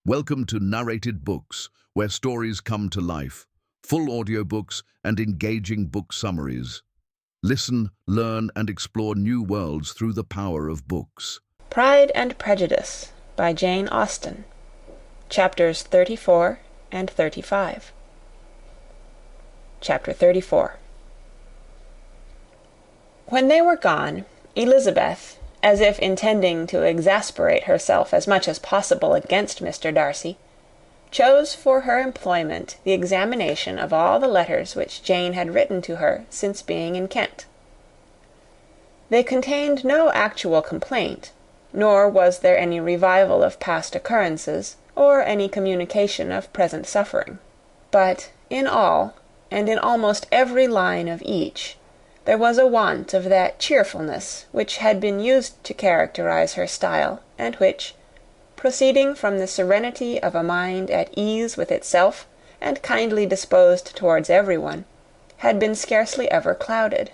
Welcome to Narrated Books, where stories come to life, full audiobooks and engaging book summaries. Listen, learn and explore new worlds through the power of books. Pride and Prejudice by Jane Austen. Chapters 34 and 35. Chapter 34. When they were gone, Elizabeth, as if intending to exasperate herself as much as possible against Mr. Darcy, chose for her employment the examination of all the letters which Jane had written to her since being in Kent. They contained no actual complaint, nor was there any revival of past occurrences, or any communication of present suffering. But in all, and in almost every line of each, there was a want of that cheerfulness which had been used to characterize her style, and which, proceeding from the serenity of a mind at ease with itself and kindly disposed towards everyone, had been scarcely ever clouded.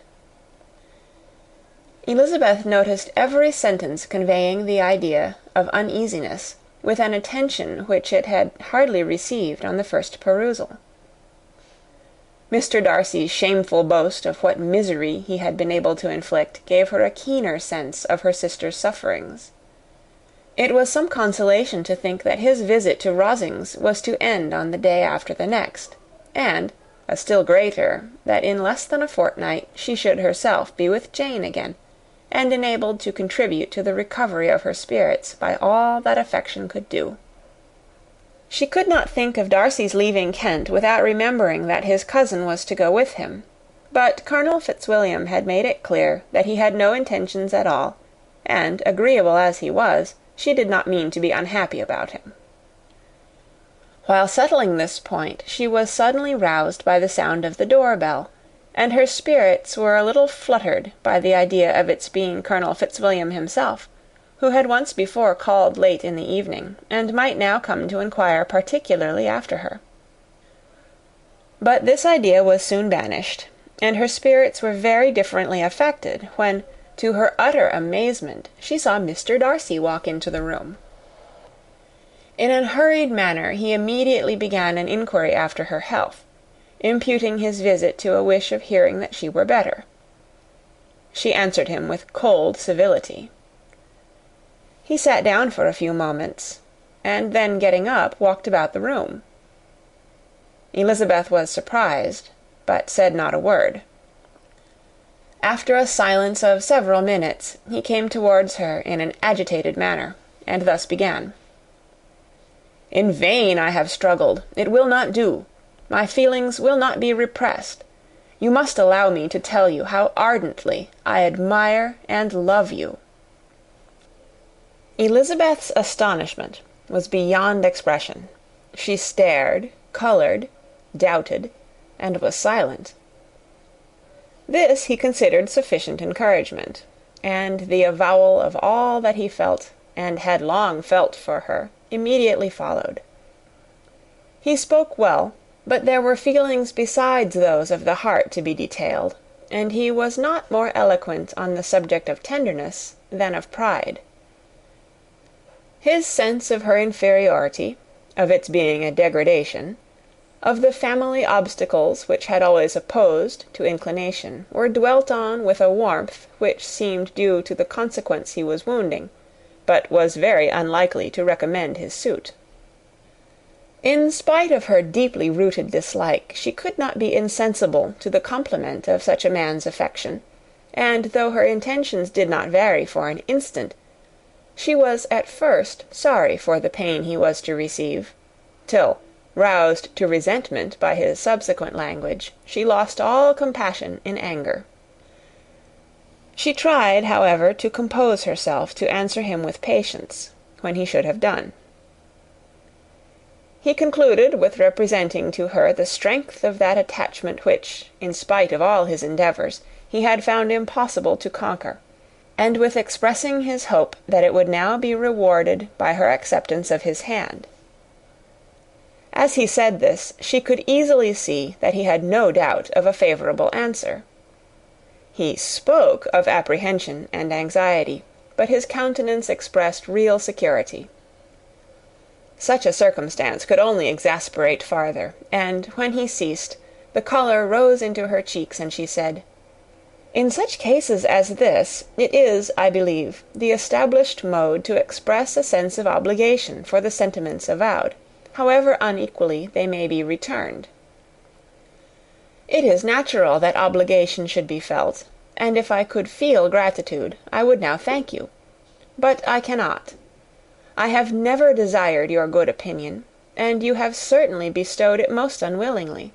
Elizabeth noticed every sentence conveying the idea of uneasiness, with an attention which it had hardly received on the first perusal. Mr. Darcy's shameful boast of what misery he had been able to inflict gave her a keener sense of her sister's sufferings. It was some consolation to think that his visit to Rosings was to end on the day after the next, and, a still greater, that in less than a fortnight she should herself be with Jane again, and enabled to contribute to the recovery of her spirits by all that affection could do. She could not think of Darcy's leaving Kent without remembering that his cousin was to go with him, but Colonel Fitzwilliam had made it clear that he had no intentions at all, and, agreeable as he was, she did not mean to be unhappy about him. While settling this point, she was suddenly roused by the sound of the door-bell, and her spirits were a little fluttered by the idea of its being Colonel Fitzwilliam himself, who had once before called late in the evening, and might now come to inquire particularly after her. But this idea was soon banished, and her spirits were very differently affected when, to her utter amazement, she saw Mr. Darcy walk into the room. In a hurried manner he immediately began an inquiry after her health, imputing his visit to a wish of hearing that she were better. She answered him with cold civility. He sat down for a few moments, and then getting up, walked about the room. Elizabeth was surprised, but said not a word. After a silence of several minutes, he came towards her in an agitated manner, and thus began. "In vain I have struggled. It will not do. My feelings will not be repressed. You must allow me to tell you how ardently I admire and love you." Elizabeth's astonishment was beyond expression. She stared, coloured, doubted, and was silent. This he considered sufficient encouragement, and the avowal of all that he felt, and had long felt for her, immediately followed. He spoke well, but there were feelings besides those of the heart to be detailed, and he was not more eloquent on the subject of tenderness than of pride. His sense of her inferiority, of its being a degradation, of the family obstacles which had always opposed to inclination, were dwelt on with a warmth which seemed due to the consequence he was wounding, but was very unlikely to recommend his suit. In spite of her deeply rooted dislike, she could not be insensible to the compliment of such a man's affection, and though her intentions did not vary for an instant, she was at first sorry for the pain he was to receive, till, roused to resentment by his subsequent language, she lost all compassion in anger. She tried, however, to compose herself to answer him with patience, when he should have done. He concluded with representing to her the strength of that attachment which, in spite of all his endeavours, he had found impossible to conquer, and with expressing his hope that it would now be rewarded by her acceptance of his hand. As he said this, she could easily see that he had no doubt of a favourable answer. He spoke of apprehension and anxiety, but his countenance expressed real security. Such a circumstance could only exasperate farther, and when he ceased, the colour rose into her cheeks, and she said, "In such cases as this, it is, I believe, the established mode to express a sense of obligation for the sentiments avowed, however unequally they may be returned. It is natural that obligation should be felt, and if I could feel gratitude, I would now thank you. But I cannot. I have never desired your good opinion, and you have certainly bestowed it most unwillingly.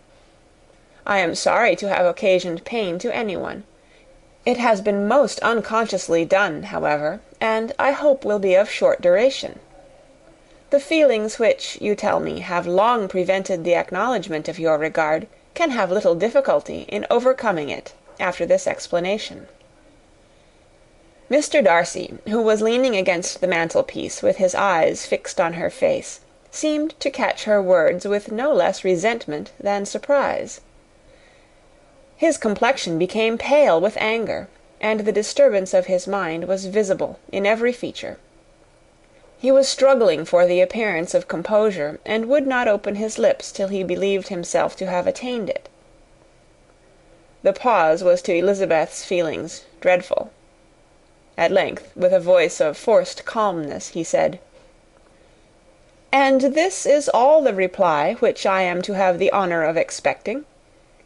I am sorry to have occasioned pain to anyone. It has been most unconsciously done, however, and I hope will be of short duration. The feelings which, you tell me, have long prevented the acknowledgment of your regard, can have little difficulty in overcoming it after this explanation." Mr. Darcy, who was leaning against the mantelpiece with his eyes fixed on her face, seemed to catch her words with no less resentment than surprise. His complexion became pale with anger, and the disturbance of his mind was visible in every feature. He was struggling for the appearance of composure, and would not open his lips till he believed himself to have attained it. The pause was to Elizabeth's feelings dreadful. At length, with a voice of forced calmness, he said, "And this is all the reply which I am to have the honour of expecting?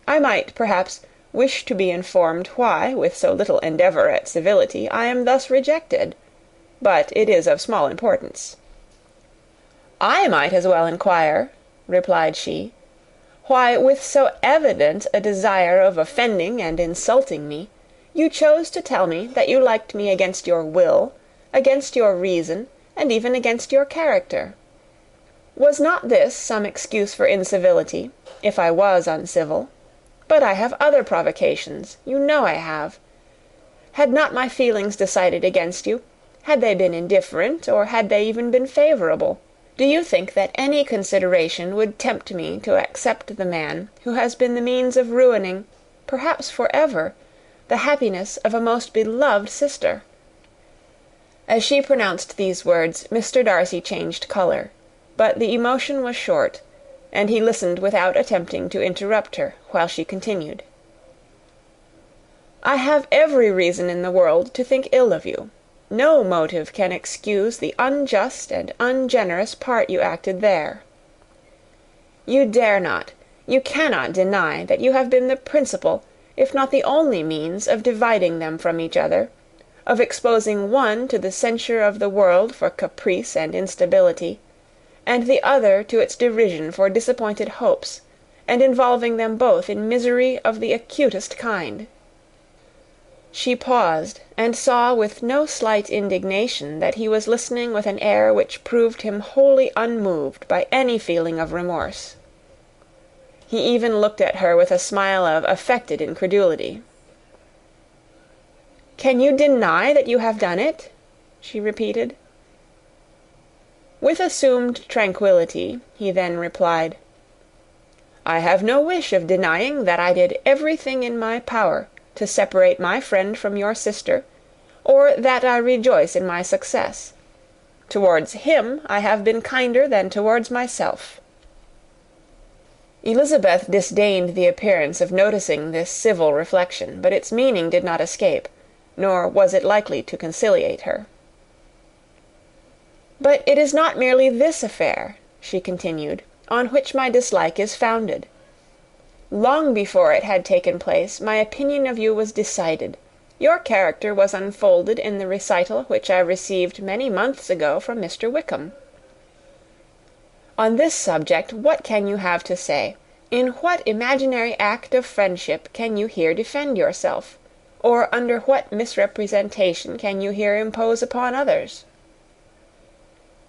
I might, perhaps, wish to be informed why, with so little endeavour at civility, I am thus rejected. But it is of small importance." "I might as well inquire," replied she, "why, with so evident a desire of offending and insulting me, you chose to tell me that you liked me against your will, against your reason, and even against your character. Was not this some excuse for incivility, if I was uncivil? But I have other provocations, you know I have. Had not my feelings decided against you? Had they been indifferent, or had they even been favourable? Do you think that any consideration would tempt me to accept the man who has been the means of ruining, perhaps for ever, the happiness of a most beloved sister?" As she pronounced these words, Mr. Darcy changed colour, but the emotion was short, and he listened without attempting to interrupt her, while she continued, "I have every reason in the world to think ill of you. No motive can excuse the unjust and ungenerous part you acted there. You dare not, you cannot deny that you have been the principal, if not the only means of dividing them from each other, of exposing one to the censure of the world for caprice and instability, and the other to its derision for disappointed hopes, and involving them both in misery of the acutest kind." She paused, and saw with no slight indignation that he was listening with an air which proved him wholly unmoved by any feeling of remorse. He even looked at her with a smile of affected incredulity. "Can you deny that you have done it?" she repeated. With assumed tranquillity, he then replied, "I have no wish of denying that I did everything in my power to separate my friend from your sister, or that I rejoice in my success. Towards him I have been kinder than towards myself." Elizabeth disdained the appearance of noticing this civil reflection, but its meaning did not escape, nor was it likely to conciliate her. "But it is not merely this affair," she continued, "on which my dislike is founded. Long before it had taken place, my opinion of you was decided. Your character was unfolded in the recital which I received many months ago from Mr. Wickham. On this subject, what can you have to say? In what imaginary act of friendship can you here defend yourself? Or under what misrepresentation can you here impose upon others?"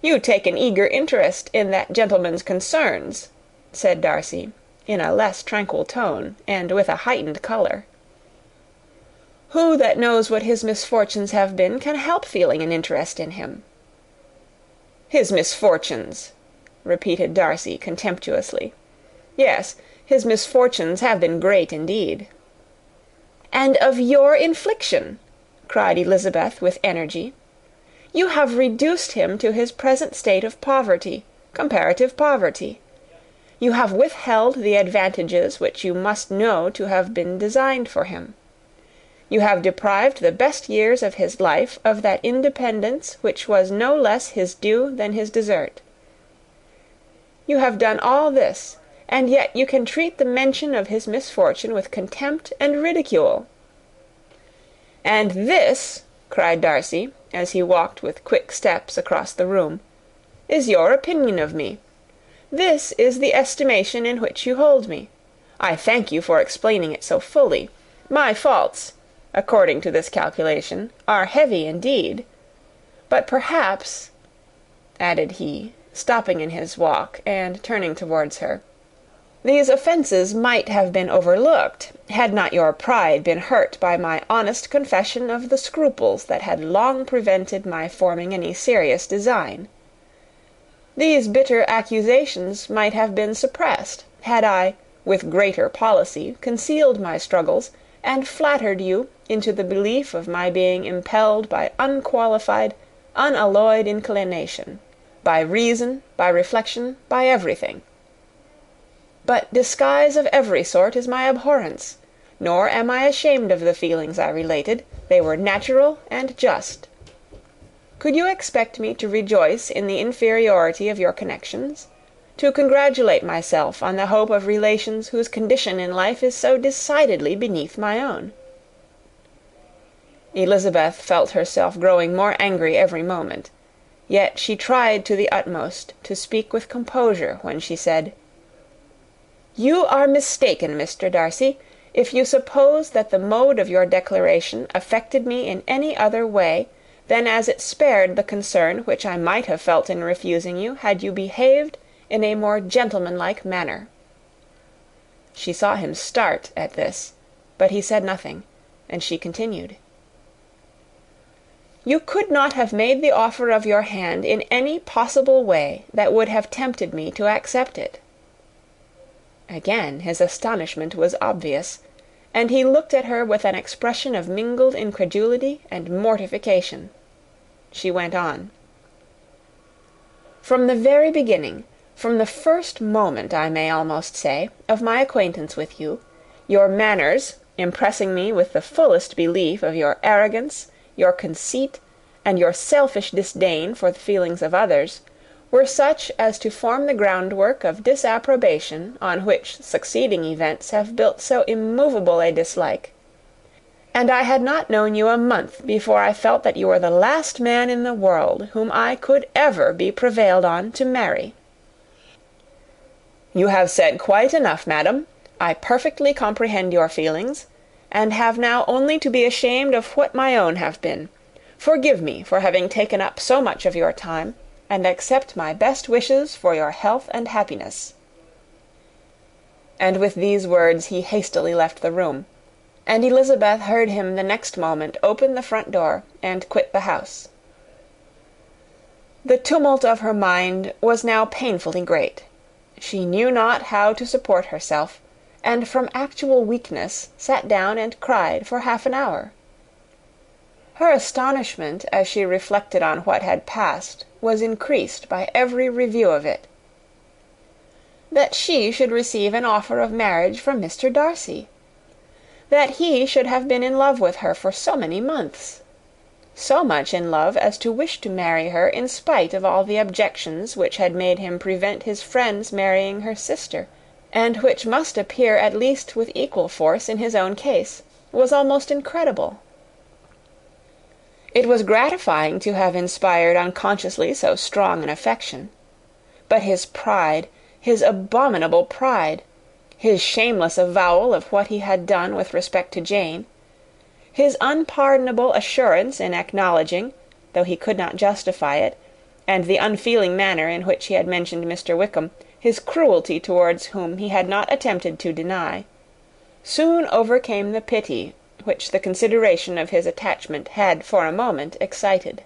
"You take an eager interest in that gentleman's concerns," said Darcy, in a less tranquil tone, and with a heightened colour. "Who that knows what his misfortunes have been can help feeling an interest in him?" "His misfortunes!" repeated Darcy contemptuously. "Yes, his misfortunes have been great indeed." "And of your infliction," cried Elizabeth with energy. "You have reduced him to his present state of poverty, comparative poverty. You have withheld the advantages which you must know to have been designed for him. You have deprived the best years of his life of that independence which was no less his due than his desert. You have done all this, and yet you can treat the mention of his misfortune with contempt and ridicule." "And this," cried Darcy, as he walked with quick steps across the room, "is your opinion of me. This is the estimation in which you hold me. I thank you for explaining it so fully. My faults, according to this calculation, are heavy indeed. But perhaps," added he, stopping in his walk, and turning towards her, "these offences might have been overlooked, had not your pride been hurt by my honest confession of the scruples that had long prevented my forming any serious design. These bitter accusations might have been suppressed, had I, with greater policy, concealed my struggles, and flattered you into the belief of my being impelled by unqualified, unalloyed inclination, by reason, by reflection, by everything. But disguise of every sort is my abhorrence, nor am I ashamed of the feelings I related. They were natural and just. Could you expect me to rejoice in the inferiority of your connections? To congratulate myself on the hope of relations whose condition in life is so decidedly beneath my own?" Elizabeth felt herself growing more angry every moment, yet she tried to the utmost to speak with composure when she said, "You are mistaken, Mr. Darcy, if you suppose that the mode of your declaration affected me in any other way than as it spared the concern which I might have felt in refusing you, had you behaved in a more gentlemanlike manner." She saw him start at this, but he said nothing, and she continued, "You could not have made the offer of your hand in any possible way that would have tempted me to accept it." Again his astonishment was obvious, and he looked at her with an expression of mingled incredulity and mortification. She went on, "From the very beginning, from the first moment, I may almost say, of my acquaintance with you, your manners, impressing me with the fullest belief of your arrogance, your conceit, and your selfish disdain for the feelings of others, were such as to form the groundwork of disapprobation on which succeeding events have built so immovable a dislike. And I had not known you a month before I felt that you were the last man in the world whom I could ever be prevailed on to marry." "You have said quite enough, madam. I perfectly comprehend your feelings, and have now only to be ashamed of what my own have been. Forgive me for having taken up so much of your time, and accept my best wishes for your health and happiness." And with these words he hastily left the room, and Elizabeth heard him the next moment open the front door and quit the house. The tumult of her mind was now painfully great. She knew not how to support herself, and from actual weakness sat down and cried for half an hour. Her astonishment, as she reflected on what had passed, was increased by every review of it. That she should receive an offer of marriage from Mr. Darcy! That he should have been in love with her for so many months! So much in love as to wish to marry her in spite of all the objections which had made him prevent his friends marrying her sister, and which must appear at least with equal force in his own case, was almost incredible. It was gratifying to have inspired unconsciously so strong an affection. But his pride, his abominable pride, his shameless avowal of what he had done with respect to Jane, his unpardonable assurance in acknowledging, though he could not justify it, and the unfeeling manner in which he had mentioned Mr. Wickham, his cruelty towards whom he had not attempted to deny, soon overcame the pity which the consideration of his attachment had for a moment excited.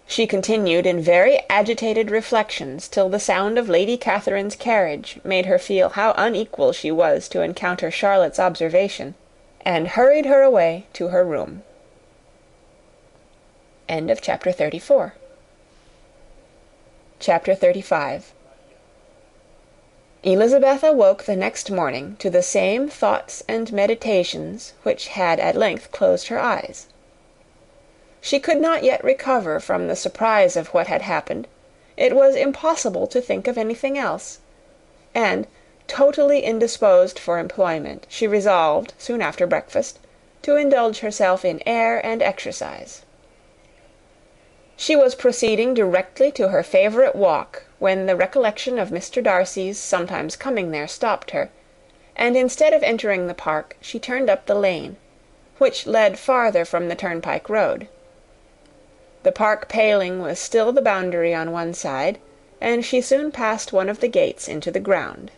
She continued in very agitated reflections till the sound of Lady Catherine's carriage made her feel how unequal she was to encounter Charlotte's observation, and hurried her away to her room. Chapter 34. Chapter 35. Elizabeth awoke the next morning to the same thoughts and meditations which had at length closed her eyes. She could not yet recover from the surprise of what had happened. It was impossible to think of anything else; and, totally indisposed for employment, she resolved, soon after breakfast, to indulge herself in air and exercise. She was proceeding directly to her favourite walk, when the recollection of Mr. Darcy's sometimes coming there stopped her, and instead of entering the park, she turned up the lane, which led farther from the turnpike road. The park paling was still the boundary on one side, and she soon passed one of the gates into the ground.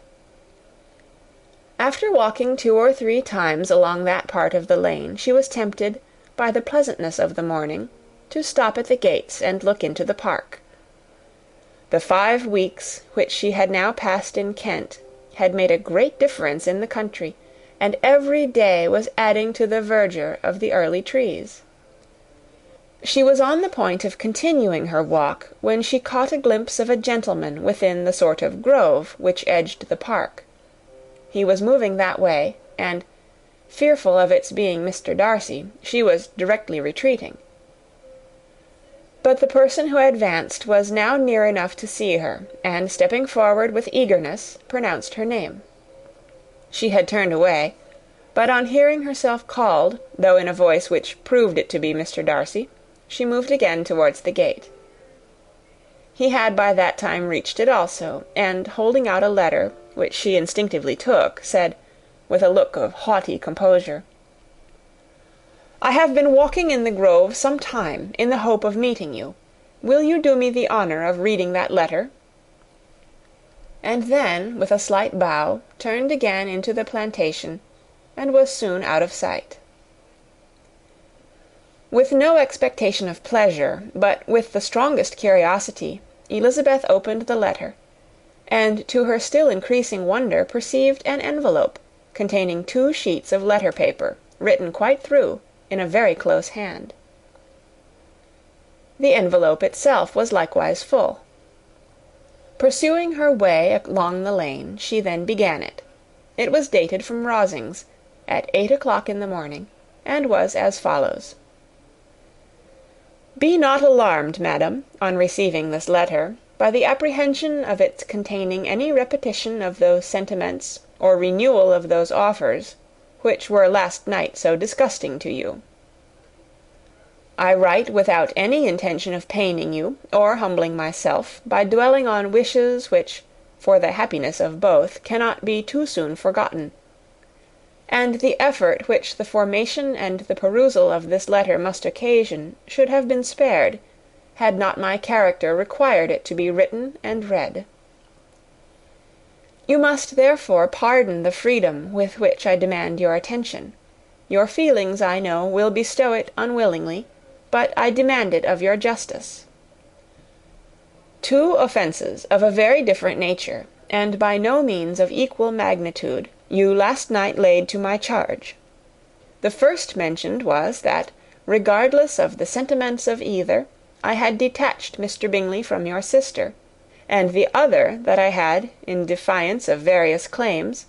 After walking 2 or 3 times along that part of the lane, she was tempted, by the pleasantness of the morning, to stop at the gates and look into the park. The 5 weeks which she had now passed in Kent had made a great difference in the country, and every day was adding to the verdure of the early trees. She was on the point of continuing her walk, when she caught a glimpse of a gentleman within the sort of grove which edged the park. He was moving that way, and, fearful of its being Mr. Darcy, she was directly retreating. But the person who advanced was now near enough to see her, and, stepping forward with eagerness, pronounced her name. She had turned away, but on hearing herself called, though in a voice which proved it to be Mr. Darcy, she moved again towards the gate. He had by that time reached it also, and, holding out a letter, which she instinctively took, said, with a look of haughty composure, "I have been walking in the grove some time, in the hope of meeting you. Will you do me the honour of reading that letter?" And then, with a slight bow, turned again into the plantation, and was soon out of sight. With no expectation of pleasure, but with the strongest curiosity, Elizabeth opened the letter, and to her still increasing wonder perceived an envelope containing 2 sheets of letter paper, written quite through, in a very close hand. The envelope itself was likewise full. Pursuing her way along the lane, she then began it. It was dated from Rosings, at 8 o'clock in the morning, and was as follows: "Be not alarmed, madam, on receiving this letter, by the apprehension of its containing any repetition of those sentiments, or renewal of those offers, which were last night so disgusting to you. I write without any intention of paining you, or humbling myself, by dwelling on wishes which, for the happiness of both, cannot be too soon forgotten; and the effort which the formation and the perusal of this letter must occasion should have been spared, had not my character required it to be written and read. You must therefore pardon the freedom with which I demand your attention. Your feelings, I know, will bestow it unwillingly, but I demand it of your justice. 2 offences of a very different nature, and by no means of equal magnitude, you last night laid to my charge. The first mentioned was, that, regardless of the sentiments of either, I had detached Mr. Bingley from your sister; and the other, that I had, in defiance of various claims,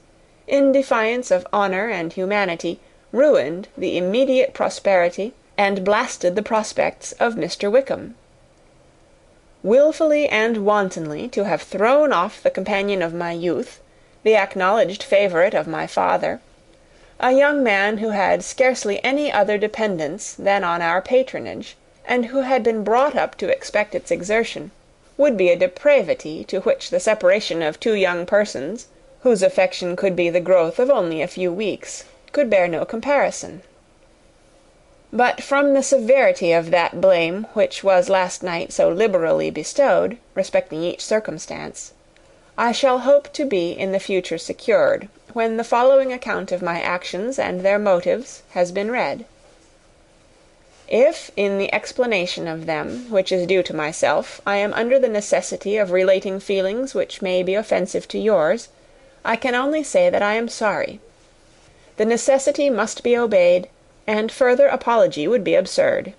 in defiance of honour and humanity, ruined the immediate prosperity and blasted the prospects of Mr. Wickham. Wilfully and wantonly to have thrown off the companion of my youth, the acknowledged favourite of my father, a young man who had scarcely any other dependence than on our patronage, and who had been brought up to expect its exertion, would be a depravity to which the separation of 2 young persons, whose affection could be the growth of only a few weeks, could bear no comparison. But from the severity of that blame which was last night so liberally bestowed, respecting each circumstance, I shall hope to be in the future secured, when the following account of my actions and their motives has been read. If, in the explanation of them, which is due to myself, I am under the necessity of relating feelings which may be offensive to yours, I can only say that I am sorry. The necessity must be obeyed, and further apology would be absurd.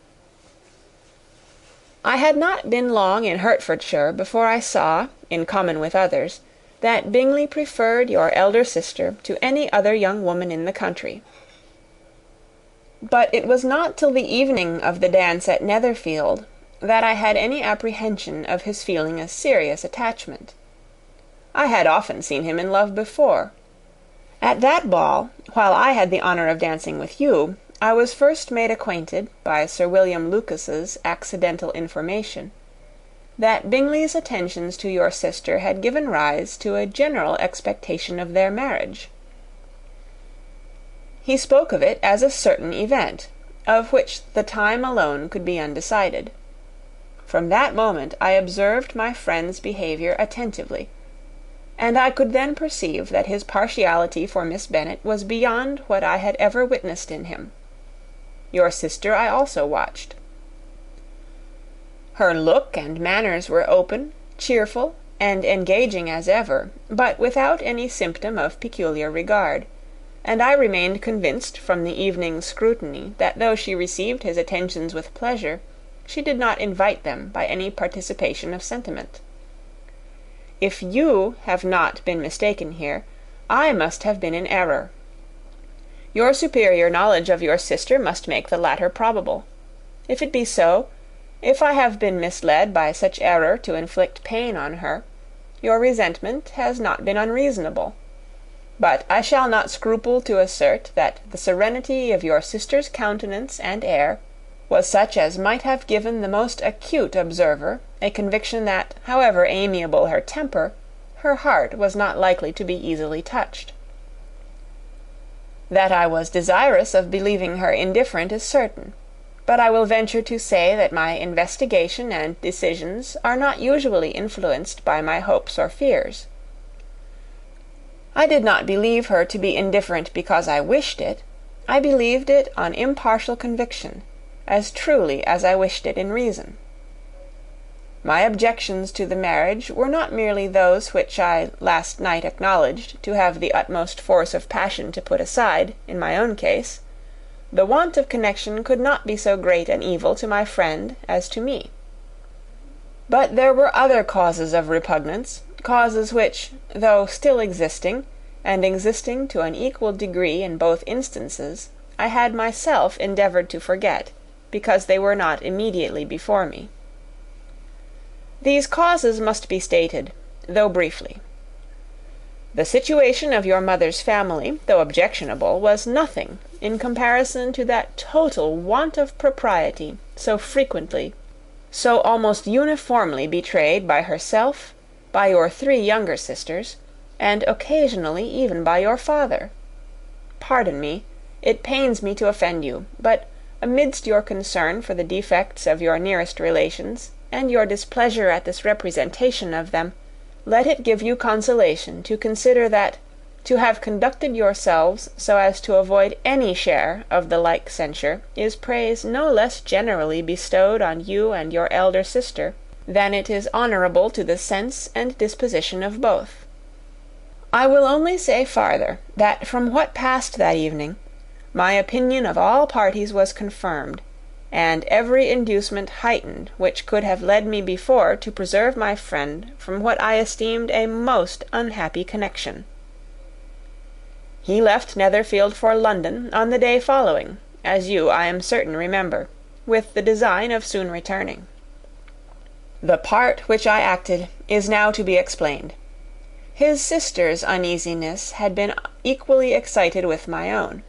I had not been long in Hertfordshire before I saw, in common with others, that Bingley preferred your elder sister to any other young woman in the country. But it was not till the evening of the dance at Netherfield that I had any apprehension of his feeling a serious attachment. I had often seen him in love before. At that ball, while I had the honour of dancing with you, I was first made acquainted, by Sir William Lucas's accidental information, that Bingley's attentions to your sister had given rise to a general expectation of their marriage. He spoke of it as a certain event, of which the time alone could be undecided. From that moment I observed my friend's behaviour attentively, and I could then perceive that his partiality for Miss Bennet was beyond what I had ever witnessed in him. Your sister I also watched. Her look and manners were open, cheerful, and engaging as ever, but without any symptom of peculiar regard, and I remained convinced from the evening's scrutiny that though she received his attentions with pleasure, she did not invite them by any participation of sentiment. If you have not been mistaken here, I must have been in error. Your superior knowledge of your sister must make the latter probable. If it be so, if I have been misled by such error to inflict pain on her, your resentment has not been unreasonable. But I shall not scruple to assert that the serenity of your sister's countenance and air was such as might have given the most acute observer a conviction that, however amiable her temper, her heart was not likely to be easily touched. That I was desirous of believing her indifferent is certain, but I will venture to say that my investigation and decisions are not usually influenced by my hopes or fears. I did not believe her to be indifferent because I wished it. I believed it on impartial conviction, as truly as I wished it in reason. My objections to the marriage were not merely those which I last night acknowledged to have the utmost force of passion to put aside, in my own case. The want of connection could not be so great an evil to my friend as to me. But there were other causes of repugnance, causes which, though still existing, and existing to an equal degree in both instances, I had myself endeavoured to forget, because they were not immediately before me. These causes must be stated, though briefly. The situation of your mother's family, though objectionable, was nothing in comparison to that total want of propriety so frequently, so almost uniformly betrayed by herself, by your 3 younger sisters, and occasionally even by your father. Pardon me, it pains me to offend you, but amidst your concern for the defects of your nearest relations, and your displeasure at this representation of them, let it give you consolation to consider that, to have conducted yourselves so as to avoid any share of the like censure, is praise no less generally bestowed on you and your elder sister, than it is honourable to the sense and disposition of both. I will only say farther, that from what passed that evening, my opinion of all parties was confirmed, and every inducement heightened which could have led me before to preserve my friend from what I esteemed a most unhappy connection. He left Netherfield for London on the day following, as you, I am certain, remember, with the design of soon returning. The part which I acted is now to be explained. His sister's uneasiness had been equally excited with my own.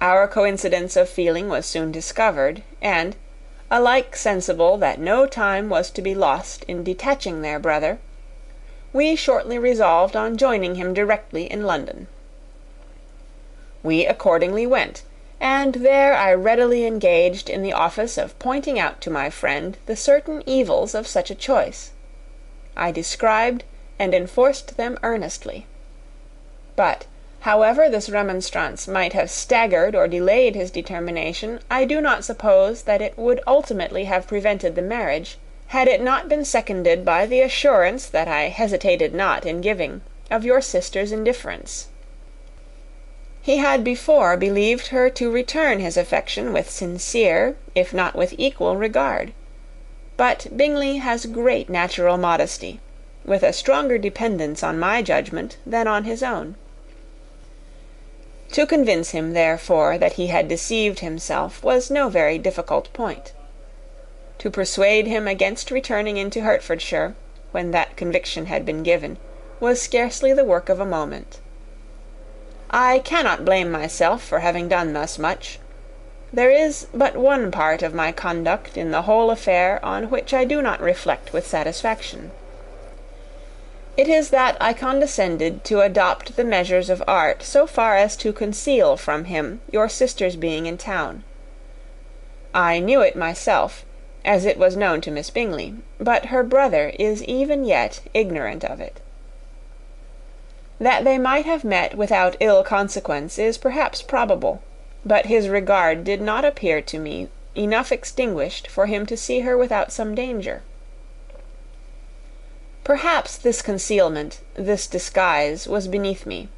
Our coincidence of feeling was soon discovered, and, alike sensible that no time was to be lost in detaching their brother, we shortly resolved on joining him directly in London. We accordingly went, and there I readily engaged in the office of pointing out to my friend the certain evils of such a choice. I described and enforced them earnestly. But, however this remonstrance might have staggered or delayed his determination, I do not suppose that it would ultimately have prevented the marriage, had it not been seconded by the assurance that I hesitated not in giving, of your sister's indifference. He had before believed her to return his affection with sincere, if not with equal regard. But Bingley has great natural modesty, with a stronger dependence on my judgment than on his own. To convince him, therefore, that he had deceived himself was no very difficult point. To persuade him against returning into Hertfordshire, when that conviction had been given, was scarcely the work of a moment. I cannot blame myself for having done thus much. There is but one part of my conduct in the whole affair on which I do not reflect with satisfaction. It is that I condescended to adopt the measures of art so far as to conceal from him your sister's being in town. I knew it myself, as it was known to Miss Bingley, but her brother is even yet ignorant of it. That they might have met without ill consequence is perhaps probable, but his regard did not appear to me enough extinguished for him to see her without some danger. Perhaps this concealment, this disguise, was beneath me.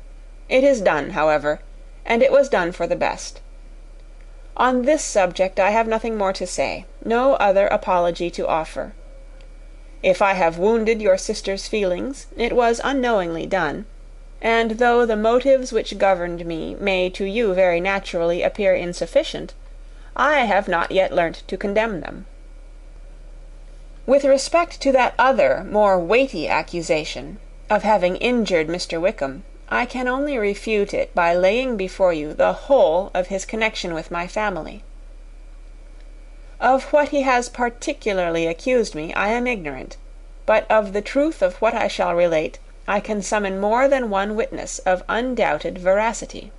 It is done, however, and it was done for the best. On this subject I have nothing more to say, no other apology to offer. If I have wounded your sister's feelings, it was unknowingly done, and though the motives which governed me may to you very naturally appear insufficient, I have not yet learnt to condemn them. With respect to that other, more weighty accusation, of having injured Mr. Wickham, I can only refute it by laying before you the whole of his connection with my family. Of what he has particularly accused me I am ignorant, but of the truth of what I shall relate I can summon more than one witness of undoubted veracity.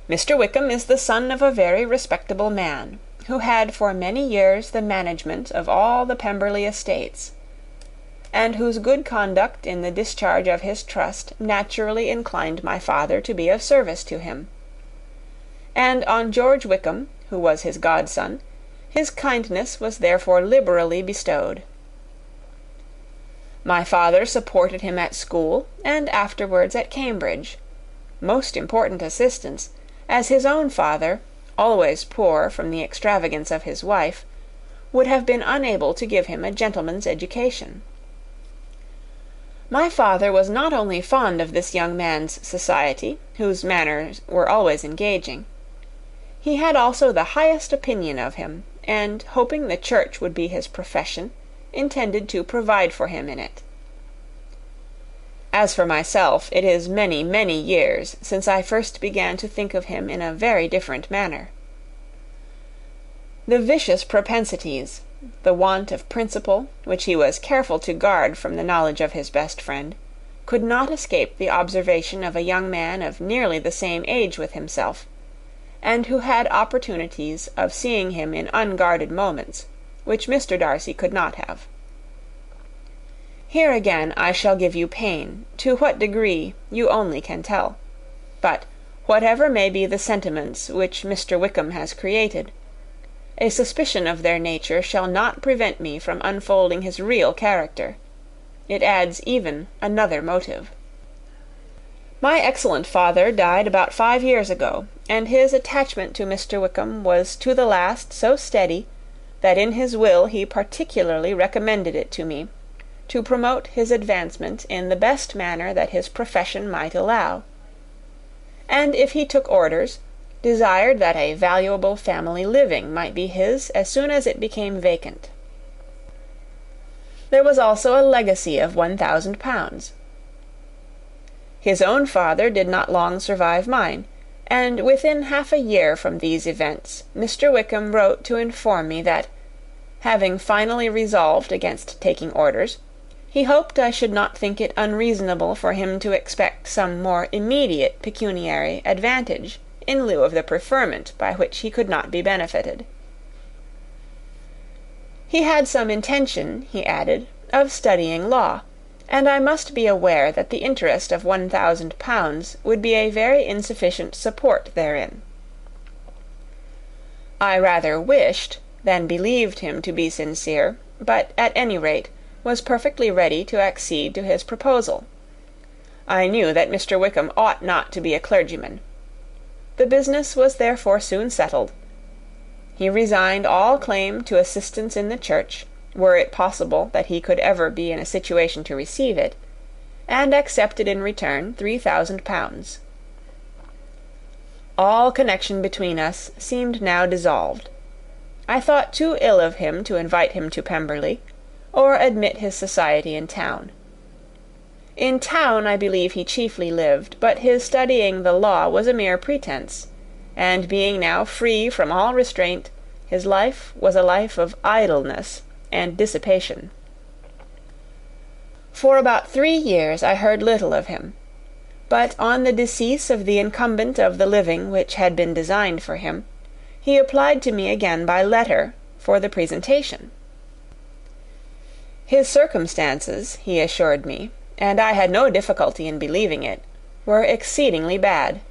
Mr. Wickham is the son of a very respectable man, who had for many years the management of all the Pemberley estates, and whose good conduct in the discharge of his trust naturally inclined my father to be of service to him. And on George Wickham, who was his godson, his kindness was therefore liberally bestowed. My father supported him at school, and afterwards at Cambridge, most important assistance, as his own father, always poor from the extravagance of his wife, would have been unable to give him a gentleman's education. My father was not only fond of this young man's society, whose manners were always engaging. He had also the highest opinion of him, and, hoping the church would be his profession, intended to provide for him in it. As for myself, it is many, many years since I first began to think of him in a very different manner. The vicious propensities, the want of principle, which he was careful to guard from the knowledge of his best friend, could not escape the observation of a young man of nearly the same age with himself, and who had opportunities of seeing him in unguarded moments, which Mr. Darcy could not have. Here again I shall give you pain, to what degree you only can tell. But, whatever may be the sentiments which Mr. Wickham has created, a suspicion of their nature shall not prevent me from unfolding his real character. It adds even another motive. My excellent father died about 5 years ago, and his attachment to Mr. Wickham was to the last so steady that in his will he particularly recommended it to me, to promote his advancement in the best manner that his profession might allow, and if he took orders, desired that a valuable family living might be his as soon as it became vacant. There was also a legacy of £1,000. His own father did not long survive mine, and within half a year from these events Mr. Wickham wrote to inform me that, having finally resolved against taking orders, he hoped I should not think it unreasonable for him to expect some more immediate pecuniary advantage in lieu of the preferment by which he could not be benefited. He had some intention, he added, of studying law, and I must be aware that the interest of £1,000 would be a very insufficient support therein. I rather wished than believed him to be sincere, but at any rate was perfectly ready to accede to his proposal. I knew that Mr. Wickham ought not to be a clergyman. The business was therefore soon settled, He resigned all claim to assistance in the church, were it possible that he could ever be in a situation to receive it, and accepted in return £3,000. All connection between us seemed now dissolved. I thought too ill of him to invite him to Pemberley, or admit his society in town. In town I believe he chiefly lived, but his studying the law was a mere pretence, and being now free from all restraint, his life was a life of idleness and dissipation. For about 3 years I heard little of him, but on the decease of the incumbent of the living which had been designed for him, he applied to me again by letter for the presentation. His circumstances, he assured me, and I had no difficulty in believing it, were exceedingly bad.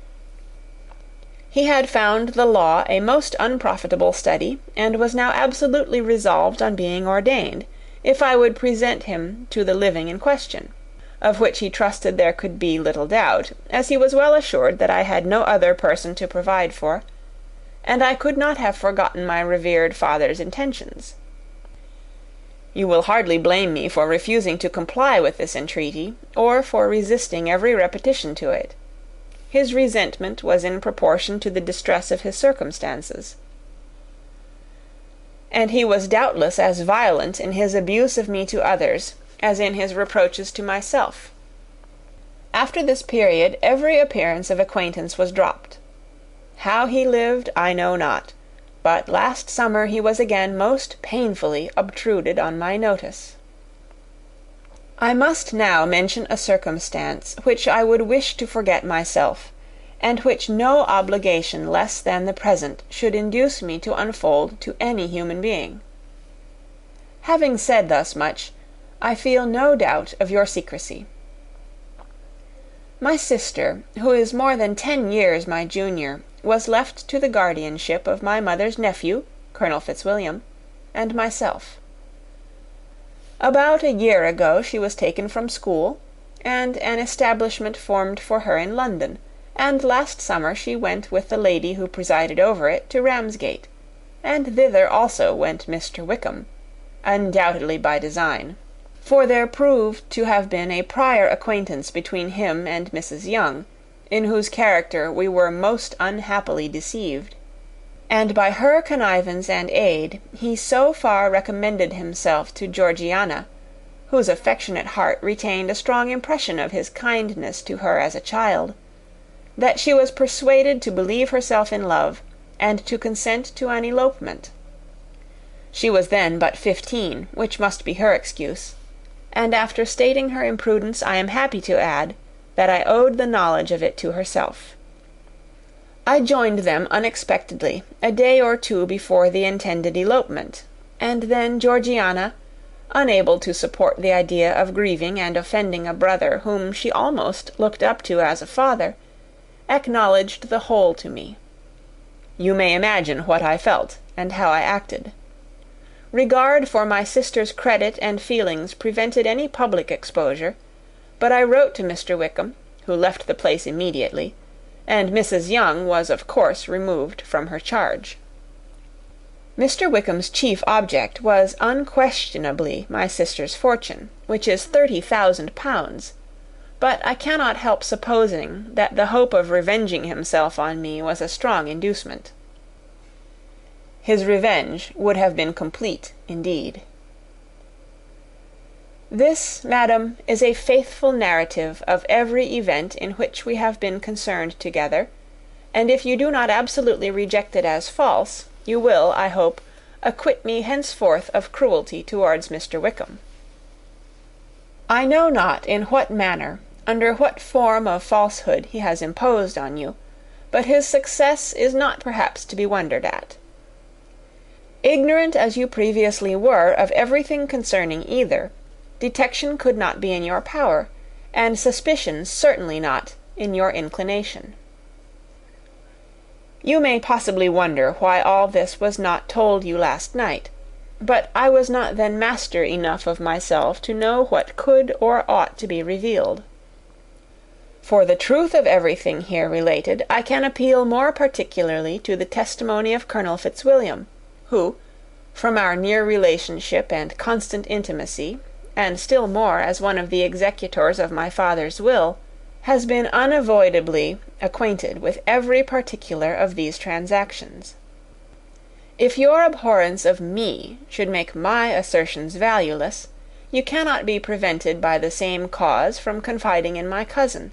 He had found the law a most unprofitable study, and was now absolutely resolved on being ordained, if I would present him to the living in question, of which he trusted there could be little doubt, as he was well assured that I had no other person to provide for, and I could not have forgotten my revered father's intentions. You will hardly blame me for refusing to comply with this entreaty, or for resisting every repetition to it. His resentment was in proportion to the distress of his circumstances, and he was doubtless as violent in his abuse of me to others as in his reproaches to myself. After this period every appearance of acquaintance was dropped. How he lived I know not, but last summer he was again most painfully obtruded on my notice. I must now mention a circumstance which I would wish to forget myself, and which no obligation less than the present should induce me to unfold to any human being. Having said thus much, I feel no doubt of your secrecy. My sister, who is more than 10 years my junior, was left to the guardianship of my mother's nephew, Colonel Fitzwilliam, and myself. About a year ago she was taken from school, and an establishment formed for her in London, and last summer she went with the lady who presided over it to Ramsgate, and thither also went Mr. Wickham, undoubtedly by design, for there proved to have been a prior acquaintance between him and Mrs. Young, in whose character we were most unhappily deceived, and by her connivance and aid he so far recommended himself to Georgiana, whose affectionate heart retained a strong impression of his kindness to her as a child, that she was persuaded to believe herself in love, and to consent to an elopement. She was then but 15, which must be her excuse, and after stating her imprudence I am happy to add that I owed the knowledge of it to herself. I joined them unexpectedly, a day or two before the intended elopement, and then Georgiana, unable to support the idea of grieving and offending a brother whom she almost looked up to as a father, acknowledged the whole to me. You may imagine what I felt, and how I acted. Regard for my sister's credit and feelings prevented any public exposure, but I wrote to Mr. Wickham, who left the place immediately, and Mrs. Young was of course removed from her charge. Mr. Wickham's chief object was unquestionably my sister's fortune, which is £30,000, but I cannot help supposing that the hope of revenging himself on me was a strong inducement. His revenge would have been complete indeed. This, madam, is a faithful narrative of every event in which we have been concerned together, and if you do not absolutely reject it as false, you will, I hope, acquit me henceforth of cruelty towards Mr. Wickham. I know not in what manner, under what form of falsehood he has imposed on you, but his success is not perhaps to be wondered at. Ignorant as you previously were of everything concerning either, detection could not be in your power, and suspicion certainly not in your inclination. You may possibly wonder why all this was not told you last night, but I was not then master enough of myself to know what could or ought to be revealed. For the truth of everything here related, I can appeal more particularly to the testimony of Colonel Fitzwilliam, who, from our near relationship and constant intimacy, and still more as one of the executors of my father's will, has been unavoidably acquainted with every particular of these transactions. If your abhorrence of me should make my assertions valueless, you cannot be prevented by the same cause from confiding in my cousin;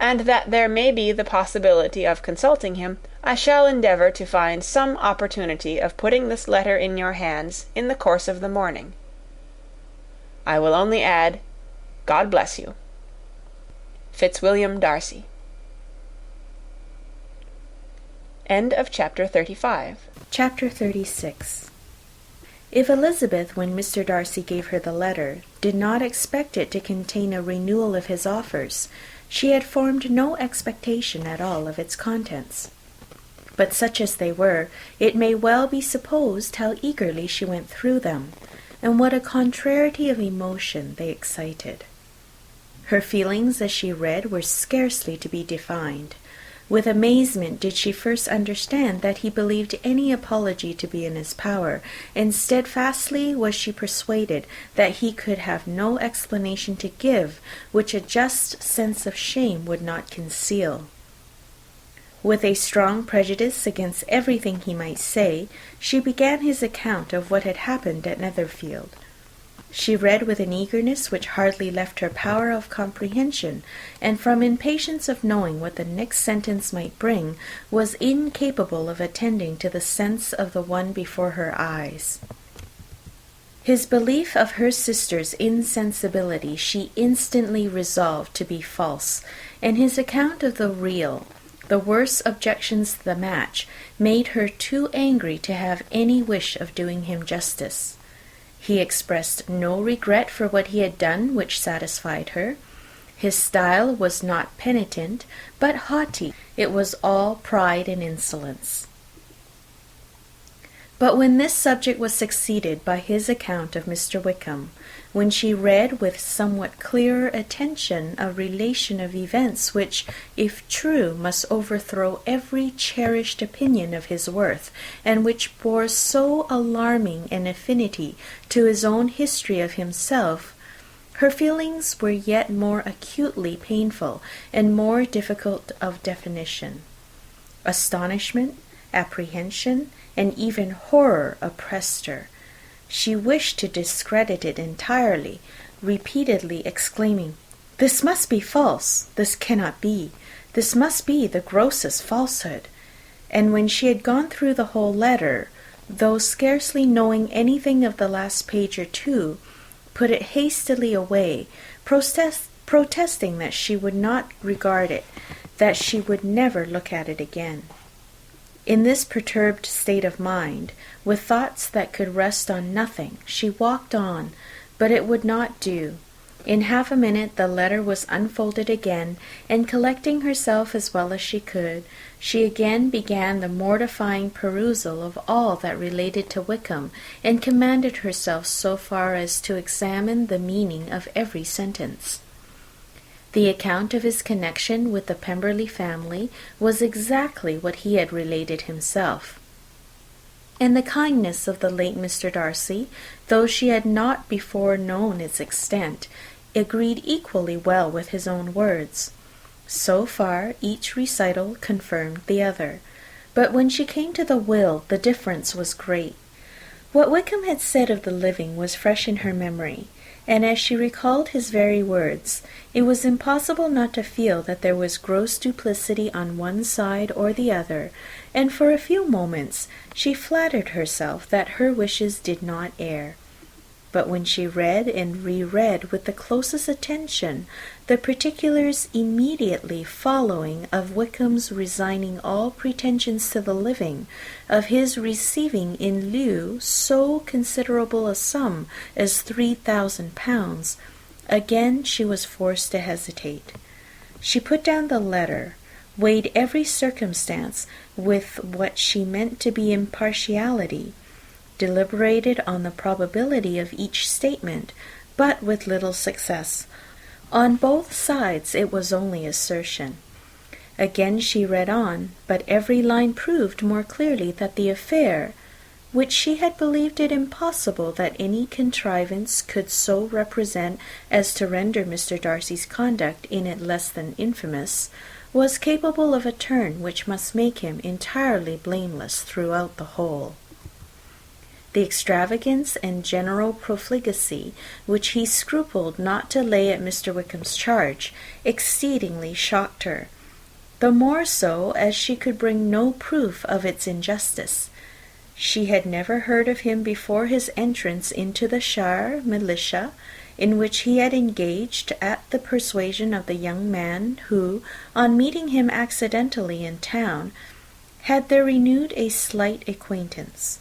and that there may be the possibility of consulting him, I shall endeavour to find some opportunity of putting this letter in your hands in the course of the morning. I will only add, God bless you. Fitzwilliam Darcy. End of chapter 35. Chapter 36. If Elizabeth, when Mr. Darcy gave her the letter, did not expect it to contain a renewal of his offers, she had formed no expectation at all of its contents. But such as they were, it may well be supposed how eagerly she went through them, and what a contrariety of emotion they excited. Her feelings as she read were scarcely to be defined. With amazement did she first understand that he believed any apology to be in his power, and steadfastly was she persuaded that he could have no explanation to give which a just sense of shame would not conceal. With a strong prejudice against everything he might say, she began his account of what had happened at Netherfield. She read with an eagerness which hardly left her power of comprehension, and from impatience of knowing what the next sentence might bring, was incapable of attending to the sense of the one before her eyes. His belief of her sister's insensibility she instantly resolved to be false, and his account of the real, the worse objections to the match, made her too angry to have any wish of doing him justice. He expressed no regret for what he had done which satisfied her. His style was not penitent, but haughty. It was all pride and insolence. But when this subject was succeeded by his account of Mr. Wickham, when she read with somewhat clearer attention a relation of events which, if true, must overthrow every cherished opinion of his worth, and which bore so alarming an affinity to his own history of himself, her feelings were yet more acutely painful and more difficult of definition. Astonishment, apprehension, and even horror oppressed her. She wished to discredit it entirely, repeatedly exclaiming, "This must be false! This cannot be! This must be the grossest falsehood!" And when she had gone through the whole letter, though scarcely knowing anything of the last page or two, put it hastily away, protesting that she would not regard it, that she would never look at it again. In this perturbed state of mind, with thoughts that could rest on nothing, she walked on, but it would not do. In half a minute the letter was unfolded again, and collecting herself as well as she could, she again began the mortifying perusal of all that related to Wickham, and commanded herself so far as to examine the meaning of every sentence. The account of his connection with the Pemberley family was exactly what he had related himself. And the kindness of the late Mr. Darcy, though she had not before known its extent, agreed equally well with his own words. So far each recital confirmed the other, but when she came to the will the difference was great. What Wickham had said of the living was fresh in her memory, and as she recalled his very words, it was impossible not to feel that there was gross duplicity on one side or the other, and for a few moments she flattered herself that her wishes did not err. But when she read and reread with the closest attention the particulars immediately following of Wickham's resigning all pretensions to the living, of his receiving in lieu so considerable a sum as £3,000, again she was forced to hesitate. She put down the letter, weighed every circumstance with what she meant to be impartiality, deliberated on the probability of each statement, but with little success. On both sides it was only assertion. Again she read on, but every line proved more clearly that the affair, which she had believed it impossible that any contrivance could so represent as to render Mr. Darcy's conduct in it less than infamous, was capable of a turn which must make him entirely blameless throughout the whole. The extravagance and general profligacy which he scrupled not to lay at Mr. Wickham's charge exceedingly shocked her, the more so as she could bring no proof of its injustice. She had never heard of him before his entrance into the shire militia, in which he had engaged at the persuasion of the young man who, on meeting him accidentally in town, had there renewed a slight acquaintance.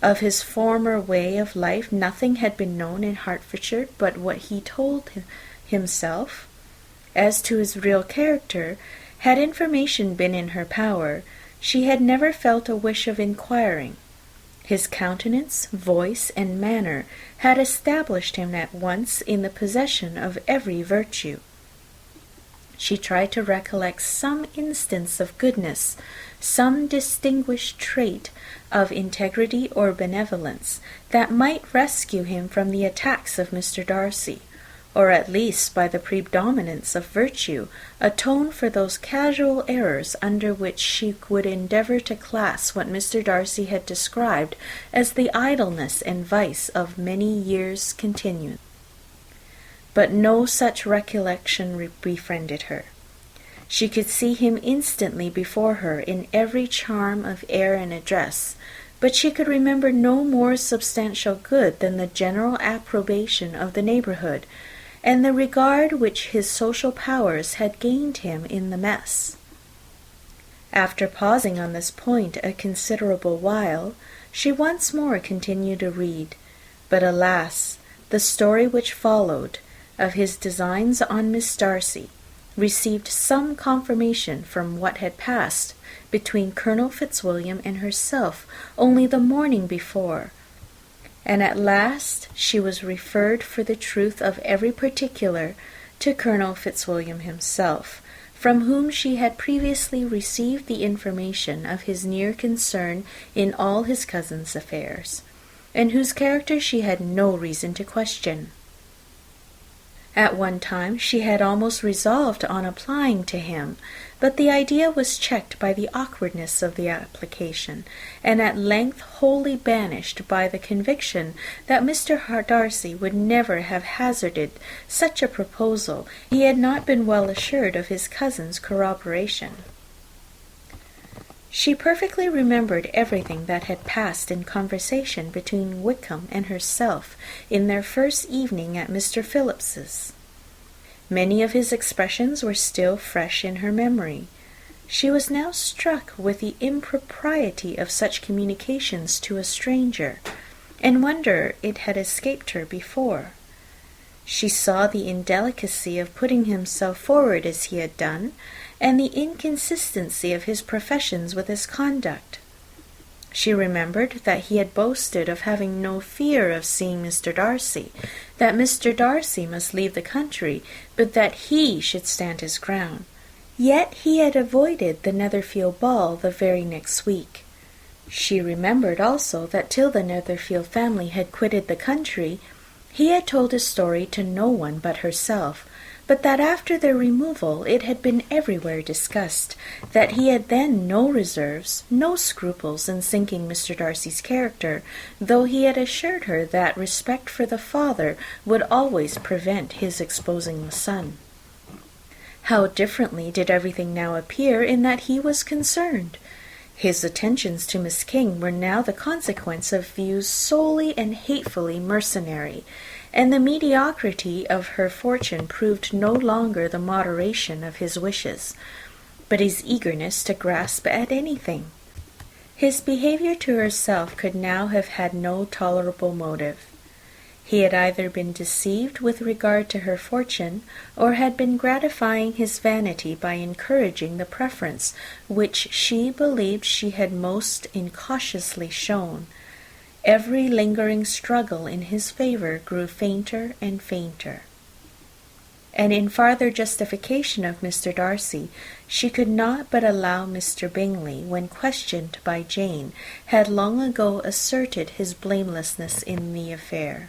Of his former way of life nothing had been known in Hertfordshire but what he told himself. As to his real character, had information been in her power, she had never felt a wish of inquiring. His countenance, voice, and manner had established him at once in the possession of every virtue. She tried to recollect some instance of goodness, some distinguished trait of integrity or benevolence, that might rescue him from the attacks of Mr. Darcy, or at least, by the predominance of virtue, atone for those casual errors under which she would endeavour to class what Mr. Darcy had described as the idleness and vice of many years' continuance. But no such recollection befriended her. She could see him instantly before her in every charm of air and address, but she could remember no more substantial good than the general approbation of the neighbourhood, and the regard which his social powers had gained him in the mess. After pausing on this point a considerable while, she once more continued to read, but alas, the story which followed, of his designs on Miss Darcy, received some confirmation from what had passed between Colonel Fitzwilliam and herself only the morning before, and at last she was referred for the truth of every particular to Colonel Fitzwilliam himself, from whom she had previously received the information of his near concern in all his cousin's affairs, and whose character she had no reason to question. At one time she had almost resolved on applying to him, but the idea was checked by the awkwardness of the application, and at length wholly banished by the conviction that Mr. Darcy would never have hazarded such a proposal if he had not been well assured of his cousin's corroboration. She perfectly remembered everything that had passed in conversation between Wickham and herself in their first evening at Mr. Phillips's. Many of his expressions were still fresh in her memory. She was now struck with the impropriety of such communications to a stranger, and wondered it had escaped her before. She saw the indelicacy of putting himself forward as he had done, and the inconsistency of his professions with his conduct. She remembered that he had boasted of having no fear of seeing Mr. Darcy, that Mr. Darcy must leave the country, but that he should stand his ground. Yet he had avoided the Netherfield ball the very next week. She remembered also that till the Netherfield family had quitted the country, he had told his story to no one but herself, but that after their removal it had been everywhere discussed, that he had then no reserves, no scruples in sinking Mr. Darcy's character, though he had assured her that respect for the father would always prevent his exposing the son. How differently did everything now appear in that he was concerned! His attentions to Miss King were now the consequence of views solely and hatefully mercenary, and the mediocrity of her fortune proved no longer the moderation of his wishes, but his eagerness to grasp at anything. His behaviour to herself could now have had no tolerable motive. He had either been deceived with regard to her fortune, or had been gratifying his vanity by encouraging the preference which she believed she had most incautiously shown. Every lingering struggle in his favour grew fainter and fainter. And in farther justification of Mr. Darcy, she could not but allow Mr. Bingley, when questioned by Jane, had long ago asserted his blamelessness in the affair.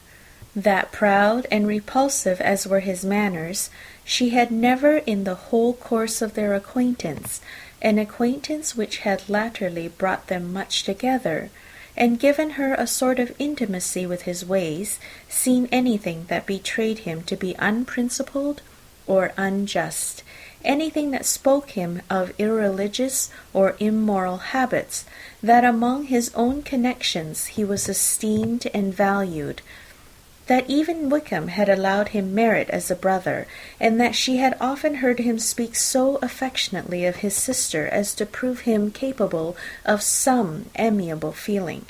That proud and repulsive as were his manners, she had never in the whole course of their acquaintance, an acquaintance which had latterly brought them much together, and given her a sort of intimacy with his ways, seen anything that betrayed him to be unprincipled or unjust, anything that spoke him of irreligious or immoral habits, that among his own connections he was esteemed and valued, that even Wickham had allowed him merit as a brother, and that she had often heard him speak so affectionately of his sister as to prove him capable of some amiable feeling,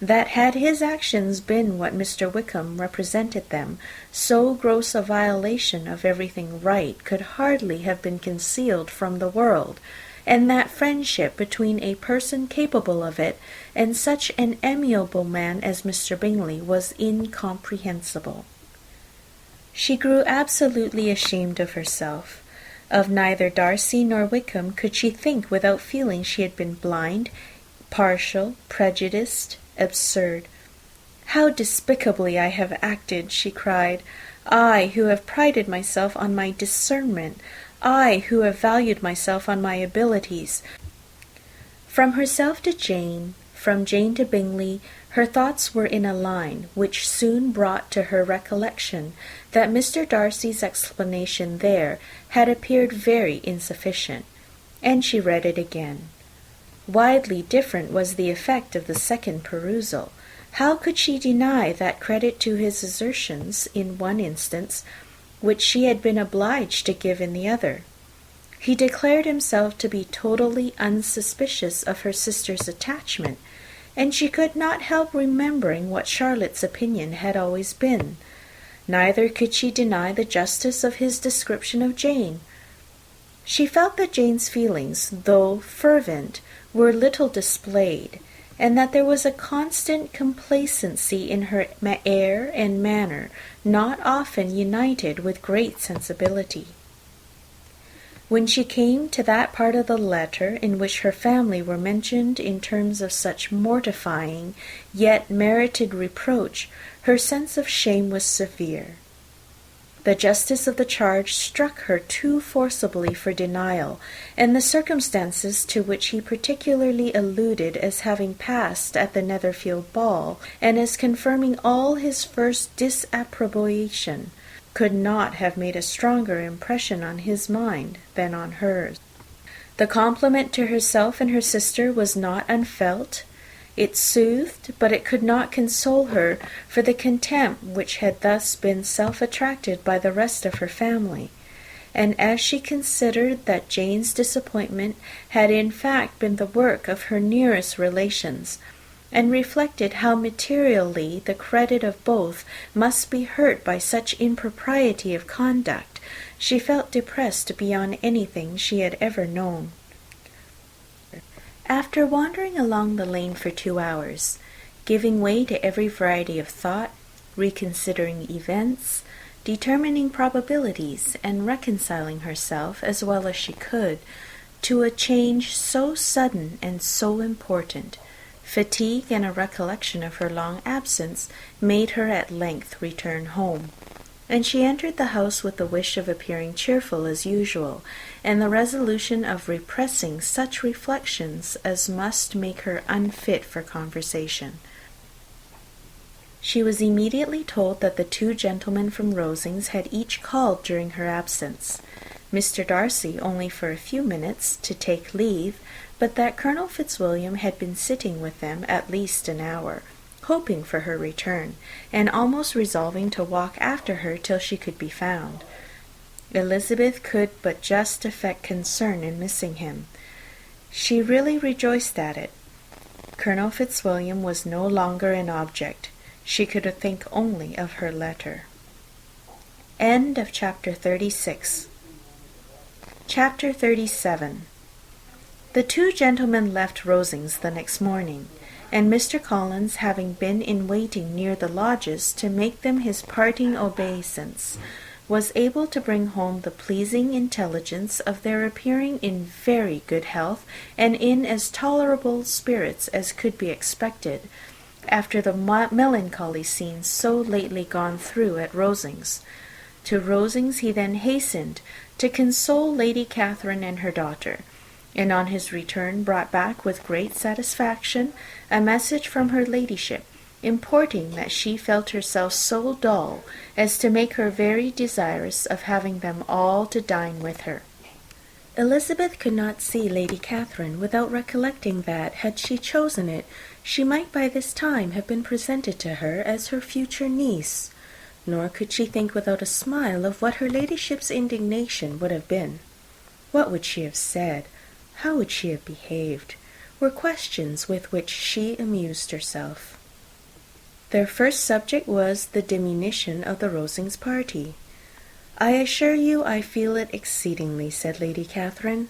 that had his actions been what Mr. Wickham represented them, so gross a violation of everything right could hardly have been concealed from the world, and that friendship between a person capable of it and such an amiable man as Mr. Bingley was incomprehensible. She grew absolutely ashamed of herself. Of neither Darcy nor Wickham could she think without feeling she had been blind, partial, prejudiced, absurd. "How despicably I have acted," she cried, "I who have prided myself on my discernment, I who have valued myself on my abilities." From herself to Jane, from Jane to Bingley, her thoughts were in a line which soon brought to her recollection that Mr. Darcy's explanation there had appeared very insufficient, and she read it again. Widely different was the effect of the second perusal. How could she deny that credit to his assertions in one instance, which she had been obliged to give in the other? He declared himself to be totally unsuspicious of her sister's attachment, and she could not help remembering what Charlotte's opinion had always been. Neither could she deny the justice of his description of Jane. She felt that Jane's feelings, though fervent, were little displayed, and that there was a constant complacency in her air and manner, not often united with great sensibility. When she came to that part of the letter in which her family were mentioned in terms of such mortifying, yet merited reproach, her sense of shame was severe. The justice of the charge struck her too forcibly for denial, and the circumstances to which he particularly alluded as having passed at the Netherfield ball, and as confirming all his first disapprobation, could not have made a stronger impression on his mind than on hers. The compliment to herself and her sister was not unfelt. It soothed, but it could not console her for the contempt which had thus been self-attracted by the rest of her family, and as she considered that Jane's disappointment had in fact been the work of her nearest relations, and reflected how materially the credit of both must be hurt by such impropriety of conduct, she felt depressed beyond anything she had ever known. After wandering along the lane for 2 hours, giving way to every variety of thought, reconsidering events, determining probabilities, and reconciling herself, as well as she could, to a change so sudden and so important, fatigue and a recollection of her long absence made her at length return home, and she entered the house with the wish of appearing cheerful as usual, and the resolution of repressing such reflections as must make her unfit for conversation. She was immediately told that the 2 gentlemen from Rosings had each called during her absence, Mr. Darcy only for a few minutes to take leave, but that Colonel Fitzwilliam had been sitting with them at least an hour, hoping for her return, and almost resolving to walk after her till she could be found. Elizabeth could but just affect concern in missing him. She really rejoiced at it. Colonel Fitzwilliam was no longer an object. She could think only of her letter. End of chapter 36. Chapter 37. The 2 gentlemen left Rosings the next morning, and Mr. Collins, having been in waiting near the lodges to make them his parting obeisance, was able to bring home the pleasing intelligence of their appearing in very good health and in as tolerable spirits as could be expected, after the melancholy scenes so lately gone through at Rosings. To Rosings he then hastened to console Lady Catherine and her daughter, and on his return brought back with great satisfaction a message from her ladyship, importing that she felt herself so dull as to make her very desirous of having them all to dine with her. Elizabeth could not see Lady Catherine without recollecting that, had she chosen it, she might by this time have been presented to her as her future niece, nor could she think without a smile of what her ladyship's indignation would have been. What would she have said? How would she have behaved? Were questions with which she amused herself. Their first subject was the diminution of the Rosings party. "I assure you I feel it exceedingly," said Lady Catherine.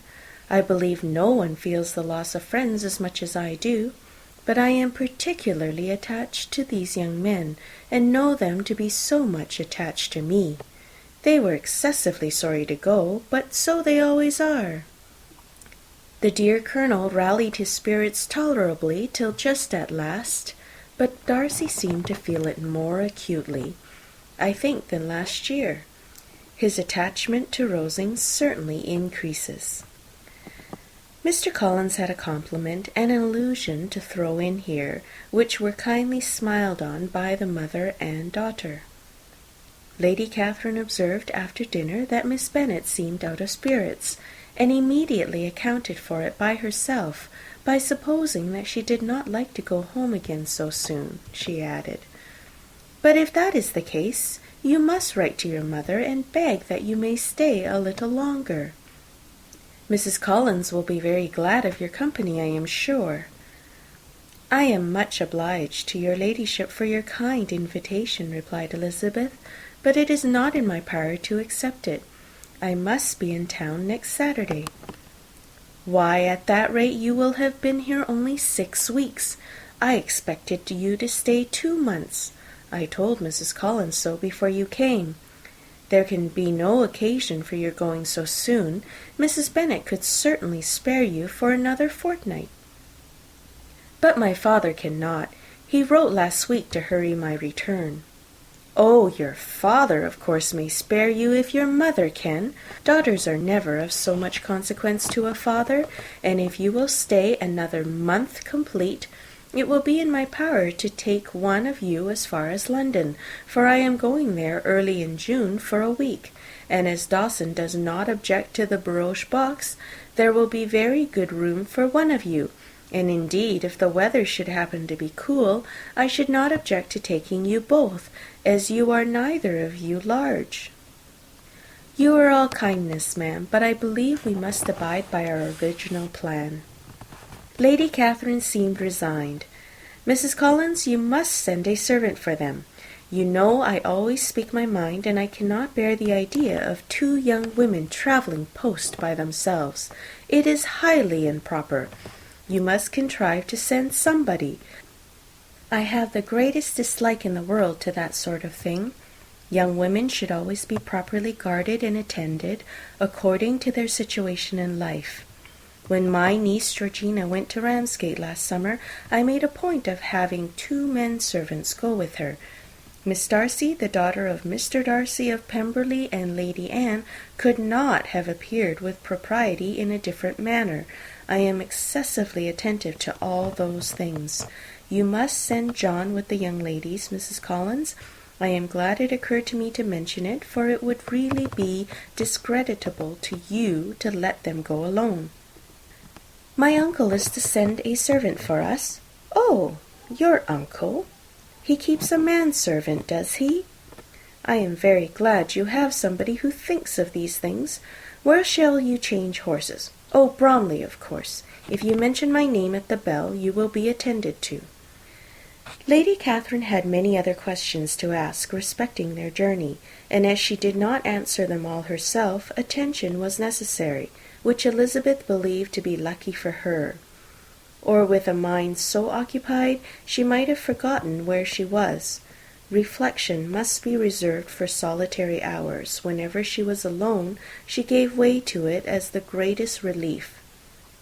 "I believe no one feels the loss of friends as much as I do, but I am particularly attached to these young men, and know them to be so much attached to me. They were excessively sorry to go, but so they always are." The dear Colonel rallied his spirits tolerably till just at last, but Darcy seemed to feel it more acutely, I think, than last year. His attachment to Rosings certainly increases. Mr. Collins had a compliment and an allusion to throw in here, which were kindly smiled on by the mother and daughter. Lady Catherine observed after dinner that Miss Bennet seemed out of spirits, and immediately accounted for it by herself, by supposing that she did not like to go home again so soon. She added, "But if that is the case, you must write to your mother and beg that you may stay a little longer. Mrs. Collins will be very glad of your company, I am sure." "I am much obliged to your ladyship for your kind invitation," replied Elizabeth, "but it is not in my power to accept it. I must be in town next Saturday." "Why, at that rate you will have been here only 6 weeks. I expected you to stay 2 months. I told Mrs. Collins so before you came. There can be no occasion for your going so soon. Mrs. Bennet could certainly spare you for another fortnight." "But my father cannot. He wrote last week to hurry my return." "Oh, your father, of course, may spare you if your mother can. Daughters are never of so much consequence to a father, and if you will stay another month complete, it will be in my power to take one of you as far as London, for I am going there early in June for a week, and as Dawson does not object to the barouche box, there will be very good room for one of you, and indeed, if the weather should happen to be cool, I should not object to taking you both, as you are neither of you large." "You are all kindness, ma'am, but I believe we must abide by our original plan." Lady Catherine seemed resigned. "Mrs. Collins, you must send a servant for them. You know I always speak my mind, and I cannot bear the idea of 2 young women travelling post by themselves. It is highly improper. You must contrive to send somebody. I have the greatest dislike in the world to that sort of thing. Young women should always be properly guarded and attended, according to their situation in life. When my niece Georgina went to Ramsgate last summer, I made a point of having 2 men servants go with her. Miss Darcy, the daughter of Mr. Darcy of Pemberley, and Lady Anne, could not have appeared with propriety in a different manner. I am excessively attentive to all those things. You must send John with the young ladies, Mrs. Collins. I am glad it occurred to me to mention it, for it would really be discreditable to you to let them go alone." "My uncle is to send a servant for us." "Oh, your uncle? He keeps a manservant, does he? I am very glad you have somebody who thinks of these things. Where shall you change horses? Oh, Bromley, of course. If you mention my name at the bell, you will be attended to." Lady Catherine had many other questions to ask respecting their journey, and as she did not answer them all herself, attention was necessary, which Elizabeth believed to be lucky for her. Or with a mind so occupied, she might have forgotten where she was. Reflection must be reserved for solitary hours. Whenever she was alone, she gave way to it as the greatest relief,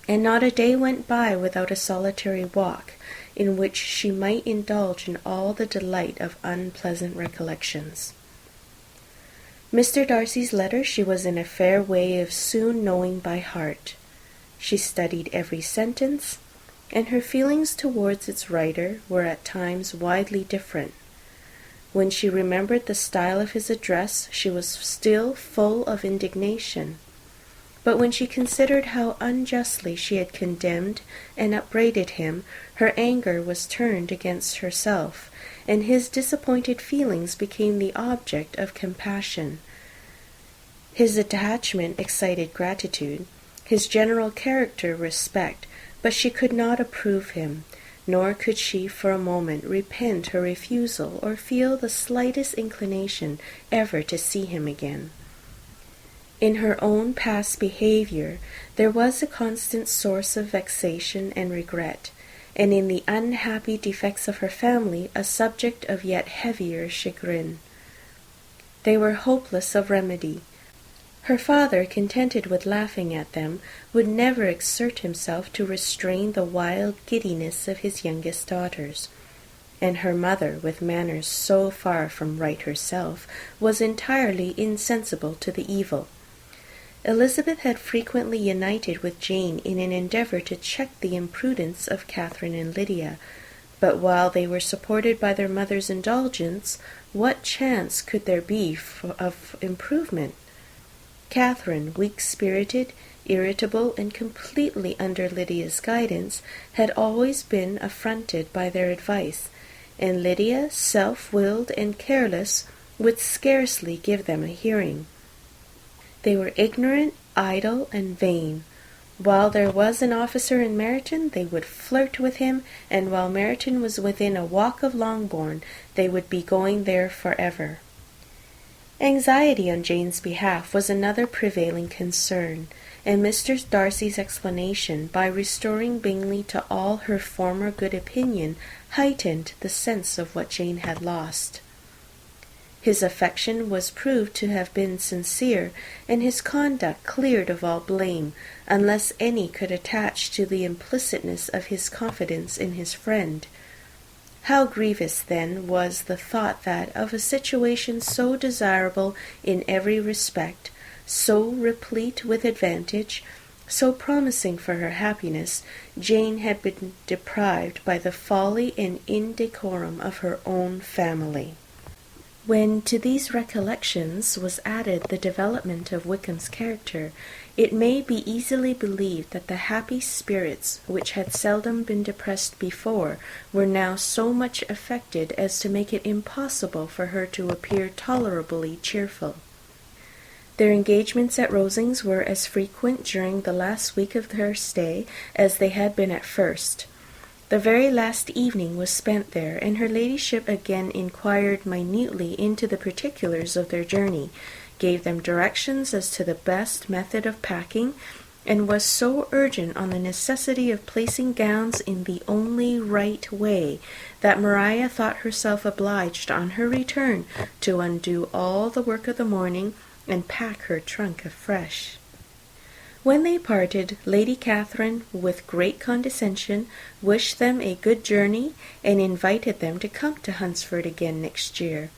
and not a day went by without a solitary walk, in which she might indulge in all the delight of unpleasant recollections. Mr. Darcy's letter she was in a fair way of soon knowing by heart. She studied every sentence, and her feelings towards its writer were at times widely different. When she remembered the style of his address, she was still full of indignation. But when she considered how unjustly she had condemned and upbraided him, her anger was turned against herself, and his disappointed feelings became the object of compassion. His attachment excited gratitude, his general character respect, but she could not approve him, nor could she for a moment repent her refusal or feel the slightest inclination ever to see him again. In her own past behavior there was a constant source of vexation and regret, and in the unhappy defects of her family a subject of yet heavier chagrin. They were hopeless of remedy. Her father, contented with laughing at them, would never exert himself to restrain the wild giddiness of his youngest daughters, and her mother, with manners so far from right herself, was entirely insensible to the evil. Elizabeth had frequently united with Jane in an endeavour to check the imprudence of Catherine and Lydia, but while they were supported by their mother's indulgence, what chance could there be of improvement? Catherine, weak-spirited, irritable, and completely under Lydia's guidance, had always been affronted by their advice, and Lydia, self-willed and careless, would scarcely give them a hearing. They were ignorant, idle, and vain. While there was an officer in Meryton, they would flirt with him, and while Meryton was within a walk of Longbourn, they would be going there forever. Anxiety on Jane's behalf was another prevailing concern, and Mr. Darcy's explanation, by restoring Bingley to all her former good opinion, heightened the sense of what Jane had lost. His affection was proved to have been sincere, and his conduct cleared of all blame, unless any could attach to the implicitness of his confidence in his friend. How grievous, then, was the thought that, of a situation so desirable in every respect, so replete with advantage, so promising for her happiness, Jane had been deprived by the folly and indecorum of her own family. When to these recollections was added the development of Wickham's character, it may be easily believed that the happy spirits, which had seldom been depressed before, were now so much affected as to make it impossible for her to appear tolerably cheerful. Their engagements at Rosings were as frequent during the last week of their stay as they had been at first. The very last evening was spent there, and her ladyship again inquired minutely into the particulars of their journey, gave them directions as to the best method of packing, and was so urgent on the necessity of placing gowns in the only right way, that Maria thought herself obliged on her return to undo all the work of the morning and pack her trunk afresh. When they parted, Lady Catherine, with great condescension, wished them a good journey, and invited them to come to Hunsford again next year,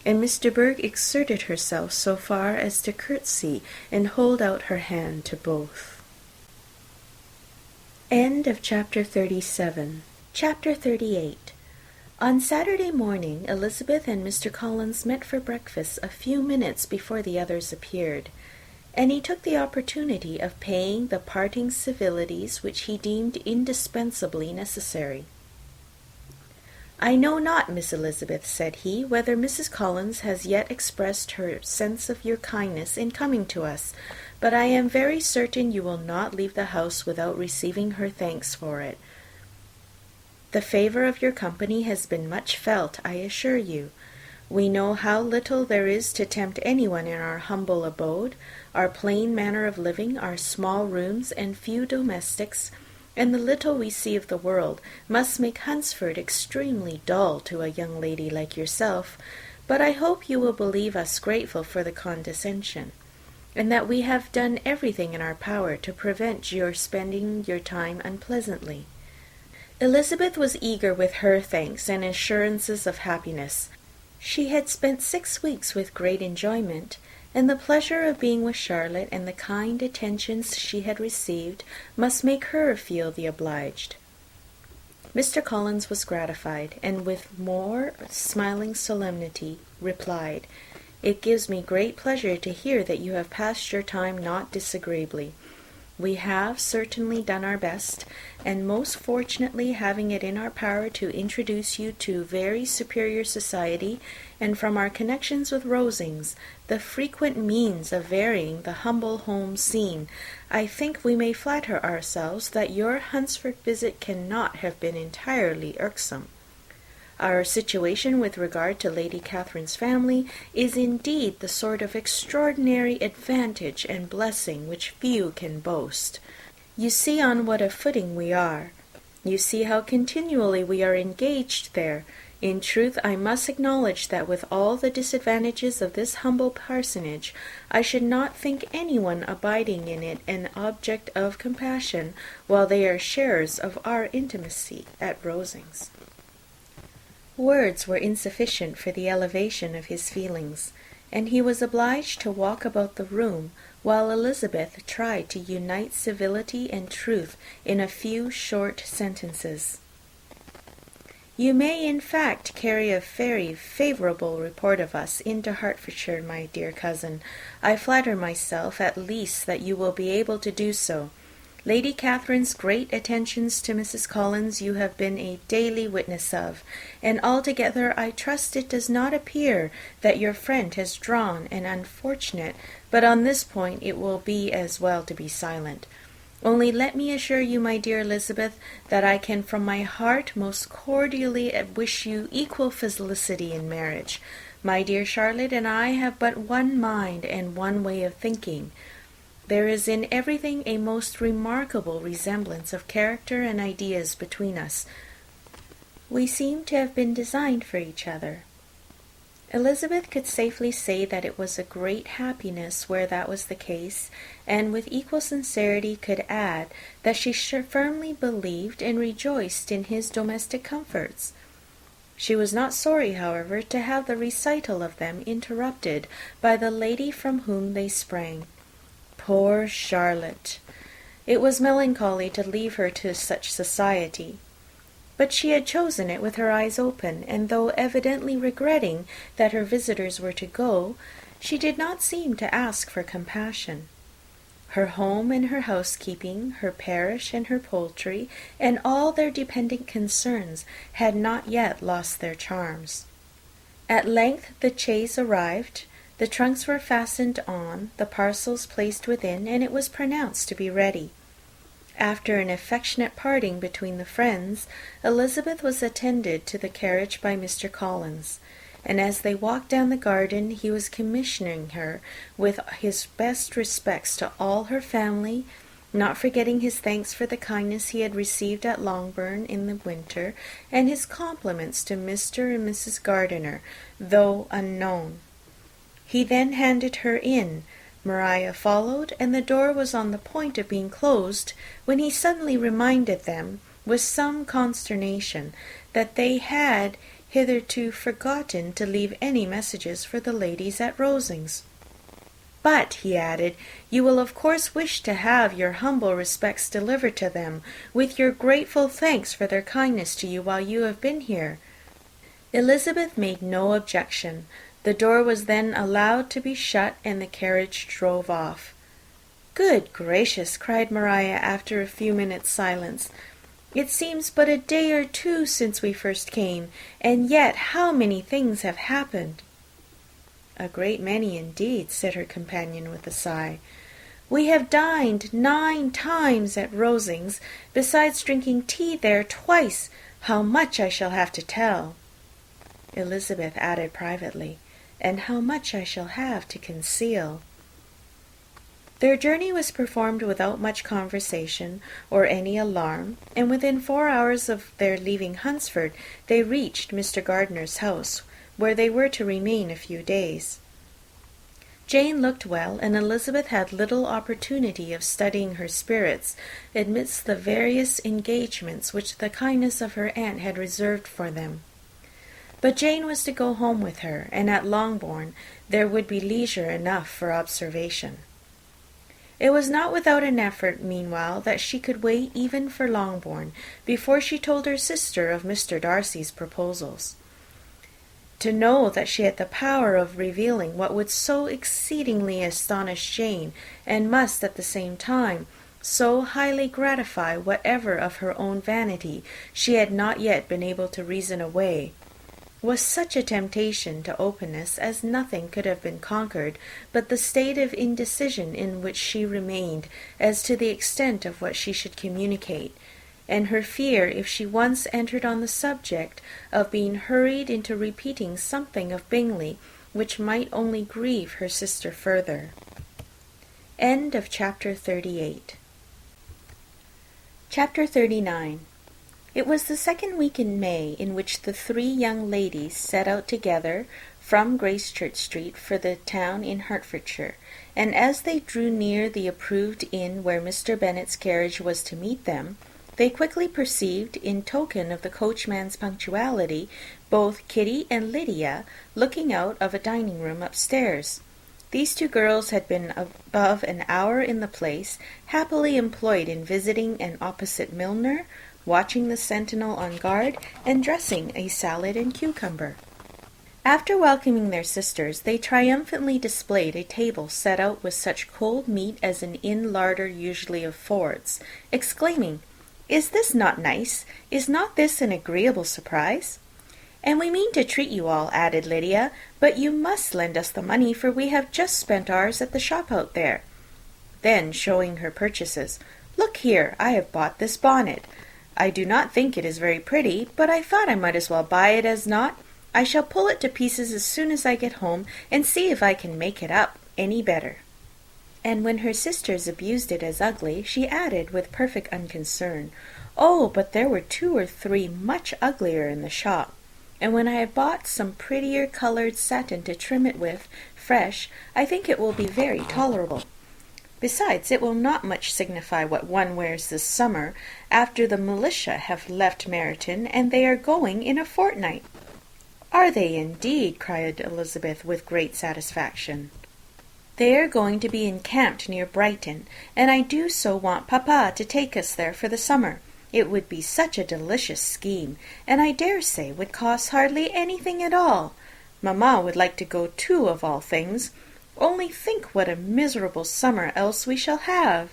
and Miss de Bourgh exerted herself so far as to curtsy and hold out her hand to both. End of Chapter 37. Chapter 38. On Saturday morning, Elizabeth and Mr. Collins met for breakfast a few minutes before the others appeared, and he took the opportunity of paying the parting civilities which he deemed indispensably necessary. "I know not, Miss Elizabeth," said he, "whether Mrs. Collins has yet expressed her sense of your kindness in coming to us, but I am very certain you will not leave the house without receiving her thanks for it. The favour of your company has been much felt, I assure you. We know how little there is to tempt anyone in our humble abode, our plain manner of living, our small rooms and few domestics, and the little we see of the world must make Hunsford extremely dull to a young lady like yourself, but I hope you will believe us grateful for the condescension, and that we have done everything in our power to prevent your spending your time unpleasantly." Elizabeth was eager with her thanks and assurances of happiness. She had spent 6 weeks with great enjoyment, and the pleasure of being with Charlotte and the kind attentions she had received must make her feel the obliged. Mr. Collins was gratified, and with more smiling solemnity replied, "It gives me great pleasure to hear that you have passed your time not disagreeably. We have certainly done our best, and most fortunately having it in our power to introduce you to very superior society, and from our connections with Rosings, the frequent means of varying the humble home scene, I think we may flatter ourselves that your Hunsford visit cannot have been entirely irksome. Our situation with regard to Lady Catherine's family is indeed the sort of extraordinary advantage and blessing which few can boast. You see on what a footing we are. You see how continually we are engaged there. In truth, I must acknowledge that with all the disadvantages of this humble parsonage, I should not think anyone abiding in it an object of compassion, while they are sharers of our intimacy at Rosings." Words were insufficient for the elevation of his feelings, and he was obliged to walk about the room, while Elizabeth tried to unite civility and truth in a few short sentences. "You may, in fact, carry a very favourable report of us into Hertfordshire, my dear cousin. I flatter myself, at least, that you will be able to do so. Lady Catherine's great attentions to Mrs. Collins you have been a daily witness of, and altogether I trust it does not appear that your friend has drawn an unfortunate, but on this point it will be as well to be silent. Only let me assure you, my dear Elizabeth, that I can from my heart most cordially wish you equal felicity in marriage. My dear Charlotte and I have but one mind and one way of thinking. There is in everything a most remarkable resemblance of character and ideas between us. We seem to have been designed for each other." Elizabeth could safely say that it was a great happiness where that was the case, and with equal sincerity could add that she firmly believed and rejoiced in his domestic comforts. She was not sorry, however, to have the recital of them interrupted by the lady from whom they sprang. Poor Charlotte! It was melancholy to leave her to such society. But she had chosen it with her eyes open, and though evidently regretting that her visitors were to go, she did not seem to ask for compassion. Her home and her housekeeping, her parish and her poultry, and all their dependent concerns had not yet lost their charms. At length the chaise arrived. The trunks were fastened on, the parcels placed within, and it was pronounced to be ready. After an affectionate parting between the friends, Elizabeth was attended to the carriage by Mr. Collins, and as they walked down the garden he was commissioning her with his best respects to all her family, not forgetting his thanks for the kindness he had received at Longbourn in the winter, and his compliments to Mr. and Mrs. Gardiner, though unknown. He then handed her in. Maria followed, and the door was on the point of being closed, when he suddenly reminded them, with some consternation, that they had hitherto forgotten to leave any messages for the ladies at Rosings. "But," he added, "you will of course wish to have your humble respects delivered to them, with your grateful thanks for their kindness to you while you have been here." Elizabeth made no objection. The door was then allowed to be shut, and the carriage drove off. "Good gracious!" cried Maria after a few minutes' silence. "It seems but a day or two since we first came, and yet how many things have happened!" "A great many indeed," said her companion with a sigh. "We have dined 9 times at Rosings, besides drinking tea there twice. How much I shall have to tell!" Elizabeth added privately, "and how much I shall have to conceal." Their journey was performed without much conversation or any alarm, and within 4 hours of their leaving Hunsford they reached Mr. Gardiner's house, where they were to remain a few days. Jane looked well, and Elizabeth had little opportunity of studying her spirits amidst the various engagements which the kindness of her aunt had reserved for them. But Jane was to go home with her, and at Longbourn there would be leisure enough for observation. It was not without an effort, meanwhile, that she could wait even for Longbourn before she told her sister of Mr. Darcy's proposals. To know that she had the power of revealing what would so exceedingly astonish Jane, and must at the same time so highly gratify whatever of her own vanity she had not yet been able to reason away, was such a temptation to openness as nothing could have been conquered but the state of indecision in which she remained as to the extent of what she should communicate, and her fear, if she once entered on the subject, of being hurried into repeating something of Bingley which might only grieve her sister further. End of Chapter 38. Chapter 39. It was the second week in May in which the 3 young ladies set out together from Gracechurch Street for the town in Hertfordshire, and as they drew near the approved inn where Mr. Bennet's carriage was to meet them, they quickly perceived, in token of the coachman's punctuality, both Kitty and Lydia looking out of a dining-room upstairs. These 2 girls had been above an hour in the place, happily employed in visiting an opposite milliner, watching the sentinel on guard, and dressing a salad and cucumber. After welcoming their sisters, they triumphantly displayed a table set out with such cold meat as an inn larder usually affords, exclaiming, "Is this not nice? Is not this an agreeable surprise?" "And we mean to treat you all," added Lydia, "but you must lend us the money, for we have just spent ours at the shop out there." Then, showing her purchases, "Look here, I have bought this bonnet. I do not think it is very pretty, but I thought I might as well buy it as not. I shall pull it to pieces as soon as I get home, and see if I can make it up any better." And when her sisters abused it as ugly, she added, with perfect unconcern, "Oh, but there were 2 or 3 much uglier in the shop, and when I have bought some prettier coloured satin to trim it with, fresh, I think it will be very tolerable. Besides, it will not much signify what one wears this summer, after the militia have left Meryton, and they are going in a fortnight." "Are they indeed?" cried Elizabeth with great satisfaction. "They are going to be encamped near Brighton, and I do so want papa to take us there for the summer. It would be such a delicious scheme, and I dare say would cost hardly anything at all. Mamma would like to go too, of all things. Only think what a miserable summer else we shall have."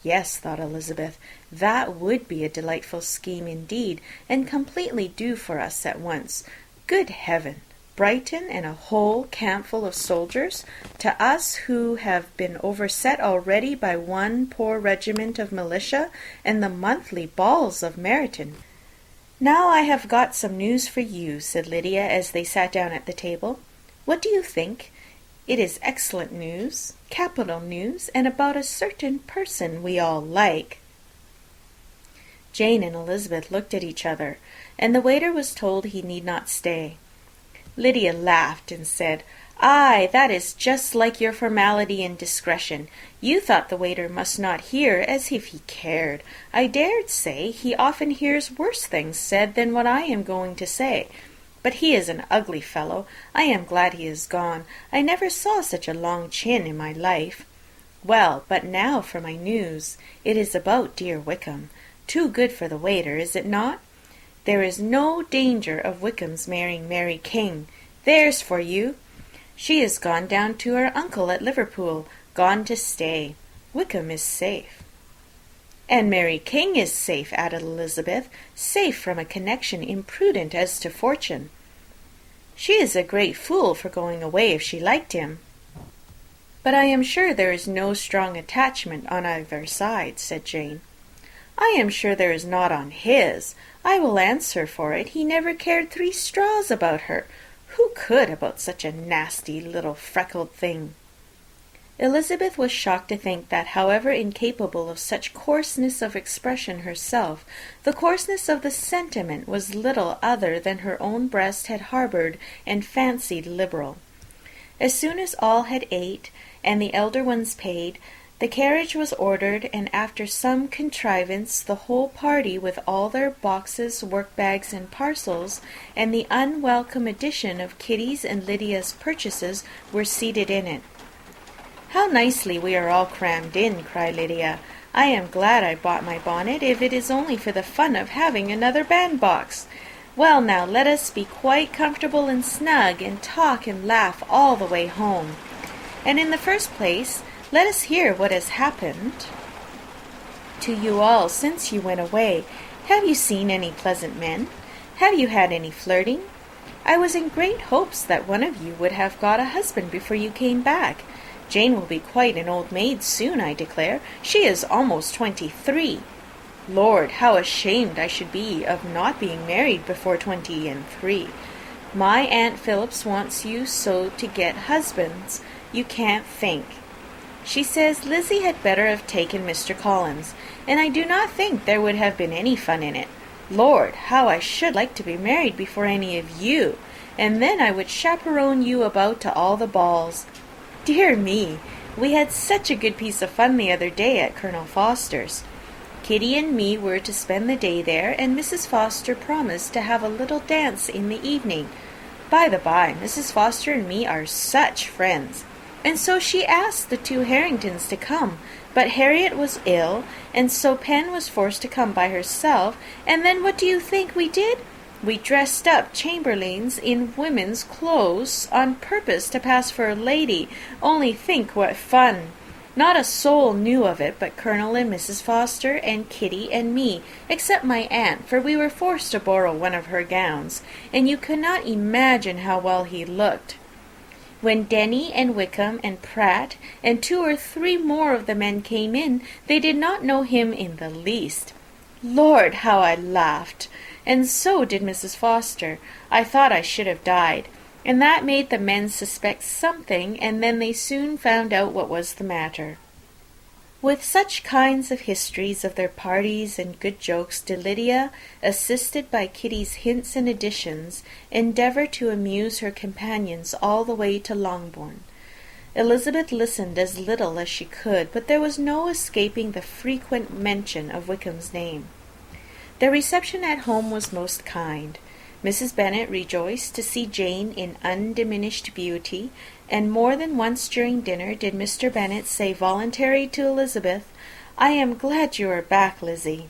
Yes, thought Elizabeth, that would be a delightful scheme indeed, and completely do for us at once. Good heaven! Brighton and a whole campful of soldiers, to us who have been overset already by one poor regiment of militia, and the monthly balls of Meryton. "Now I have got some news for you," said Lydia, as they sat down at the table. "What do you think? It is excellent news, capital news, and about a certain person we all like." Jane and Elizabeth looked at each other, and the waiter was told he need not stay. Lydia laughed and said, "Aye, that is just like your formality and discretion. You thought the waiter must not hear, as if he cared. I dared say he often hears worse things said than what I am going to say. But he is an ugly fellow. I am glad he is gone. I never saw such a long chin in my life. Well, but now for my news. It is about dear Wickham. Too good for the waiter, is it not? There is no danger of Wickham's marrying Mary King. There's for you! She is gone down to her uncle at Liverpool, gone to stay. Wickham is safe." "And Mary King is safe," added Elizabeth, "safe from a connection imprudent as to fortune. She is a great fool for going away if she liked him." "But I am sure there is no strong attachment on either side," said Jane. "I am sure there is not on his. I will answer for it he never cared 3 straws about her. Who could about such a nasty little freckled thing?" Elizabeth was shocked to think that, however incapable of such coarseness of expression herself, the coarseness of the sentiment was little other than her own breast had harboured and fancied liberal. As soon as all had ate, and the elder ones paid, the carriage was ordered, and after some contrivance the whole party, with all their boxes, work-bags, and parcels, and the unwelcome addition of Kitty's and Lydia's purchases, were seated in it. "How nicely we are all crammed in," cried Lydia. "I am glad I bought my bonnet, if it is only for the fun of having another bandbox. Well, now, let us be quite comfortable and snug, and talk and laugh all the way home. And in the first place, let us hear what has happened to you all since you went away. Have you seen any pleasant men? Have you had any flirting? I was in great hopes that one of you would have got a husband before you came back. Jane will be quite an old maid soon, I declare. She is almost 23. Lord, how ashamed I should be of not being married before 23. My Aunt Phillips wants you so to get husbands, you can't think. She says Lizzie had better have taken Mr. Collins, and I do not think there would have been any fun in it. Lord, how I should like to be married before any of you, and then I would chaperone you about to all the balls. Dear me, we had such a good piece of fun the other day at Colonel Foster's. Kitty and me were to spend the day there, and Mrs. Foster promised to have a little dance in the evening. By the by, Mrs. Foster and me are such friends. And so she asked the two Harringtons to come, but Harriet was ill, and so Pen was forced to come by herself, and then what do you think we did? We dressed up chamberlains in women's clothes on purpose to pass for a lady. Only think what fun! Not a soul knew of it but Colonel and Mrs. Foster and Kitty and me, except my aunt, for we were forced to borrow one of her gowns, and you cannot imagine how well he looked. When Denny and Wickham and Pratt and 2 or 3 more of the men came in, they did not know him in the least. Lord, how I laughed! And so did Mrs. Foster. I thought I should have died. And that made the men suspect something, and then they soon found out what was the matter. With such kinds of histories of their parties and good jokes did Lydia, assisted by Kitty's hints and additions, endeavour to amuse her companions all the way to Longbourn. Elizabeth listened as little as she could, but there was no escaping the frequent mention of Wickham's name. Their reception at home was most kind. Mrs. Bennet rejoiced to see Jane in undiminished beauty, and more than once during dinner did Mr. Bennet say voluntarily to Elizabeth, "I am glad you are back, Lizzie."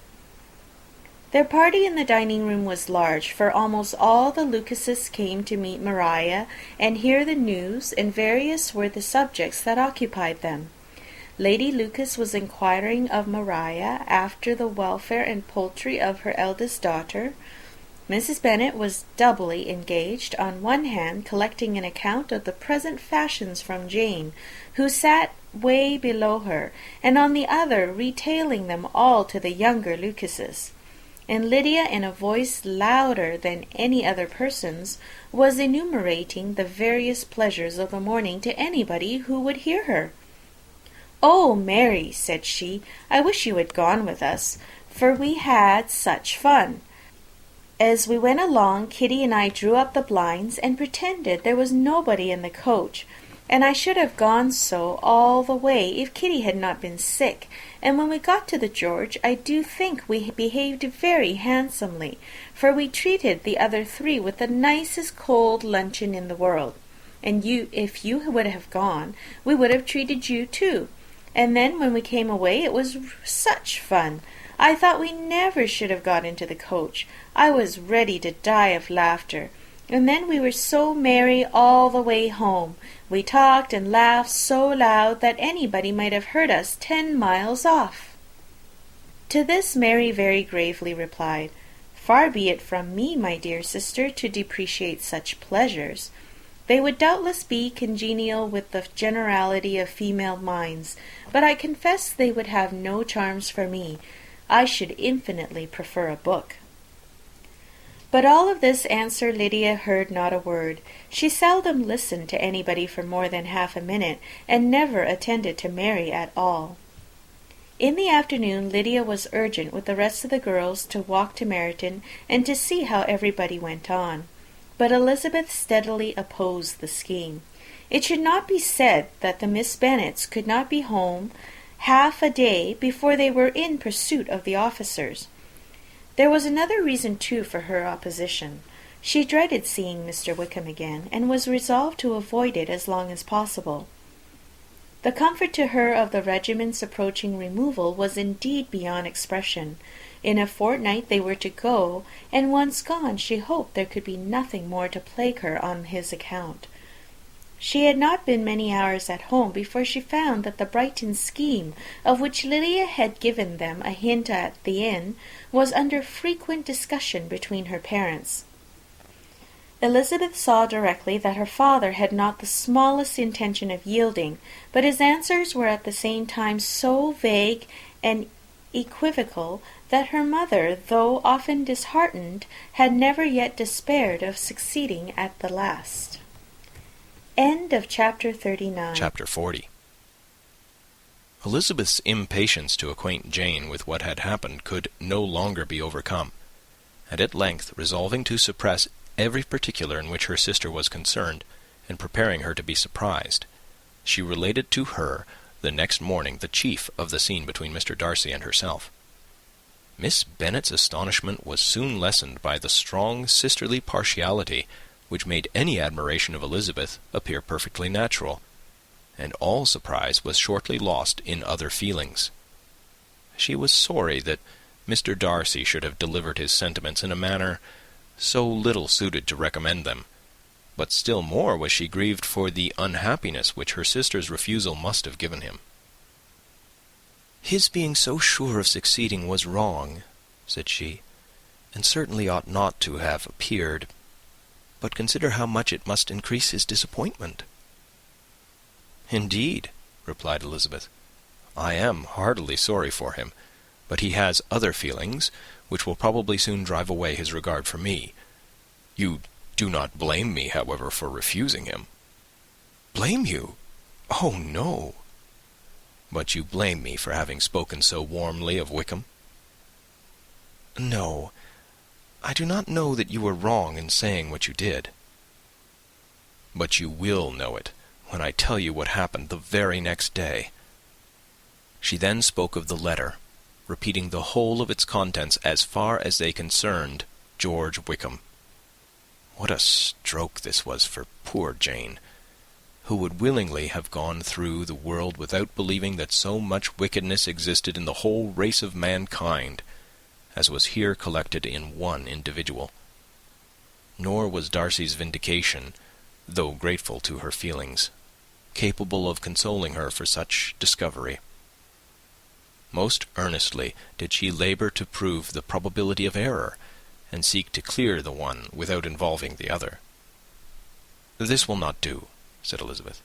Their party in the dining-room was large, for almost all the Lucases came to meet Maria and hear the news, and various were the subjects that occupied them. Lady Lucas was inquiring of Maria after the welfare and poultry of her eldest daughter. Mrs. Bennet was doubly engaged, on one hand collecting an account of the present fashions from Jane, who sat way below her, and on the other retailing them all to the younger Lucases. And Lydia, in a voice louder than any other person's, was enumerating the various pleasures of the morning to anybody who would hear her. "Oh, Mary," said she, "I wish you had gone with us, for we had such fun. As we went along, Kitty and I drew up the blinds and pretended there was nobody in the coach, and I should have gone so all the way if Kitty had not been sick, and when we got to the George, I do think we behaved very handsomely, for we treated the other 3 with the nicest cold luncheon in the world. And if you would have gone, we would have treated you too. And then when we came away, it was such fun. I thought we never should have got into the coach. I was ready to die of laughter. And then we were so merry all the way home. We talked and laughed so loud that anybody might have heard us 10 miles off." To this Mary very gravely replied, "Far be it from me, my dear sister, to depreciate such pleasures. They would doubtless be congenial with the generality of female minds, but I confess they would have no charms for me. I should infinitely prefer a book." But all of this answer Lydia heard not a word. She seldom listened to anybody for more than half a minute, and never attended to Mary at all. In the afternoon Lydia was urgent with the rest of the girls to walk to Meryton and to see how everybody went on. But Elizabeth steadily opposed the scheme. It should not be said that the Miss Bennets could not be home half a day before they were in pursuit of the officers. There was another reason, too, for her opposition. She dreaded seeing Mr. Wickham again, and was resolved to avoid it as long as possible. The comfort to her of the regiment's approaching removal was indeed beyond expression. In a fortnight they were to go, and once gone she hoped there could be nothing more to plague her on his account. She had not been many hours at home before she found that the Brighton scheme, of which Lydia had given them a hint at the inn, was under frequent discussion between her parents. Elizabeth saw directly that her father had not the smallest intention of yielding, but his answers were at the same time so vague and equivocal that her mother, though often disheartened, had never yet despaired of succeeding at the last. End of chapter 39. Chapter 40. Elizabeth's impatience to acquaint Jane with what had happened could no longer be overcome, and at length, resolving to suppress every particular in which her sister was concerned, and preparing her to be surprised, she related to her the next morning the chief of the scene between Mr. Darcy and herself. Miss Bennet's astonishment was soon lessened by the strong sisterly partiality which made any admiration of Elizabeth appear perfectly natural, and all surprise was shortly lost in other feelings. She was sorry that Mr. Darcy should have delivered his sentiments in a manner so little suited to recommend them, but still more was she grieved for the unhappiness which her sister's refusal must have given him. "His being so sure of succeeding was wrong," said she, "and certainly ought not to have appeared. But consider how much it must increase his disappointment." "Indeed," replied Elizabeth, "I am heartily sorry for him, but he has other feelings, which will probably soon drive away his regard for me. You do not blame me, however, for refusing him." "Blame you? Oh, no." "But you blame me for having spoken so warmly of Wickham?" "No. I do not know that you were wrong in saying what you did." "But you will know it when I tell you what happened the very next day." She then spoke of the letter, repeating the whole of its contents as far as they concerned George Wickham. What a stroke this was for poor Jane, who would willingly have gone through the world without believing that so much wickedness existed in the whole race of mankind as was here collected in one individual. Nor was Darcy's vindication, though grateful to her feelings, capable of consoling her for such discovery. Most earnestly did she labour to prove the probability of error, and seek to clear the one without involving the other. "This will not do," said Elizabeth.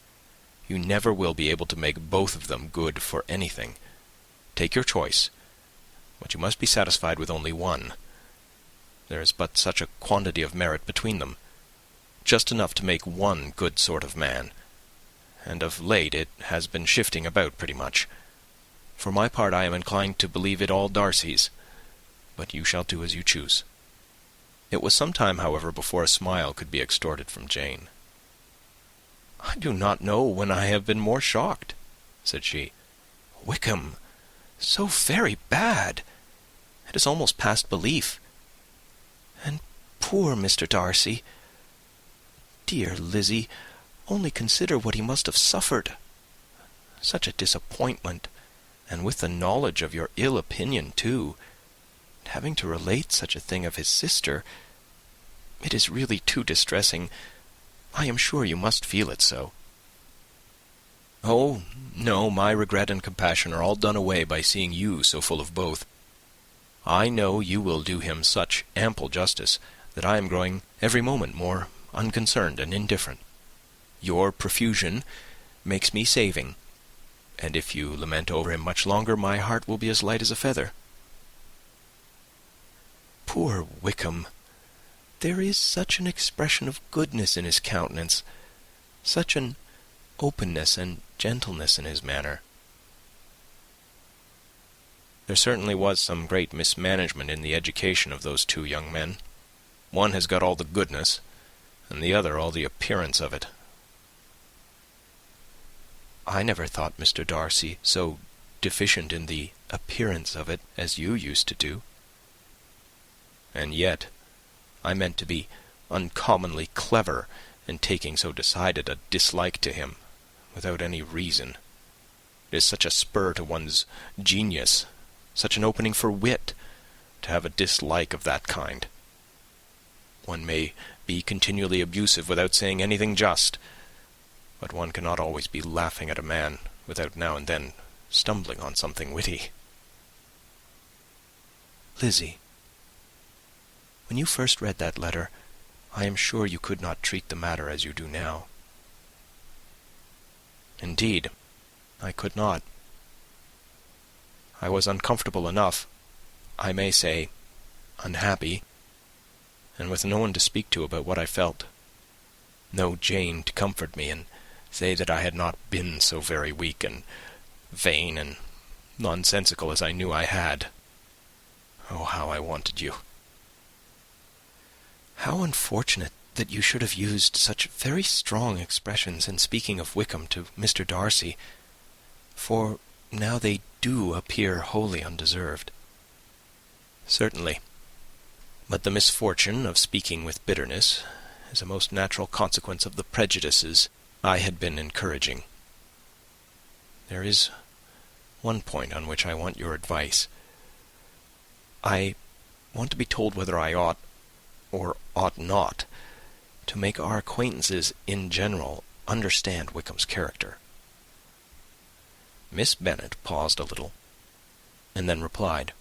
"You never will be able to make both of them good for anything. Take your choice, but you must be satisfied with only one. There is but such a quantity of merit between them, just enough to make one good sort of man, and of late it has been shifting about pretty much. For my part, I am inclined to believe it all Darcy's, but you shall do as you choose." It was some time, however, before a smile could be extorted from Jane. "I do not know when I have been more shocked," said she. "Wickham, so very bad! It is almost past belief. And poor Mr. Darcy! Dear Lizzie, only consider what he must have suffered. Such a disappointment, and with the knowledge of your ill opinion, too. And having to relate such a thing of his sister, it is really too distressing. I am sure you must feel it so." "Oh, no, my regret and compassion are all done away by seeing you so full of both. I know you will do him such ample justice that I am growing every moment more unconcerned and indifferent. Your profusion makes me saving, and if you lament over him much longer, my heart will be as light as a feather." "Poor Wickham! there is such an expression of goodness in his countenance, such an openness and gentleness in his manner. There certainly was some great mismanagement in the education of those two young men. One has got all the goodness, and the other all the appearance of it. I never thought Mr. Darcy so deficient in the appearance of it as you used to do. And yet I meant to be uncommonly clever in taking so decided a dislike to him, without any reason. It is such a spur to one's genius, such an opening for wit, to have a dislike of that kind. One may be continually abusive without saying anything just, but one cannot always be laughing at a man without now and then stumbling on something witty. Lizzie, when you first read that letter, I am sure you could not treat the matter as you do now. Indeed, I could not. I was uncomfortable enough, I may say, unhappy, and with no one to speak to about what I felt. No Jane to comfort me and say that I had not been so very weak and vain and nonsensical as I knew I had. Oh, how I wanted you! How unfortunate that you should have used such very strong expressions in speaking of Wickham to Mr. Darcy, for now they do appear wholly undeserved. Certainly, but the misfortune of speaking with bitterness is a most natural consequence of the prejudices I had been encouraging. There is one point on which I want your advice. I want to be told whether I ought, or ought not, to make our acquaintances in general understand Wickham's character. Miss Bennet paused a little, and then replied,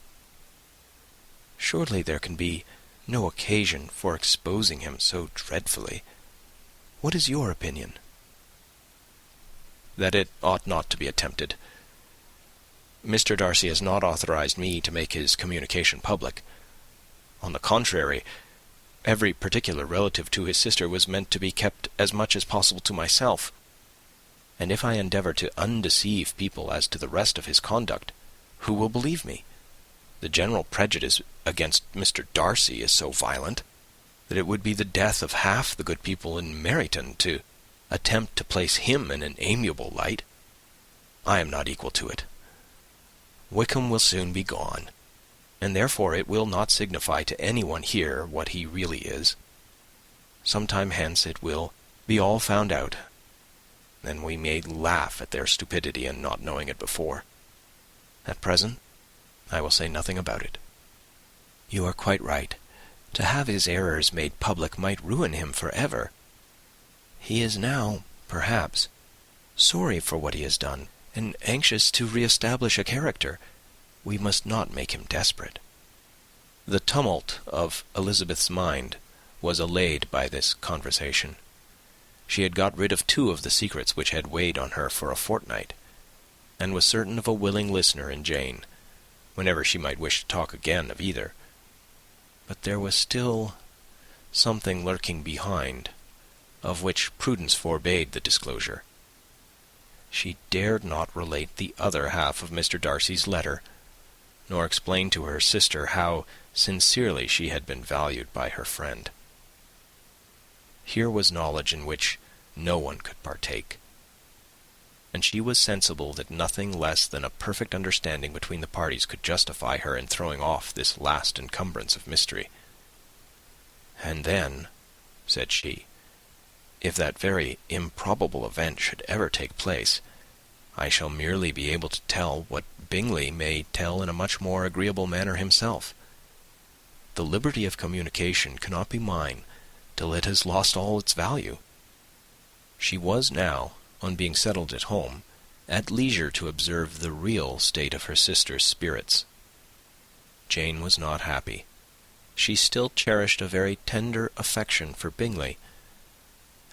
Surely there can be no occasion for exposing him so dreadfully. What is your opinion? That it ought not to be attempted. Mr. Darcy has not authorized me to make his communication public. On the contrary, every particular relative to his sister was meant to be kept as much as possible to myself. And if I endeavour to undeceive people as to the rest of his conduct, who will believe me? The general prejudice against Mr. Darcy is so violent that it would be the death of half the good people in Meryton to attempt to place him in an amiable light. I am not equal to it. Wickham will soon be gone, and therefore it will not signify to anyone here what he really is. Some time hence it will be all found out, and we may laugh at their stupidity in not knowing it before. At present, I will say nothing about it. You are quite right. To have his errors made public might ruin him for ever. He is now, perhaps, sorry for what he has done, and anxious to re-establish a character. We must not make him desperate. The tumult of Elizabeth's mind was allayed by this conversation. She had got rid of 2 of the secrets which had weighed on her for a fortnight, and was certain of a willing listener in Jane, whenever she might wish to talk again of either. But there was still something lurking behind, of which prudence forbade the disclosure. She dared not relate the other half of Mr. Darcy's letter, nor explain to her sister how sincerely she had been valued by her friend. Here was knowledge in which no one could partake, and she was sensible that nothing less than a perfect understanding between the parties could justify her in throwing off this last encumbrance of mystery. And then, said she, if that very improbable event should ever take place, I shall merely be able to tell what Bingley may tell in a much more agreeable manner himself. The liberty of communication cannot be mine till it has lost all its value. She was now, on being settled at home, at leisure to observe the real state of her sister's spirits. Jane was not happy. She still cherished a very tender affection for Bingley.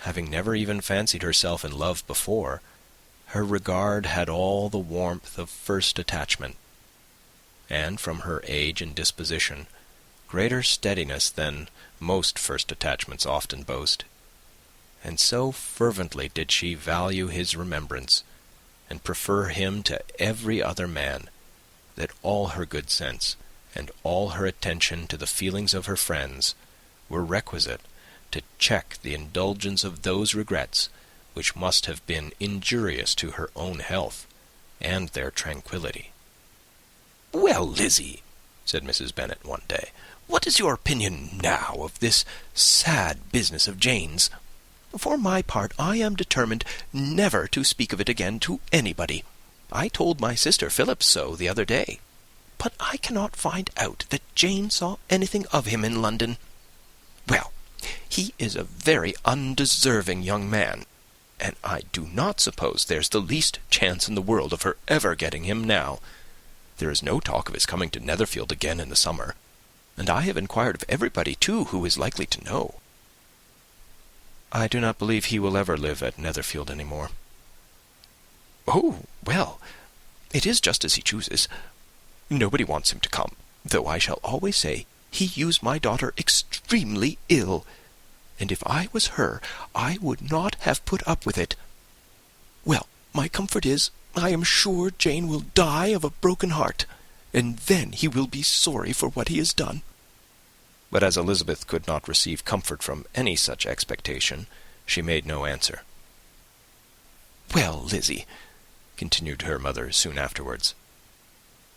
Having never even fancied herself in love before, her regard had all the warmth of first attachment, and from her age and disposition greater steadiness than most first attachments often boast, and so fervently did she value his remembrance, and prefer him to every other man, that all her good sense, and all her attention to the feelings of her friends, were requisite to check the indulgence of those regrets which must have been injurious to her own health and their tranquillity. "Well, Lizzie," said Mrs. Bennet one day, "what is your opinion now of this sad business of Jane's? For my part, I am determined never to speak of it again to anybody. I told my sister Phillips so the other day, but I cannot find out that Jane saw anything of him in London. Well, he is a very undeserving young man, and I do not suppose there's the least chance in the world of her ever getting him now. There is no talk of his coming to Netherfield again in the summer, and I have inquired of everybody, too, who is likely to know." "I do not believe he will ever live at Netherfield any more." "Oh, well, it is just as he chooses. Nobody wants him to come, though I shall always say he used my daughter extremely ill, and if I was her, I would not have put up with it. Well, my comfort is, I am sure Jane will die of a broken heart, and then he will be sorry for what he has done." But as Elizabeth could not receive comfort from any such expectation, she made no answer. "Well, Lizzie," continued her mother soon afterwards,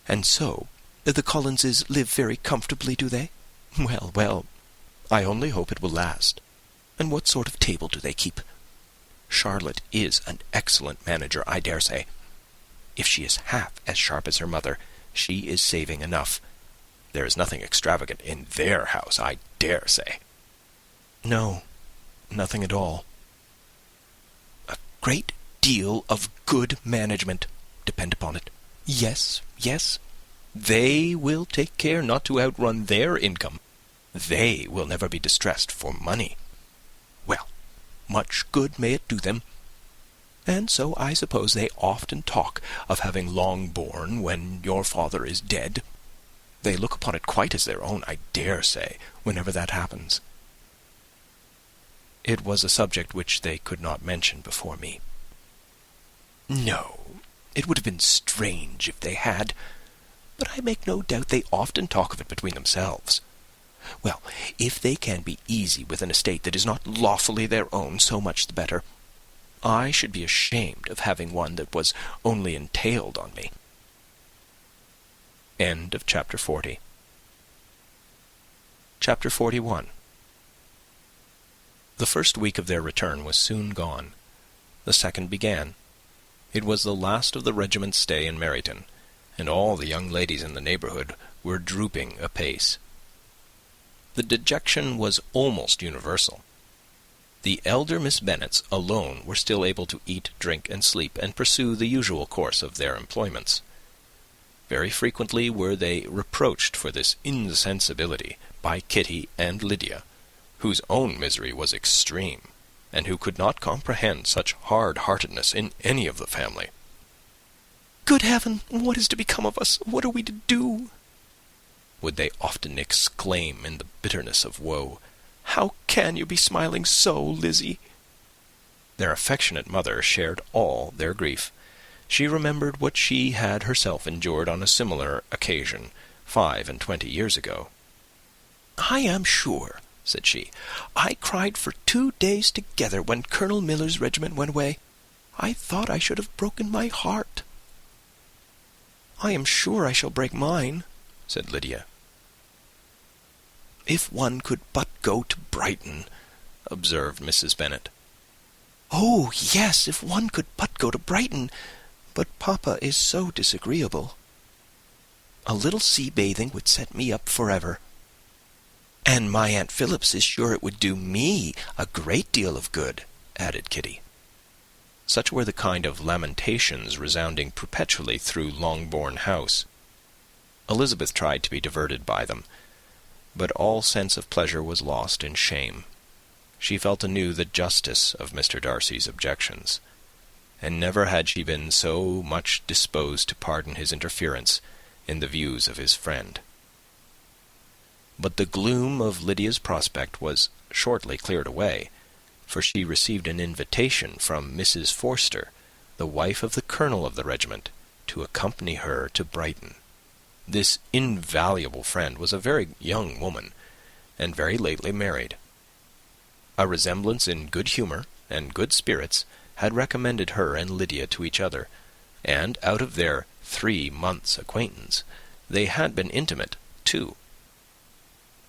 "and so the Collinses live very comfortably, do they? Well, well, I only hope it will last. And what sort of table do they keep? Charlotte is an excellent manager, I dare say. If she is half as sharp as her mother, she is saving enough. There is nothing extravagant in their house, I dare say." "No, nothing at all." "A great deal of good management, depend upon it. Yes, yes. They will take care not to outrun their income. They will never be distressed for money. Well, much good may it do them. And so I suppose they often talk of having Longbourn when your father is dead. They look upon it quite as their own, I dare say, whenever that happens." "It was a subject which they could not mention before me." "No, it would have been strange if they had, but I make no doubt they often talk of it between themselves. Well, if they can be easy with an estate that is not lawfully their own, so much the better. I should be ashamed of having one that was only entailed on me." End of chapter 40. Chapter 41. The first week of their return was soon gone. The second began. It was the last of the regiment's stay in Meryton, and all the young ladies in the neighbourhood were drooping apace. The dejection was almost universal. The elder Miss Bennets alone were still able to eat, drink, and sleep, and pursue the usual course of their employments. Very frequently were they reproached for this insensibility by Kitty and Lydia, whose own misery was extreme, and who could not comprehend such hard-heartedness in any of the family. "Good heaven, what is to become of us? What are we to do?" would they often exclaim in the bitterness of woe. "How can you be smiling so, Lizzie?" Their affectionate mother shared all their grief. She remembered what she had herself endured on a similar occasion 25 years ago. "I am sure," said she, "I cried for 2 days together when Colonel Miller's regiment went away. I thought I should have broken my heart." "I am sure I shall break mine," said Lydia. "If one could but go to Brighton," observed Mrs. Bennet. "Oh, yes, if one could but go to Brighton. But papa is so disagreeable. A little sea-bathing would set me up forever. And my Aunt Phillips is sure it would do me a great deal of good," added Kitty. Such were the kind of lamentations resounding perpetually through Longbourn House. Elizabeth tried to be diverted by them, but all sense of pleasure was lost in shame. She felt anew the justice of Mr. Darcy's objections, and never had she been so much disposed to pardon his interference in the views of his friend. But the gloom of Lydia's prospect was shortly cleared away, for she received an invitation from Mrs. Forster, the wife of the colonel of the regiment, to accompany her to Brighton. This invaluable friend was a very young woman, and very lately married. A resemblance in good humour and good spirits had recommended her and Lydia to each other, and out of their 3 months' acquaintance, they had been intimate, too.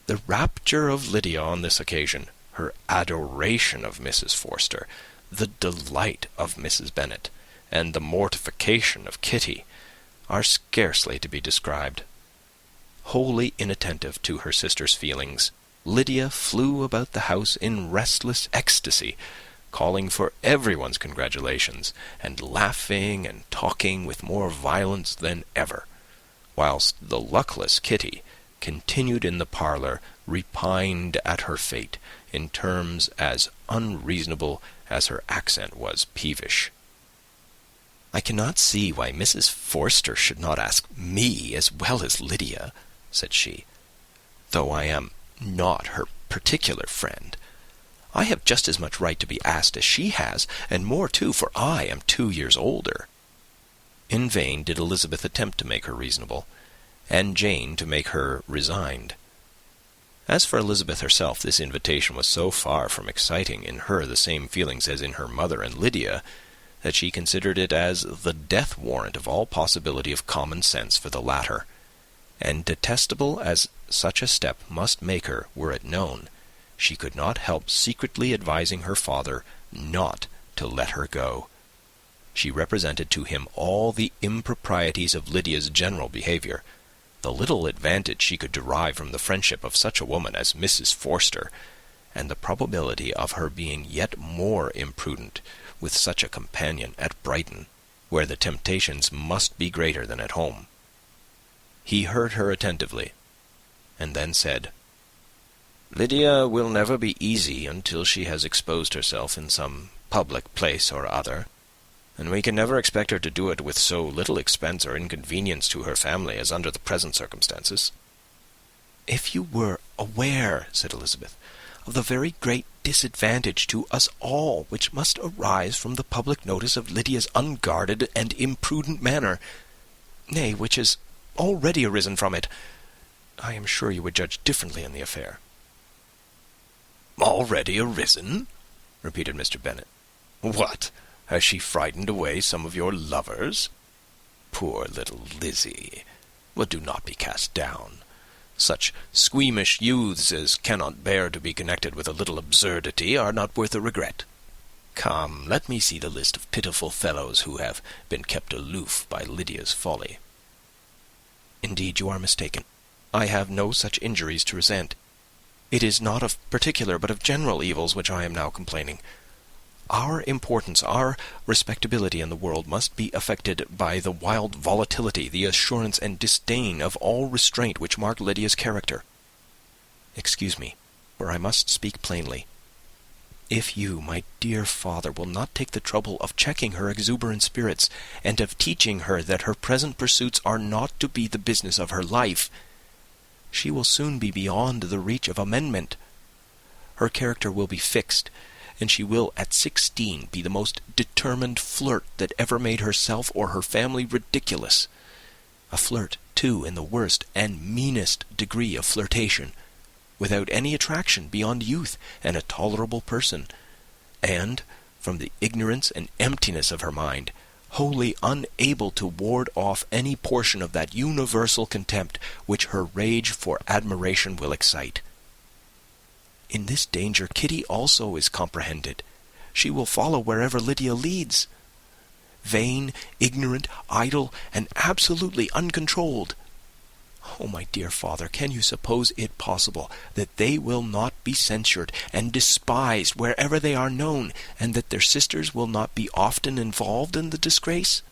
The rapture of Lydia on this occasion, her adoration of Mrs. Forster, the delight of Mrs. Bennet, and the mortification of Kitty, are scarcely to be described. Wholly inattentive to her sister's feelings, Lydia flew about the house in restless ecstasy, calling for everyone's congratulations, and laughing and talking with more violence than ever, whilst the luckless Kitty continued in the parlour, repined at her fate in terms as unreasonable as her accent was peevish. "I cannot see why Mrs. Forster should not ask me as well as Lydia," said she, "though I am not her particular friend. I have just as much right to be asked as she has, and more too, for I am 2 years older." In vain did Elizabeth attempt to make her reasonable, and Jane to make her resigned. As for Elizabeth herself, this invitation was so far from exciting in her the same feelings as in her mother and Lydia, that she considered it as the death warrant of all possibility of common sense for the latter, and detestable as such a step must make her were it known, she could not help secretly advising her father not to let her go. She represented to him all the improprieties of Lydia's general behaviour, the little advantage she could derive from the friendship of such a woman as Mrs. Forster, and the probability of her being yet more imprudent with such a companion at Brighton, where the temptations must be greater than at home. He heard her attentively, and then said, "Lydia will never be easy until she has exposed herself in some public place or other, and we can never expect her to do it with so little expense or inconvenience to her family as under the present circumstances." "If you were aware," said Elizabeth, "of the very great disadvantage to us all which must arise from the public notice of Lydia's unguarded and imprudent manner, nay, which has already arisen from it, I am sure you would judge differently in the affair." "Already arisen?" repeated Mr. Bennet. "What, has she frightened away some of your lovers? Poor little Lizzie! But do not be cast down. Such squeamish youths as cannot bear to be connected with a little absurdity are not worth a regret. Come, let me see the list of pitiful fellows who have been kept aloof by Lydia's folly." "Indeed, you are mistaken. I have no such injuries to resent. It is not of particular, but of general evils which I am now complaining. Our importance, our respectability in the world must be affected by the wild volatility, the assurance and disdain of all restraint which mark Lydia's character. Excuse me, for I must speak plainly. If you, my dear father, will not take the trouble of checking her exuberant spirits, and of teaching her that her present pursuits are not to be the business of her life, she will soon be beyond the reach of amendment. Her character will be fixed, and she will at 16 be the most determined flirt that ever made herself or her family ridiculous. A flirt, too, in the worst and meanest degree of flirtation, without any attraction beyond youth and a tolerable person, and, from the ignorance and emptiness of her mind, wholly unable to ward off any portion of that universal contempt which her rage for admiration will excite. In this danger Kitty also is comprehended. She will follow wherever Lydia leads. Vain, ignorant, idle, and absolutely uncontrolled. Oh, my dear father, can you suppose it possible that they will not be censured and despised wherever they are known, and that their sisters will not be often involved in the disgrace?"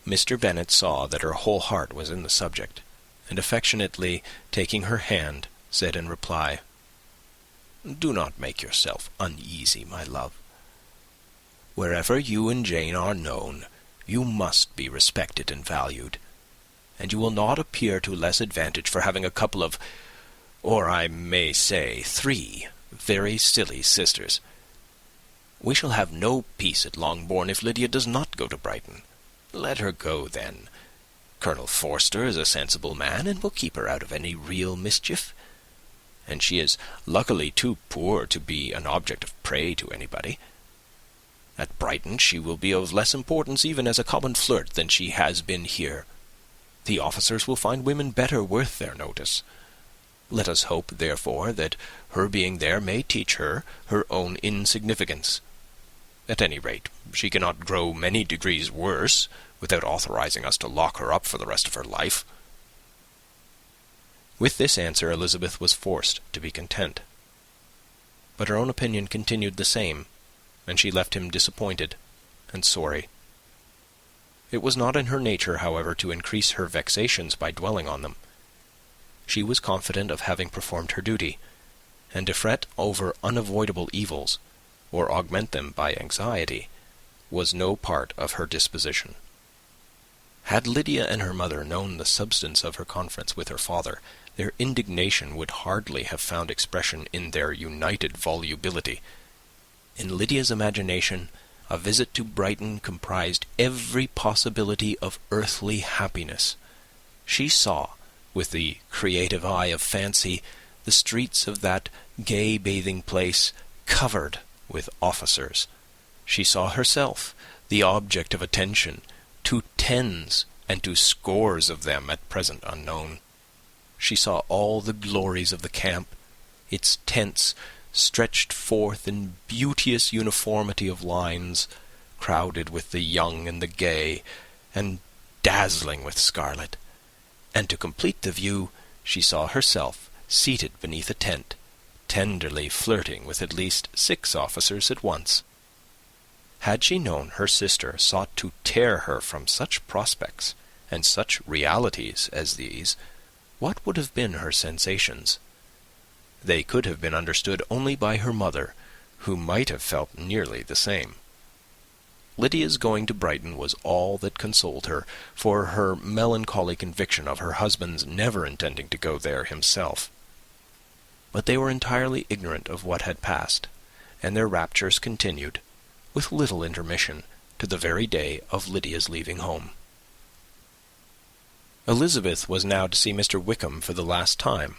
Mr. Bennet saw that her whole heart was in the subject, and affectionately taking her hand, said in reply, "Do not make yourself uneasy, my love. Wherever you and Jane are known, you must be respected and valued, and you will not appear to less advantage for having a couple of or I may say 3 very silly sisters. We shall have no peace at Longbourn if Lydia does not go to Brighton. Let her go, then. Colonel Forster is a sensible man, and will keep her out of any real mischief. And she is luckily too poor to be an object of prey to anybody. At Brighton she will be of less importance even as a common flirt than she has been here. The officers will find women better worth their notice. Let us hope, therefore, that her being there may teach her her own insignificance. At any rate, she cannot grow many degrees worse without authorizing us to lock her up for the rest of her life." With this answer Elizabeth was forced to be content. But her own opinion continued the same, and she left him disappointed and sorry. It was not in her nature, however, to increase her vexations by dwelling on them. She was confident of having performed her duty, and to fret over unavoidable evils, or augment them by anxiety, was no part of her disposition. Had Lydia and her mother known the substance of her conference with her father, their indignation would hardly have found expression in their united volubility. In Lydia's imagination, a visit to Brighton comprised every possibility of earthly happiness. She saw, with the creative eye of fancy, the streets of that gay bathing place covered with officers. She saw herself the object of attention to tens and to scores of them at present unknown. She saw all the glories of the camp, its tents stretched forth in beauteous uniformity of lines, crowded with the young and the gay, and dazzling with scarlet. And to complete the view, she saw herself seated beneath a tent, tenderly flirting with at least 6 officers at once. Had she known her sister sought to tear her from such prospects and such realities as these, what would have been her sensations? They could have been understood only by her mother, who might have felt nearly the same. Lydia's going to Brighton was all that consoled her for her melancholy conviction of her husband's never intending to go there himself. But they were entirely ignorant of what had passed, and their raptures continued, with little intermission, to the very day of Lydia's leaving home. Elizabeth was now to see Mr. Wickham for the last time.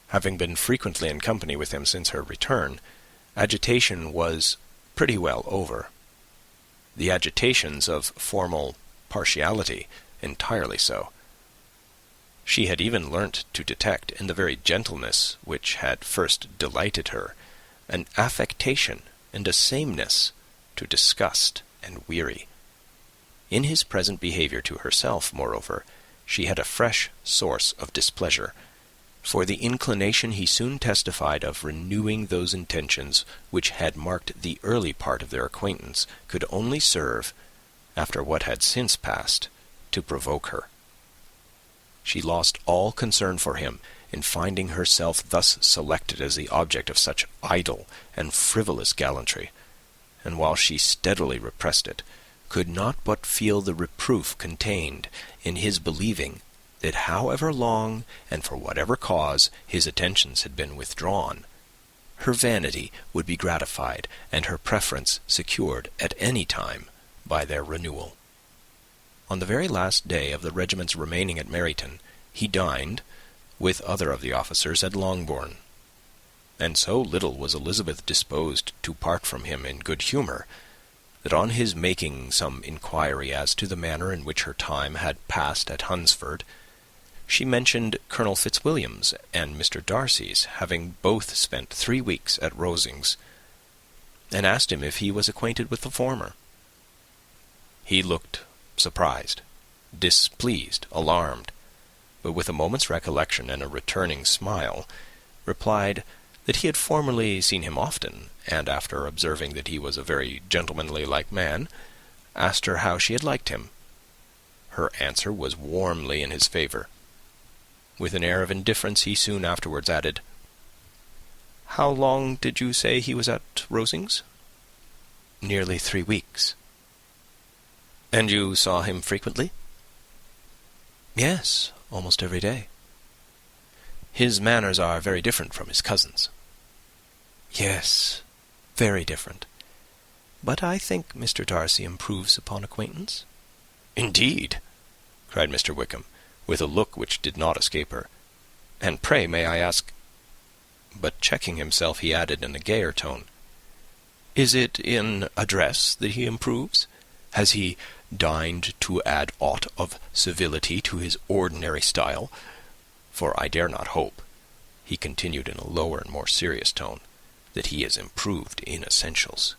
Having been frequently in company with him since her return, agitation was pretty well over. The agitations of formal partiality entirely so. She had even learnt to detect in the very gentleness which had first delighted her an affectation and a sameness to disgust and weary. In his present behaviour to herself, moreover, she had a fresh source of displeasure, for the inclination he soon testified of renewing those intentions which had marked the early part of their acquaintance could only serve, after what had since passed, to provoke her. She lost all concern for him in finding herself thus selected as the object of such idle and frivolous gallantry, and while she steadily repressed it, could not but feel the reproof contained in his believing that however long and for whatever cause his attentions had been withdrawn, her vanity would be gratified and her preference secured at any time by their renewal. On the very last day of the regiment's remaining at Meryton, he dined, with other of the officers, at Longbourn, and so little was Elizabeth disposed to part from him in good humour, that on his making some inquiry as to the manner in which her time had passed at Hunsford, she mentioned Colonel Fitzwilliam's and Mr. Darcy's having both spent 3 weeks at Rosings, and asked him if he was acquainted with the former. He looked surprised, displeased, alarmed, but with a moment's recollection and a returning smile, replied that he had formerly seen him often, and after observing that he was a very gentlemanly-like man, asked her how she had liked him. Her answer was warmly in his favour. With an air of indifference he soon afterwards added, "How long did you say he was at Rosings?" "Nearly 3 weeks." "And you saw him frequently?" "Yes, almost every day." His manners are very different from his cousin's." "Yes, very different. But I think Mr. Darcy improves upon acquaintance." "Indeed!" cried Mr. Wickham, with a look which did not escape her. "And pray, may I ask—" But checking himself, he added in a gayer tone, "Is it in address that he improves? Has he deigned to add aught of civility to his ordinary style? For I dare not hope," he continued in a lower and more serious tone, "that he is improved in essentials."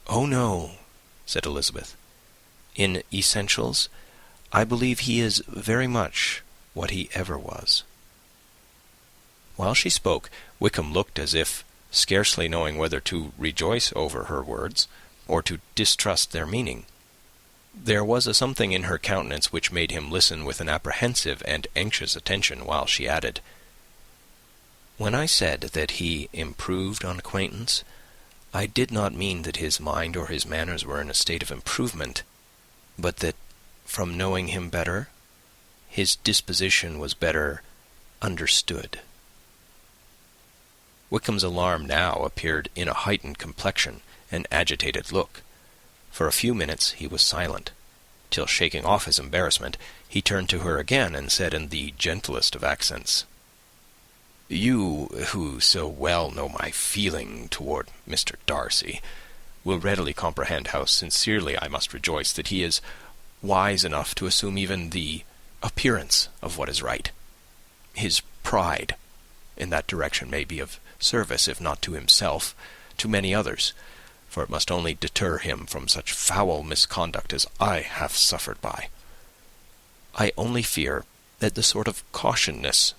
"Oh, no," said Elizabeth. "In essentials, I believe he is very much what he ever was." While she spoke, Wickham looked as if, scarcely knowing whether to rejoice over her words, or to distrust their meaning. There was a something in her countenance which made him listen with an apprehensive and anxious attention, while she added, "When I said that he improved on acquaintance, I did not mean that his mind or his manners were in a state of improvement, but that, from knowing him better, his disposition was better understood." Wickham's alarm now appeared in a heightened complexion and agitated look. For a few minutes he was silent, till, shaking off his embarrassment, he turned to her again and said in the gentlest of accents, "You, who so well know my feeling toward Mr. Darcy, will readily comprehend how sincerely I must rejoice that he is wise enough to assume even the appearance of what is right. His pride in that direction may be of service, if not to himself, to many others, for it must only deter him from such foul misconduct as I have suffered by. I only fear that the sort of cautiousness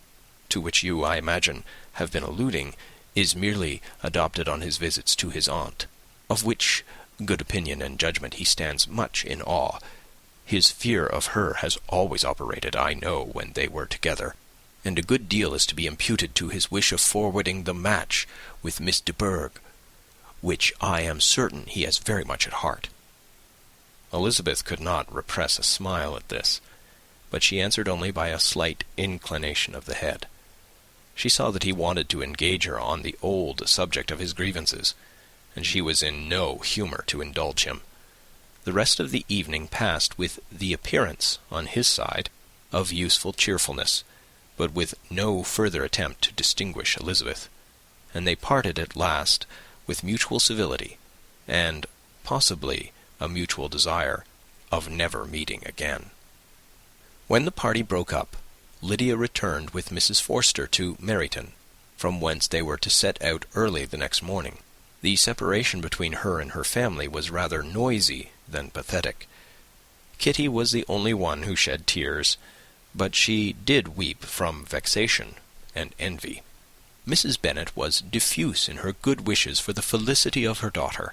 to which you, I imagine, have been alluding, is merely adopted on his visits to his aunt, of which good opinion and judgment he stands much in awe. His fear of her has always operated, I know, when they were together, and a good deal is to be imputed to his wish of forwarding the match with Miss de Bourgh, which I am certain he has very much at heart." Elizabeth could not repress a smile at this, but she answered only by a slight inclination of the head. She saw that he wanted to engage her on the old subject of his grievances, and she was in no humour to indulge him. The rest of the evening passed with the appearance, on his side, of useful cheerfulness, but with no further attempt to distinguish Elizabeth, and they parted at last with mutual civility, and possibly a mutual desire of never meeting again. When the party broke up, Lydia returned with Mrs. Forster to Meryton, from whence they were to set out early the next morning. The separation between her and her family was rather noisy than pathetic. Kitty was the only one who shed tears, but she did weep from vexation and envy. Mrs. Bennet was diffuse in her good wishes for the felicity of her daughter,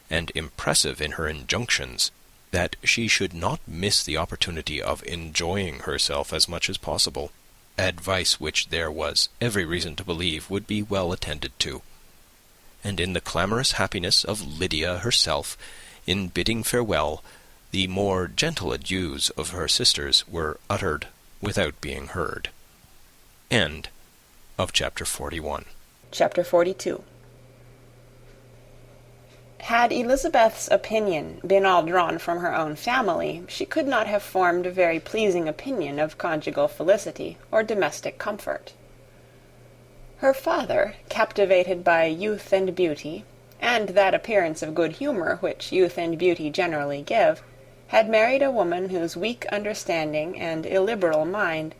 and impressive in her injunctions that she should not miss the opportunity of enjoying herself as much as possible, advice which there was every reason to believe would be well attended to. And in the clamorous happiness of Lydia herself, in bidding farewell, the more gentle adieus of her sisters were uttered without being heard. End of chapter 41. Chapter 42. Had Elizabeth's opinion been all drawn from her own family, she could not have formed a very pleasing opinion of conjugal felicity or domestic comfort. Her father, captivated by youth and beauty, and that appearance of good humour which youth and beauty generally give, had married a woman whose weak understanding and illiberal mind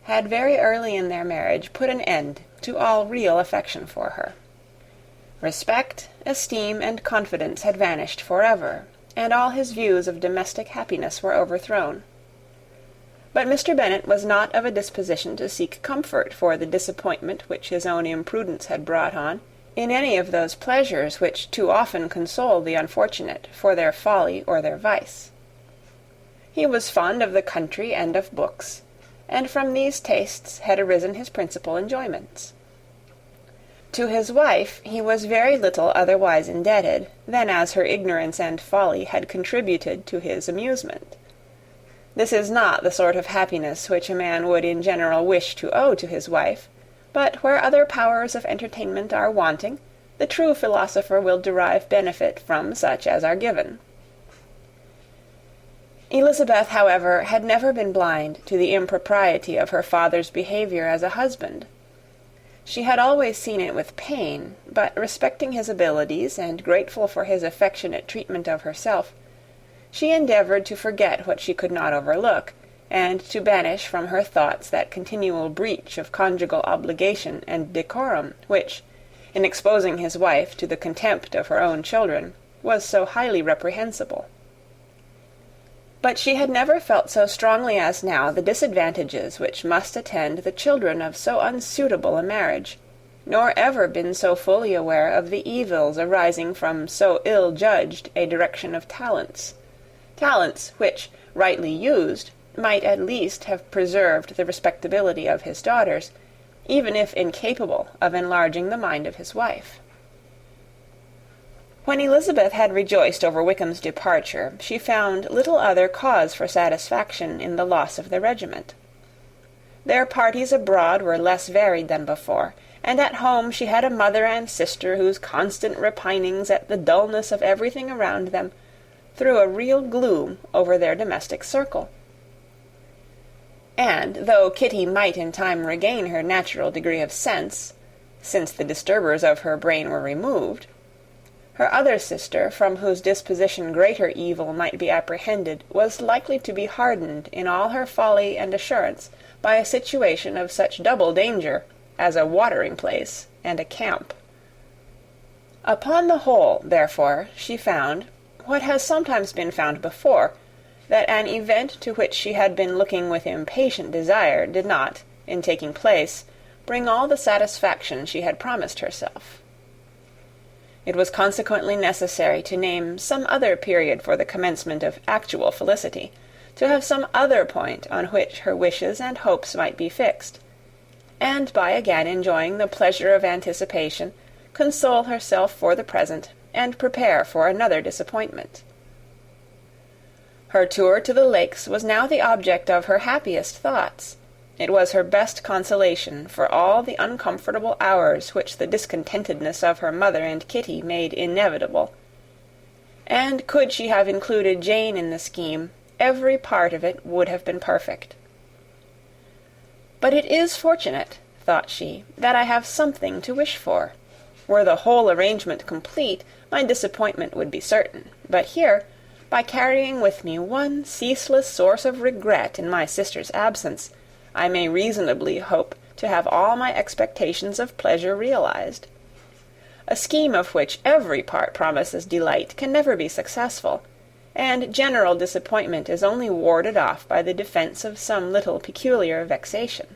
had very early in their marriage put an end to all real affection for her. Respect, esteem, and confidence had vanished forever, and all his views of domestic happiness were overthrown. But Mr. Bennet was not of a disposition to seek comfort for the disappointment which his own imprudence had brought on, in any of those pleasures which too often console the unfortunate for their folly or their vice. He was fond of the country and of books, and from these tastes had arisen his principal enjoyments. To his wife he was very little otherwise indebted than as her ignorance and folly had contributed to his amusement. This is not the sort of happiness which a man would in general wish to owe to his wife, but where other powers of entertainment are wanting, the true philosopher will derive benefit from such as are given. Elizabeth, however, had never been blind to the impropriety of her father's behaviour as a husband. She had always seen it with pain, but respecting his abilities and grateful for his affectionate treatment of herself, she endeavoured to forget what she could not overlook, and to banish from her thoughts that continual breach of conjugal obligation and decorum which, in exposing his wife to the contempt of her own children, was so highly reprehensible. But she had never felt so strongly as now the disadvantages which must attend the children of so unsuitable a marriage, nor ever been so fully aware of the evils arising from so ill-judged a direction of talents which, rightly used, might at least have preserved the respectability of his daughters, even if incapable of enlarging the mind of his wife. When Elizabeth had rejoiced over Wickham's departure, she found little other cause for satisfaction in the loss of the regiment. Their parties abroad were less varied than before, and at home she had a mother and sister whose constant repinings at the dullness of everything around them threw a real gloom over their domestic circle. And though Kitty might in time regain her natural degree of sense, since the disturbers of her brain were removed, her other sister, from whose disposition greater evil might be apprehended, was likely to be hardened in all her folly and assurance by a situation of such double danger as a watering-place and a camp. Upon the whole, therefore, she found, what has sometimes been found before, that an event to which she had been looking with impatient desire did not, in taking place, bring all the satisfaction she had promised herself. It was consequently necessary to name some other period for the commencement of actual felicity, to have some other point on which her wishes and hopes might be fixed, and by again enjoying the pleasure of anticipation, console herself for the present, and prepare for another disappointment. Her tour to the Lakes was now the object of her happiest thoughts. It was her best consolation for all the uncomfortable hours which the discontentedness of her mother and Kitty made inevitable, and could she have included Jane in the scheme, every part of it would have been perfect. But it is fortunate, thought she, that I have something to wish for. Were the whole arrangement complete, my disappointment would be certain, but here, by carrying with me one ceaseless source of regret in my sister's absence, I may reasonably hope to have all my expectations of pleasure realized. A scheme of which every part promises delight can never be successful, and general disappointment is only warded off by the defence of some little peculiar vexation.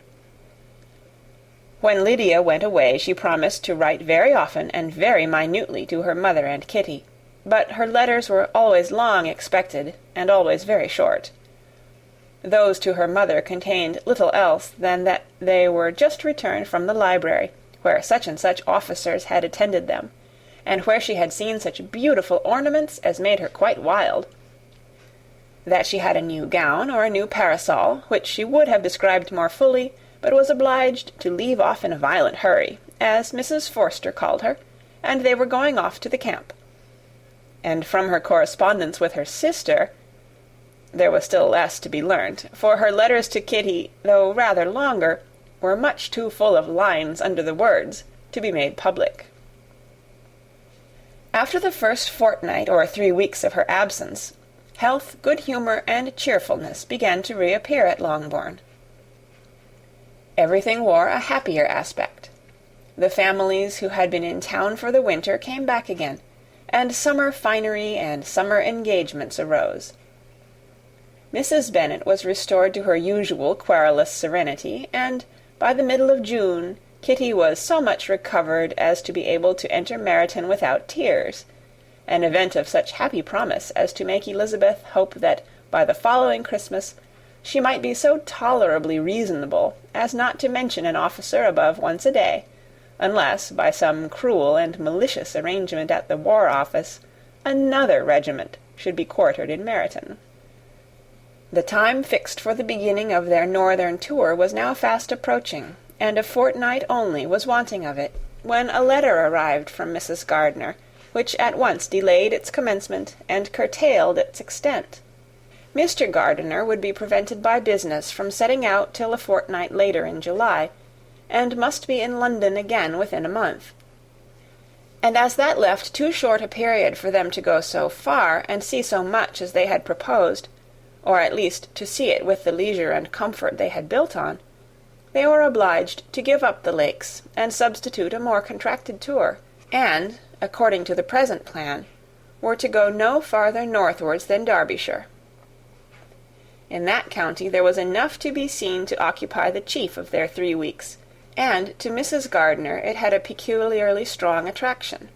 When Lydia went away, she promised to write very often and very minutely to her mother and Kitty, but her letters were always long expected, and always very short. Those to her mother contained little else than that they were just returned from the library, where such and such officers had attended them, and where she had seen such beautiful ornaments as made her quite wild. That she had a new gown or a new parasol, which she would have described more fully, but was obliged to leave off in a violent hurry, as Mrs. Forster called her, and they were going off to the camp. And from her correspondence with her sister, there was still less to be learnt, for her letters to Kitty, though rather longer, were much too full of lines under the words to be made public. After the first fortnight or 3 weeks of her absence, health, good humour, and cheerfulness began to reappear at Longbourn. Everything wore a happier aspect. The families who had been in town for the winter came back again, and summer finery and summer engagements arose. Mrs. Bennet was restored to her usual querulous serenity, and by the middle of June Kitty was so much recovered as to be able to enter Meryton without tears, an event of such happy promise as to make Elizabeth hope that by the following Christmas she might be so tolerably reasonable as not to mention an officer above once a day, unless, by some cruel and malicious arrangement at the War Office, another regiment should be quartered in Meryton. The time fixed for the beginning of their northern tour was now fast approaching, and a fortnight only was wanting of it, when a letter arrived from Mrs. Gardiner, which at once delayed its commencement and curtailed its extent. Mr. Gardiner would be prevented by business from setting out till a fortnight later in July, and must be in London again within a month. And as that left too short a period for them to go so far and see so much as they had proposed, or at least to see it with the leisure and comfort they had built on, they were obliged to give up the Lakes and substitute a more contracted tour, and, according to the present plan, were to go no farther northwards than Derbyshire. In that county there was enough to be seen to occupy the chief of their 3 weeks, and to Mrs. Gardiner it had a peculiarly strong attraction.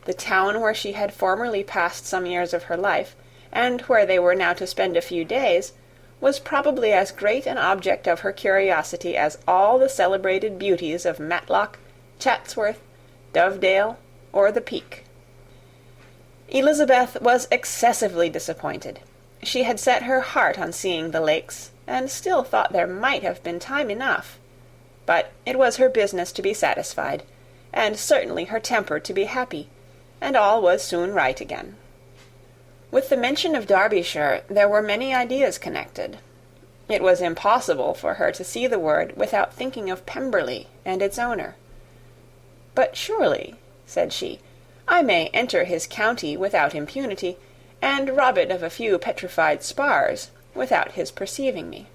The town where she had formerly passed some years of her life, and where they were now to spend a few days, was probably as great an object of her curiosity as all the celebrated beauties of Matlock, Chatsworth, Dovedale, or the Peak. Elizabeth was excessively disappointed. She had set her heart on seeing the Lakes, and still thought there might have been time enough. But it was her business to be satisfied, and certainly her temper to be happy, and all was soon right again. With the mention of Derbyshire there were many ideas connected. It was impossible for her to see the word without thinking of Pemberley and its owner. "But surely," said she, "I may enter his county without impunity, and rob it of a few petrified spars, without his perceiving me."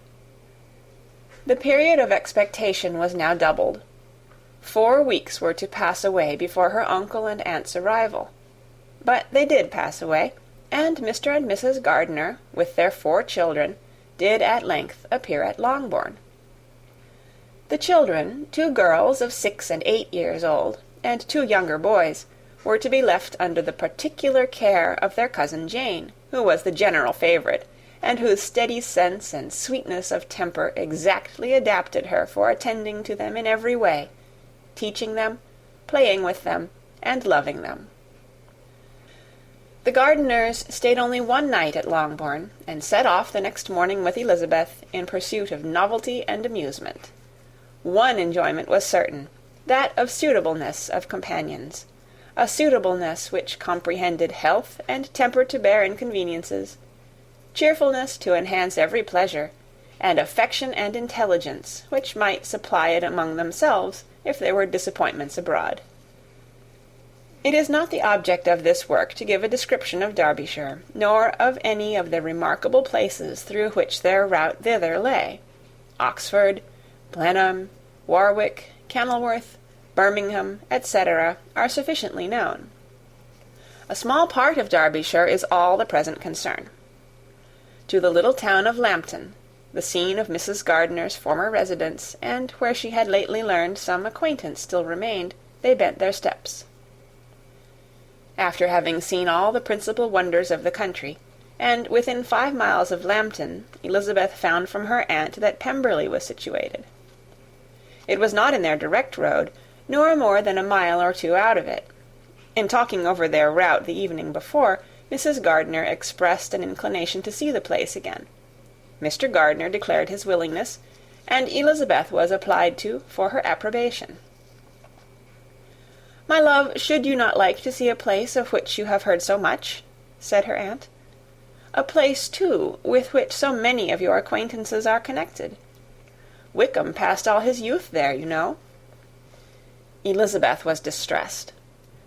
The period of expectation was now doubled. 4 weeks were to pass away before her uncle and aunt's arrival. But they did pass away, and Mr. and Mrs. Gardiner, with their 4 children, did at length appear at Longbourn. The children, 2 girls of 6 and 8 years old, and 2 younger boys, were to be left under the particular care of their cousin Jane, who was the general favourite, and whose steady sense and sweetness of temper exactly adapted her for attending to them in every way, teaching them, playing with them, and loving them. The Gardiners stayed only 1 night at Longbourn, and set off the next morning with Elizabeth in pursuit of novelty and amusement. One enjoyment was certain, that of suitableness of companions, a suitableness which comprehended health and temper to bear inconveniences, cheerfulness to enhance every pleasure, and affection and intelligence which might supply it among themselves if there were disappointments abroad. It is not the object of this work to give a description of Derbyshire, nor of any of the remarkable places through which their route thither lay. Oxford, Blenheim, Warwick, Kenilworth, Birmingham, etc., are sufficiently known. A small part of Derbyshire is all the present concern. To the little town of Lambton, the scene of Mrs. Gardiner's former residence, and where she had lately learned some acquaintance still remained, they bent their steps. After having seen all the principal wonders of the country, and within 5 miles of Lambton, Elizabeth found from her aunt that Pemberley was situated. It was not in their direct road, nor more than a mile or 2 out of it. In talking over their route the evening before, Mrs. Gardiner expressed an inclination to see the place again. Mr. Gardiner declared his willingness, and Elizabeth was applied to for her approbation. "My love, should you not like to see a place of which you have heard so much?" said her aunt. "A place, too, with which so many of your acquaintances are connected. Wickham passed all his youth there, you know." Elizabeth was distressed.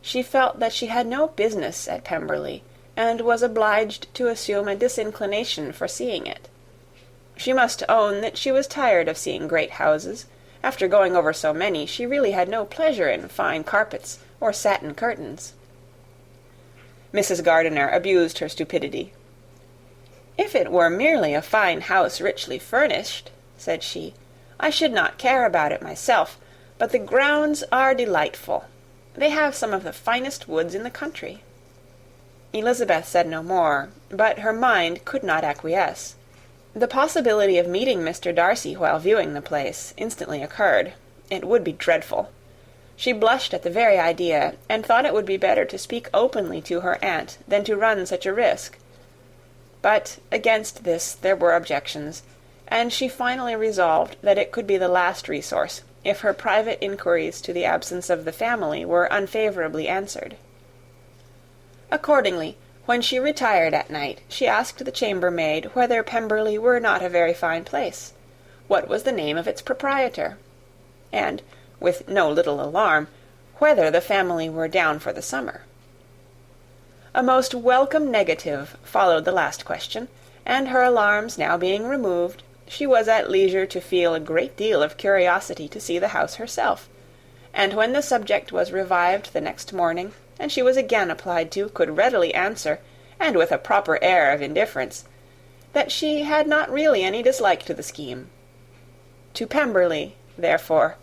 She felt that she had no business at Pemberley, and was obliged to assume a disinclination for seeing it. She must own that she was tired of seeing great houses. After going over so many, she really had no pleasure in fine carpets or satin curtains. Mrs. Gardiner abused her stupidity. "If it were merely a fine house richly furnished," said she, "I should not care about it myself, but the grounds are delightful. They have some of the finest woods in the country." Elizabeth said no more, but her mind could not acquiesce. The possibility of meeting Mr. Darcy while viewing the place instantly occurred. It would be dreadful. She blushed at the very idea, and thought it would be better to speak openly to her aunt than to run such a risk. But against this there were objections, and she finally resolved that it could be the last resource, if her private inquiries to the absence of the family were unfavourably answered. Accordingly, when she retired at night, she asked the chambermaid whether Pemberley were not a very fine place, what was the name of its proprietor, and, with no little alarm, whether the family were down for the summer. A most welcome negative followed the last question, and her alarms now being removed, she was at leisure to feel a great deal of curiosity to see the house herself, and when the subject was revived the next morning, and she was again applied to, could readily answer, and with a proper air of indifference, that she had not really any dislike to the scheme. To Pemberley, therefore,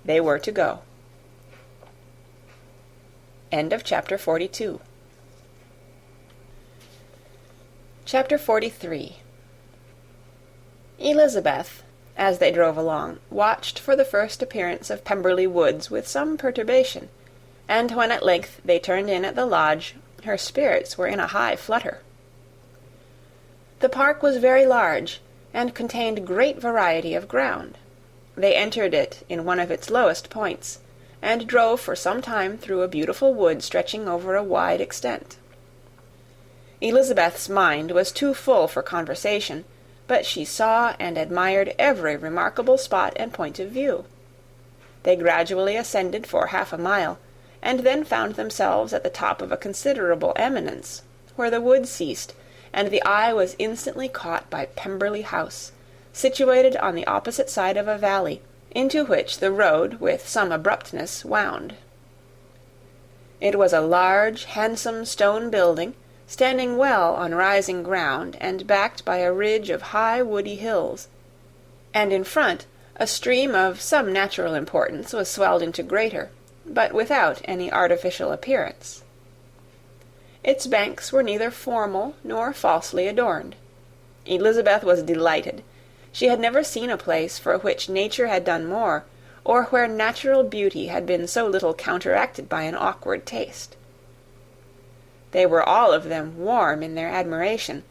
they were to go. End of chapter 42. Chapter 43. Elizabeth, as they drove along, watched for the first appearance of Pemberley Woods with some perturbation, and when at length they turned in at the lodge, her spirits were in a high flutter. The park was very large, and contained great variety of ground. They entered it in one of its lowest points, and drove for some time through a beautiful wood stretching over a wide extent. Elizabeth's mind was too full for conversation, but she saw and admired every remarkable spot and point of view. They gradually ascended for 1/2 mile, and then found themselves at the top of a considerable eminence, where the wood ceased, and the eye was instantly caught by Pemberley House, situated on the opposite side of a valley, into which the road with some abruptness wound. It was a large, handsome stone building, standing well on rising ground and backed by a ridge of high woody hills, and in front a stream of some natural importance was swelled into greater, but without any artificial appearance. Its banks were neither formal nor falsely adorned. Elizabeth was delighted. She had never seen a place for which nature had done more, or where natural beauty had been so little counteracted by an awkward taste. They were all of them warm in their admiration,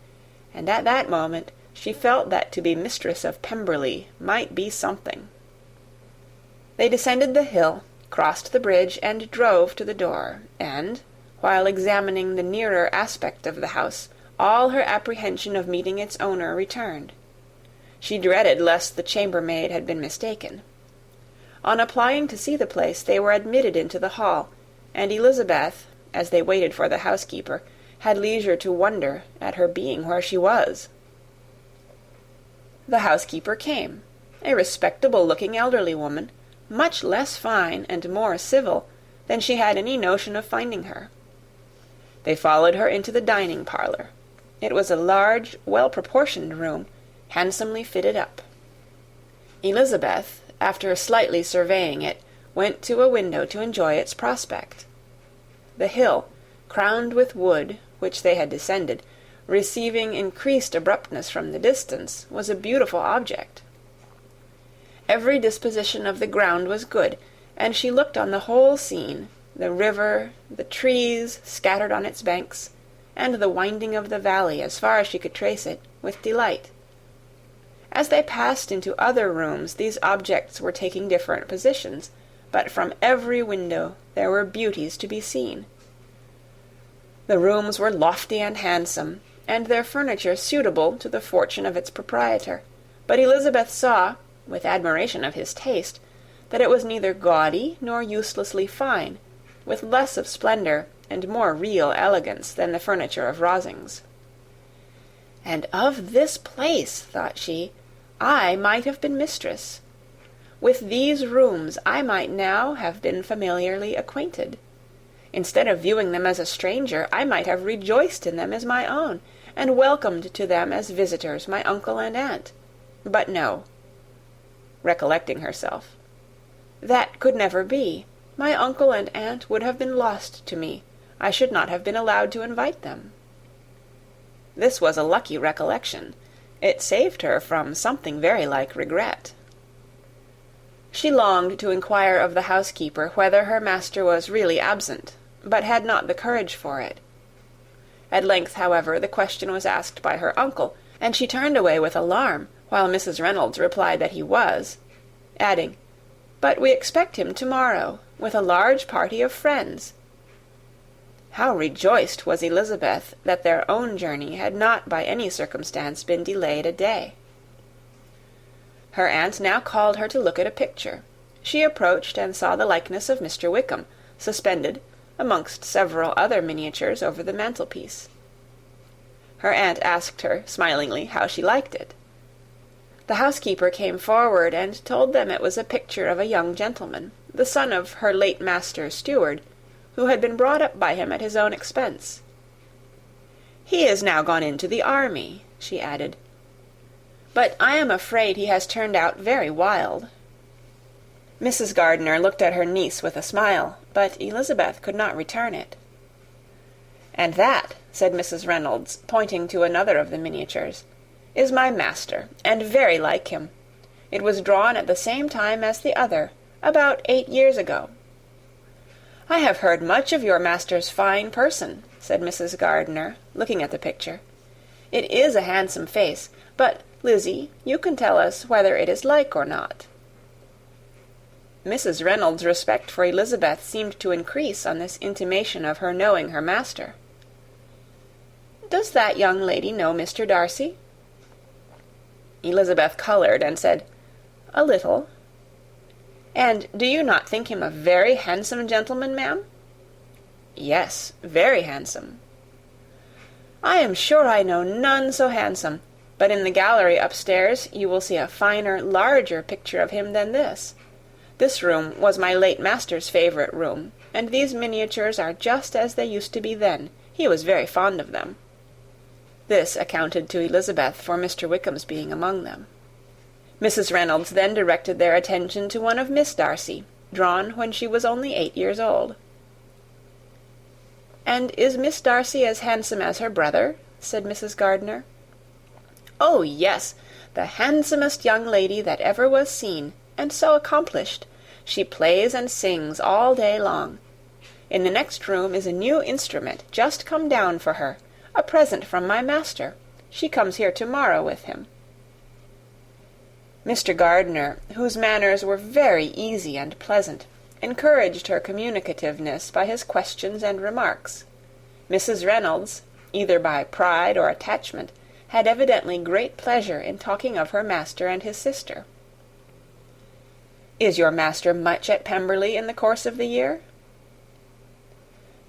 and at that moment she felt that to be mistress of Pemberley might be something. They descended the hill, crossed the bridge, and drove to the door, and, while examining the nearer aspect of the house, all her apprehension of meeting its owner returned. She dreaded lest the chambermaid had been mistaken. On applying to see the place, they were admitted into the hall, and Elizabeth, as they waited for the housekeeper, had leisure to wonder at her being where she was. The housekeeper came, a respectable-looking elderly woman, much less fine and more civil than she had any notion of finding her. They followed her into the dining parlour. It was a large, well-proportioned room, handsomely fitted up. Elizabeth, after slightly surveying it, went to a window to enjoy its prospect. The hill, crowned with wood, which they had descended, receiving increased abruptness from the distance, was a beautiful object. Every disposition of the ground was good, and she looked on the whole scene, the river, the trees scattered on its banks, and the winding of the valley as far as she could trace it, with delight. As they passed into other rooms, these objects were taking different positions, but from every window there were beauties to be seen. The rooms were lofty and handsome, and their furniture suitable to the fortune of its proprietor, but Elizabeth saw, with admiration of his taste, that it was neither gaudy nor uselessly fine, with less of splendour and more real elegance than the furniture of Rosings. "And of this place," thought she, "I might have been mistress. With these rooms I might now have been familiarly acquainted. Instead of viewing them as a stranger, I might have rejoiced in them as my own, and welcomed to them as visitors my uncle and aunt. But no," recollecting herself, "that could never be. My uncle and aunt would have been lost to me. I should not have been allowed to invite them." This was a lucky recollection. It saved her from something very like regret. She longed to inquire of the housekeeper whether her master was really absent, but had not the courage for it. At length, however, the question was asked by her uncle, and she turned away with alarm, while Mrs. Reynolds replied that he was, adding, "But we expect him to-morrow, with a large party of friends." How rejoiced was Elizabeth that their own journey had not by any circumstance been delayed a day. Her aunt now called her to look at a picture. She approached and saw the likeness of Mr. Wickham, suspended, amongst several other miniatures, over the mantelpiece. Her aunt asked her, smilingly, how she liked it. The housekeeper came forward and told them it was a picture of a young gentleman, the son of her late master's steward, who had been brought up by him at his own expense. "He is now gone into the army," she added, "but I am afraid he has turned out very wild." Mrs. Gardiner looked at her niece with a smile, but Elizabeth could not return it. "And that," said Mrs. Reynolds, pointing to another of the miniatures, "is my master, and very like him. It was drawn at the same time as the other, about 8 years ago." "I have heard much of your master's fine person," said Mrs. Gardiner, looking at the picture. "It is a handsome face, but, Lizzie, you can tell us whether it is like or not." Mrs. Reynolds' respect for Elizabeth seemed to increase on this intimation of her knowing her master. "Does that young lady know Mr. Darcy?" Elizabeth coloured and said, "A little." "And do you not think him a very handsome gentleman, ma'am?" "Yes, very handsome." "I am sure I know none so handsome, but in the gallery upstairs you will see a finer, larger picture of him than this. This room was my late master's favourite room, and these miniatures are just as they used to be then. He was very fond of them." This accounted to Elizabeth for Mr. Wickham's being among them. Mrs. Reynolds then directed their attention to one of Miss Darcy, drawn when she was only 8 years old. "And is Miss Darcy as handsome as her brother?" said Mrs. Gardiner. "Oh, yes, the handsomest young lady that ever was seen, and so accomplished. She plays and sings all day long. In the next room is a new instrument just come down for her, a present from my master. She comes here to-morrow with him." Mr. Gardiner, whose manners were very easy and pleasant, encouraged her communicativeness by his questions and remarks. Mrs. Reynolds, either by pride or attachment, had evidently great pleasure in talking of her master and his sister. "Is your master much at Pemberley in the course of the year?"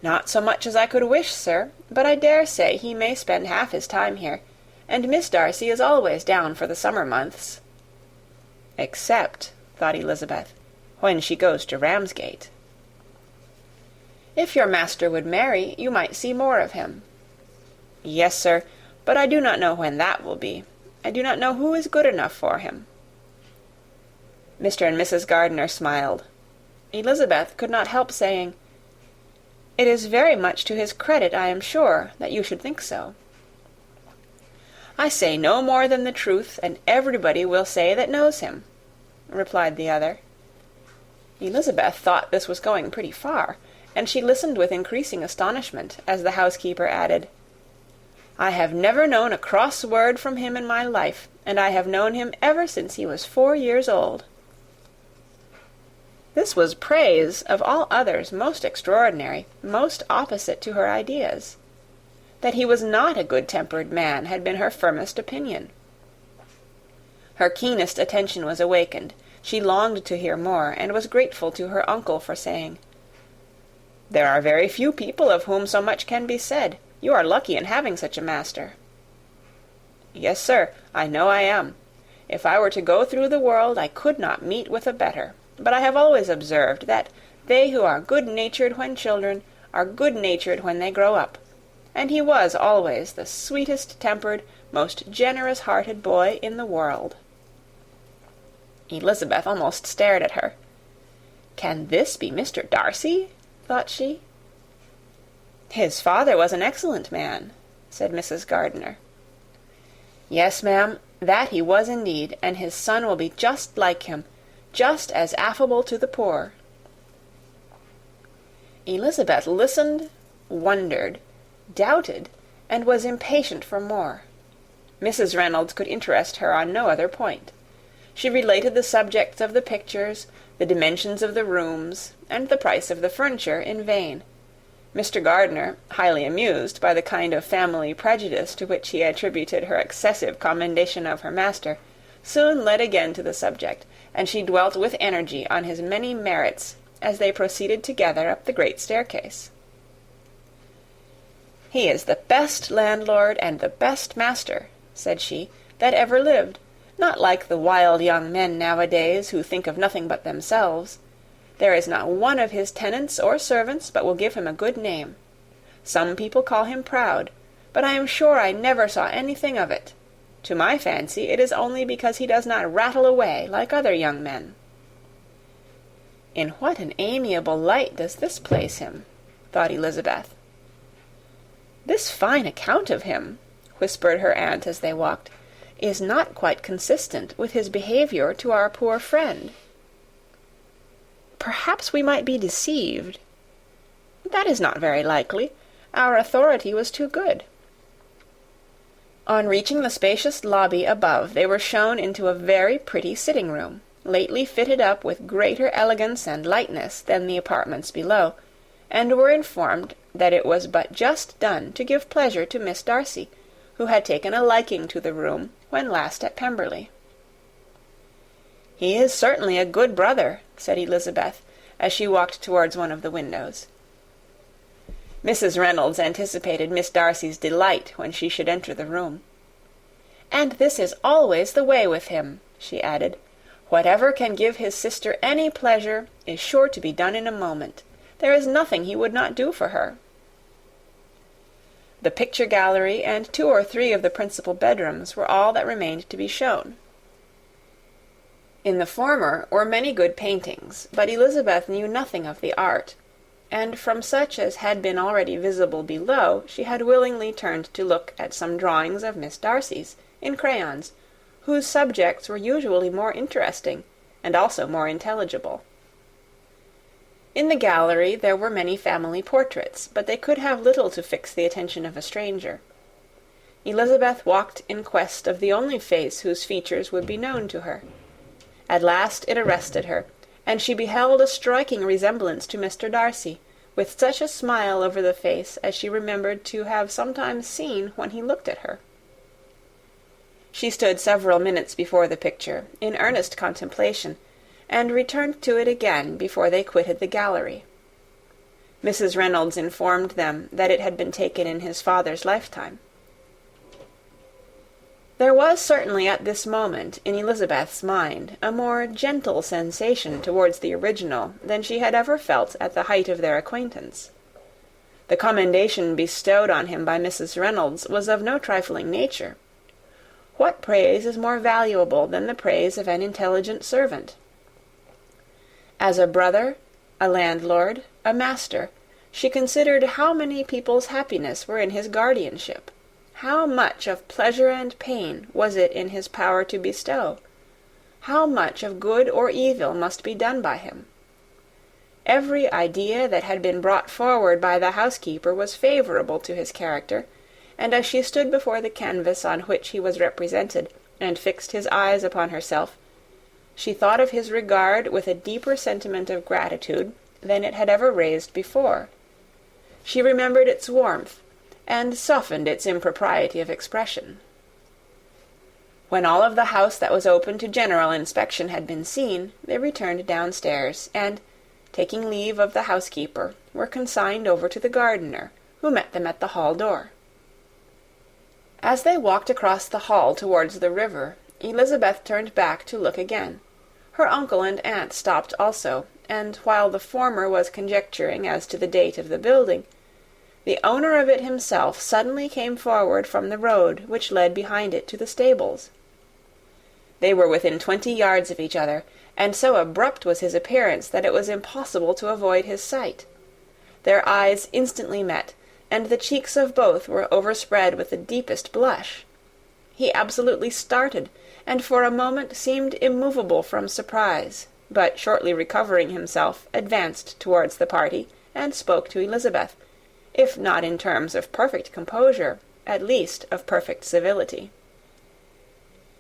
"Not so much as I could wish, sir, but I dare say he may spend half his time here, and Miss Darcy is always down for the summer months." "Except," thought Elizabeth, "when she goes to Ramsgate." "If your master would marry, you might see more of him." "Yes, sir, but I do not know when that will be. I do not know who is good enough for him." Mr. and Mrs. Gardiner smiled. Elizabeth could not help saying, "It is very much to his credit, I am sure, that you should think so." "I say no more than the truth, and everybody will say that knows him," replied the other. Elizabeth thought this was going pretty far, and she listened with increasing astonishment as the housekeeper added, "I have never known a cross word from him in my life, and I have known him ever since he was 4 years old." This was praise of all others most extraordinary, most opposite to her ideas. That he was not a good-tempered man had been her firmest opinion. Her keenest attention was awakened. She longed to hear more, and was grateful to her uncle for saying, "There are very few people of whom so much can be said. You are lucky in having such a master." "Yes, sir, I know I am. If I were to go through the world, I could not meet with a better. But I have always observed that they who are good-natured when children are good-natured when they grow up, and he was always the sweetest-tempered, most generous-hearted boy in the world." Elizabeth almost stared at her. "Can this be Mr. Darcy?" thought she. "His father was an excellent man," said Mrs. Gardiner. "Yes, ma'am, that he was indeed, and his son will be just like him, just as affable to the poor." Elizabeth listened, wondered, doubted, and was impatient for more. Mrs. Reynolds could interest her on no other point. She related the subjects of the pictures, the dimensions of the rooms, and the price of the furniture in vain. Mr. Gardiner, highly amused by the kind of family prejudice to which he attributed her excessive commendation of her master, soon led again to the subject, and she dwelt with energy on his many merits as they proceeded together up the great staircase. "He is the best landlord and the best master," said she, "that ever lived, not like the wild young men nowadays who think of nothing but themselves. There is not one of his tenants or servants but will give him a good name. Some people call him proud, but I am sure I never saw anything of it. To my fancy, it is only because he does not rattle away like other young men." "In what an amiable light does this place him," thought Elizabeth. "This fine account of him," whispered her aunt as they walked, "is not quite consistent with his behaviour to our poor friend. Perhaps we might be deceived. That is not very likely. Our authority was too good." On reaching the spacious lobby above, they were shown into a very pretty sitting-room, lately fitted up with greater elegance and lightness than the apartments below, and were informed that it was but just done to give pleasure to Miss Darcy, who had taken a liking to the room when last at Pemberley. "He is certainly a good brother," said Elizabeth, as she walked towards one of the windows. Mrs. Reynolds anticipated Miss Darcy's delight when she should enter the room. "And this is always the way with him," she added. "Whatever can give his sister any pleasure is sure to be done in a moment. There is nothing he would not do for her." The picture gallery and 2 or 3 of the principal bedrooms were all that remained to be shown. In the former were many good paintings, but Elizabeth knew nothing of the art, and from such as had been already visible below, she had willingly turned to look at some drawings of Miss Darcy's, in crayons, whose subjects were usually more interesting, and also more intelligible. In the gallery there were many family portraits, but they could have little to fix the attention of a stranger. Elizabeth walked in quest of the only face whose features would be known to her. At last it arrested her, and she beheld a striking resemblance to Mr. Darcy, with such a smile over the face as she remembered to have sometimes seen when he looked at her. She stood several minutes before the picture, in earnest contemplation, and returned to it again before they quitted the gallery. Mrs. Reynolds informed them that it had been taken in his father's lifetime. There was certainly at this moment in Elizabeth's mind a more gentle sensation towards the original than she had ever felt at the height of their acquaintance. The commendation bestowed on him by Mrs. Reynolds was of no trifling nature. What praise is more valuable than the praise of an intelligent servant? As a brother, a landlord, a master, she considered how many people's happiness were in his guardianship. How much of pleasure and pain was it in his power to bestow? How much of good or evil must be done by him? Every idea that had been brought forward by the housekeeper was favourable to his character, and as she stood before the canvas on which he was represented, and fixed his eyes upon herself, she thought of his regard with a deeper sentiment of gratitude than it had ever raised before. She remembered its warmth, and softened its impropriety of expression. When all of the house that was open to general inspection had been seen, they returned downstairs, and, taking leave of the housekeeper, were consigned over to the gardener, who met them at the hall door. As they walked across the hall towards the river, Elizabeth turned back to look again. Her uncle and aunt stopped also, and while the former was conjecturing as to the date of the building, the owner of it himself suddenly came forward from the road which led behind it to the stables. They were within 20 yards of each other, and so abrupt was his appearance that it was impossible to avoid his sight. Their eyes instantly met, and the cheeks of both were overspread with the deepest blush. He absolutely started, and for a moment seemed immovable from surprise, but shortly recovering himself, advanced towards the party, and spoke to Elizabeth, if not in terms of perfect composure, at least of perfect civility.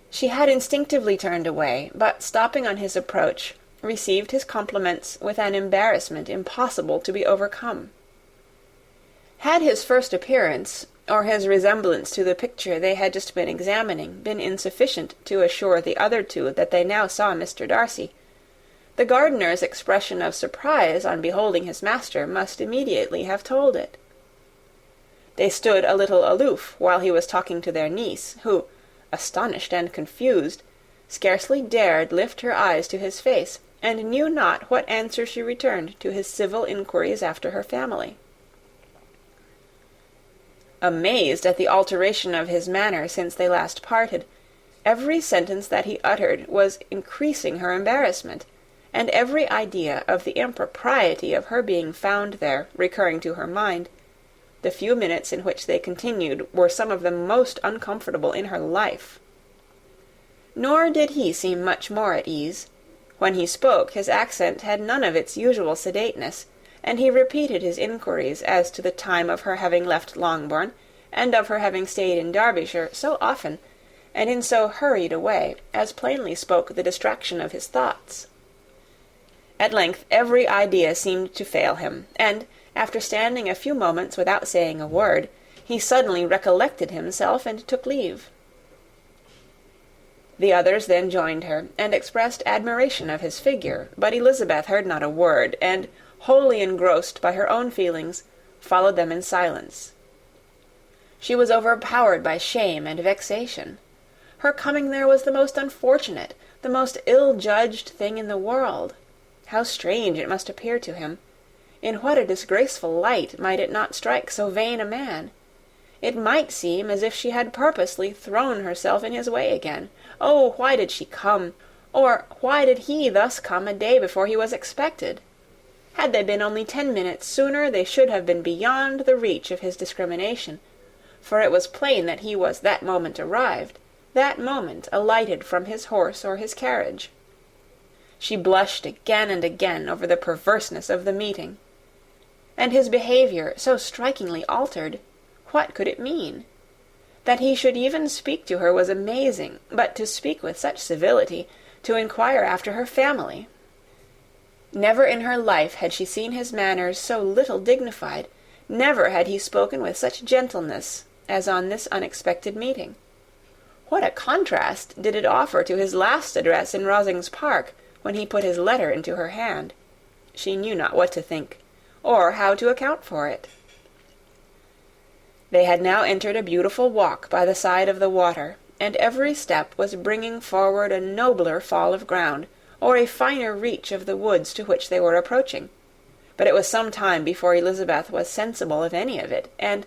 She had instinctively turned away, but stopping on his approach, received his compliments with an embarrassment impossible to be overcome. Had his first appearance, or his resemblance to the picture they had just been examining, been insufficient to assure the other two that they now saw Mr. Darcy, the gardener's expression of surprise on beholding his master must immediately have told it. They stood a little aloof while he was talking to their niece, who, astonished and confused, scarcely dared lift her eyes to his face, and knew not what answer she returned to his civil inquiries after her family. Amazed at the alteration of his manner since they last parted, every sentence that he uttered was increasing her embarrassment, and every idea of the impropriety of her being found there recurring to her mind, the few minutes in which they continued were some of the most uncomfortable in her life. Nor did he seem much more at ease. When he spoke, his accent had none of its usual sedateness, and he repeated his inquiries as to the time of her having left Longbourn, and of her having stayed in Derbyshire so often, and in so hurried a way, as plainly spoke the distraction of his thoughts. At length every idea seemed to fail him, and, after standing a few moments without saying a word, he suddenly recollected himself and took leave. The others then joined her, and expressed admiration of his figure, but Elizabeth heard not a word, and, wholly engrossed by her own feelings, followed them in silence. She was overpowered by shame and vexation. Her coming there was the most unfortunate, the most ill-judged thing in the world. How strange it must appear to him! In what a disgraceful light might it not strike so vain a man! It might seem as if she had purposely thrown herself in his way again. Oh, why did she come? Or why did he thus come a day before he was expected? Had they been only 10 minutes sooner, they should have been beyond the reach of his discrimination, for it was plain that he was that moment arrived, that moment alighted from his horse or his carriage. She blushed again and again over the perverseness of the meeting. And his behaviour, so strikingly altered, what could it mean? That he should even speak to her was amazing, but to speak with such civility, to inquire after her family! Never in her life had she seen his manners so little dignified, never had he spoken with such gentleness as on this unexpected meeting. What a contrast did it offer to his last address in Rosings Park, when he put his letter into her hand! She knew not what to think, or how to account for it. They had now entered a beautiful walk by the side of the water, and every step was bringing forward a nobler fall of ground, or a finer reach of the woods to which they were approaching. But it was some time before Elizabeth was sensible of any of it, and,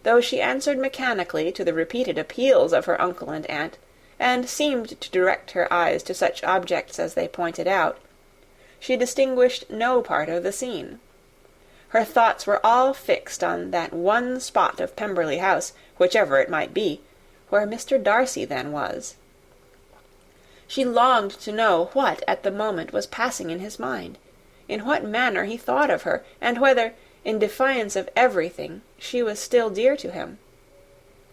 though she answered mechanically to the repeated appeals of her uncle and aunt, and seemed to direct her eyes to such objects as they pointed out, she distinguished no part of the scene. Her thoughts were all fixed on that one spot of Pemberley House, whichever it might be, where Mr. Darcy then was. She longed to know what at the moment was passing in his mind, in what manner he thought of her, and whether, in defiance of everything, she was still dear to him.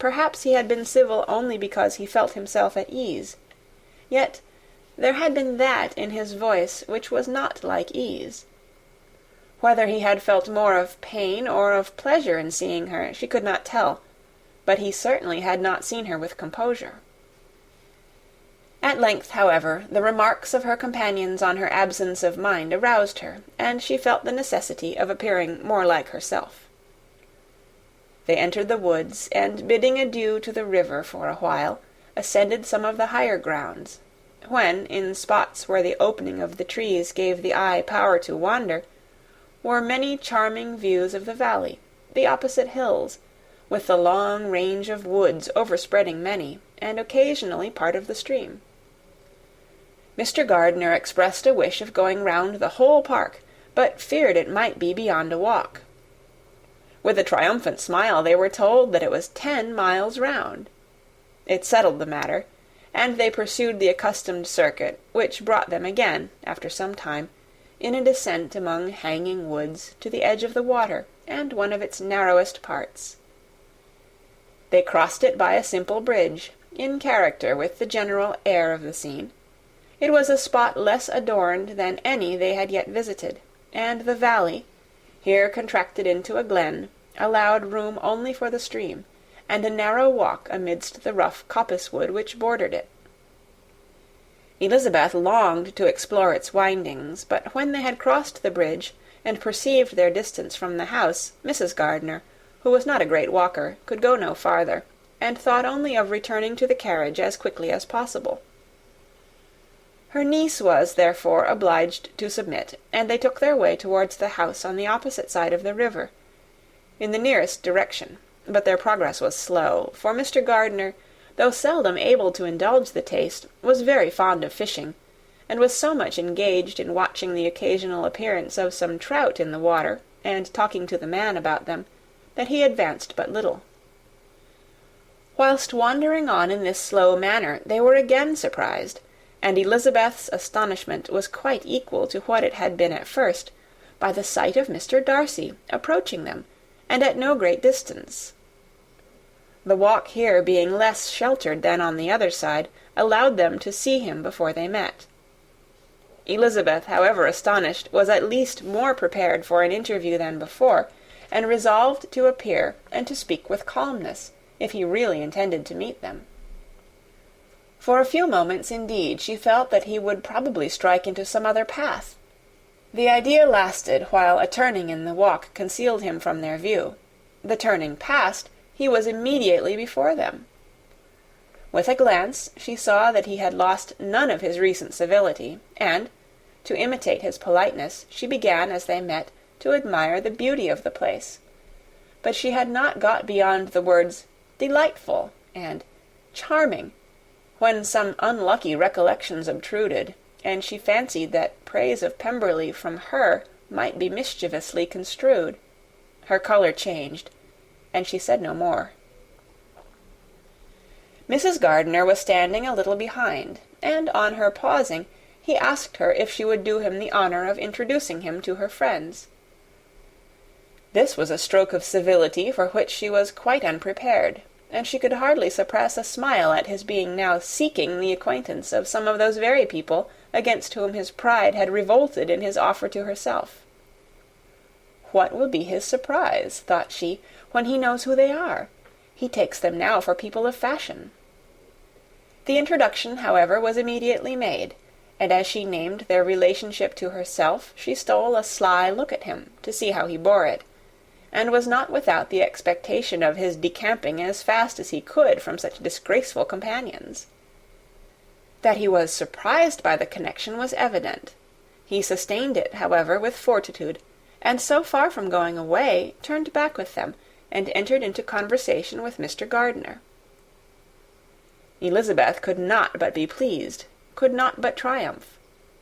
Perhaps he had been civil only because he felt himself at ease. Yet there had been that in his voice which was not like ease. Whether he had felt more of pain or of pleasure in seeing her, she could not tell, but he certainly had not seen her with composure. At length, however, the remarks of her companions on her absence of mind aroused her, and she felt the necessity of appearing more like herself. They entered the woods, and, bidding adieu to the river for a while, ascended some of the higher grounds, when, in spots where the opening of the trees gave the eye power to wander, were many charming views of the valley, the opposite hills, with the long range of woods overspreading many, and occasionally part of the stream. Mr. Gardiner expressed a wish of going round the whole park, but feared it might be beyond a walk. With a triumphant smile they were told that it was 10 miles round. It settled the matter, and they pursued the accustomed circuit, which brought them again, after some time, in a descent among hanging woods to the edge of the water, and one of its narrowest parts. They crossed it by a simple bridge, in character with the general air of the scene. It was a spot less adorned than any they had yet visited, and the valley, here contracted into a glen, allowed room only for the stream, and a narrow walk amidst the rough coppice-wood which bordered it. Elizabeth longed to explore its windings, but when they had crossed the bridge, and perceived their distance from the house, Mrs. Gardiner, who was not a great walker, could go no farther, and thought only of returning to the carriage as quickly as possible. Her niece was, therefore, obliged to submit, and they took their way towards the house on the opposite side of the river, in the nearest direction, but their progress was slow, for Mr. Gardiner, though seldom able to indulge the taste, was very fond of fishing, and was so much engaged in watching the occasional appearance of some trout in the water, and talking to the man about them, that he advanced but little. Whilst wandering on in this slow manner, they were again surprised, and Elizabeth's astonishment was quite equal to what it had been at first, by the sight of Mr. Darcy approaching them, and at no great distance. The walk here being less sheltered than on the other side, allowed them to see him before they met. Elizabeth, however astonished, was at least more prepared for an interview than before, and resolved to appear and to speak with calmness, if he really intended to meet them. For a few moments, indeed, she felt that he would probably strike into some other path. The idea lasted while a turning in the walk concealed him from their view. The turning past, he was immediately before them. With a glance, she saw that he had lost none of his recent civility, and, to imitate his politeness, she began, as they met, to admire the beauty of the place. But she had not got beyond the words "delightful" and "charming," when some unlucky recollections obtruded, and she fancied that praise of Pemberley from her might be mischievously construed. Her colour changed, and she said no more. Mrs. Gardiner was standing a little behind, and on her pausing, he asked her if she would do him the honour of introducing him to her friends. This was a stroke of civility for which she was quite unprepared, and she could hardly suppress a smile at his being now seeking the acquaintance of some of those very people against whom his pride had revolted in his offer to herself. What will be his surprise, thought she, when he knows who they are? He takes them now for people of fashion. The introduction, however, was immediately made, and as she named their relationship to herself, she stole a sly look at him to see how he bore it, and was not without the expectation of his decamping as fast as he could from such disgraceful companions. That he was surprised by the connection was evident. He sustained it, however, with fortitude, and so far from going away, turned back with them, and entered into conversation with Mr. Gardiner. Elizabeth could not but be pleased, could not but triumph.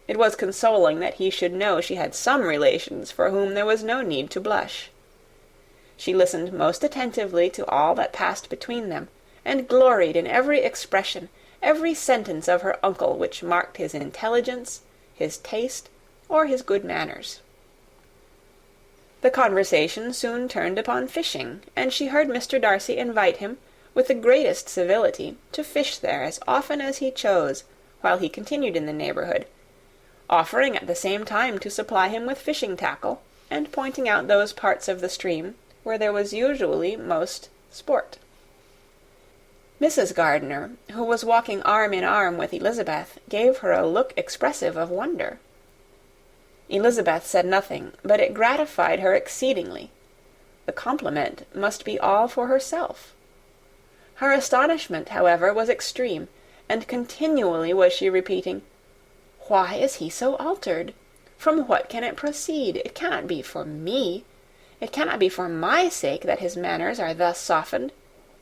It was consoling that he should know she had some relations for whom there was no need to blush. She listened most attentively to all that passed between them, and gloried in every expression, every sentence of her uncle which marked his intelligence, his taste, or his good manners. The conversation soon turned upon fishing, and she heard Mr. Darcy invite him, with the greatest civility, to fish there as often as he chose, while he continued in the neighbourhood, offering at the same time to supply him with fishing tackle, and pointing out those parts of the stream where there was usually most sport. Mrs. Gardiner, who was walking arm in arm with Elizabeth, gave her a look expressive of wonder. Elizabeth said nothing, but it gratified her exceedingly. The compliment must be all for herself. Her astonishment, however, was extreme, and continually was she repeating, "Why is he so altered? From what can it proceed? It cannot be for me. It cannot be for my sake that his manners are thus softened.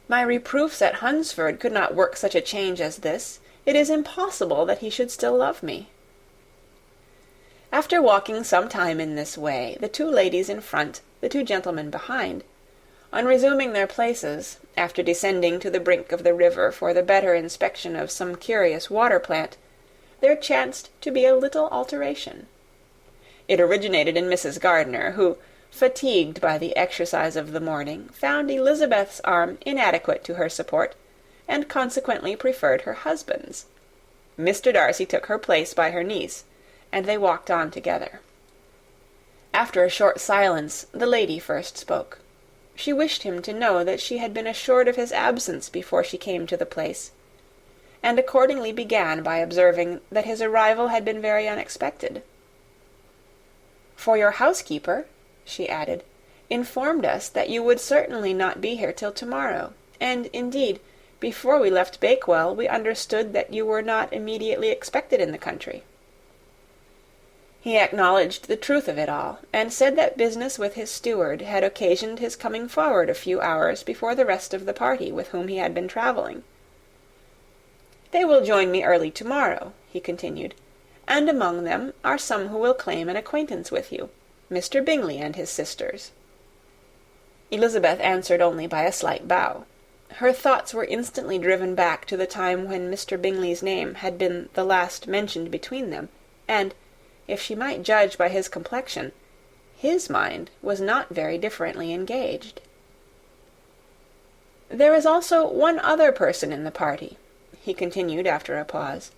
My reproofs at Hunsford could not work such a change as this. It is impossible that he should still love me." After walking some time in this way, the two ladies in front, the two gentlemen behind, on resuming their places, after descending to the brink of the river for the better inspection of some curious water-plant, there chanced to be a little alteration. It originated in Mrs. Gardiner, who, fatigued by the exercise of the morning, found Elizabeth's arm inadequate to her support, and consequently preferred her husband's. Mr. Darcy took her place by her niece, and they walked on together. After a short silence, the lady first spoke. She wished him to know that she had been assured of his absence before she came to the place, and accordingly began by observing that his arrival had been very unexpected. "For your housekeeper," she added, "informed us that you would certainly not be here till tomorrow, and, indeed, before we left Bakewell we understood that you were not immediately expected in the country." He acknowledged the truth of it all, and said that business with his steward had occasioned his coming forward a few hours before the rest of the party with whom he had been travelling. "They will join me early tomorrow," he continued, "and among them are some who will claim an acquaintance with you, Mr. Bingley and his sisters." Elizabeth answered only by a slight bow. Her thoughts were instantly driven back to the time when Mr. Bingley's name had been the last mentioned between them, and, if she might judge by his complexion, his mind was not very differently engaged. "There is also one other person in the party," he continued after a pause,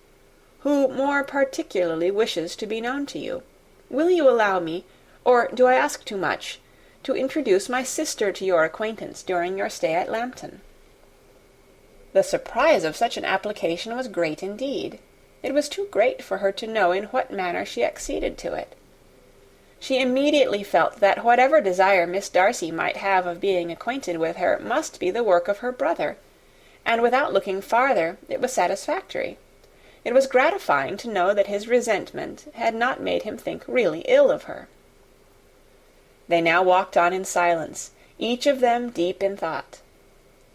"who more particularly wishes to be known to you. Will you allow me, or do I ask too much, to introduce my sister to your acquaintance during your stay at Lambton?" The surprise of such an application was great indeed. It was too great for her to know in what manner she acceded to it. She immediately felt that whatever desire Miss Darcy might have of being acquainted with her must be the work of her brother, and without looking farther, it was satisfactory. It was gratifying to know that his resentment had not made him think really ill of her. They now walked on in silence, each of them deep in thought.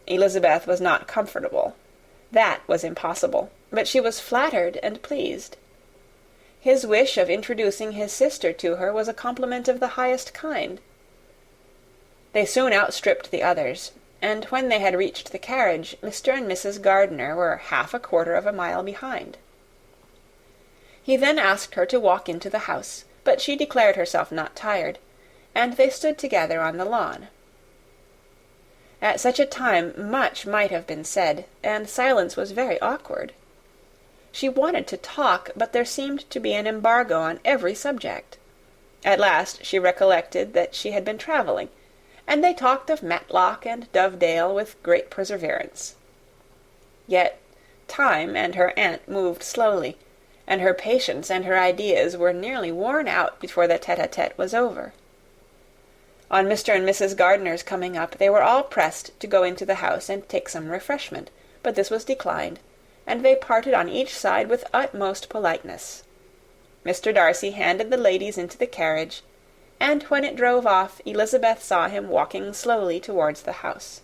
Elizabeth was not comfortable. That was impossible, but she was flattered and pleased. His wish of introducing his sister to her was a compliment of the highest kind. They soon outstripped the others, and when they had reached the carriage, Mr. and Mrs. Gardiner were 1/2 of a mile behind. He then asked her to walk into the house, but she declared herself not tired, and they stood together on the lawn. At such a time much might have been said, and silence was very awkward. She wanted to talk, but there seemed to be an embargo on every subject. At last she recollected that she had been travelling, and they talked of Matlock and Dovedale with great perseverance. Yet time and her aunt moved slowly, and her patience and her ideas were nearly worn out before the tete-a-tete was over. On Mr. and Mrs. Gardiner's coming up, they were all pressed to go into the house and take some refreshment, but this was declined, and they parted on each side with utmost politeness. Mr. Darcy handed the ladies into the carriage, and when it drove off, Elizabeth saw him walking slowly towards the house.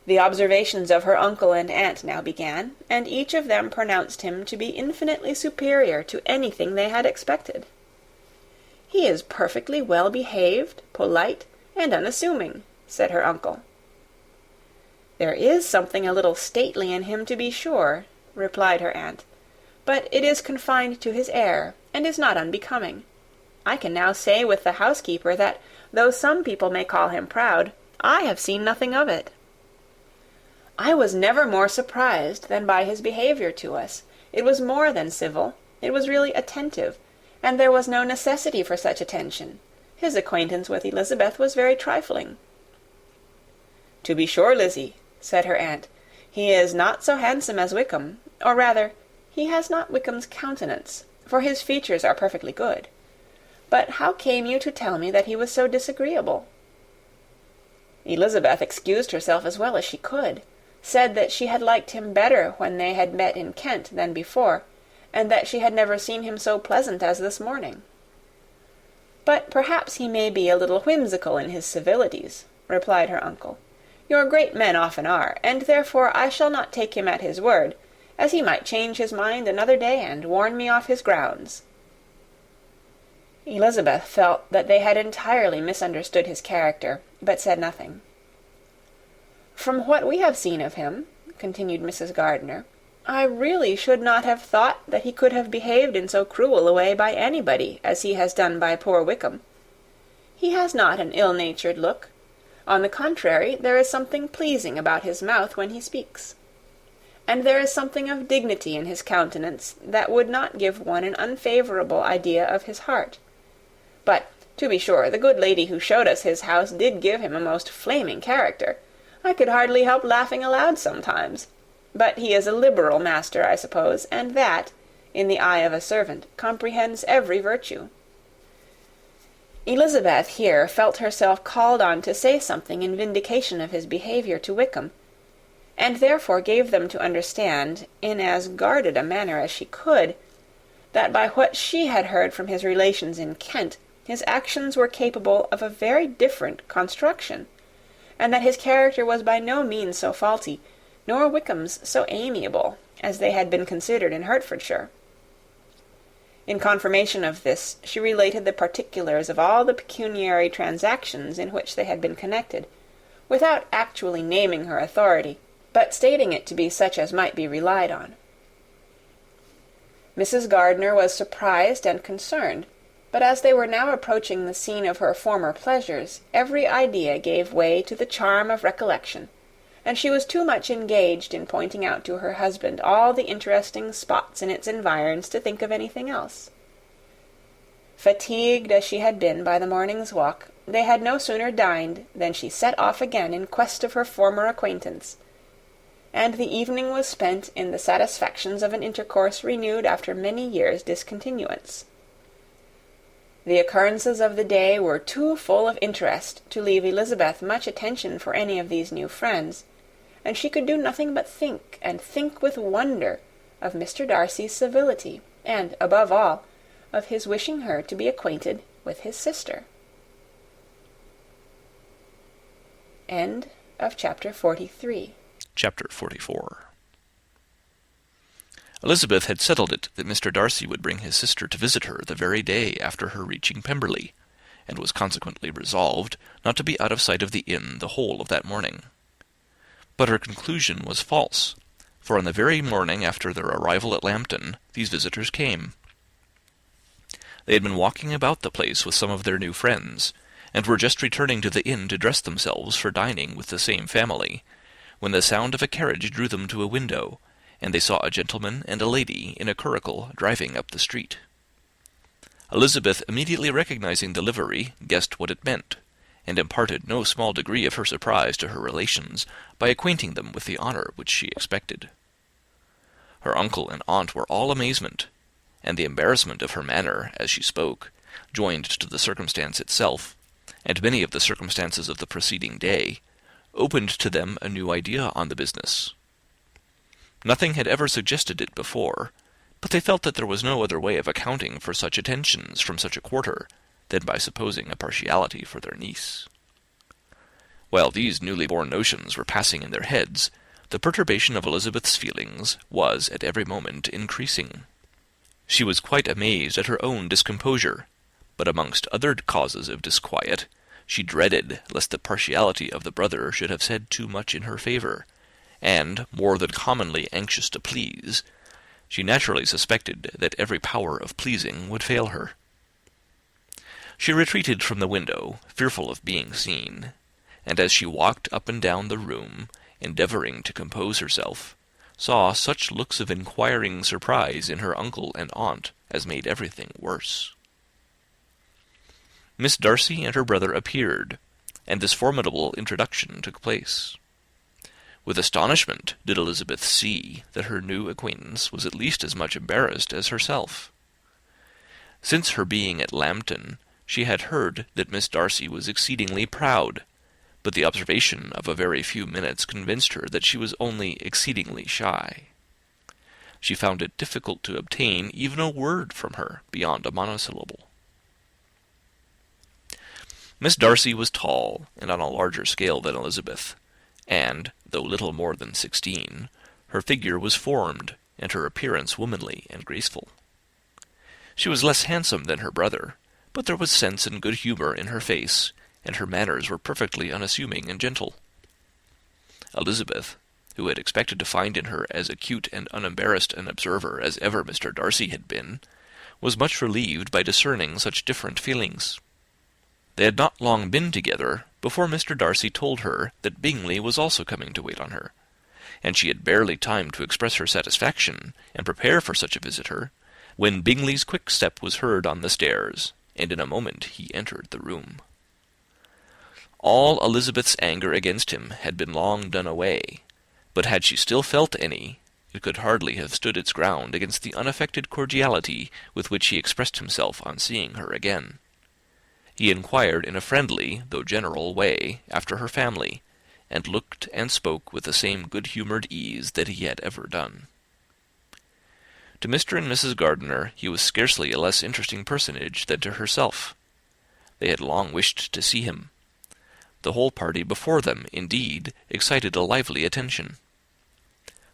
The observations of her uncle and aunt now began, and each of them pronounced him to be infinitely superior to anything they had expected. "He is perfectly well behaved, polite, and unassuming," said her uncle. "There is something a little stately in him, to be sure," replied her aunt, "but it is confined to his air, and is not unbecoming. I can now say with the housekeeper that, though some people may call him proud, I have seen nothing of it. I was never more surprised than by his behaviour to us. It was more than civil, it was really attentive, and there was no necessity for such attention. His acquaintance with Elizabeth was very trifling." "To be sure, Lizzie," said her aunt, "he is not so handsome as Wickham, or rather, he has not Wickham's countenance, for his features are perfectly good. But how came you to tell me that he was so disagreeable?" Elizabeth excused herself as well as she could, said that she had liked him better when they had met in Kent than before, and that she had never seen him so pleasant as this morning. "But perhaps he may be a little whimsical in his civilities," replied her uncle. "Your great men often are, and therefore I shall not take him at his word, as he might change his mind another day and warn me off his grounds." Elizabeth felt that they had entirely misunderstood his character, but said nothing. "From what we have seen of him," continued Mrs. Gardiner, "I really should not have thought that he could have behaved in so cruel a way by anybody as he has done by poor Wickham. He has not an ill-natured look. On the contrary, there is something pleasing about his mouth when he speaks. And there is something of dignity in his countenance that would not give one an unfavourable idea of his heart. But, to be sure, the good lady who showed us his house did give him a most flaming character. I could hardly help laughing aloud sometimes. But he is a liberal master, I suppose, and that, in the eye of a servant, comprehends every virtue. Elizabeth here felt herself called on to say something in vindication of his behaviour to Wickham, and therefore gave them to understand, in as guarded a manner as she could, that by what she had heard from his relations in Kent, his actions were capable of a very different construction, and that his character was by no means so faulty, nor Wickham's so amiable, as they had been considered in Hertfordshire. In confirmation of this, she related the particulars of all the pecuniary transactions in which they had been connected, without actually naming her authority, but stating it to be such as might be relied on. Mrs. Gardiner was surprised and concerned, but as they were now approaching the scene of her former pleasures, every idea gave way to the charm of recollection, and she was too much engaged in pointing out to her husband all the interesting spots in its environs to think of anything else. Fatigued as she had been by the morning's walk, they had no sooner dined than she set off again in quest of her former acquaintance, and the evening was spent in the satisfactions of an intercourse renewed after many years' discontinuance. The occurrences of the day were too full of interest to leave Elizabeth much attention for any of these new friends, and she could do nothing but think, and think with wonder, of Mr. Darcy's civility, and, above all, of his wishing her to be acquainted with his sister. End of chapter 43. Chapter 44. Elizabeth had settled it that Mr. Darcy would bring his sister to visit her the very day after her reaching Pemberley, and was consequently resolved not to be out of sight of the inn the whole of that morning. But her conclusion was false, for on the very morning after their arrival at Lambton, these visitors came. They had been walking about the place with some of their new friends, and were just returning to the inn to dress themselves for dining with the same family, when the sound of a carriage drew them to a window, and they saw a gentleman and a lady in a curricle driving up the street. Elizabeth, immediately recognizing the livery, guessed what it meant, and imparted no small degree of her surprise to her relations by acquainting them with the honour which she expected. Her uncle and aunt were all amazement, and the embarrassment of her manner as she spoke, joined to the circumstance itself, and many of the circumstances of the preceding day, opened to them a new idea on the business. Nothing had ever suggested it before, but they felt that there was no other way of accounting for such attentions from such a quarter than by supposing a partiality for their niece. While these newly born notions were passing in their heads, the perturbation of Elizabeth's feelings was at every moment increasing. She was quite amazed at her own discomposure, but amongst other causes of disquiet, she dreaded lest the partiality of the brother should have said too much in her favour, and, more than commonly anxious to please, she naturally suspected that every power of pleasing would fail her. She retreated from the window, fearful of being seen, and as she walked up and down the room, endeavouring to compose herself, saw such looks of inquiring surprise in her uncle and aunt as made everything worse. Miss Darcy and her brother appeared, and this formidable introduction took place. With astonishment did Elizabeth see that her new acquaintance was at least as much embarrassed as herself. Since her being at Lambton, she had heard that Miss Darcy was exceedingly proud, but the observation of a very few minutes convinced her that she was only exceedingly shy. She found it difficult to obtain even a word from her beyond a monosyllable. Miss Darcy was tall, and on a larger scale than Elizabeth, and, though little more than 16, her figure was formed, and her appearance womanly and graceful. She was less handsome than her brother, but there was sense and good humour in her face, and her manners were perfectly unassuming and gentle. Elizabeth, who had expected to find in her as acute and unembarrassed an observer as ever Mr. Darcy had been, was much relieved by discerning such different feelings. They had not long been together before Mr. Darcy told her that Bingley was also coming to wait on her, and she had barely time to express her satisfaction and prepare for such a visitor, when Bingley's quick step was heard on the stairs, and in a moment he entered the room. All Elizabeth's anger against him had been long done away, but had she still felt any, it could hardly have stood its ground against the unaffected cordiality with which he expressed himself on seeing her again. He inquired in a friendly, though general way, after her family, and looked and spoke with the same good-humoured ease that he had ever done. To Mr. and Mrs. Gardiner he was scarcely a less interesting personage than to herself. They had long wished to see him. The whole party before them, indeed, excited a lively attention.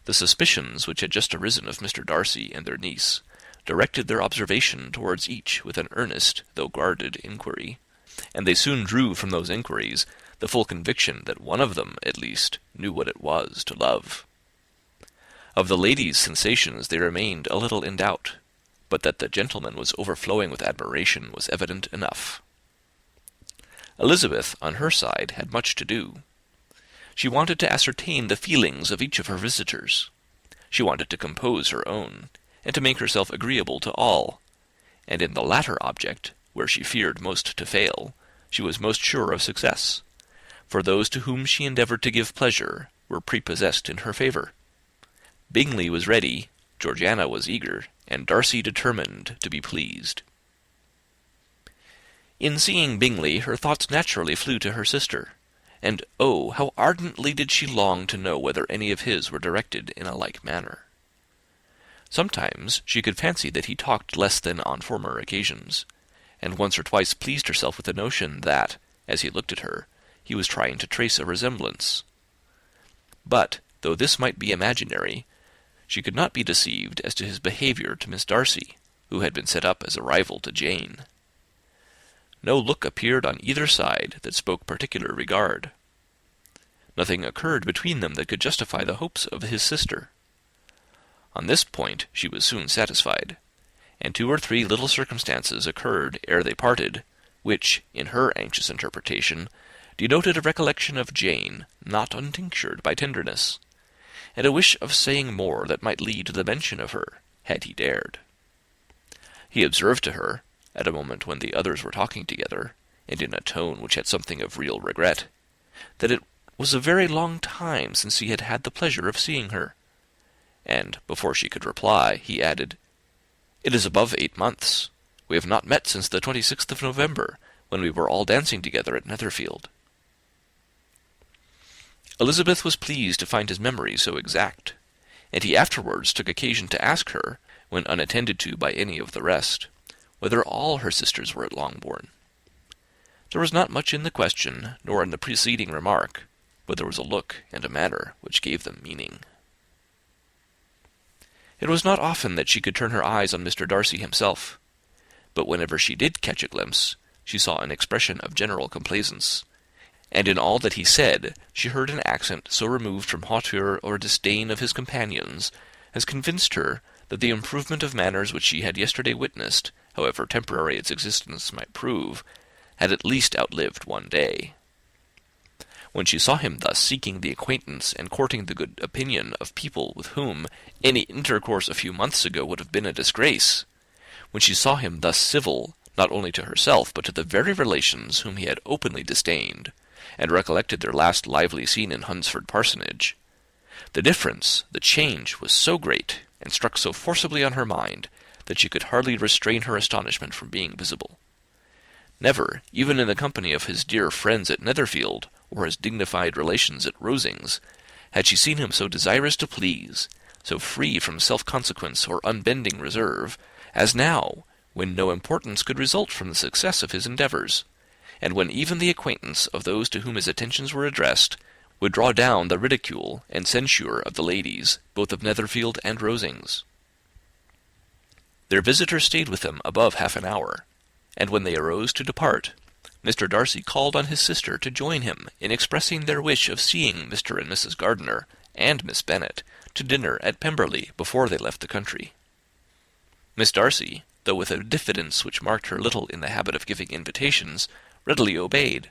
The suspicions which had just arisen of Mr. Darcy and their niece directed their observation towards each with an earnest, though guarded, inquiry, and they soon drew from those inquiries the full conviction that one of them, at least, knew what it was to love. Of the lady's sensations they remained a little in doubt, but that the gentleman was overflowing with admiration was evident enough. Elizabeth, on her side, had much to do. She wanted to ascertain the feelings of each of her visitors. She wanted to compose her own, and to make herself agreeable to all, and in the latter object, where she feared most to fail, she was most sure of success, for those to whom she endeavoured to give pleasure were prepossessed in her favour. Bingley was ready, Georgiana was eager, and Darcy determined to be pleased. In seeing Bingley, her thoughts naturally flew to her sister, and oh, how ardently did she long to know whether any of his were directed in a like manner. Sometimes she could fancy that he talked less than on former occasions, and once or twice pleased herself with the notion that, as he looked at her, he was trying to trace a resemblance. But, though this might be imaginary, she could not be deceived as to his behaviour to Miss Darcy, who had been set up as a rival to Jane. No look appeared on either side that spoke particular regard. Nothing occurred between them that could justify the hopes of his sister. On this point she was soon satisfied, and 2 or 3 little circumstances occurred ere they parted, which, in her anxious interpretation, denoted a recollection of Jane not untinctured by tenderness, and a wish of saying more that might lead to the mention of her, had he dared. He observed to her, at a moment when the others were talking together, and in a tone which had something of real regret, that it was a very long time since he had had the pleasure of seeing her, and, before she could reply, he added, "It is above 8 months. We have not met since the 26th of November, when we were all dancing together at Netherfield." Elizabeth was pleased to find his memory so exact, and he afterwards took occasion to ask her, when unattended to by any of the rest, whether all her sisters were at Longbourn. There was not much in the question, nor in the preceding remark, but there was a look and a manner which gave them meaning. It was not often that she could turn her eyes on Mr. Darcy himself, but whenever she did catch a glimpse, she saw an expression of general complaisance, and in all that he said she heard an accent so removed from hauteur or disdain of his companions as convinced her that the improvement of manners which she had yesterday witnessed, however temporary its existence might prove, had at least outlived one day. When she saw him thus seeking the acquaintance and courting the good opinion of people with whom any intercourse a few months ago would have been a disgrace, when she saw him thus civil, not only to herself, but to the very relations whom he had openly disdained, and recollected their last lively scene in Hunsford Parsonage, the difference, the change, was so great, and struck so forcibly on her mind, that she could hardly restrain her astonishment from being visible. Never, even in the company of his dear friends at Netherfield, or his dignified relations at Rosings, had she seen him so desirous to please, so free from self-consequence or unbending reserve, as now, when no importance could result from the success of his endeavours, and when even the acquaintance of those to whom his attentions were addressed would draw down the ridicule and censure of the ladies, both of Netherfield and Rosings. Their visitor stayed with them above half an hour, and when they arose to depart, Mr. Darcy called on his sister to join him in expressing their wish of seeing Mr. and Mrs. Gardiner and Miss Bennet to dinner at Pemberley before they left the country. Miss Darcy, though with a diffidence which marked her little in the habit of giving invitations, readily obeyed.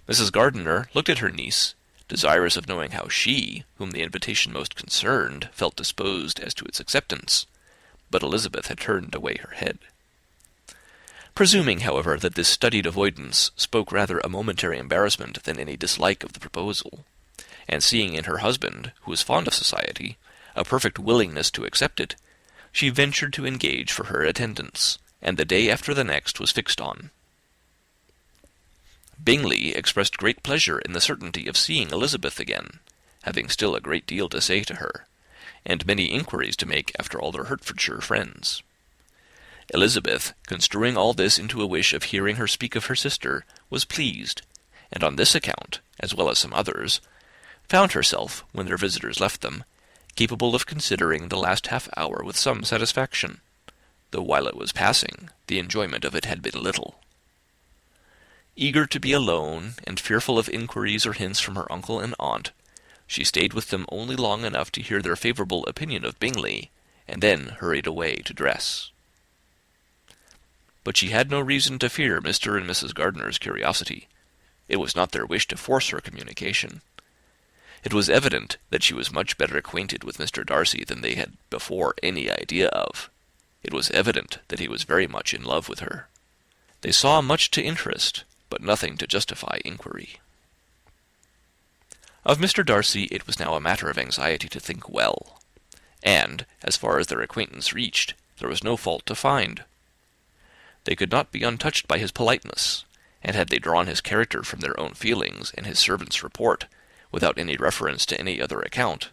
Mrs. Gardiner looked at her niece, desirous of knowing how she, whom the invitation most concerned, felt disposed as to its acceptance, but Elizabeth had turned away her head. Presuming, however, that this studied avoidance spoke rather a momentary embarrassment than any dislike of the proposal, and seeing in her husband, who was fond of society, a perfect willingness to accept it, she ventured to engage for her attendance, and the day after the next was fixed on. Bingley expressed great pleasure in the certainty of seeing Elizabeth again, having still a great deal to say to her, and many inquiries to make after all their Hertfordshire friends. Elizabeth, construing all this into a wish of hearing her speak of her sister, was pleased, and on this account, as well as some others, found herself, when their visitors left them, capable of considering the last half-hour with some satisfaction, though while it was passing, the enjoyment of it had been little. Eager to be alone, and fearful of inquiries or hints from her uncle and aunt, she stayed with them only long enough to hear their favourable opinion of Bingley, and then hurried away to dress. But she had no reason to fear Mr. and Mrs. Gardiner's curiosity. It was not their wish to force her communication. It was evident that she was much better acquainted with Mr. Darcy than they had before any idea of. It was evident that he was very much in love with her. They saw much to interest, but nothing to justify inquiry. Of Mr. Darcy it was now a matter of anxiety to think well, and, as far as their acquaintance reached, there was no fault to find. They could not be untouched by his politeness, and had they drawn his character from their own feelings and his servant's report, without any reference to any other account,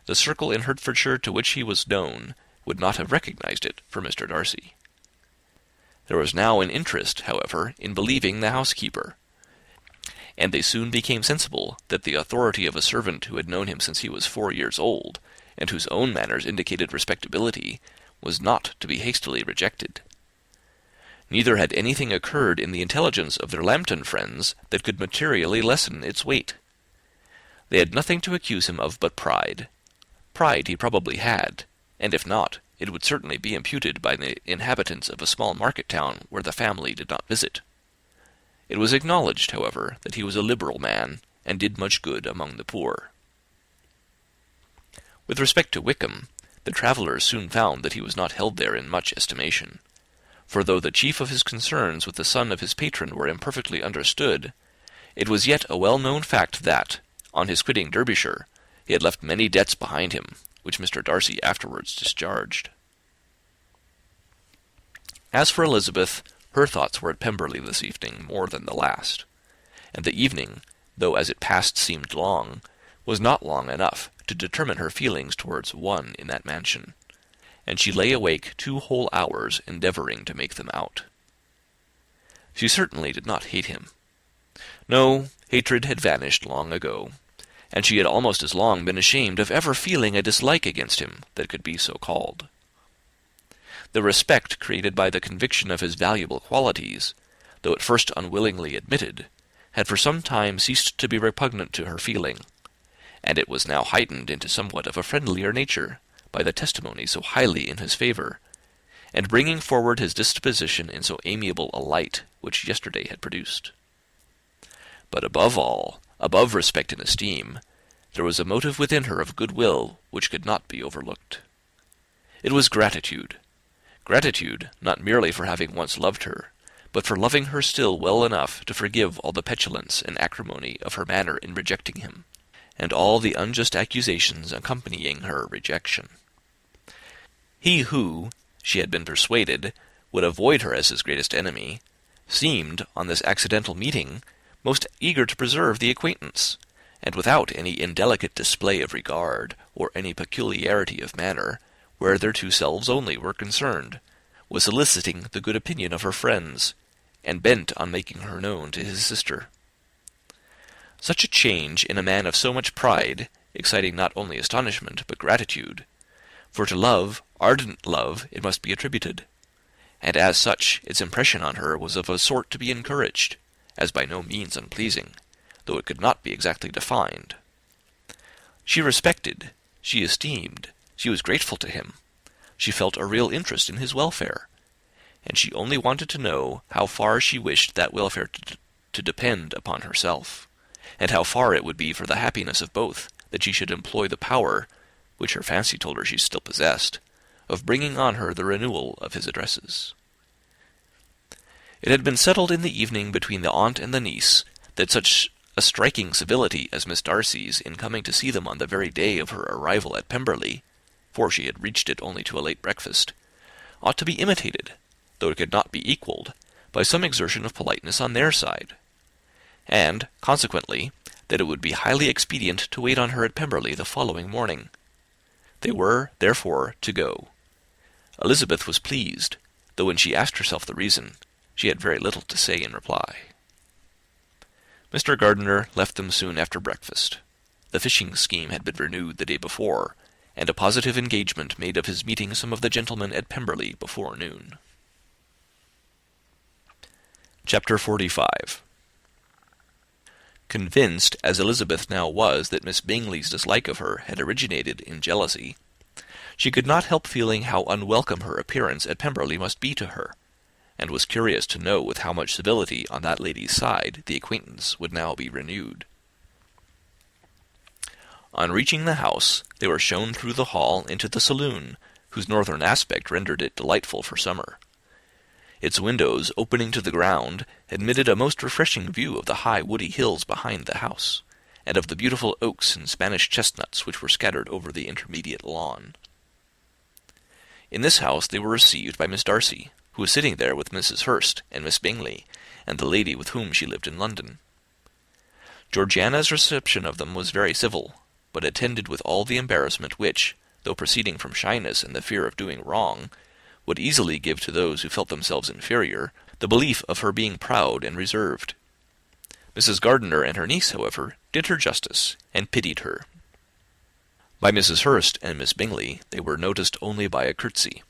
the circle in Hertfordshire to which he was known would not have recognized it for Mr. Darcy. There was now an interest, however, in believing the housekeeper, and they soon became sensible that the authority of a servant who had known him since he was 4 years old, and whose own manners indicated respectability, was not to be hastily rejected. Neither had anything occurred in the intelligence of their Lambton friends that could materially lessen its weight. They had nothing to accuse him of but pride. Pride he probably had, and if not, it would certainly be imputed by the inhabitants of a small market town where the family did not visit. It was acknowledged, however, that he was a liberal man, and did much good among the poor. With respect to Wickham, the travellers soon found that he was not held there in much estimation, for though the chief of his concerns with the son of his patron were imperfectly understood, it was yet a well-known fact that, on his quitting Derbyshire, he had left many debts behind him, which Mr. Darcy afterwards discharged. As for Elizabeth, her thoughts were at Pemberley this evening more than the last, and the evening, though as it passed seemed long, was not long enough to determine her feelings towards one in that mansion, and she lay awake 2 whole hours endeavouring to make them out. She certainly did not hate him. No, hatred had vanished long ago, and she had almost as long been ashamed of ever feeling a dislike against him that could be so called. The respect created by the conviction of his valuable qualities, though at first unwillingly admitted, had for some time ceased to be repugnant to her feeling, and it was now heightened into somewhat of a friendlier nature by the testimony so highly in his favour, and bringing forward his disposition in so amiable a light which yesterday had produced. But above all, above respect and esteem, there was a motive within her of good-will which could not be overlooked. It was gratitude. Gratitude, not merely for having once loved her, but for loving her still well enough to forgive all the petulance and acrimony of her manner in rejecting him, and all the unjust accusations accompanying her rejection. He who, she had been persuaded, would avoid her as his greatest enemy, seemed, on this accidental meeting, most eager to preserve the acquaintance, and without any indelicate display of regard, or any peculiarity of manner, where their 2 selves only were concerned, was soliciting the good opinion of her friends, and bent on making her known to his sister. Such a change in a man of so much pride, exciting not only astonishment but gratitude, for to love, ardent love, it must be attributed, and as such its impression on her was of a sort to be encouraged, as by no means unpleasing, though it could not be exactly defined. She respected, she esteemed, she was grateful to him, she felt a real interest in his welfare. and she only wanted to know how far she wished that welfare to depend upon herself, and how far it would be for the happiness of both that she should employ the power, which her fancy told her she still possessed, of bringing on her the renewal of his addresses. It had been settled in the evening between the aunt and the niece that such a striking civility as Miss Darcy's in coming to see them on the very day of her arrival at Pemberley, for she had reached it only to a late breakfast, ought to be imitated, though it could not be equalled, by some exertion of politeness on their side, and, consequently, that it would be highly expedient to wait on her at Pemberley the following morning. They were, therefore, to go. Elizabeth was pleased, though when she asked herself the reason, she had very little to say in reply. Mr. Gardiner left them soon after breakfast. The fishing scheme had been renewed the day before, and a positive engagement made of his meeting some of the gentlemen at Pemberley before noon. Chapter 45. Convinced, as Elizabeth now was, that Miss Bingley's dislike of her had originated in jealousy, she could not help feeling how unwelcome her appearance at Pemberley must be to her, and was curious to know with how much civility on that lady's side the acquaintance would now be renewed. On reaching the house, they were shown through the hall into the saloon, whose northern aspect rendered it delightful for summer. Its windows, opening to the ground, admitted a most refreshing view of the high woody hills behind the house, and of the beautiful oaks and Spanish chestnuts which were scattered over the intermediate lawn. In this house they were received by Miss Darcy, who was sitting there with Mrs. Hurst and Miss Bingley, and the lady with whom she lived in London. Georgiana's reception of them was very civil, but attended with all the embarrassment which, though proceeding from shyness and the fear of doing wrong, would easily give to those who felt themselves inferior the belief of her being proud and reserved. Mrs. Gardiner and her niece, however, did her justice, and pitied her. By Mrs. Hurst and Miss Bingley they were noticed only by a curtsy,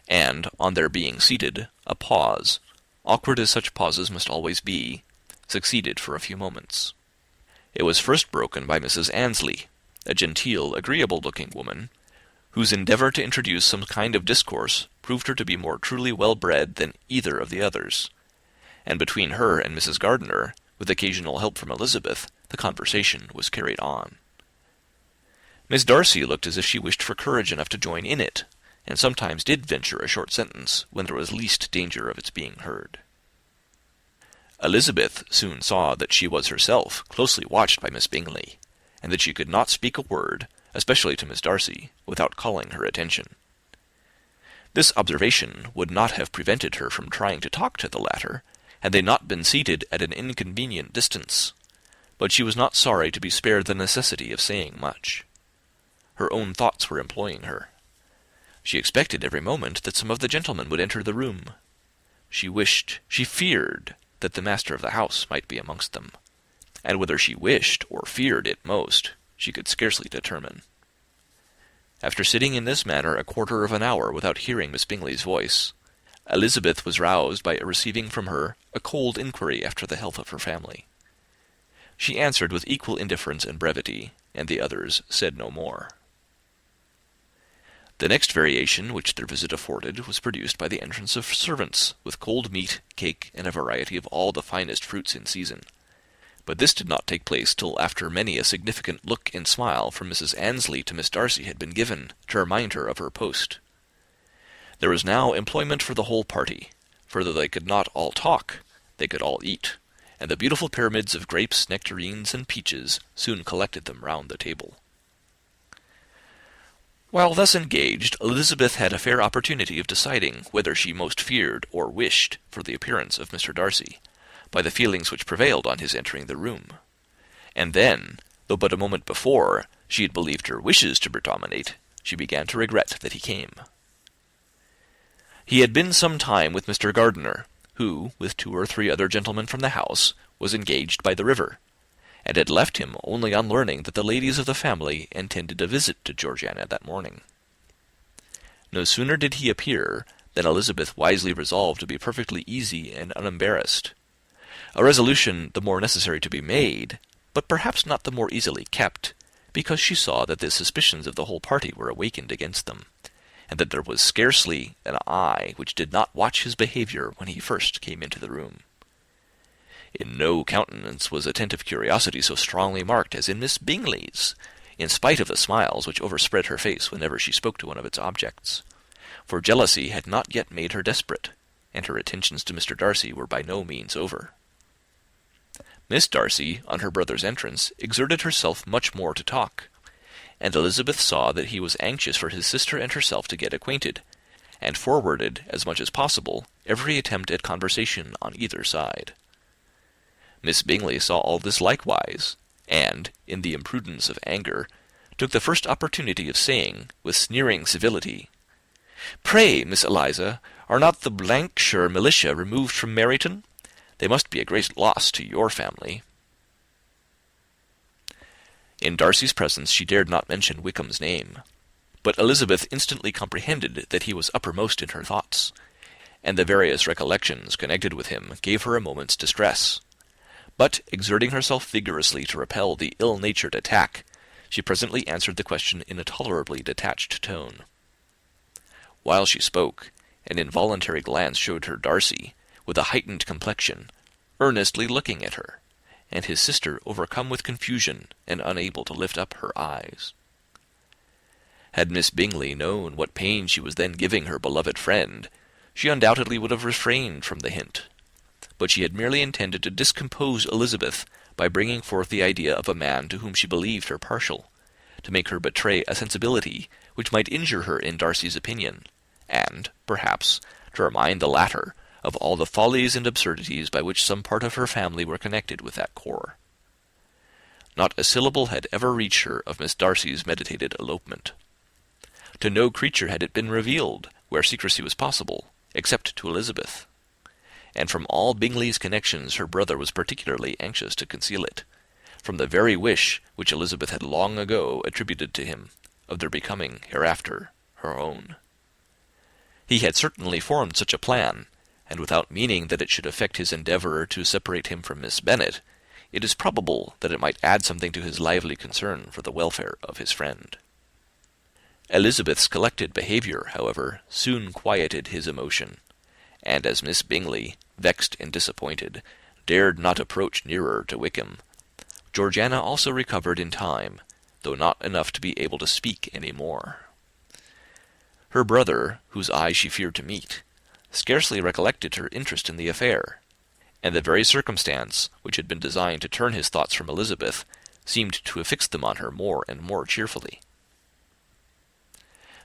and, on their being seated, a pause, awkward as such pauses must always be, succeeded for a few moments. It was first broken by Mrs. Annesley, a genteel, agreeable-looking woman, whose endeavour to introduce some kind of discourse proved her to be more truly well-bred than either of the others, and between her and Mrs. Gardiner, with occasional help from Elizabeth, the conversation was carried on. Miss Darcy looked as if she wished for courage enough to join in it, and sometimes did venture a short sentence when there was least danger of its being heard. Elizabeth soon saw that she was herself closely watched by Miss Bingley, and that she could not speak a word, especially to Miss Darcy, without calling her attention. This observation would not have prevented her from trying to talk to the latter, had they not been seated at an inconvenient distance, but she was not sorry to be spared the necessity of saying much. Her own thoughts were employing her. She expected every moment that some of the gentlemen would enter the room. She feared that the master of the house might be amongst them, and whether she wished or feared it most, she could scarcely determine. After sitting in this manner a quarter of an hour without hearing Miss Bingley's voice, Elizabeth was roused by receiving from her a cold inquiry after the health of her family. She answered with equal indifference and brevity, and the others said no more. The next variation which their visit afforded was produced by the entrance of servants, with cold meat, cake, and a variety of all the finest fruits in season. But this did not take place till after many a significant look and smile from Mrs. Annesley to Miss Darcy had been given, to remind her of her post. There was now employment for the whole party, for though they could not all talk, they could all eat, and the beautiful pyramids of grapes, nectarines, and peaches soon collected them round the table. While thus engaged, Elizabeth had a fair opportunity of deciding whether she most feared or wished for the appearance of Mr. Darcy, by the feelings which prevailed on his entering the room. And then, though but a moment before she had believed her wishes to predominate, she began to regret that he came. He had been some time with Mr. Gardiner, who, with 2 or 3 other gentlemen from the house, was engaged by the river, and had left him only on learning that the ladies of the family intended a visit to Georgiana that morning. No sooner did he appear than Elizabeth wisely resolved to be perfectly easy and unembarrassed, a resolution the more necessary to be made, but perhaps not the more easily kept, because she saw that the suspicions of the whole party were awakened against them, and that there was scarcely an eye which did not watch his behaviour when he first came into the room. In no countenance was attentive curiosity so strongly marked as in Miss Bingley's, in spite of the smiles which overspread her face whenever she spoke to one of its objects, for jealousy had not yet made her desperate, and her attentions to Mr. Darcy were by no means over. Miss Darcy, on her brother's entrance, exerted herself much more to talk, and Elizabeth saw that he was anxious for his sister and herself to get acquainted, and forwarded, as much as possible, every attempt at conversation on either side. Miss Bingley saw all this likewise, and, in the imprudence of anger, took the first opportunity of saying, with sneering civility, "Pray, Miss Eliza, are not the Blankshire militia removed from Meryton? They must be a great loss to your family." In Darcy's presence she dared not mention Wickham's name, but Elizabeth instantly comprehended that he was uppermost in her thoughts, and the various recollections connected with him gave her a moment's distress. But, exerting herself vigorously to repel the ill-natured attack, she presently answered the question in a tolerably detached tone. While she spoke, an involuntary glance showed her Darcy, with a heightened complexion, earnestly looking at her, and his sister overcome with confusion and unable to lift up her eyes. Had Miss Bingley known what pain she was then giving her beloved friend, she undoubtedly would have refrained from the hint, but she had merely intended to discompose Elizabeth by bringing forth the idea of a man to whom she believed her partial, to make her betray a sensibility which might injure her in Darcy's opinion, and, perhaps, to remind the latter of all the follies and absurdities by which some part of her family were connected with that corps. Not a syllable had ever reached her of Miss Darcy's meditated elopement. To no creature had it been revealed, where secrecy was possible, except to Elizabeth, and from all Bingley's connections her brother was particularly anxious to conceal it, from the very wish which Elizabeth had long ago attributed to him, of their becoming hereafter her own. He had certainly formed such a plan, and without meaning that it should affect his endeavour to separate him from Miss Bennet, it is probable that it might add something to his lively concern for the welfare of his friend. Elizabeth's collected behaviour, however, soon quieted his emotion, and as Miss Bingley, vexed and disappointed, dared not approach nearer to Wickham, Georgiana also recovered in time, though not enough to be able to speak any more. Her brother, whose eyes she feared to meet, scarcely recollected her interest in the affair, and the very circumstance which had been designed to turn his thoughts from Elizabeth seemed to have fixed them on her more and more cheerfully.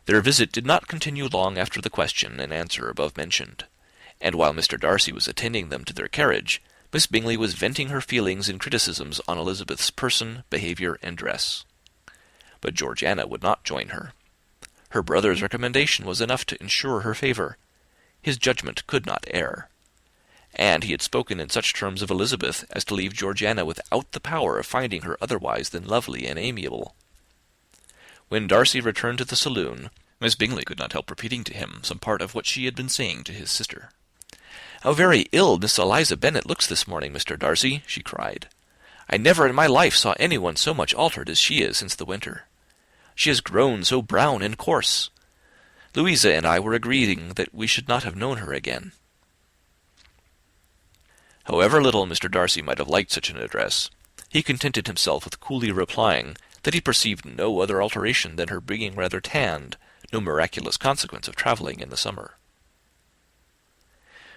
Their visit did not continue long after the question and answer above mentioned, and while Mr. Darcy was attending them to their carriage, Miss Bingley was venting her feelings in criticisms on Elizabeth's person, behaviour, and dress. But Georgiana would not join her. Her brother's recommendation was enough to ensure her favour. His judgment could not err, and he had spoken in such terms of Elizabeth as to leave Georgiana without the power of finding her otherwise than lovely and amiable. When Darcy returned to the saloon, Miss Bingley could not help repeating to him some part of what she had been saying to his sister. "How very ill Miss Eliza Bennet looks this morning, Mr. Darcy," she cried. "I never in my life saw anyone so much altered as she is since the winter. She has grown so brown and coarse. Louisa and I were agreeing that we should not have known her again." However little Mr. Darcy might have liked such an address, he contented himself with coolly replying that he perceived no other alteration than her being rather tanned, no miraculous consequence of travelling in the summer.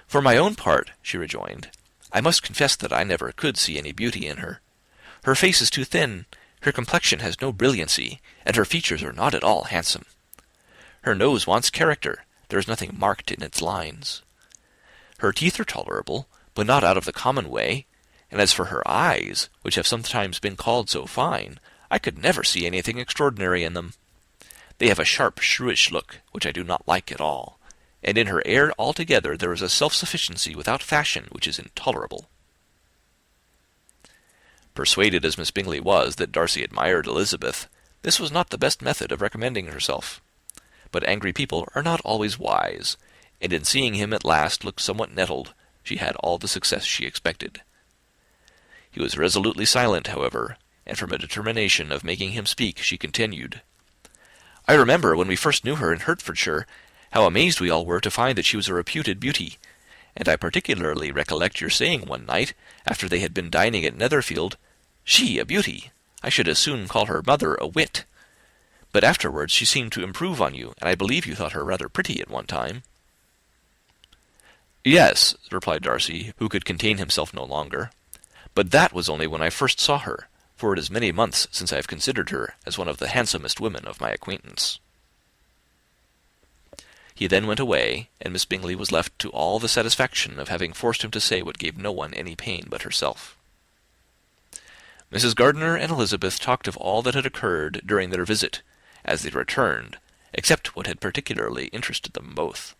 "For my own part," she rejoined, "I must confess that I never could see any beauty in her. Her face is too thin, her complexion has no brilliancy, and her features are not at all handsome. Her nose wants character, there is nothing marked in its lines. Her teeth are tolerable, but not out of the common way, and as for her eyes, which have sometimes been called so fine, I could never see anything extraordinary in them. They have a sharp, shrewish look, which I do not like at all, and in her air altogether there is a self-sufficiency without fashion which is intolerable." Persuaded as Miss Bingley was that Darcy admired Elizabeth, this was not the best method of recommending herself. But angry people are not always wise, and in seeing him at last look somewhat nettled, she had all the success she expected. He was resolutely silent, however, and from a determination of making him speak, she continued, I remember, when we first knew her in Hertfordshire, how amazed we all were to find that she was a reputed beauty, and I particularly recollect your saying one night, after they had been dining at Netherfield, 'She a beauty! I should as soon call her mother a wit.' But afterwards she seemed to improve on you, and I believe you thought her rather pretty at one time." "Yes," replied Darcy, who could contain himself no longer, "but that was only when I first saw her, for it is many months since I have considered her as one of the handsomest women of my acquaintance." He then went away, and Miss Bingley was left to all the satisfaction of having forced him to say what gave no one any pain but herself. Mrs. Gardiner and Elizabeth talked of all that had occurred during their visit, as they returned, except what had particularly interested them both.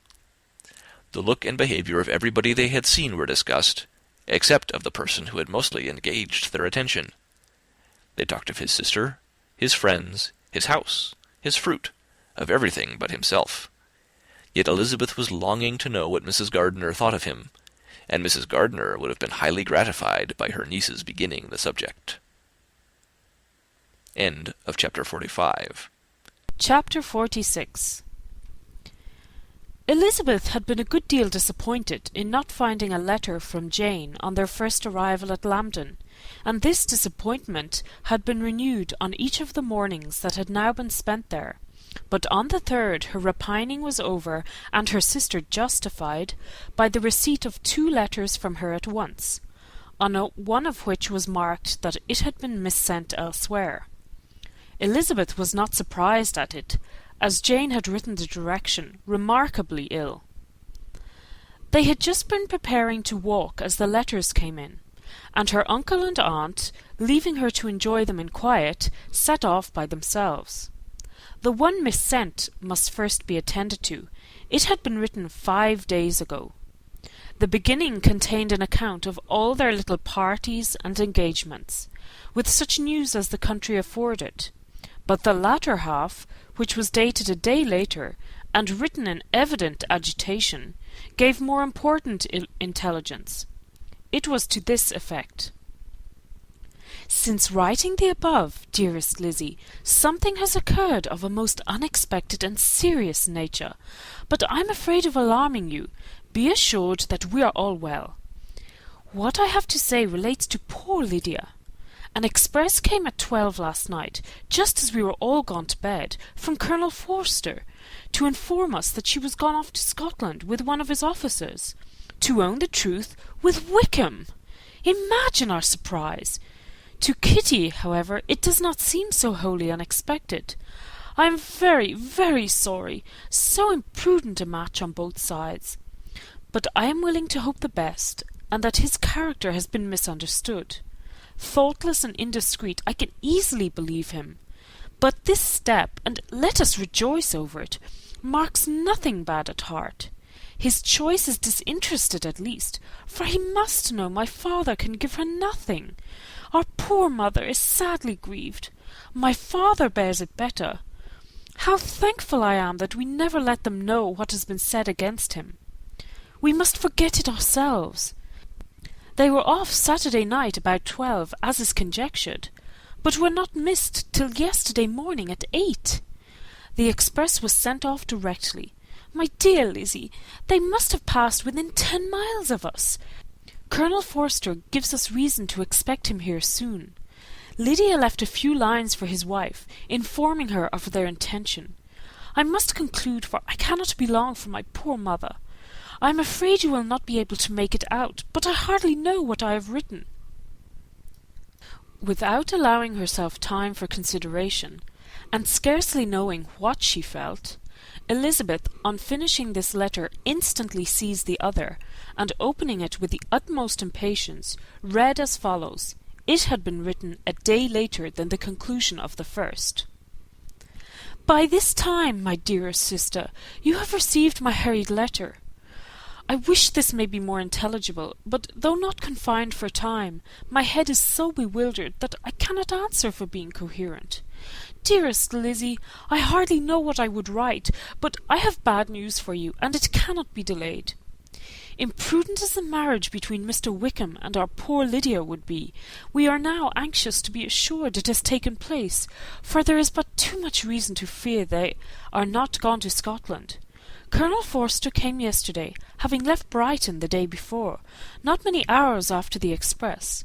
The look and behaviour of everybody they had seen were discussed, except of the person who had mostly engaged their attention. They talked of his sister, his friends, his house, his fruit, of everything but himself. Yet Elizabeth was longing to know what Mrs. Gardiner thought of him, and Mrs. Gardiner would have been highly gratified by her niece's beginning the subject. End of chapter 45. Chapter 46. Elizabeth had been a good deal disappointed in not finding a letter from Jane on their first arrival at Lambton, and this disappointment had been renewed on each of the mornings that had now been spent there. But on the third her repining was over, and her sister justified, by the receipt of 2 letters from her at once, on one of which was marked that it had been missent elsewhere. Elizabeth was not surprised at it, as Jane had written the direction remarkably ill. They had just been preparing to walk as the letters came in, and her uncle and aunt, leaving her to enjoy them in quiet, set off by themselves. The one missent must first be attended to. It had been written 5 days ago. The beginning contained an account of all their little parties and engagements, with such news as the country afforded, but the latter half, which was dated a day later, and written in evident agitation, gave more important intelligence. It was to this effect: "Since writing the above, dearest Lizzie, something has occurred of a most unexpected and serious nature, but I am afraid of alarming you. Be assured that we are all well. What I have to say relates to poor Lydia. An express came at 12 last night, just as we were all gone to bed, from Colonel Forster, to inform us that she was gone off to Scotland with one of his officers. To own the truth, with Wickham! Imagine our surprise! To Kitty, however, it does not seem so wholly unexpected. I am very, very sorry. So imprudent a match on both sides. But I am willing to hope the best, and that his character has been misunderstood. Thoughtless and indiscreet, I can easily believe him. But this step, and let us rejoice over it, marks nothing bad at heart. His choice is disinterested at least, for he must know my father can give her nothing. Our poor mother is sadly grieved. My father bears it better. How thankful I am that we never let them know what has been said against him. We must forget it ourselves. They were off Saturday night about 12, as is conjectured, but were not missed till yesterday morning at 8. The express was sent off directly. My dear Lizzie, they must have passed within 10 miles of us. Colonel Forster gives us reason to expect him here soon. Lydia left a few lines for his wife, informing her of their intention. I must conclude, for I cannot be long from my poor mother. I am afraid you will not be able to make it out, but I hardly know what I have written." Without allowing herself time for consideration, and scarcely knowing what she felt, Elizabeth, on finishing this letter, instantly seized the other, and opening it with the utmost impatience, read as follows. It had been written a day later than the conclusion of the first. "By this time, my dearest sister, you have received my hurried letter. I wish this may be more intelligible, but though not confined for time, my head is so bewildered that I cannot answer for being coherent. Dearest Lizzie, I hardly know what I would write, but I have bad news for you, and it cannot be delayed. Imprudent as the marriage between Mr. Wickham and our poor Lydia would be, we are now anxious to be assured it has taken place, for there is but too much reason to fear they are not gone to Scotland. Colonel Forster came yesterday, having left Brighton the day before, not many hours after the express.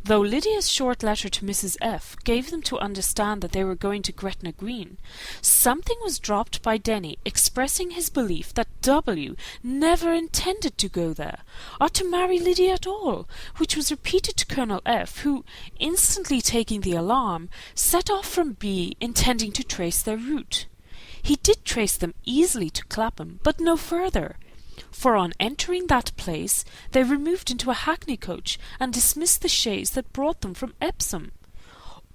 Though Lydia's short letter to Mrs. F. gave them to understand that they were going to Gretna Green, something was dropped by Denny expressing his belief that W. never intended to go there, or to marry Lydia at all, which was repeated to Colonel F., who, instantly taking the alarm, set off from B., intending to trace their route. He did trace them easily to Clapham, but no further, for on entering that place they removed into a hackney coach and dismissed the chaise that brought them from Epsom.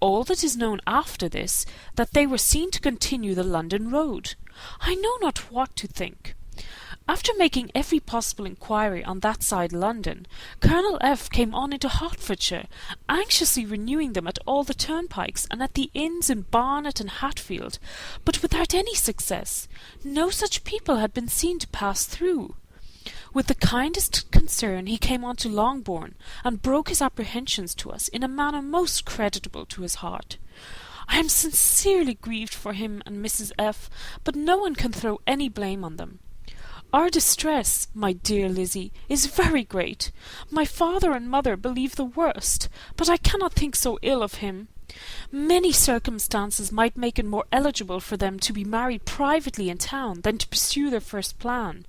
All that is known after this, that they were seen to continue the London road. I know not what to think. After making every possible inquiry on that side London, Colonel F. came on into Hertfordshire, anxiously renewing them at all the turnpikes and at the inns in Barnet and Hatfield, but without any success. No such people had been seen to pass through. With the kindest concern he came on to Longbourn, and broke his apprehensions to us in a manner most creditable to his heart. I am sincerely grieved for him and Mrs. F., but no one can throw any blame on them. Our distress, my dear Lizzie, is very great. My father and mother believe the worst, but I cannot think so ill of him. Many circumstances might make it more eligible for them to be married privately in town than to pursue their first plan.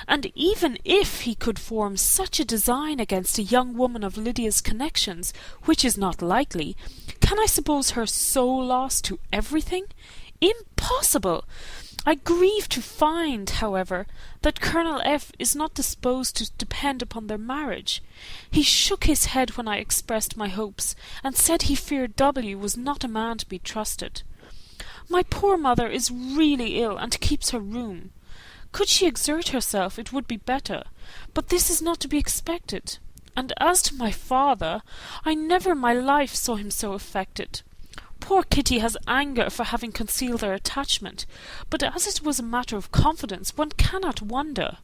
And even if he could form such a design against a young woman of Lydia's connections, which is not likely, can I suppose her so lost to everything? Impossible! I grieve to find, however, that Colonel F. is not disposed to depend upon their marriage. He shook his head when I expressed my hopes, and said he feared W. was not a man to be trusted. My poor mother is really ill, and keeps her room. Could she exert herself, it would be better, but this is not to be expected. And as to my father, I never in my life saw him so affected. Poor Kitty has anger for having concealed their attachment, but as it was a matter of confidence, one cannot wonder.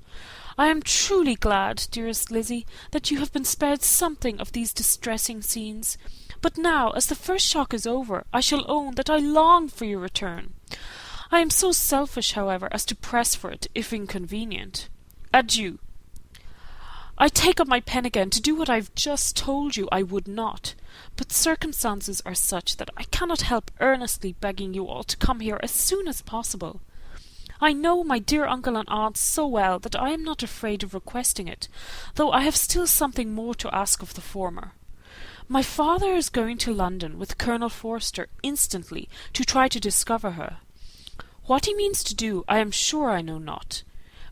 I am truly glad, dearest Lizzie, that you have been spared something of these distressing scenes. But now, as the first shock is over, I shall own that I long for your return. I am so selfish, however, as to press for it, if inconvenient. Adieu. I take up my pen again to do what I have just told you I would not, but circumstances are such that I cannot help earnestly begging you all to come here as soon as possible. I know my dear uncle and aunt so well that I am not afraid of requesting it, though I have still something more to ask of the former. My father is going to London with Colonel Forster instantly to try to discover her. What he means to do I am sure I know not,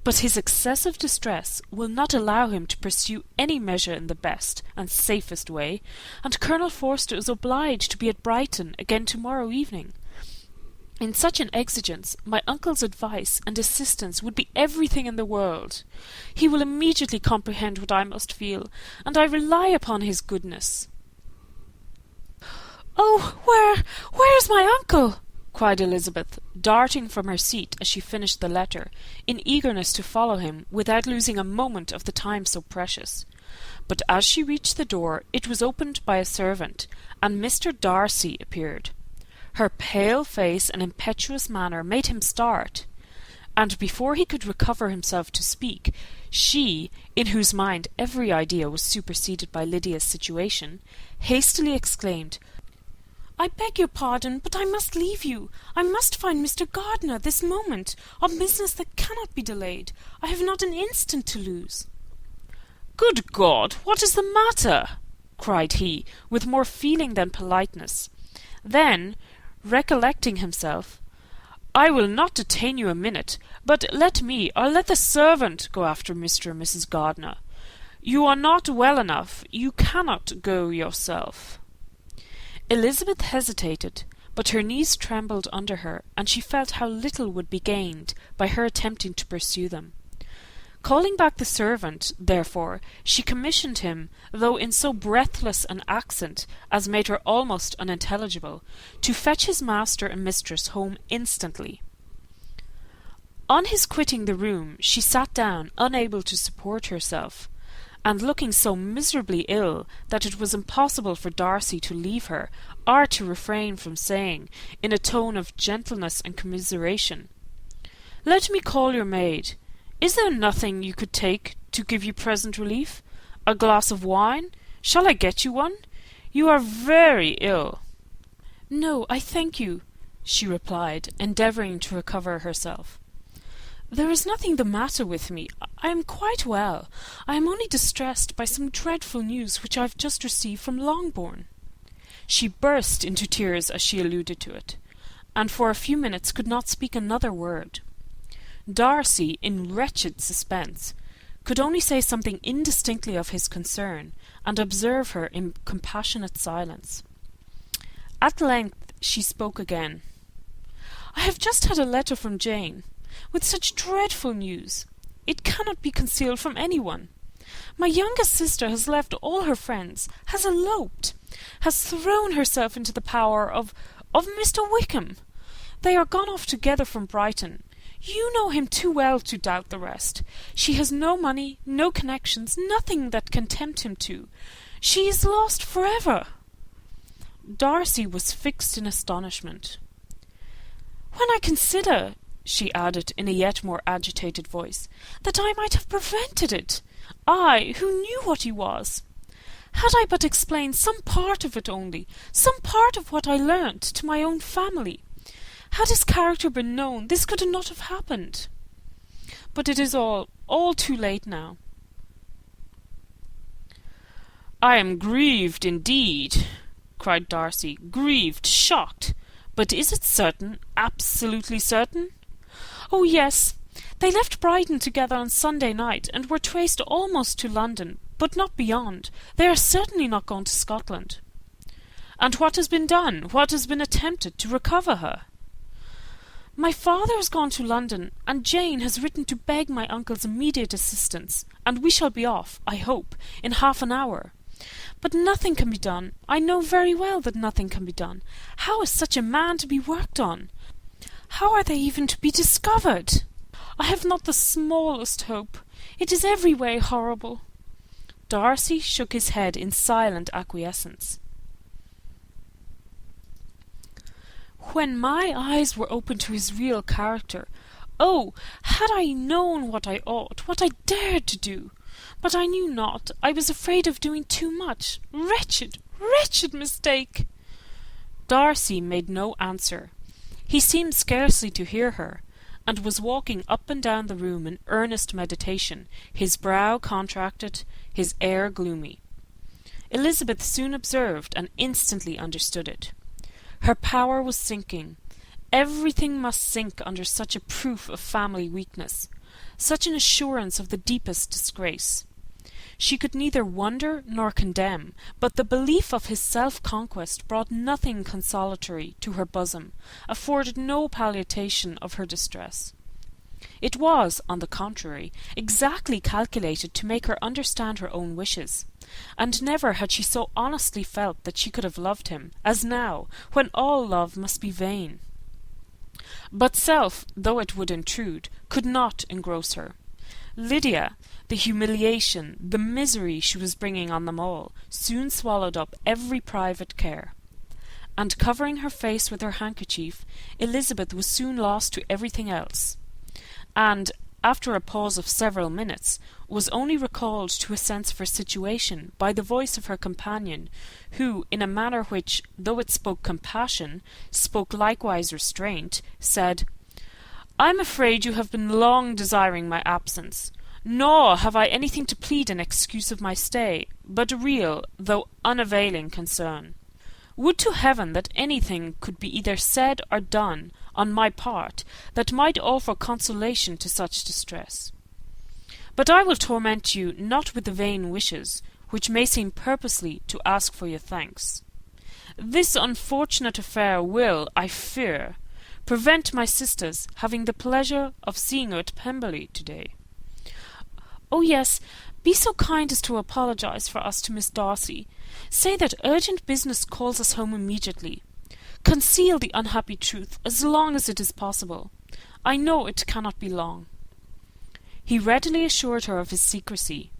but his excessive distress will not allow him to pursue any measure in the best and safest way, and Colonel Forster is obliged to be at Brighton again to-morrow evening. In such an exigence, my uncle's advice and assistance would be everything in the world. He will immediately comprehend what I must feel, and I rely upon his goodness. "Oh, where's my uncle?" cried Elizabeth, darting from her seat as she finished the letter, in eagerness to follow him without losing a moment of the time so precious. But as she reached the door, it was opened by a servant, and Mr. Darcy appeared. Her pale face and impetuous manner made him start, and before he could recover himself to speak, she, in whose mind every idea was superseded by Lydia's situation, hastily exclaimed, "I beg your pardon, but I must leave you. I must find Mr. Gardiner this moment, on business that cannot be delayed. I have not an instant to lose." "Good God, what is the matter?" cried he, with more feeling than politeness. Then, recollecting himself, "I will not detain you a minute, but let me, or let the servant, go after Mr. and Mrs. Gardiner. You are not well enough. You cannot go yourself." Elizabeth hesitated, but her knees trembled under her, and she felt how little would be gained by her attempting to pursue them. Calling back the servant, therefore, she commissioned him, though in so breathless an accent as made her almost unintelligible, to fetch his master and mistress home instantly. On his quitting the room, she sat down, unable to support herself, and looking so miserably ill that it was impossible for Darcy to leave her, or to refrain from saying, in a tone of gentleness and commiseration, "Let me call your maid. Is there nothing you could take to give you present relief? A glass of wine? Shall I get you one? You are very ill." "No, I thank you," she replied, endeavouring to recover herself. "There is nothing the matter with me. I am quite well. I am only distressed by some dreadful news which I have just received from Longbourn." She burst into tears as she alluded to it, and for a few minutes could not speak another word. Darcy, in wretched suspense, could only say something indistinctly of his concern, and observe her in compassionate silence. At length she spoke again. "I have just had a letter from Jane, with such dreadful news. It cannot be concealed from anyone. My youngest sister has left all her friends, has eloped, has thrown herself into the power of Mr. Wickham. They are gone off together from Brighton. You know him too well to doubt the rest. She has no money, no connections, nothing that can tempt him to. She is lost forever." Darcy was fixed in astonishment. "When I consider," she added in a yet more agitated voice, "that I might have prevented it, I, who knew what he was. Had I but explained some part of it only, some part of what I learnt, to my own family, had his character been known, this could not have happened. But it is all too late now." "I am grieved indeed," cried Darcy, "grieved, shocked. But is it certain, absolutely certain?" "Oh, yes. They left Brighton together on Sunday night, and were traced almost to London, but not beyond. They are certainly not gone to Scotland." "And what has been done, what has been attempted to recover her?" "My father has gone to London, and Jane has written to beg my uncle's immediate assistance, and we shall be off, I hope, in half an hour. But nothing can be done. I know very well that nothing can be done. How is such a man to be worked on? How are they even to be discovered? I have not the smallest hope. It is every way horrible." Darcy shook his head in silent acquiescence. "When my eyes were opened to his real character, oh, had I known what I ought, what I dared to do! But I knew not. I was afraid of doing too much. Wretched, wretched mistake!" Darcy made no answer. He seemed scarcely to hear her, and was walking up and down the room in earnest meditation, his brow contracted, his air gloomy. Elizabeth soon observed and instantly understood it. Her power was sinking. Everything must sink under such a proof of family weakness, such an assurance of the deepest disgrace. She could neither wonder nor condemn, but the belief of his self-conquest brought nothing consolatory to her bosom, afforded no palliation of her distress. It was, on the contrary, exactly calculated to make her understand her own wishes, and never had she so honestly felt that she could have loved him, as now, when all love must be vain. But self, though it would intrude, could not engross her. Lydia, the humiliation, the misery she was bringing on them all, soon swallowed up every private care. And covering her face with her handkerchief, Elizabeth was soon lost to everything else, and, after a pause of several minutes, was only recalled to a sense of her situation by the voice of her companion, who, in a manner which, though it spoke compassion, spoke likewise restraint, said, "I am afraid you have been long desiring my absence, nor have I anything to plead in excuse of my stay, but a real, though unavailing concern. Would to heaven that anything could be either said or done, on my part, that might offer consolation to such distress. But I will torment you not with the vain wishes, which may seem purposely to ask for your thanks. This unfortunate affair will, I fear, prevent my sisters having the pleasure of seeing you at Pemberley to-day. Oh, yes, be so kind as to apologize for us to Miss Darcy. Say that urgent business calls us home immediately. Conceal the unhappy truth as long as it is possible. I know it cannot be long." He readily assured her of his secrecy,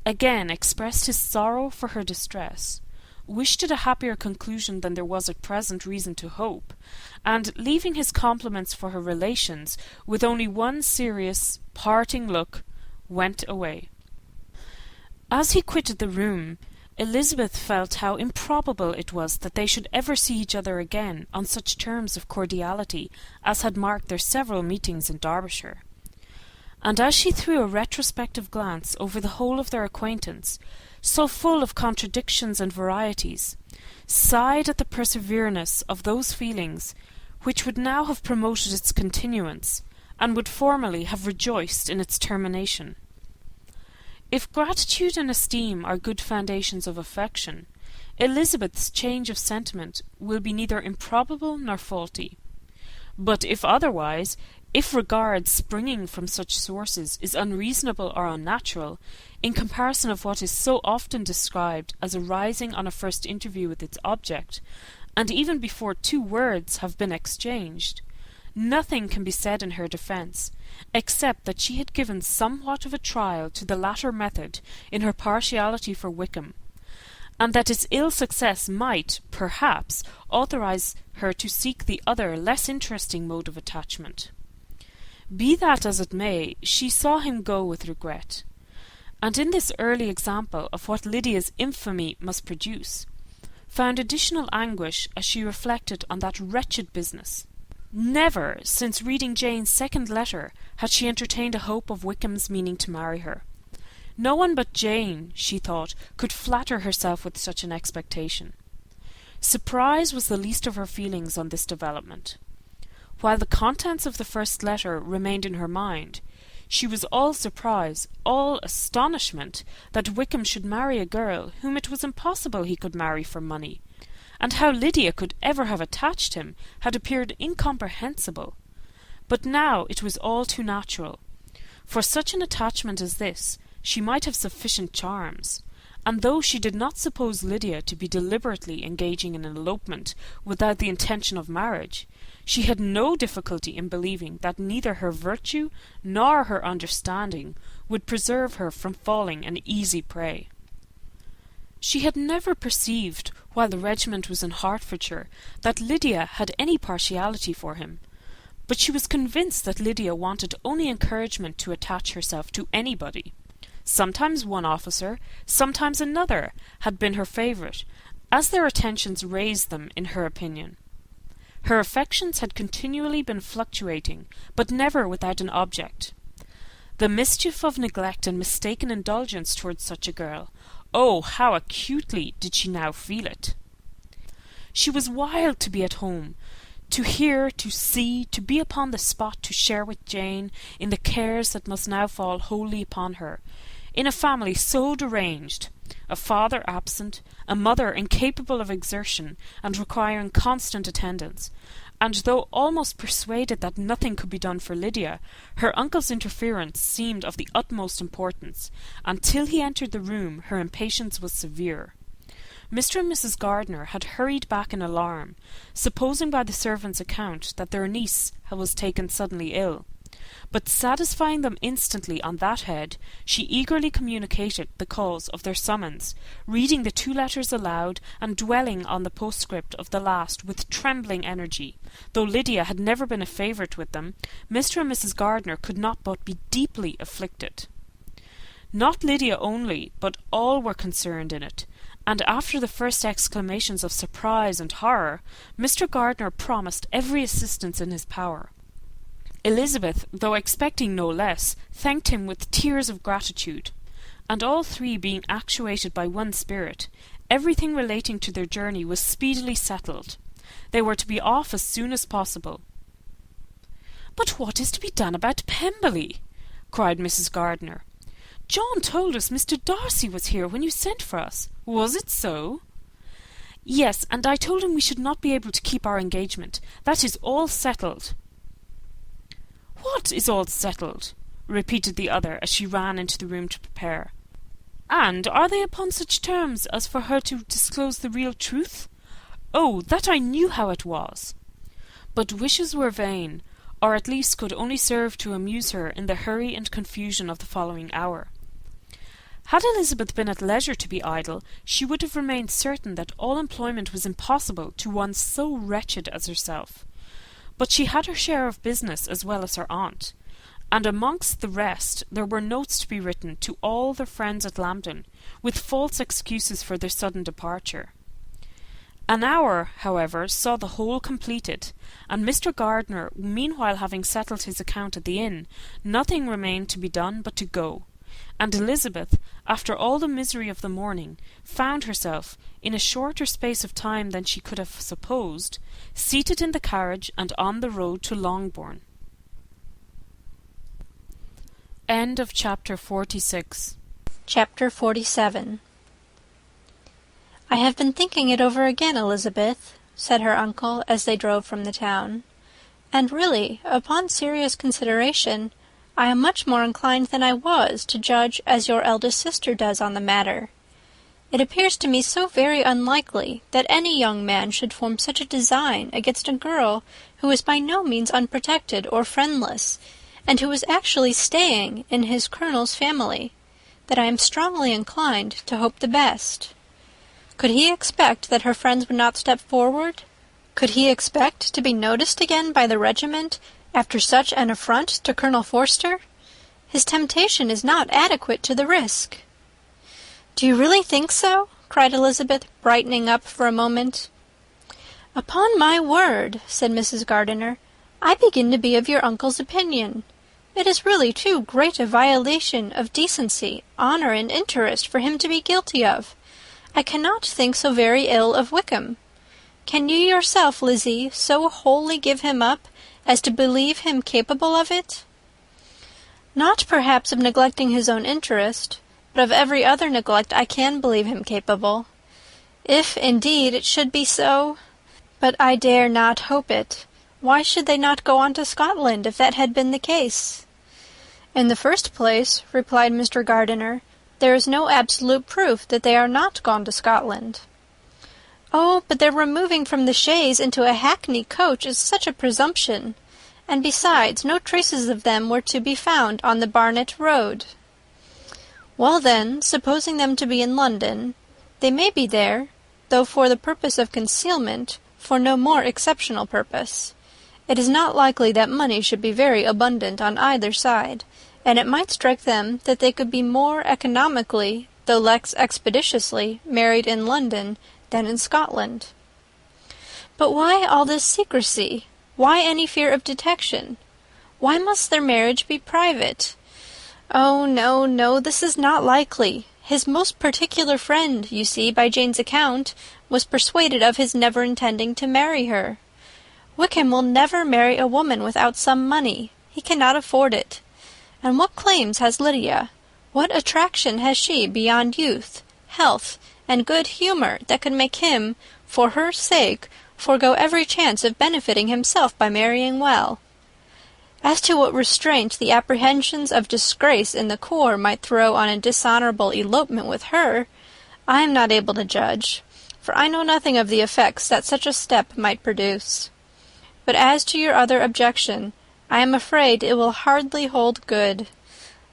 again expressed his sorrow for her distress, wished it a happier conclusion than there was at present reason to hope, and, leaving his compliments for her relations, with only one serious, parting look, went away. As he quitted the room, Elizabeth felt how improbable it was that they should ever see each other again on such terms of cordiality as had marked their several meetings in Derbyshire. And as she threw a retrospective glance over the whole of their acquaintance, so full of contradictions and varieties, sighed at the persevereness of those feelings which would now have promoted its continuance, and would formerly have rejoiced in its termination. If gratitude and esteem are good foundations of affection, Elizabeth's change of sentiment will be neither improbable nor faulty. But if otherwise, if regard springing from such sources is unreasonable or unnatural, in comparison of what is so often described as arising on a first interview with its object, and even before 2 words have been exchanged, nothing can be said in her defence, except that she had given somewhat of a trial to the latter method in her partiality for Wickham, and that its ill success might, perhaps, authorize her to seek the other less interesting mode of attachment. Be that as it may, she saw him go with regret, and in this early example of what Lydia's infamy must produce, found additional anguish as she reflected on that wretched business. Never, since reading Jane's second letter, had she entertained a hope of Wickham's meaning to marry her. No one but Jane, she thought, could flatter herself with such an expectation. Surprise was the least of her feelings on this development. While the contents of the first letter remained in her mind, she was all surprise, all astonishment, that Wickham should marry a girl whom it was impossible he could marry for money, and how Lydia could ever have attached him had appeared incomprehensible. But now it was all too natural. For such an attachment as this, she might have sufficient charms, and though she did not suppose Lydia to be deliberately engaging in an elopement without the intention of marriage, she had no difficulty in believing that neither her virtue nor her understanding would preserve her from falling an easy prey. She had never perceived, while the regiment was in Hertfordshire, that Lydia had any partiality for him, but she was convinced that Lydia wanted only encouragement to attach herself to anybody. Sometimes one officer, sometimes another, had been her favourite, as their attentions raised them in her opinion. Her affections had continually been fluctuating, but never without an object. The mischief of neglect and mistaken indulgence towards such a girl, oh, how acutely did she now feel it! She was wild to be at home, to hear, to see, to be upon the spot to share with Jane in the cares that must now fall wholly upon her, in a family so deranged, a father absent, a mother incapable of exertion and requiring constant attendance, and though almost persuaded that nothing could be done for Lydia, her uncle's interference seemed of the utmost importance, and till he entered the room her impatience was severe. Mr. and Mrs. Gardiner had hurried back in alarm, supposing by the servant's account that their niece was taken suddenly ill. But satisfying them instantly on that head, she eagerly communicated the cause of their summons, reading the 2 letters aloud, and dwelling on the postscript of the last with trembling energy. Though Lydia had never been a favourite with them, Mr. and Mrs. Gardiner could not but be deeply afflicted. Not Lydia only, but all were concerned in it, and after the first exclamations of surprise and horror, Mr. Gardiner promised every assistance in his power. Elizabeth, though expecting no less, thanked him with tears of gratitude, and all 3 being actuated by one spirit, everything relating to their journey was speedily settled. They were to be off as soon as possible. "But what is to be done about Pemberley?" cried Mrs. Gardiner. "John told us Mr. Darcy was here when you sent for us. Was it so?" "Yes, and I told him we should not be able to keep our engagement. That is all settled." "What is all settled?" repeated the other as she ran into the room to prepare. "And are they upon such terms as for her to disclose the real truth? Oh, that I knew how it was!" But wishes were vain. or at least could only serve to amuse her in the hurry and confusion of the following hour. Had Elizabeth been at leisure to be idle, she would have remained certain that all employment was impossible to one so wretched as herself. But she had her share of business as well as her aunt, and amongst the rest there were notes to be written to all their friends at Lambton, with false excuses for their sudden departure. An hour, however, saw the whole completed, and Mr. Gardiner, meanwhile having settled his account at the inn, nothing remained to be done but to go, and Elizabeth, after all the misery of the morning, found herself, in a shorter space of time than she could have supposed, seated in the carriage and on the road to Longbourn. End of chapter 46. Chapter 47. "I have been thinking it over again, Elizabeth," said her uncle, as they drove from the town, "and really, upon serious consideration, I am much more inclined than I was to judge as your eldest sister does on the matter. It appears to me so very unlikely that any young man should form such a design against a girl who is by no means unprotected or friendless, and who is actually staying in his colonel's family, that I am strongly inclined to hope the best. Could he expect that her friends would not step forward? Could he expect to be noticed again by the regiment after such an affront to Colonel Forster? His temptation is not adequate to the risk." "Do you really think so?" cried Elizabeth, brightening up for a moment. "Upon my word," said Mrs. Gardiner, "I begin to be of your uncle's opinion. It is really too great a violation of decency, honour, and interest for him to be guilty of. I cannot think so very ill of Wickham. Can you yourself, Lizzie, so wholly give him up as to believe him capable of it?" "Not perhaps of neglecting his own interest, but of every other neglect I can believe him capable. If, indeed, it should be so, but I dare not hope it. Why should they not go on to Scotland if that had been the case?" "In the first place," replied Mr. Gardiner, "there is no absolute proof that they are not gone to Scotland." "Oh, but their removing from the chaise into a hackney coach is such a presumption, and besides, no traces of them were to be found on the Barnet road." "Well then, supposing them to be in London, they may be there, though for the purpose of concealment, for no more exceptional purpose. It is not likely that money should be very abundant on either side, and it might strike them that they could be more economically, though less expeditiously, married in London than in Scotland." "But why all this secrecy? Why any fear of detection? Why must their marriage be private? Oh, no, no, this is not likely. His most particular friend, you see, by Jane's account, was persuaded of his never intending to marry her. Wickham will never marry a woman without some money. He cannot afford it. And what claims has Lydia? What attraction has she beyond youth, health, and good humour that could make him, for her sake, forego every chance of benefiting himself by marrying well? As to what restraint the apprehensions of disgrace in the corps might throw on a dishonourable elopement with her, I am not able to judge, for I know nothing of the effects that such a step might produce. But as to your other objection, I am afraid it will hardly hold good.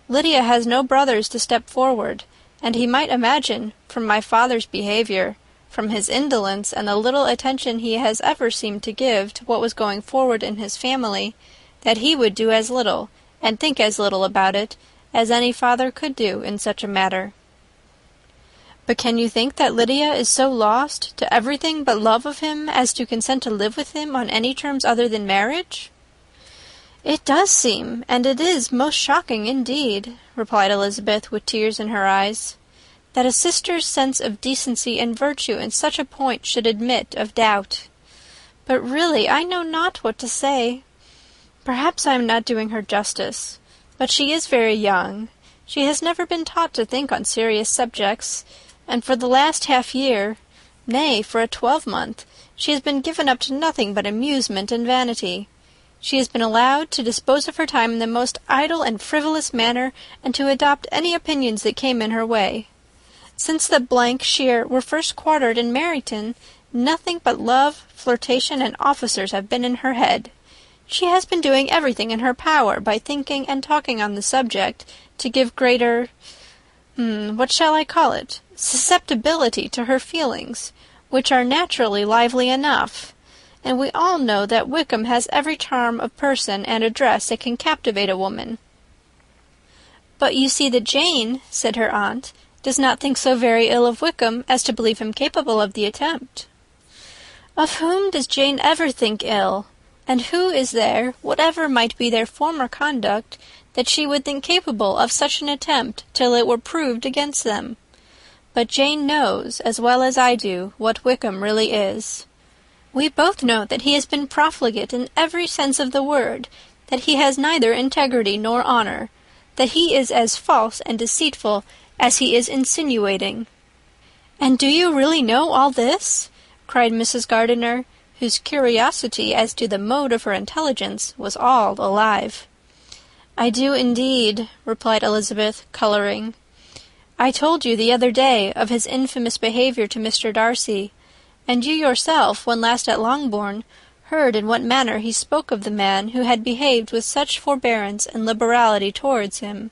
Lydia has no brothers to step forward, and he might imagine, from my father's behaviour, from his indolence and the little attention he has ever seemed to give to what was going forward in his family, that he would do as little, and think as little about it, as any father could do in such a matter." "But can you think that Lydia is so lost to everything but love of him as to consent to live with him on any terms other than marriage?" "It does seem, and it is most shocking indeed," replied Elizabeth, with tears in her eyes, "that a sister's sense of decency and virtue in such a point should admit of doubt. But really I know not what to say. Perhaps I am not doing her justice, but she is very young. She has never been taught to think on serious subjects, and for the last half-year, nay, for a 12-month, she has been given up to nothing but amusement and vanity. She has been allowed to dispose of her time in the most idle and frivolous manner, and to adopt any opinions that came in her way. Since the Shear were first quartered in Meryton, nothing but love, flirtation, and officers have been in her head. She has been doing everything in her power by thinking and talking on the subject to give greater, what shall I call it, susceptibility to her feelings, which are naturally lively enough. And we all know that Wickham has every charm of person and address that can captivate a woman. But you see that Jane, said her aunt, does not think so very ill of Wickham as to believe him capable of the attempt. Of whom does Jane ever think ill? And who is there, whatever might be their former conduct, that she would think capable of such an attempt till it were proved against them? But Jane knows, as well as I do, what Wickham really is. We both know that he has been profligate in every sense of the word, that he has neither integrity nor honour, that he is as false and deceitful as he is insinuating. And do you really know all this? Cried Mrs. Gardiner, whose curiosity as to the mode of her intelligence was all alive. I do indeed, replied Elizabeth, colouring. I told you the other day of his infamous behaviour to Mr. Darcy, and you yourself, when last at Longbourn, heard in what manner he spoke of the man who had behaved with such forbearance and liberality towards him.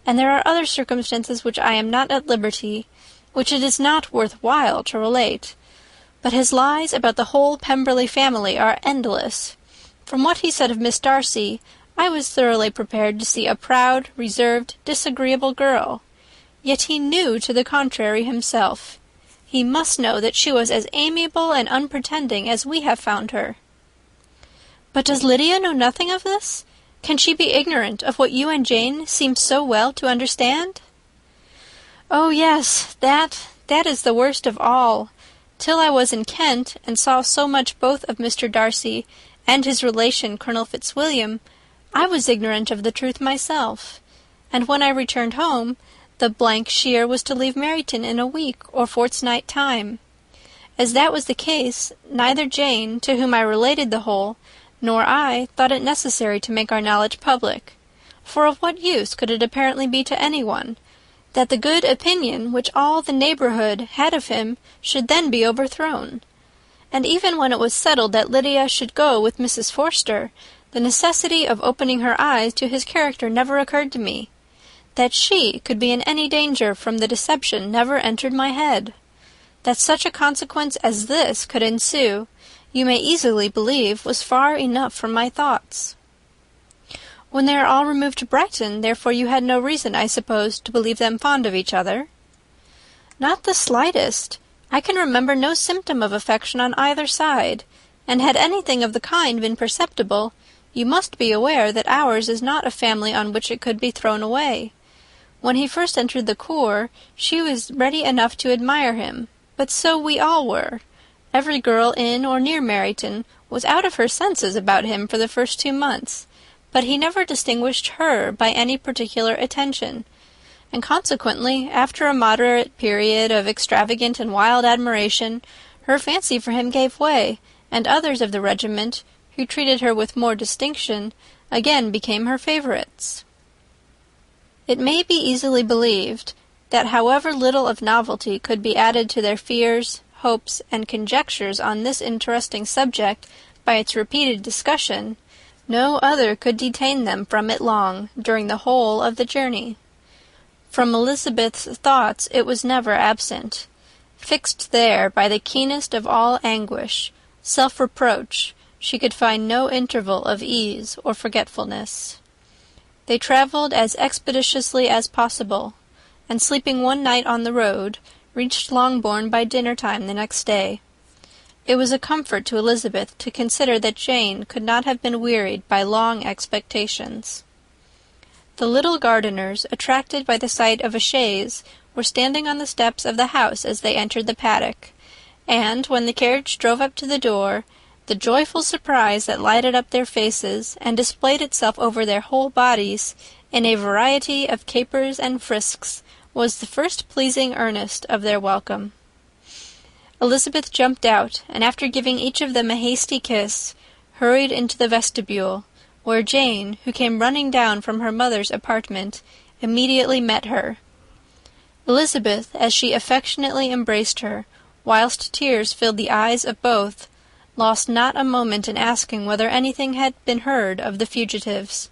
And there are other circumstances which I am not at liberty, which it is not worth while to relate. But his lies about the whole Pemberley family are endless. From what he said of Miss Darcy, I was thoroughly prepared to see a proud, reserved, disagreeable girl. Yet he knew to the contrary himself. He must know that she was as amiable and unpretending as we have found her. But does Lydia know nothing of this? Can she be ignorant of what you and Jane seem so well to understand? Oh, yes, that is the worst of all. Till I was in Kent, and saw so much both of Mr. Darcy and his relation Colonel Fitzwilliam, I was ignorant of the truth myself. And when I returned home, the sheer was to leave Meryton in a week or fortnight time. As that was the case, neither Jane, to whom I related the whole, nor I thought it necessary to make our knowledge public. For of what use could it apparently be to any one, that the good opinion which all the neighbourhood had of him should then be overthrown? And even when it was settled that Lydia should go with Mrs. Forster, the necessity of opening her eyes to his character never occurred to me. That she could be in any danger from the deception never entered my head. That such a consequence as this could ensue, you may easily believe, was far enough from my thoughts. When they are all removed to Brighton, therefore you had no reason, I suppose, to believe them fond of each other? Not the slightest. I can remember no symptom of affection on either side, and had anything of the kind been perceptible, you must be aware that ours is not a family on which it could be thrown away. When he first entered the corps, she was ready enough to admire him, but so we all were. Every girl in or near Meryton was out of her senses about him for the first 2 months, but he never distinguished her by any particular attention, and consequently, after a moderate period of extravagant and wild admiration, her fancy for him gave way, and others of the regiment, who treated her with more distinction, again became her favourites. It may be easily believed that however little of novelty could be added to their fears, hopes, and conjectures on this interesting subject by its repeated discussion, no other could detain them from it long during the whole of the journey. From Elizabeth's thoughts it was never absent. Fixed there by the keenest of all anguish, self-reproach, she could find no interval of ease or forgetfulness. They travelled as expeditiously as possible, and sleeping one night on the road, reached Longbourn by dinner-time the next day. It was a comfort to Elizabeth to consider that Jane could not have been wearied by long expectations. The little Gardiners, attracted by the sight of a chaise, were standing on the steps of the house as they entered the paddock, and, when the carriage drove up to the door, the joyful surprise that lighted up their faces and displayed itself over their whole bodies in a variety of capers and frisks was the first pleasing earnest of their welcome. Elizabeth jumped out, and after giving each of them a hasty kiss, hurried into the vestibule, where Jane, who came running down from her mother's apartment, immediately met her. Elizabeth, as she affectionately embraced her, whilst tears filled the eyes of both, lost not a moment in asking whether anything had been heard of the fugitives.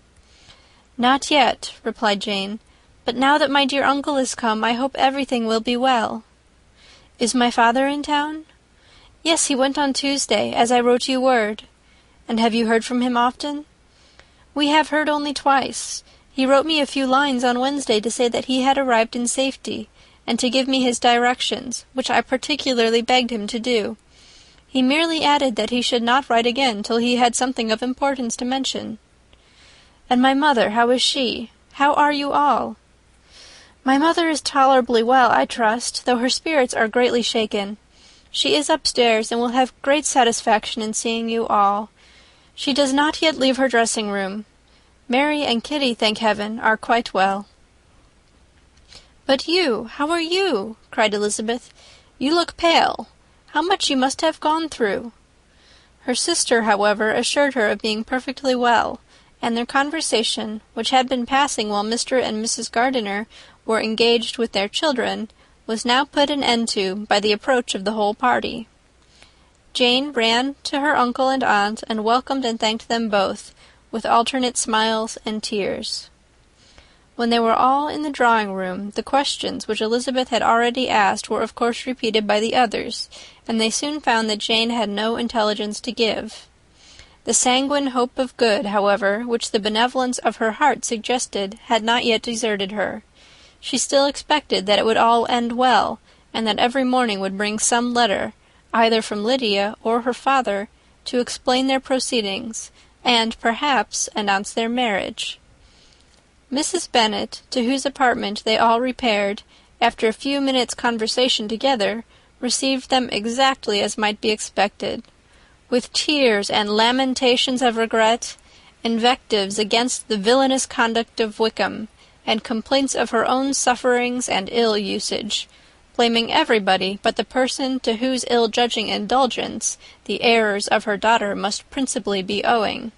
"Not yet," replied Jane, "but now that my dear uncle is come, I hope everything will be well." "Is my father in town?" "Yes, he went on Tuesday, as I wrote you word." "And have you heard from him often?" "We have heard only twice. He wrote me a few lines on Wednesday to say that he had arrived in safety, and to give me his directions, which I particularly begged him to do. He merely added that he should not write again till he had something of importance to mention." "And my mother, how is she? How are you all?" "My mother is tolerably well, I trust, though her spirits are greatly shaken. She is upstairs, and will have great satisfaction in seeing you all. She does not yet leave her dressing-room. Mary and Kitty, thank heaven, are quite well." "But you, how are you?" cried Elizabeth. "You look pale. How much you must have gone through." Her sister, however, assured her of being perfectly well, and their conversation, which had been passing while Mr. and Mrs. Gardiner were engaged with their children, was now put an end to by the approach of the whole party. Jane ran to her uncle and aunt, and welcomed and thanked them both, with alternate smiles and tears. When they were all in the drawing-room, the questions which Elizabeth had already asked were of course repeated by the others, and they soon found that Jane had no intelligence to give. The sanguine hope of good, however, which the benevolence of her heart suggested, had not yet deserted her. She still expected that it would all end well, and that every morning would bring some letter, either from Lydia or her father, to explain their proceedings, and, perhaps, announce their marriage. Mrs. Bennet, to whose apartment they all repaired, after a few minutes' conversation together, received them exactly as might be expected. With tears and lamentations of regret, invectives against the villainous conduct of Wickham, and complaints of her own sufferings and ill usage, blaming everybody but the person to whose ill-judging indulgence the errors of her daughter must principally be owing.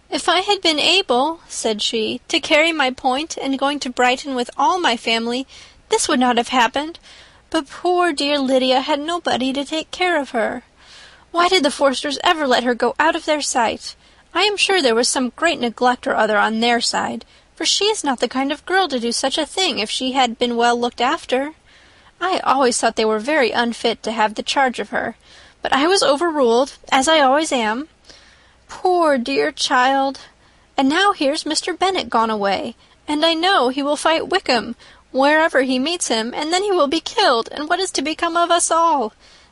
"If I had been able," said she, "to carry my point in going to Brighton with all my family, this would not have happened. But poor dear Lydia had nobody to take care of her. Why did the Forsters ever let her go out of their sight? I am sure there was some great neglect or other on their side, for she is not the kind of girl to do such a thing if she had been well looked after. I always thought they were very unfit to have the charge of her, but I was overruled, as I always am. Poor dear child! And now here's Mr. Bennet gone away, and I know he will fight Wickham wherever he meets him, and then he will be killed, and what is to become of us all?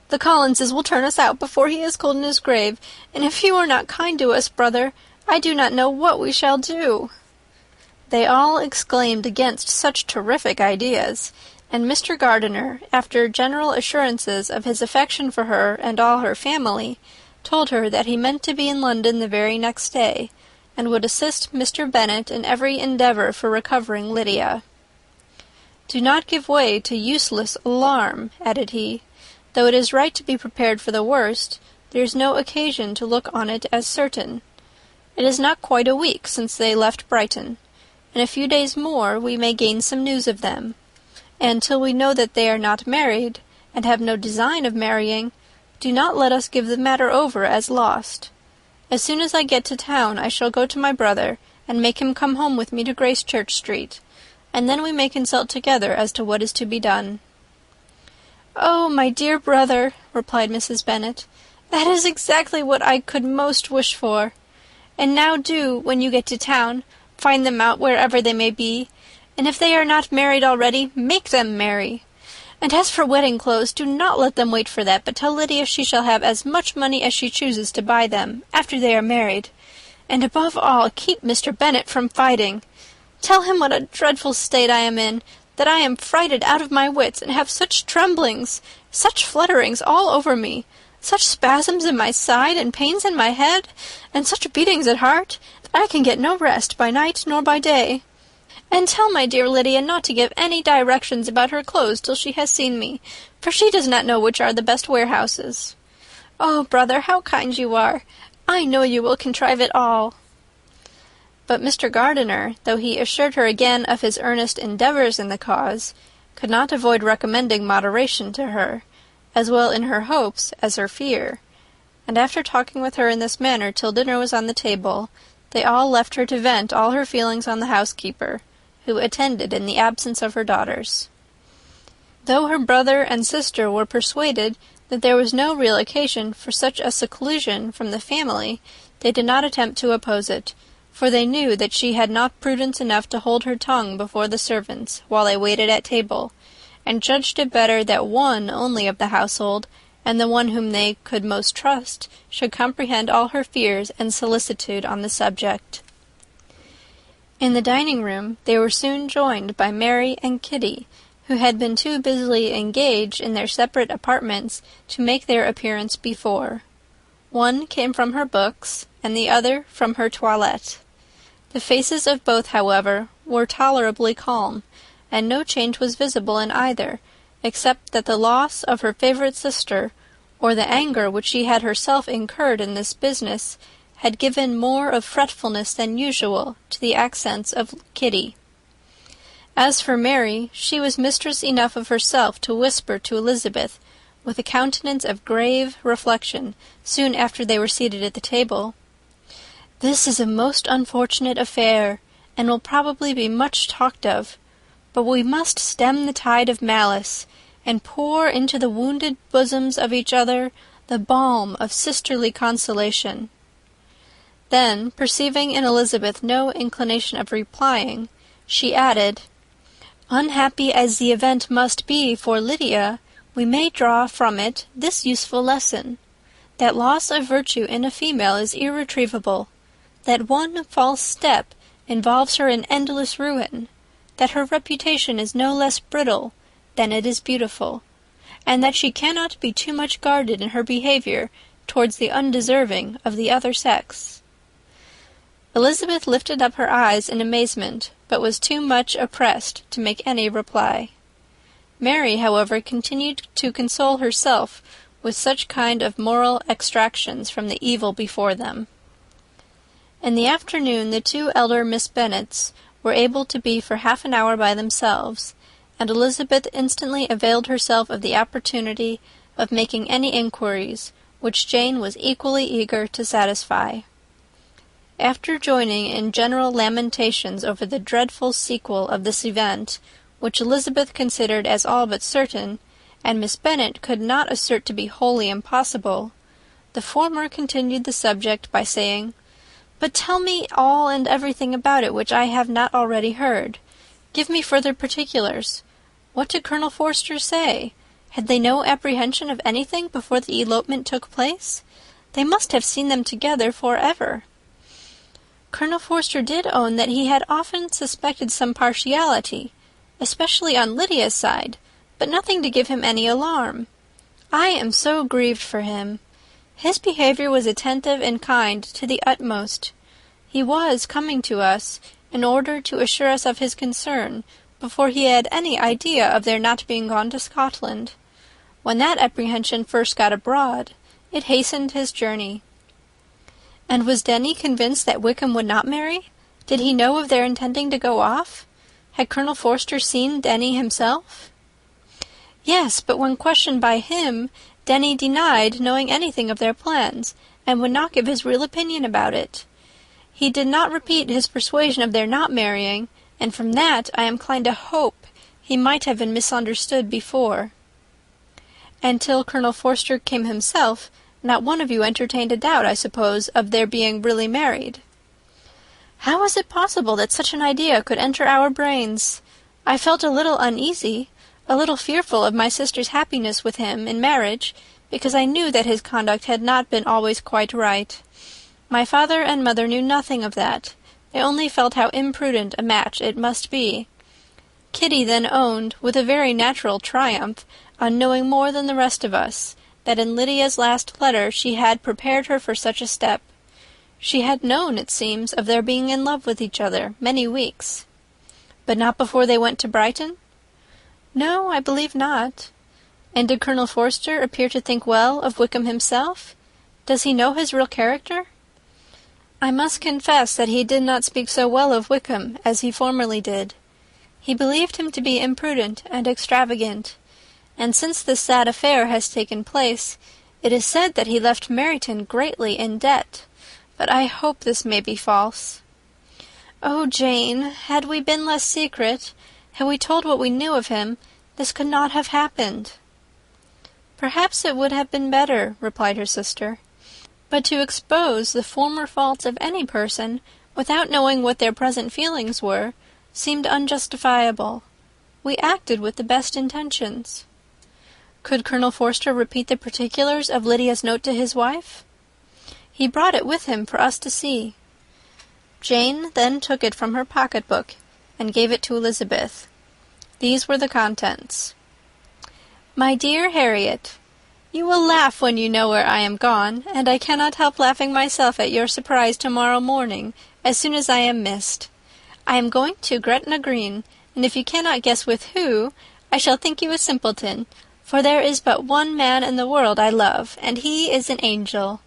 The Collinses will turn us out before he is cold in his grave, and if you are not kind to us, brother, I do not know what we shall do." They all exclaimed against such terrific ideas, and Mr. Gardiner, after general assurances of his affection for her and all her family, told her that he meant to be in London the very next day, and would assist Mr. Bennet in every endeavour for recovering Lydia. "Do not give way to useless alarm," added he. "Though it is right to be prepared for the worst, there is no occasion to look on it as certain. It is not quite a week since they left Brighton. In a few days more we may gain some news of them, and till we know that they are not married, and have no design of marrying, do not let us give the matter over as lost. As soon as I get to town I shall go to my brother, and make him come home with me to Gracechurch Street, and then we may consult together as to what is to be done." "Oh, my dear brother," replied Mrs. Bennet, "that is exactly what I could most wish for. And now do, when you get to town, find them out wherever they may be, and if they are not married already, make them marry. And as for wedding clothes, do not let them wait for that, but tell Lydia she shall have as much money as she chooses to buy them, after they are married. And above all, keep Mr. Bennet from fighting. Tell him what a dreadful state I am in, that I am frighted out of my wits, and have such tremblings, such flutterings all over me, such spasms in my side, and pains in my head, and such beatings at heart, that I can get no rest by night nor by day. And tell my dear Lydia not to give any directions about her clothes till she has seen me, for she does not know which are the best warehouses. Oh, brother, how kind you are! I know you will contrive it all." But Mr. Gardiner, though he assured her again of his earnest endeavours in the cause, could not avoid recommending moderation to her, as well in her hopes as her fear, and after talking with her in this manner till dinner was on the table, they all left her to vent all her feelings on the housekeeper, who attended in the absence of her daughters. Though her brother and sister were persuaded that there was no real occasion for such a seclusion from the family, they did not attempt to oppose it, for they knew that she had not prudence enough to hold her tongue before the servants while they waited at table, and judged it better that one only of the household, and the one whom they could most trust, should comprehend all her fears and solicitude on the subject. In the dining-room they were soon joined by Mary and Kitty, who had been too busily engaged in their separate apartments to make their appearance before. One came from her books, and the other from her toilette. The faces of both, however, were tolerably calm, and no change was visible in either, except that the loss of her favourite sister, or the anger which she had herself incurred in this business, had given more of fretfulness than usual to the accents of Kitty. As for Mary, she was mistress enough of herself to whisper to Elizabeth, with a countenance of grave reflection, soon after they were seated at the table, "This is a most unfortunate affair, and will probably be much talked of, but we must stem the tide of malice, and pour into the wounded bosoms of each other the balm of sisterly consolation." Then, perceiving in Elizabeth no inclination of replying, she added, "Unhappy as the event must be for Lydia, we may draw from it this useful lesson, that loss of virtue in a female is irretrievable, that one false step involves her in endless ruin, that her reputation is no less brittle than it is beautiful, and that she cannot be too much guarded in her behaviour towards the undeserving of the other sex." Elizabeth lifted up her eyes in amazement, but was too much oppressed to make any reply. Mary, however, continued to console herself with such kind of moral extractions from the evil before them. In the afternoon the two elder Miss Bennets were able to be for half an hour by themselves, and Elizabeth instantly availed herself of the opportunity of making any inquiries, which Jane was equally eager to satisfy. After joining in general lamentations over the dreadful sequel of this event, which Elizabeth considered as all but certain, and Miss Bennet could not assert to be wholly impossible, the former continued the subject by saying, "But tell me all and everything about it which I have not already heard. Give me further particulars. What did Colonel Forster say? Had they no apprehension of anything before the elopement took place? They must have seen them together for ever." "Colonel Forster did own that he had often suspected some partiality, especially on Lydia's side, but nothing to give him any alarm. I am so grieved for him. His behaviour was attentive and kind to the utmost. He was coming to us in order to assure us of his concern, before he had any idea of their not being gone to Scotland. When that apprehension first got abroad, it hastened his journey." "And was Denny convinced that Wickham would not marry? Did he know of their intending to go off? Had Colonel Forster seen Denny himself?" "Yes, but when questioned by him, Denny denied knowing anything of their plans, and would not give his real opinion about it. He did not repeat his persuasion of their not marrying, and from that I am inclined to hope he might have been misunderstood before." "And till Colonel Forster came himself, not one of you entertained a doubt, I suppose, of their being really married?" "How is it possible that such an idea could enter our brains? I felt a little uneasy, a little fearful of my sister's happiness with him in marriage, because I knew that his conduct had not been always quite right. My father and mother knew nothing of that. They only felt how imprudent a match it must be. Kitty then owned, with a very natural triumph, on knowing more than the rest of us, that in Lydia's last letter she had prepared her for such a step. She had known, it seems, of their being in love with each other many weeks." "But not before they went to Brighton?" "No, I believe not." "And did Colonel Forster appear to think well of Wickham himself? Does he know his real character?" "I must confess that he did not speak so well of Wickham as he formerly did. He believed him to be imprudent and extravagant, and since this sad affair has taken place, It is said that he left Meryton greatly in debt, but I hope this may be false. Oh, Jane, had we been less secret, had we told what we knew of him, this could not have happened." "Perhaps it would have been better," replied her sister. "But to expose the former faults of any person, without knowing what their present feelings were, seemed unjustifiable. We acted with the best intentions." "Could Colonel Forster repeat the particulars of Lydia's note to his wife?" "He brought it with him for us to see." Jane then took it from her pocket-book and gave it to Elizabeth. These were the contents. "My dear Harriet, you will laugh when you know where I am gone, and I cannot help laughing myself at your surprise tomorrow morning, as soon as I am missed. I am going to Gretna Green, and if you cannot guess with who, I shall think you a simpleton, for there is but one man in the world I love, and he is an angel.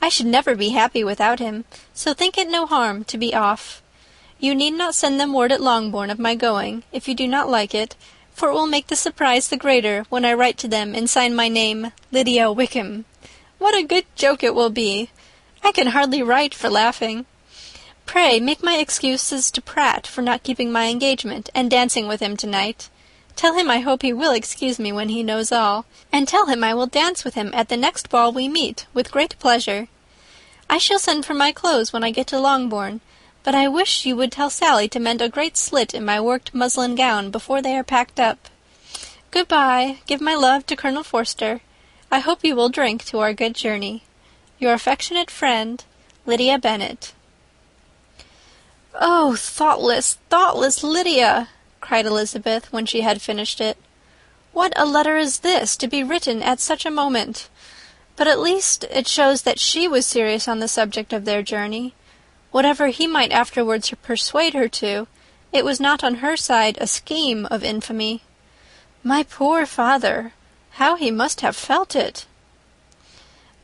I should never be happy without him, so think it no harm to be off. You need not send them word at Longbourn of my going, if you do not like it, for it will make the surprise the greater when I write to them and sign my name Lydia Wickham. What a good joke it will be! I can hardly write for laughing. Pray make my excuses to Pratt for not keeping my engagement and dancing with him tonight. Tell him I hope he will excuse me when he knows all, and tell him I will dance with him at the next ball we meet, with great pleasure. I shall send for my clothes when I get to Longbourn, but I wish you would tell Sally to mend a great slit in my worked muslin gown before they are packed up. Good-bye. Give my love to Colonel Forster. I hope you will drink to our good journey. Your affectionate friend, Lydia Bennet." "Oh, thoughtless, thoughtless Lydia!" cried Elizabeth, when she had finished it. "What a letter is this, to be written at such a moment! But at least it shows that she was serious on the subject of their journey. Whatever he might afterwards persuade her to, it was not on her side a scheme of infamy. My poor father! How he must have felt it!"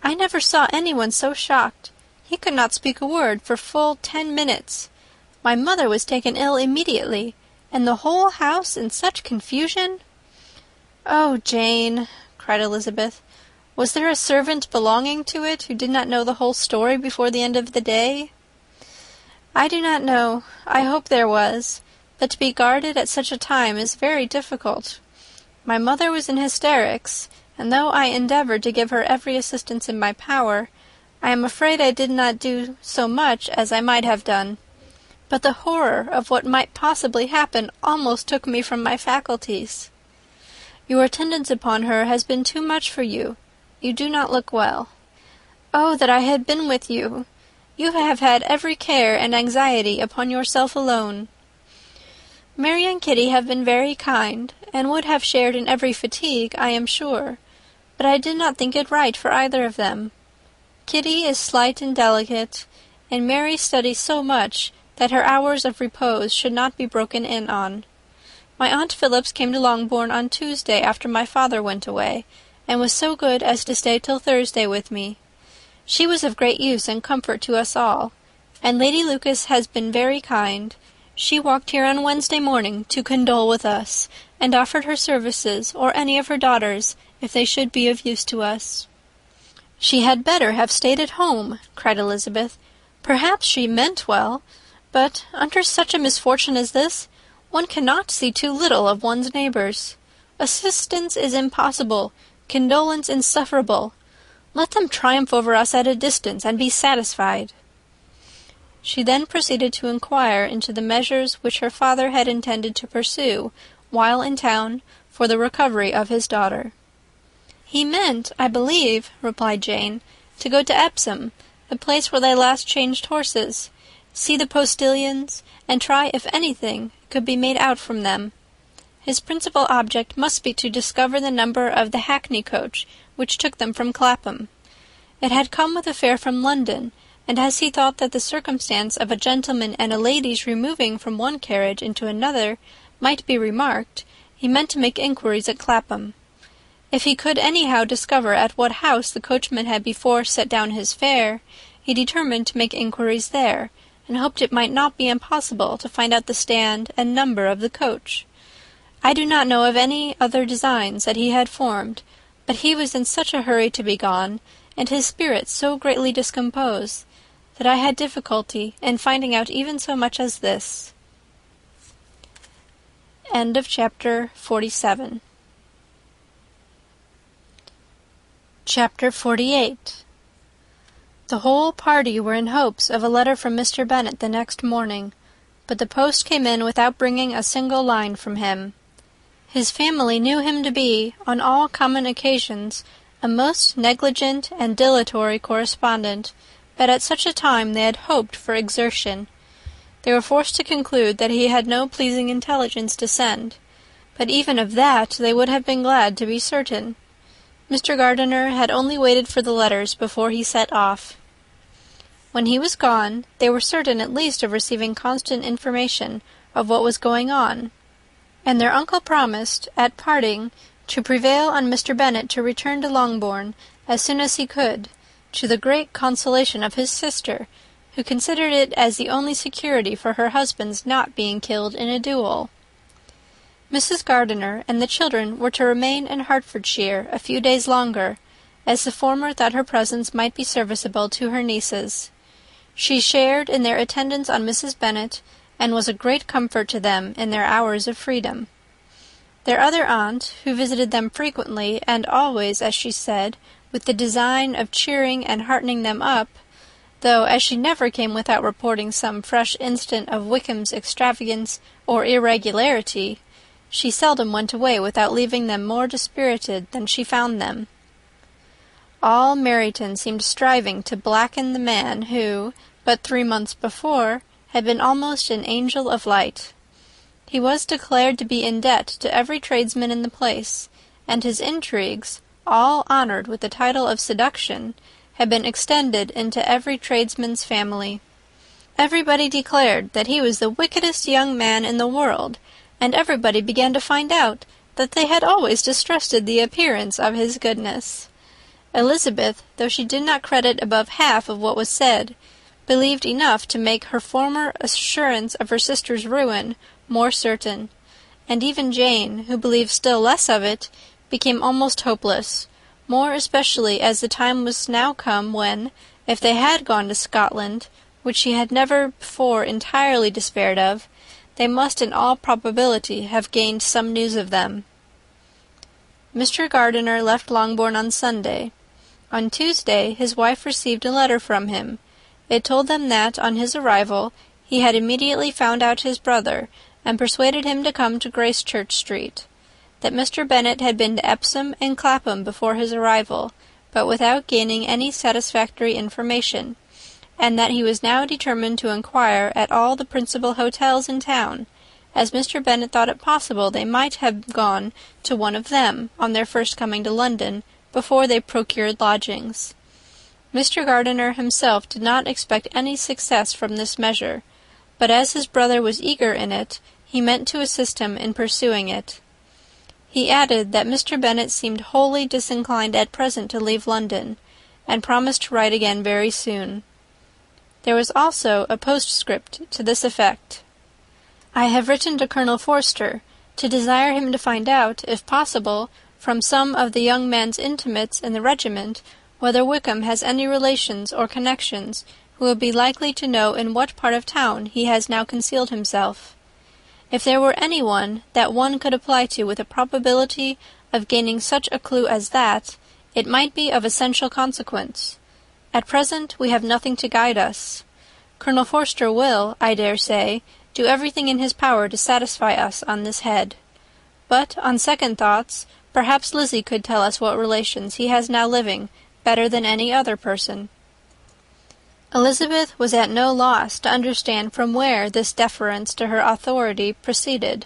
"I never saw anyone so shocked. He could not speak a word for full 10 minutes. My mother was taken ill immediately, and the whole house in such confusion." "Oh, Jane," cried Elizabeth, "was there a servant belonging to it who did not know the whole story before the end of the day?" "I do not know. I hope there was. But to be guarded at such a time is very difficult. My mother was in hysterics, and though I endeavoured to give her every assistance in my power, I am afraid I did not do so much as I might have done. But the horror of what might possibly happen almost took me from my faculties. Your attendance upon her has been too much for you. You do not look well. Oh, that I had been with you! You have had every care and anxiety upon yourself alone. Mary and Kitty have been very kind, and would have shared in every fatigue, I am sure, but I did not think it right for either of them. Kitty is slight and delicate, and Mary studies so much that her hours of repose should not be broken in on. My Aunt Phillips came to Longbourn on Tuesday after my father went away, and was so good as to stay till Thursday with me. She was of great use and comfort to us all, and Lady Lucas has been very kind. She walked here on Wednesday morning to condole with us, and offered her services, or any of her daughters, if they should be of use to us." "She had better have stayed at home," cried Elizabeth. "Perhaps she meant well, but under such a misfortune as this, one cannot see too little of one's neighbours. Assistance is impossible, condolence insufferable. Let them triumph over us at a distance, and be satisfied." She then proceeded to inquire into the measures which her father had intended to pursue, while in town, for the recovery of his daughter. "He meant, I believe," replied Jane, "to go to Epsom, the place where they last changed horses, see the postilions, and try if anything could be made out from them. His principal object must be to discover the number of the hackney coach which took them from Clapham. It had come with a fare from London, and as he thought that the circumstance of a gentleman and a lady's removing from one carriage into another might be remarked, he meant to make inquiries at Clapham. If he could anyhow discover at what house the coachman had before set down his fare, he determined to make inquiries there, and hoped it might not be impossible to find out the stand and number of the coach. I do not know of any other designs that he had formed, but he was in such a hurry to be gone, and his spirits so greatly discomposed, that I had difficulty in finding out even so much as this. End of chapter 47. Chapter 48. The whole party were in hopes of a letter from Mr. Bennet the next morning, but the post came in without bringing a single line from him. His family knew him to be, on all common occasions, a most negligent and dilatory correspondent, but at such a time they had hoped for exertion. They were forced to conclude that he had no pleasing intelligence to send, but even of that they would have been glad to be certain. Mr. Gardiner had only waited for the letters before he set off. When he was gone, they were certain at least of receiving constant information of what was going on, and their uncle promised, at parting, to prevail on Mr. Bennet to return to Longbourn as soon as he could, to the great consolation of his sister, who considered it as the only security for her husband's not being killed in a duel. Mrs. Gardiner and the children were to remain in Hertfordshire a few days longer, as the former thought her presence might be serviceable to her nieces. She shared in their attendance on Mrs. Bennet, and was a great comfort to them in their hours of freedom. Their other aunt, who visited them frequently, and always, as she said, with the design of cheering and heartening them up, though as she never came without reporting some fresh instance of Wickham's extravagance or irregularity, she seldom went away without leaving them more dispirited than she found them. All Meryton seemed striving to blacken the man who, but 3 months before, had been almost an angel of light. He was declared to be in debt to every tradesman in the place, and his intrigues, all honoured with the title of seduction, had been extended into every tradesman's family. Everybody declared that he was the wickedest young man in the world, and everybody began to find out that they had always distrusted the appearance of his goodness. Elizabeth, though she did not credit above half of what was said, believed enough to make her former assurance of her sister's ruin more certain, and even Jane, who believed still less of it, became almost hopeless, more especially as the time was now come when, if they had gone to Scotland, which she had never before entirely despaired of, they must in all probability have gained some news of them. Mr. Gardiner left Longbourn on Sunday. On Tuesday his wife received a letter from him. It told them that, on his arrival, he had immediately found out his brother, and persuaded him to come to Gracechurch Street; that Mr. Bennet had been to Epsom and Clapham before his arrival, but without gaining any satisfactory information, and that he was now determined to inquire at all the principal hotels in town, as Mr. Bennet thought it possible they might have gone to one of them, on their first coming to London, before they procured lodgings. Mr. Gardiner himself did not expect any success from this measure, but as his brother was eager in it, he meant to assist him in pursuing it. He added that Mr. Bennet seemed wholly disinclined at present to leave London, and promised to write again very soon. There was also a postscript to this effect: "I have written to Colonel Forster, to desire him to find out, if possible, from some of the young man's intimates in the regiment, whether Wickham has any relations or connections who will be likely to know in what part of town he has now concealed himself. If there were any one that one could apply to with a probability of gaining such a clue as that, it might be of essential consequence. At present we have nothing to guide us. Colonel Forster will, I dare say, do everything in his power to satisfy us on this head. But, on second thoughts, perhaps Lizzie could tell us what relations he has now living, better than any other person." Elizabeth was at no loss to understand from where this deference to her authority proceeded,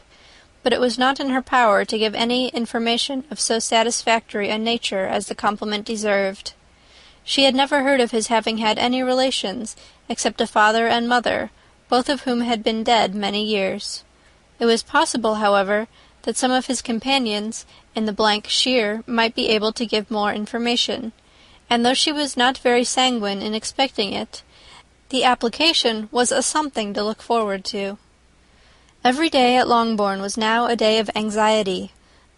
but it was not in her power to give any information of so satisfactory a nature as the compliment deserved. She had never heard of his having had any relations, except a father and mother, both of whom had been dead many years. It was possible, however, that some of his companions in the shire might be able to give more information, and though she was not very sanguine in expecting it, the application was a something to look forward to. Every day at Longbourn was now a day of anxiety.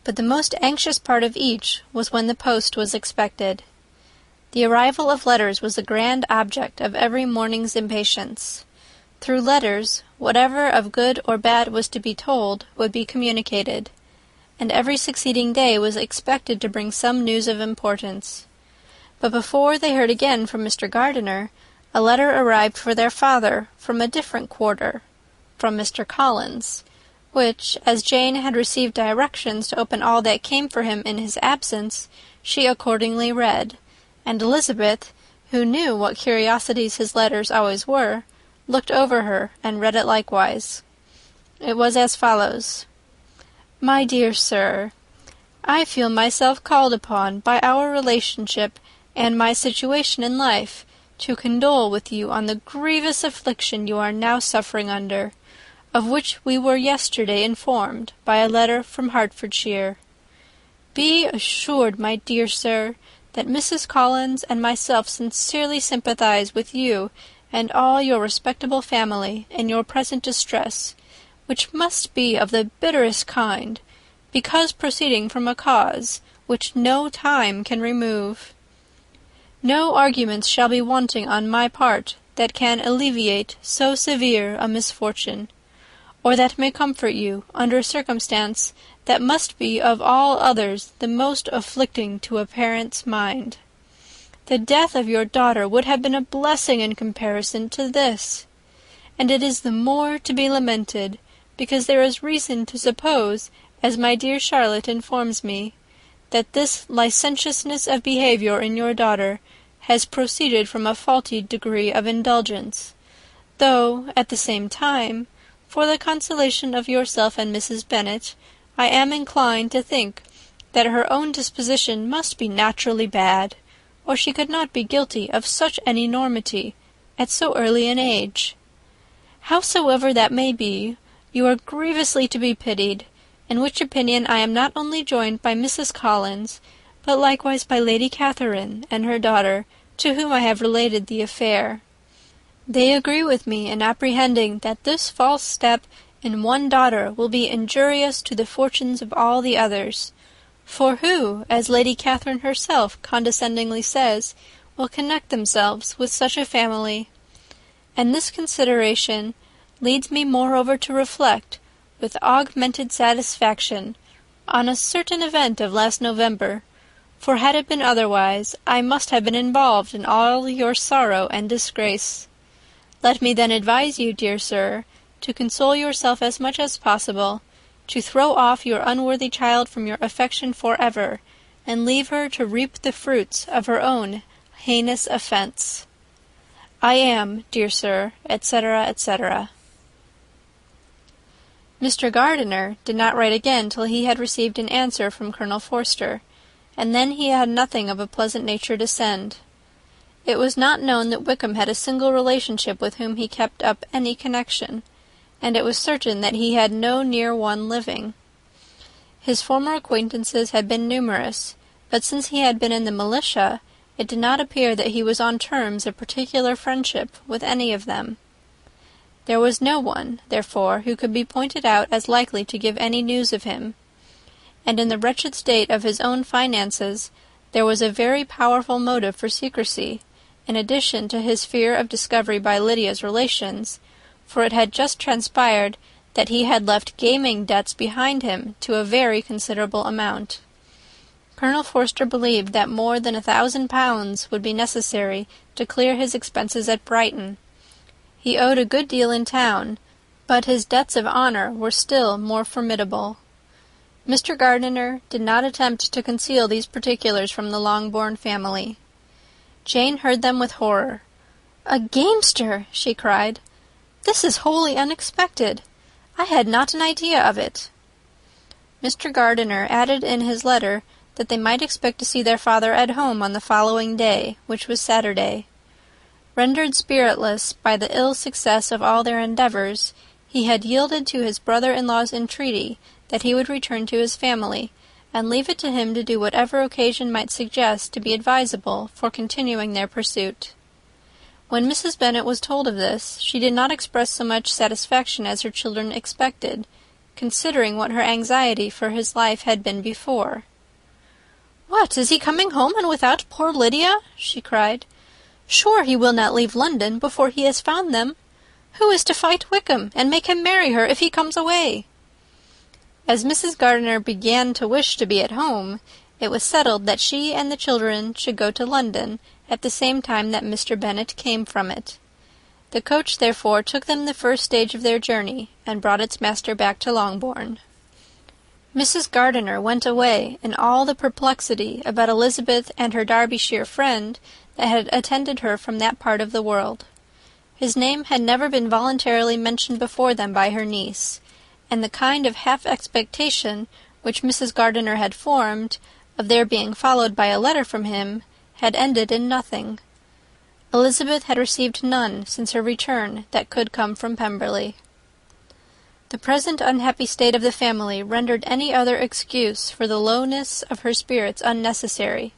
but the most anxious part of each was when the post was expected. The arrival of letters was the grand object of every morning's impatience. Through letters, whatever of good or bad was to be told would be communicated, and every succeeding day was expected to bring some news of importance. But before they heard again from Mr. Gardiner, a letter arrived for their father from a different quarter, from Mr. Collins, which, as Jane had received directions to open all that came for him in his absence, she accordingly read, and Elizabeth, who knew what curiosities his letters always were, looked over her and read it likewise. It was as follows: "My dear Sir, I feel myself called upon by our relationship and my situation in life to condole with you on the grievous affliction you are now suffering under, of which we were yesterday informed by a letter from Hertfordshire. Be assured, my dear sir, that Mrs. Collins and myself sincerely sympathize with you and all your respectable family in your present distress, which must be of the bitterest kind, because proceeding from a cause which no time can remove. No arguments shall be wanting on my part that can alleviate so severe a misfortune, or that may comfort you under a circumstance that must be of all others the most afflicting to a parent's mind. The death of your daughter would have been a blessing in comparison to this, and it is the more to be lamented, because there is reason to suppose, as my dear Charlotte informs me, that this licentiousness of behaviour in your daughter has proceeded from a faulty degree of indulgence, though, at the same time, for the consolation of yourself and Mrs. Bennet, I am inclined to think that her own disposition must be naturally bad, or she could not be guilty of such an enormity at so early an age. Howsoever that may be, you are grievously to be pitied, in which opinion I am not only joined by Mrs. Collins, but likewise by Lady Catherine and her daughter, to whom I have related the affair. They agree with me in apprehending that this false step in one daughter will be injurious to the fortunes of all the others. For who, as Lady Catherine herself condescendingly says, will connect themselves with such a family? And this consideration leads me moreover to reflect, with augmented satisfaction, on a certain event of last November, for had it been otherwise, I must have been involved in all your sorrow and disgrace. Let me then advise you, dear sir, to console yourself as much as possible, to throw off your unworthy child from your affection for ever, and leave her to reap the fruits of her own heinous offence. I am, dear sir, etc., etc. Mr. Gardiner did not write again till he had received an answer from Colonel Forster, and then he had nothing of a pleasant nature to send. It was not known that Wickham had a single relationship with whom he kept up any connection, and it was certain that he had no near one living. His former acquaintances had been numerous, but since he had been in the militia, it did not appear that he was on terms of particular friendship with any of them. There was no one, therefore, who could be pointed out as likely to give any news of him, and in the wretched state of his own finances there was a very powerful motive for secrecy, in addition to his fear of discovery by Lydia's relations, for it had just transpired that he had left gaming debts behind him to a very considerable amount. Colonel Forster believed that more than £1,000 would be necessary to clear his expenses at Brighton. He owed a good deal in town, but his debts of honour were still more formidable. Mr. Gardiner did not attempt to conceal these particulars from the Longbourn family. Jane heard them with horror. "A gamester!" she cried. "This is wholly unexpected. I had not an idea of it." Mr. Gardiner added in his letter that they might expect to see their father at home on the following day, which was Saturday. Rendered spiritless by the ill success of all their endeavours, he had yielded to his brother-in-law's entreaty that he would return to his family, and leave it to him to do whatever occasion might suggest to be advisable for continuing their pursuit. When Mrs. Bennet was told of this, she did not express so much satisfaction as her children expected, considering what her anxiety for his life had been before. "What, is he coming home, and without poor Lydia?" she cried. "Sure he will not leave London before he has found them. Who is to fight Wickham, and make him marry her if he comes away?" As Mrs. Gardiner began to wish to be at home, it was settled that she and the children should go to London at the same time that Mr. Bennet came from it. The coach therefore took them the first stage of their journey, and brought its master back to Longbourn. Mrs. Gardiner went away in all the perplexity about Elizabeth and her Derbyshire friend that had attended her from that part of the world. His name had never been voluntarily mentioned before them by her niece, and the kind of half-expectation which Mrs. Gardiner had formed, of their being followed by a letter from him, had ended in nothing. Elizabeth had received none since her return that could come from Pemberley. The present unhappy state of the family rendered any other excuse for the lowness of her spirits unnecessary.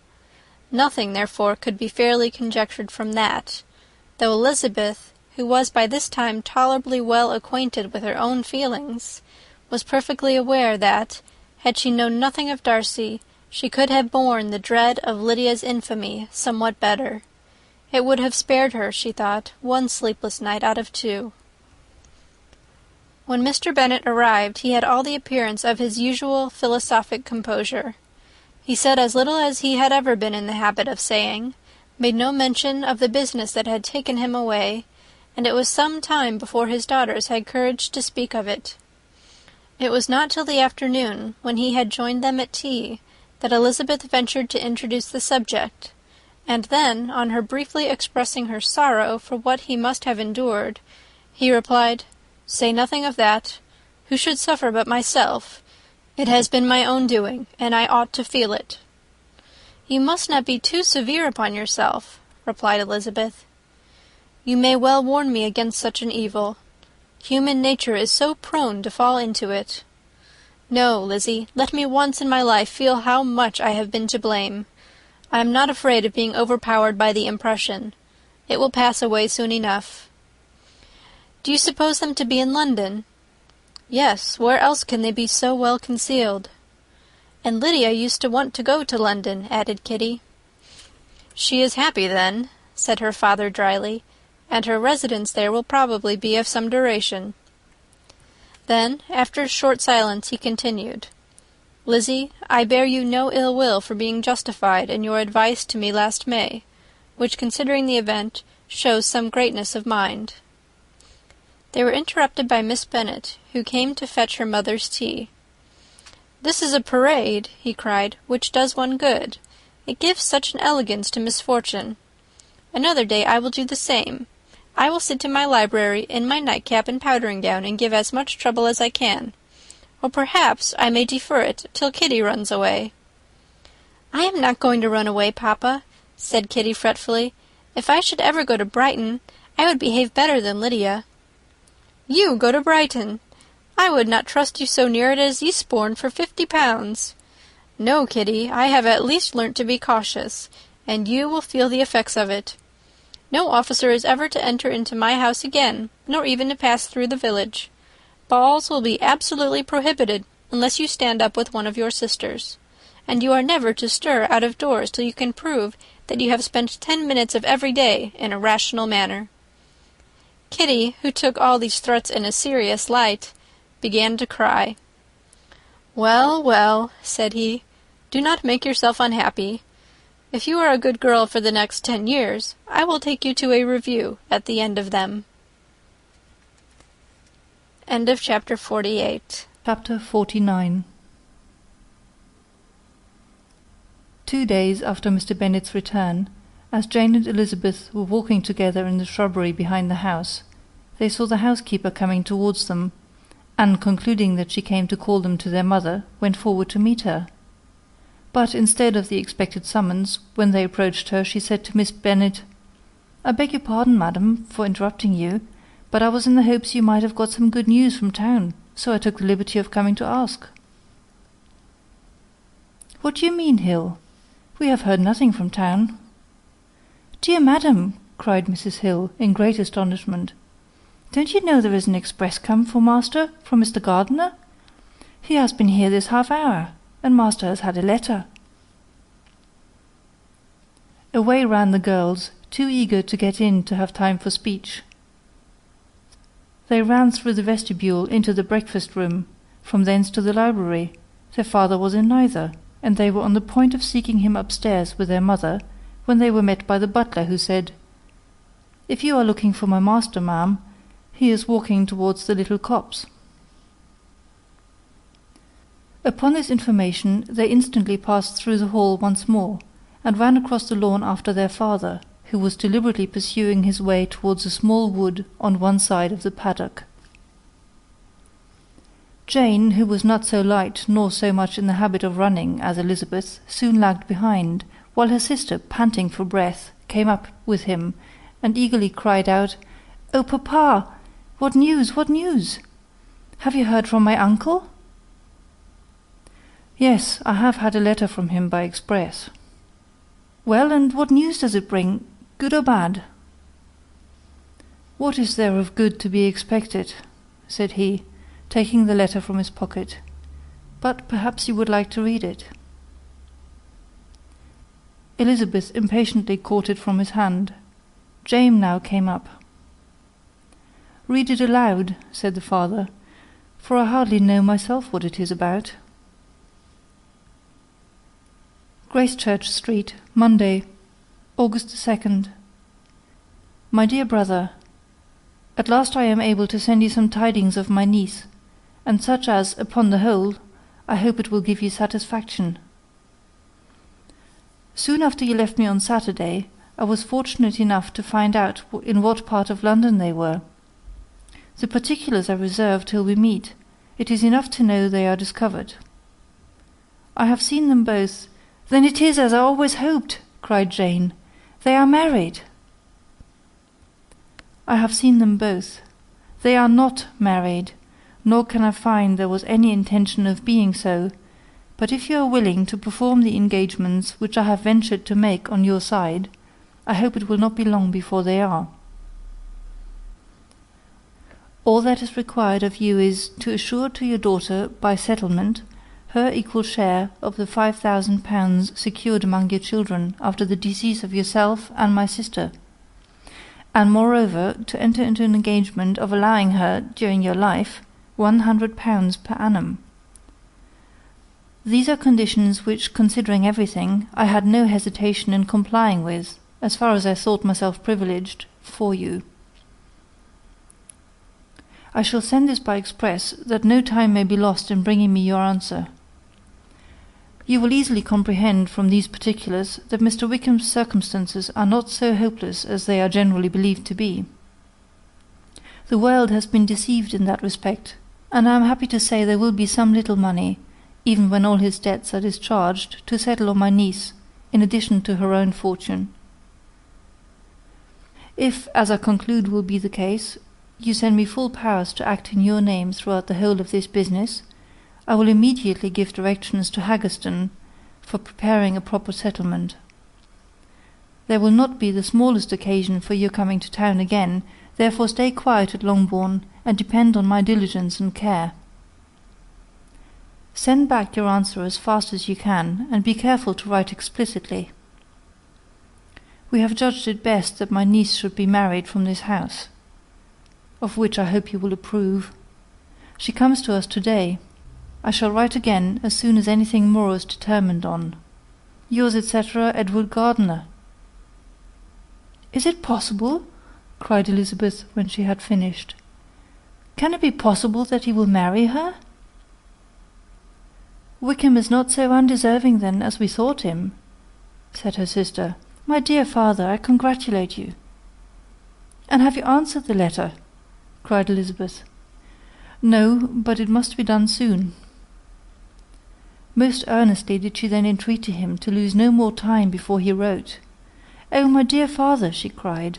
Nothing, therefore, could be fairly conjectured from that, though Elizabeth, who was by this time tolerably well acquainted with her own feelings, was perfectly aware that, had she known nothing of Darcy, she could have borne the dread of Lydia's infamy somewhat better. It would have spared her, she thought, one sleepless night out of 2. When Mr. Bennet arrived, he had all the appearance of his usual philosophic composure. He said as little as he had ever been in the habit of saying, made no mention of the business that had taken him away, and it was some time before his daughters had courage to speak of it. It was not till the afternoon, when he had joined them at tea, that Elizabeth ventured to introduce the subject, and then, on her briefly expressing her sorrow for what he must have endured, he replied, "Say nothing of that. Who should suffer but myself? It has been my own doing, and I ought to feel it." "You must not be too severe upon yourself," replied Elizabeth. "You may well warn me against such an evil. Human nature is so prone to fall into it. No, Lizzie, let me once in my life feel how much I have been to blame. I am not afraid of being overpowered by the impression. It will pass away soon enough." "Do you suppose them to be in London?" "Yes, where else can they be so well concealed?" "And Lydia used to want to go to London," added Kitty. "She is happy, then," said her father dryly, "and her residence there will probably be of some duration." Then, after a short silence, he continued, "Lizzie, I bear you no ill will for being justified in your advice to me last May, which, considering the event, shows some greatness of mind." They were interrupted by Miss Bennet, who came to fetch her mother's tea. "This is a parade," he cried, "which does one good. It gives such an elegance to misfortune. Another day I will do the same. I will sit in my library in my nightcap and powdering-gown, and give as much trouble as I can. Or perhaps I may defer it till Kitty runs away." "I am not going to run away, papa," said Kitty fretfully. "If I should ever go to Brighton, I would behave better than Lydia." "You go to Brighton! I would not trust you so near it as Eastbourne for 50 pounds. No, Kitty, I have at least learnt to be cautious, and you will feel the effects of it. No officer is ever to enter into my house again, nor even to pass through the village. Balls will be absolutely prohibited, unless you stand up with one of your sisters. And you are never to stir out of doors till you can prove that you have spent 10 minutes of every day in a rational manner." Kitty, who took all these threats in a serious light, began to cry. "Well, well," said he, "do not make yourself unhappy. If you are a good girl for the next 10 years, I will take you to a review at the end of them." End of chapter 48. Chapter 49. 2 days after Mr. Bennet's return, as Jane and Elizabeth were walking together in the shrubbery behind the house, they saw the housekeeper coming towards them, and concluding that she came to call them to their mother, went forward to meet her. But instead of the expected summons, when they approached her, she said to Miss Bennet, "I beg your pardon, madam, for interrupting you, but I was in the hopes you might have got some good news from town, so I took the liberty of coming to ask." "What do you mean, Hill? We have heard nothing from town." "Dear madam," cried Mrs. Hill, in great astonishment, "don't you know there is an express come for master from Mr. Gardiner? He has been here this half-hour, and master has had a letter." Away ran the girls, too eager to get in to have time for speech. They ran through the vestibule into the breakfast-room, from thence to the library. Their father was in neither, and they were on the point of seeking him upstairs with their mother, when they were met by the butler, who said, "If you are looking for my master, ma'am, he is walking towards the little copse." Upon this information they instantly passed through the hall once more, and ran across the lawn after their father, who was deliberately pursuing his way towards a small wood on one side of the paddock. Jane, who was not so light nor so much in the habit of running as Elizabeth, soon lagged behind, while her sister, panting for breath, came up with him, and eagerly cried out, "Oh, papa! What news? What news? Have you heard from my uncle?" "Yes, I have had a letter from him by express." "Well, and what news does it bring, good or bad?" "What is there of good to be expected?" said he, taking the letter from his pocket. "But perhaps you would like to read it." Elizabeth impatiently caught it from his hand. Jane now came up. "Read it aloud," said the father, "for I hardly know myself what it is about." Gracechurch Street, Monday, August 2nd. My dear brother, at last I am able to send you some tidings of my niece, and such as, upon the whole, I hope it will give you satisfaction. Soon after you left me on Saturday, I was fortunate enough to find out in what part of London they were. The particulars I reserve till we meet. It is enough to know they are discovered. I have seen them both. "Then it is as I always hoped," cried Jane. "They are married." "I have seen them both. They are not married, nor can I find there was any intention of being so, but if you are willing to perform the engagements which I have ventured to make on your side, I hope it will not be long before they are. All that is required of you is, to assure to your daughter, by settlement, her equal share of the 5,000 secured among your children after the decease of yourself and my sister, and moreover to enter into an engagement of allowing her, during your life, 100 per annum. These are conditions which, considering everything, I had no hesitation in complying with, as far as I thought myself privileged, for you. I shall send this by express, that no time may be lost in bringing me your answer. You will easily comprehend from these particulars that Mr. Wickham's circumstances are not so hopeless as they are generally believed to be. The world has been deceived in that respect, and I am happy to say there will be some little money, even when all his debts are discharged, to settle on my niece, in addition to her own fortune. If, as I conclude will be the case, you send me full powers to act in your name throughout the whole of this business, I will immediately give directions to Haggerston for preparing a proper settlement. There will not be the smallest occasion for your coming to town again, therefore stay quiet at Longbourn, and depend on my diligence and care. Send back your answer as fast as you can, and be careful to write explicitly. We have judged it best that my niece should be married from this house, of which I hope you will approve. She comes to us to-day. I shall write again as soon as anything more is determined on. Yours, etc., Edward Gardiner. Is it possible? Cried Elizabeth when she had finished. Can it be possible that he will marry her? Wickham is not so undeserving, then, as we thought him, said her sister. My dear father, I congratulate you. And have you answered the letter? Cried Elizabeth. No, but it must be done soon. Most earnestly did she then entreat him to lose no more time before he wrote. Oh, my dear father, she cried,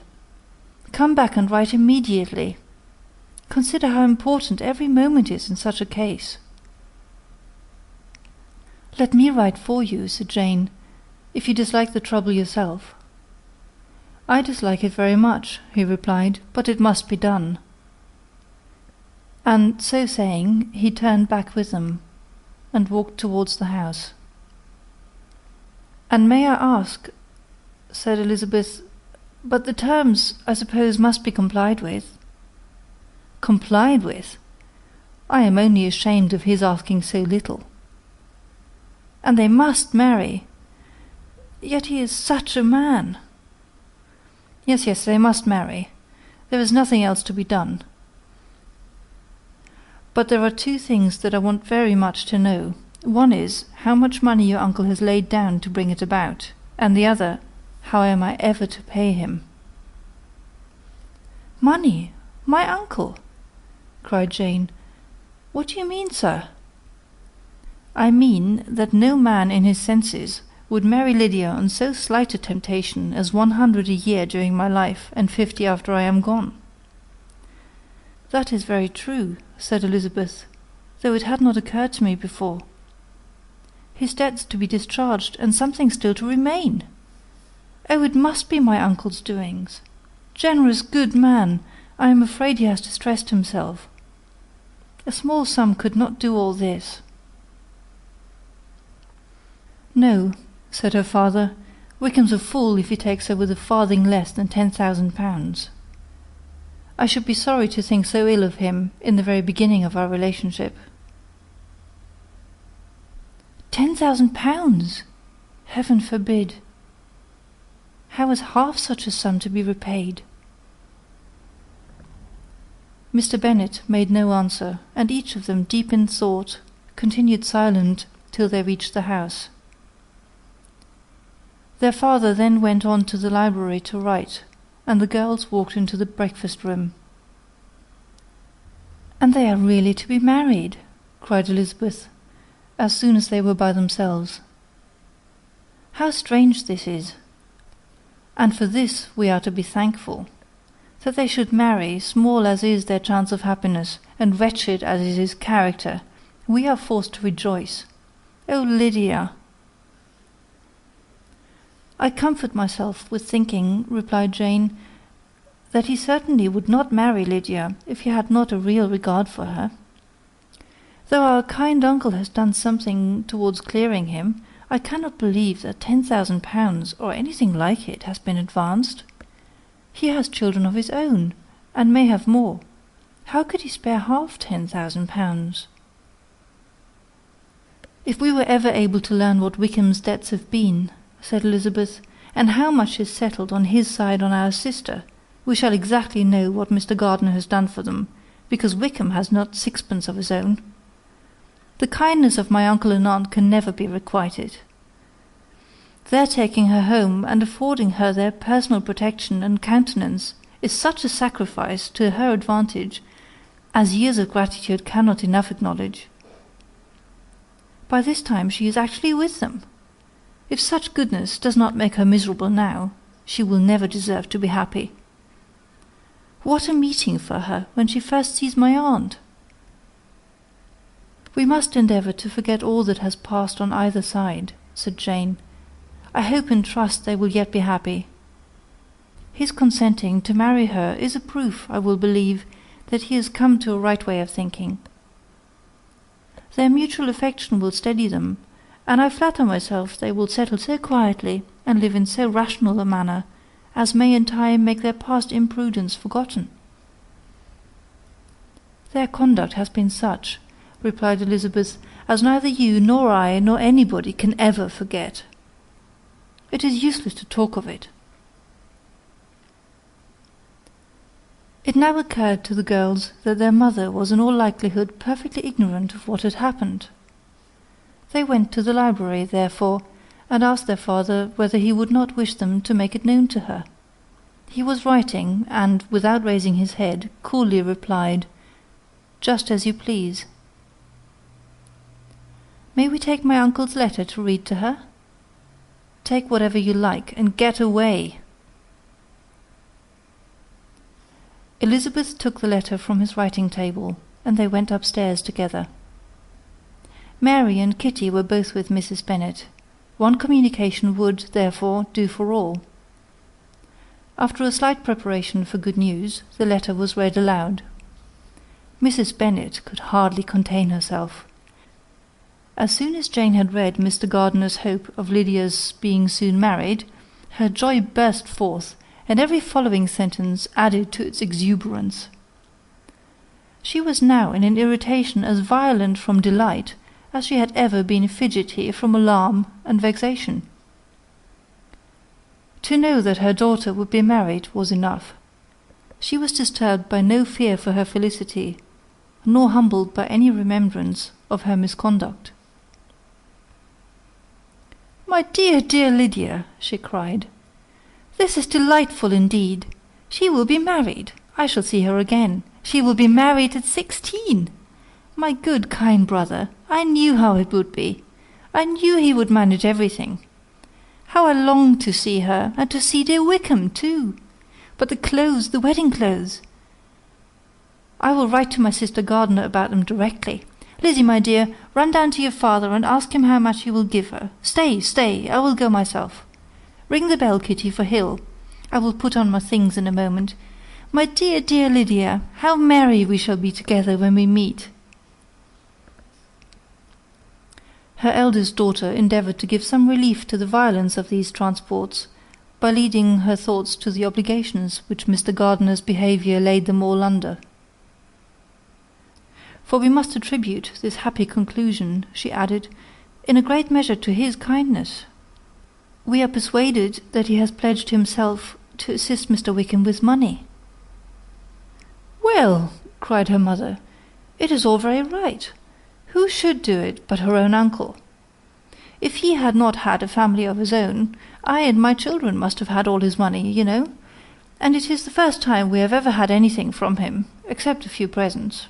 come back and write immediately. Consider how important every moment is in such a case. Let me write for you, said Jane, if you dislike the trouble yourself. I dislike it very much, he replied, but it must be done. And so saying, he turned back with them, and walked towards the house. "And may I ask," said Elizabeth, "but the terms, I suppose, must be complied with." "Complied with? I am only ashamed of his asking so little." "And they must marry. Yet he is such a man." "Yes, yes, they must marry. There is nothing else to be done. But there are two things that I want very much to know. One is, how much money your uncle has laid down to bring it about, and the other, how am I ever to pay him?" "Money! My uncle!" cried Jane. "What do you mean, sir?" "I mean that no man in his senses would marry Lydia on so slight a temptation as 100 a year during my life, and 50 after I am gone." "That is very true," said Elizabeth, "though it had not occurred to me before. His debts to be discharged, and something still to remain! Oh, it must be my uncle's doings. Generous, good man! I am afraid he has distressed himself. A small sum could not do all this." "No," said her father, "Wickham's a fool if he takes her with a farthing less than 10,000 pounds. I should be sorry to think so ill of him in the very beginning of our relationship." 10,000 pounds! Heaven forbid! How is half such a sum to be repaid? Mr. Bennet made no answer, and each of them, deep in thought, continued silent till they reached the house. Their father then went on to the library to write, and the girls walked into the breakfast-room. "And they are really to be married!" cried Elizabeth, as soon as they were by themselves. "How strange this is! And for this we are to be thankful. That they should marry, small as is their chance of happiness, and wretched as is his character, we are forced to rejoice. Oh, Lydia!" "I comfort myself with thinking," replied Jane, "that he certainly would not marry Lydia if he had not a real regard for her. Though our kind uncle has done something towards clearing him, I cannot believe that 10,000 pounds, or anything like it, has been advanced. He has children of his own, and may have more. How could he spare half 10,000 pounds? "If we were ever able to learn what Wickham's debts have been," said Elizabeth, "and how much is settled on his side on our sister, we shall exactly know what Mr. Gardiner has done for them, because Wickham has not sixpence of his own. The kindness of my uncle and aunt can never be requited. Their taking her home and affording her their personal protection and countenance is such a sacrifice to her advantage as years of gratitude cannot enough acknowledge. By this time she is actually with them. If such goodness does not make her miserable now, she will never deserve to be happy. What a meeting for her when she first sees my aunt! "We must endeavour to forget all that has passed on either side," said Jane. "I hope and trust they will yet be happy. His consenting to marry her is a proof, I will believe, that he has come to a right way of thinking. Their mutual affection will steady them, and I flatter myself they will settle so quietly, and live in so rational a manner, as may in time make their past imprudence forgotten." "Their conduct has been such," replied Elizabeth, "as neither you nor I nor anybody can ever forget. It is useless to talk of it." It now occurred to the girls that their mother was in all likelihood perfectly ignorant of what had happened. They went to the library, therefore, and asked their father whether he would not wish them to make it known to her. He was writing, and, without raising his head, coolly replied, "Just as you please." "May we take my uncle's letter to read to her?" "Take whatever you like, and get away." Elizabeth took the letter from his writing-table, and they went upstairs together. Mary and Kitty were both with Mrs. Bennet. One communication would, therefore, do for all. After a slight preparation for good news, the letter was read aloud. Mrs. Bennet could hardly contain herself. As soon as Jane had read Mr. Gardiner's hope of Lydia's being soon married, her joy burst forth, and every following sentence added to its exuberance. She was now in an irritation as violent from delight as she had ever been fidgety from alarm and vexation. To know that her daughter would be married was enough. She was disturbed by no fear for her felicity, nor humbled by any remembrance of her misconduct. "My dear, dear Lydia," she cried, "this is delightful indeed. She will be married. I shall see her again. She will be married at 16. My good, kind brother, I knew how it would be. I knew he would manage everything. How I long to see her, and to see dear Wickham too. But the clothes, the wedding clothes! I will write to my sister Gardiner about them directly. Lizzie, my dear, run down to your father and ask him how much he will give her. Stay, I will go myself. Ring the bell, Kitty, for Hill. I will put on my things in a moment. My dear, dear Lydia, how merry we shall be together when we meet." Her eldest daughter endeavoured to give some relief to the violence of these transports, by leading her thoughts to the obligations which Mr. Gardiner's behaviour laid them all under. "For we must attribute this happy conclusion," she added, "in a great measure to his kindness. We are persuaded that he has pledged himself to assist Mr. Wickham with money." "Well," cried her mother, "it is all very right. Who should do it but her own uncle? If he had not had a family of his own, I and my children must have had all his money, you know, and it is the first time we have ever had anything from him, except a few presents.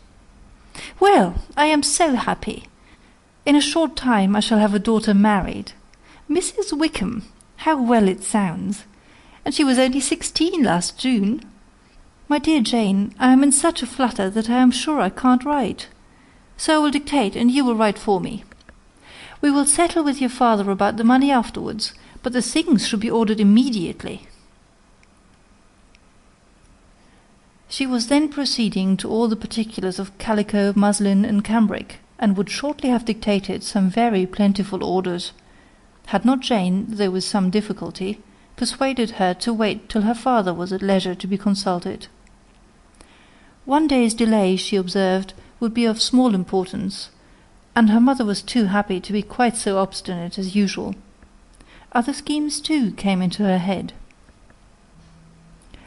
Well, I am so happy. In a short time I shall have a daughter married. Mrs. Wickham, how well it sounds! And she was only 16 last June. My dear Jane, I am in such a flutter that I am sure I can't write. So I will dictate, and you will write for me. We will settle with your father about the money afterwards, but the things should be ordered immediately." She was then proceeding to all the particulars of calico, muslin, and cambric, and would shortly have dictated some very plentiful orders, had not Jane, though with some difficulty, persuaded her to wait till her father was at leisure to be consulted. One day's delay, she observed, would be of small importance, and her mother was too happy to be quite so obstinate as usual. Other schemes, too, came into her head.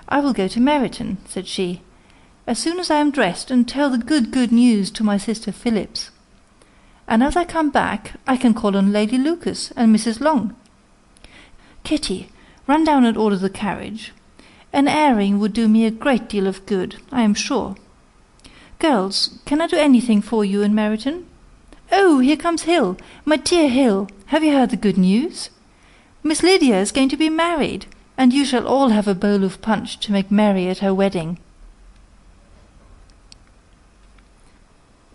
"I will go to Meryton," said she, "as soon as I am dressed, and tell the good news to my sister Phillips. And as I come back, I can call on Lady Lucas and Mrs. Long. Kitty, run down and order the carriage. An airing would do me a great deal of good, I am sure. Girls, can I do anything for you in Meryton? Oh, here comes Hill. My dear Hill, have you heard the good news? Miss Lydia is going to be married, and you shall all have a bowl of punch to make merry at her wedding."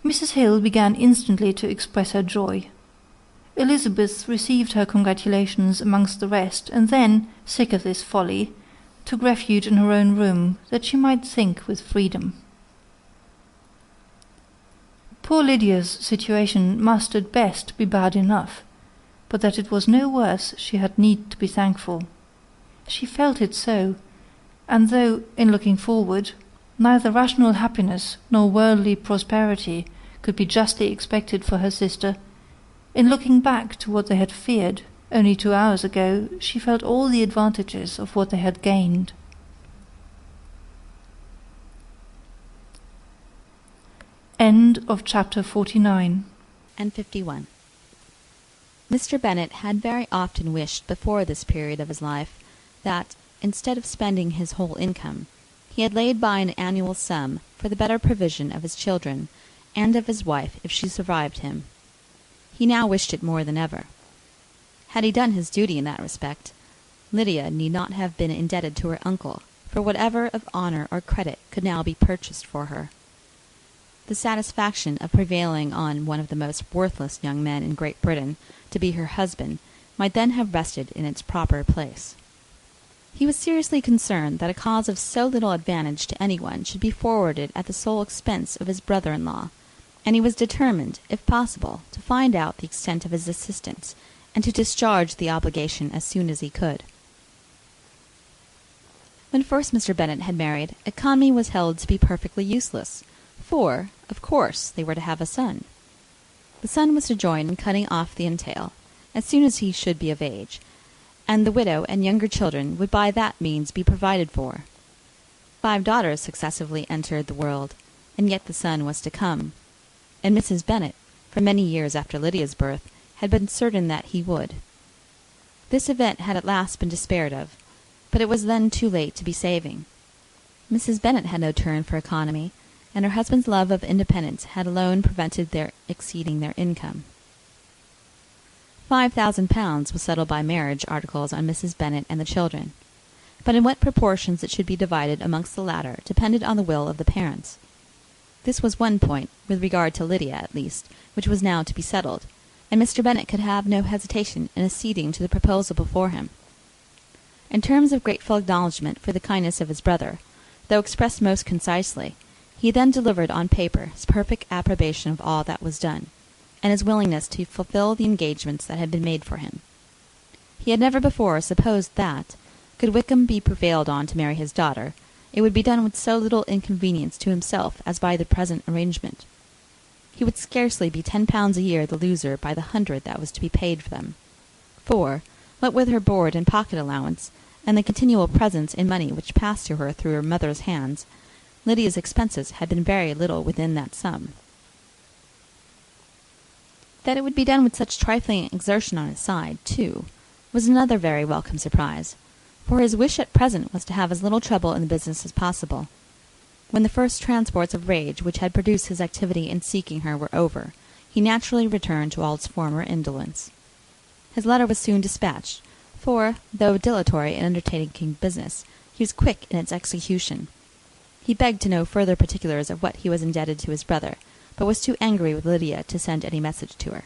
Mrs. Hill began instantly to express her joy. Elizabeth received her congratulations amongst the rest, and then, sick of this folly, took refuge in her own room, that she might think with freedom. Poor Lydia's situation must at best be bad enough, but that it was no worse she had need to be thankful. She felt it so, and though, in looking forward, neither rational happiness nor worldly prosperity could be justly expected for her sister, in looking back to what they had feared only 2 hours ago, she felt all the advantages of what they had gained. End of chapter 49 and 51. Mr. Bennet had very often wished before this period of his life that, instead of spending his whole income, he had laid by an annual sum for the better provision of his children and of his wife if she survived him. He now wished it more than ever. Had he done his duty in that respect, Lydia need not have been indebted to her uncle for whatever of honour or credit could now be purchased for her. The satisfaction of prevailing on one of the most worthless young men in Great Britain to be her husband might then have rested in its proper place. He was seriously concerned that a cause of so little advantage to anyone should be forwarded at the sole expense of his brother-in-law, and he was determined, if possible, to find out the extent of his assistance, and to discharge the obligation as soon as he could. When first Mr. Bennet had married, economy was held to be perfectly useless, for, of course, they were to have a son. The son was to join in cutting off the entail, as soon as he should be of age, and the widow and younger children would by that means be provided for. 5 daughters successively entered the world, and yet the son was to come, and Mrs. Bennet, for many years after Lydia's birth, had been certain that he would. This event had at last been despaired of, but it was then too late to be saving. Mrs. Bennet had no turn for economy, and her husband's love of independence had alone prevented their exceeding their income. £5,000 was settled by marriage articles on Mrs. Bennet and the children, but in what proportions it should be divided amongst the latter depended on the will of the parents. This was one point, with regard to Lydia at least, which was now to be settled, and Mr. Bennet could have no hesitation in acceding to the proposal before him. In terms of grateful acknowledgment for the kindness of his brother, though expressed most concisely, he then delivered on paper his perfect approbation of all that was done, and his willingness to fulfill the engagements that had been made for him. He had never before supposed that, could Wickham be prevailed on to marry his daughter, it would be done with so little inconvenience to himself as by the present arrangement. He would scarcely be £10 a year the loser by the 100 that was to be paid for them. For, what with her board and pocket allowance, and the continual presents in money which passed to her through her mother's hands, Lydia's expenses had been very little within that sum. That it would be done with such trifling exertion on his side, too, was another very welcome surprise, for his wish at present was to have as little trouble in the business as possible. When the first transports of rage which had produced his activity in seeking her were over, he naturally returned to all its former indolence. His letter was soon dispatched, for, though dilatory in undertaking business, he was quick in its execution. He begged to know further particulars of what he was indebted to his brother, but was too angry with Lydia to send any message to her.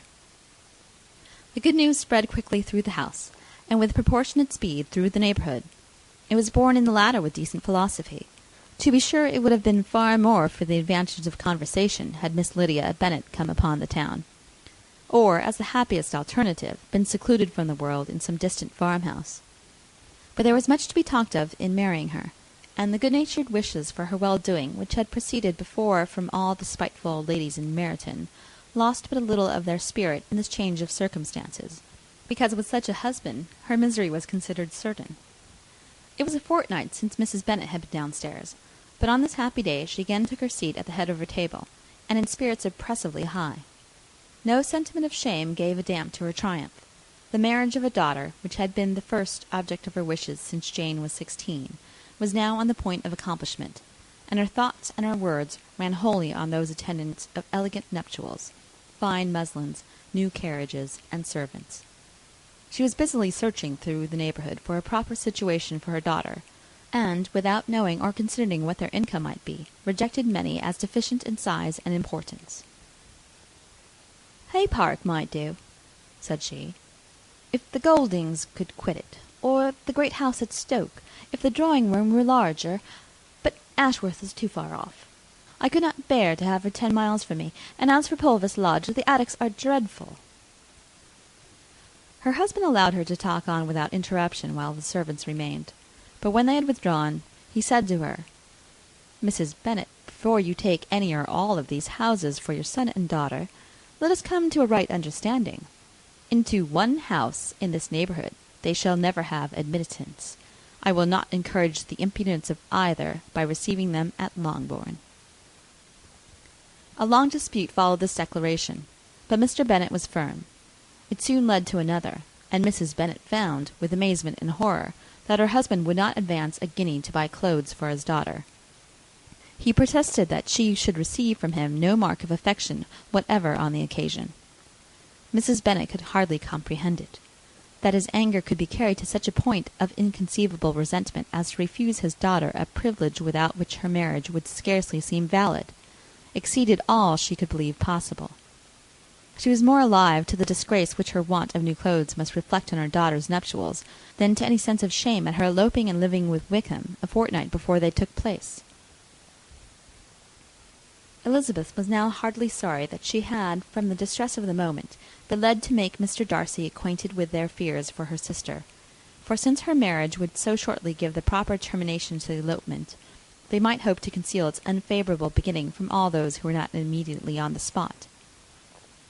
The good news spread quickly through the house, and with proportionate speed through the neighbourhood. It was borne in the latter with decent philosophy. To be sure, it would have been far more for the advantage of conversation had Miss Lydia Bennet come upon the town, or, as the happiest alternative, been secluded from the world in some distant farmhouse. But there was much to be talked of in marrying her, and the good-natured wishes for her well-doing which had proceeded before from all the spiteful old ladies in Meryton lost but a little of their spirit in this change of circumstances, because with such a husband her misery was considered certain. It was a fortnight since Mrs. Bennet had been downstairs, but on this happy day she again took her seat at the head of her table, and in spirits oppressively high. No sentiment of shame gave a damp to her triumph. The marriage of a daughter, which had been the first object of her wishes since Jane was 16, was now on the point of accomplishment, and her thoughts and her words ran wholly on those attendants of elegant nuptials, fine muslins, new carriages, and servants. She was busily searching through the neighbourhood for a proper situation for her daughter, and, without knowing or considering what their income might be, rejected many as deficient in size and importance. "Hay Park might do," said she, "if the Goldings could quit it, or the great house at Stoke, if the drawing-room were larger, but Ashworth is too far off. I could not bear to have her 10 miles from me, and as for Pulvis Lodge, the attics are dreadful." Her husband allowed her to talk on without interruption while the servants remained, but when they had withdrawn, he said to her, "Mrs. Bennet, before you take any or all of these houses for your son and daughter, let us come to a right understanding. Into one house in this neighbourhood they shall never have admittance. I will not encourage the impudence of either by receiving them at Longbourn." A long dispute followed this declaration, but Mr. Bennet was firm. It soon led to another, and Mrs. Bennet found, with amazement and horror, that her husband would not advance a guinea to buy clothes for his daughter. He protested that she should receive from him no mark of affection whatever on the occasion. Mrs. Bennet could hardly comprehend it. That his anger could be carried to such a point of inconceivable resentment as to refuse his daughter a privilege without which her marriage would scarcely seem valid, exceeded all she could believe possible. She was more alive to the disgrace which her want of new clothes must reflect on her daughter's nuptials than to any sense of shame at her eloping and living with Wickham a fortnight before they took place. Elizabeth was now heartily sorry that she had, from the distress of the moment, been led to make Mr. Darcy acquainted with their fears for her sister, for since her marriage would so shortly give the proper termination to the elopement, they might hope to conceal its unfavourable beginning from all those who were not immediately on the spot.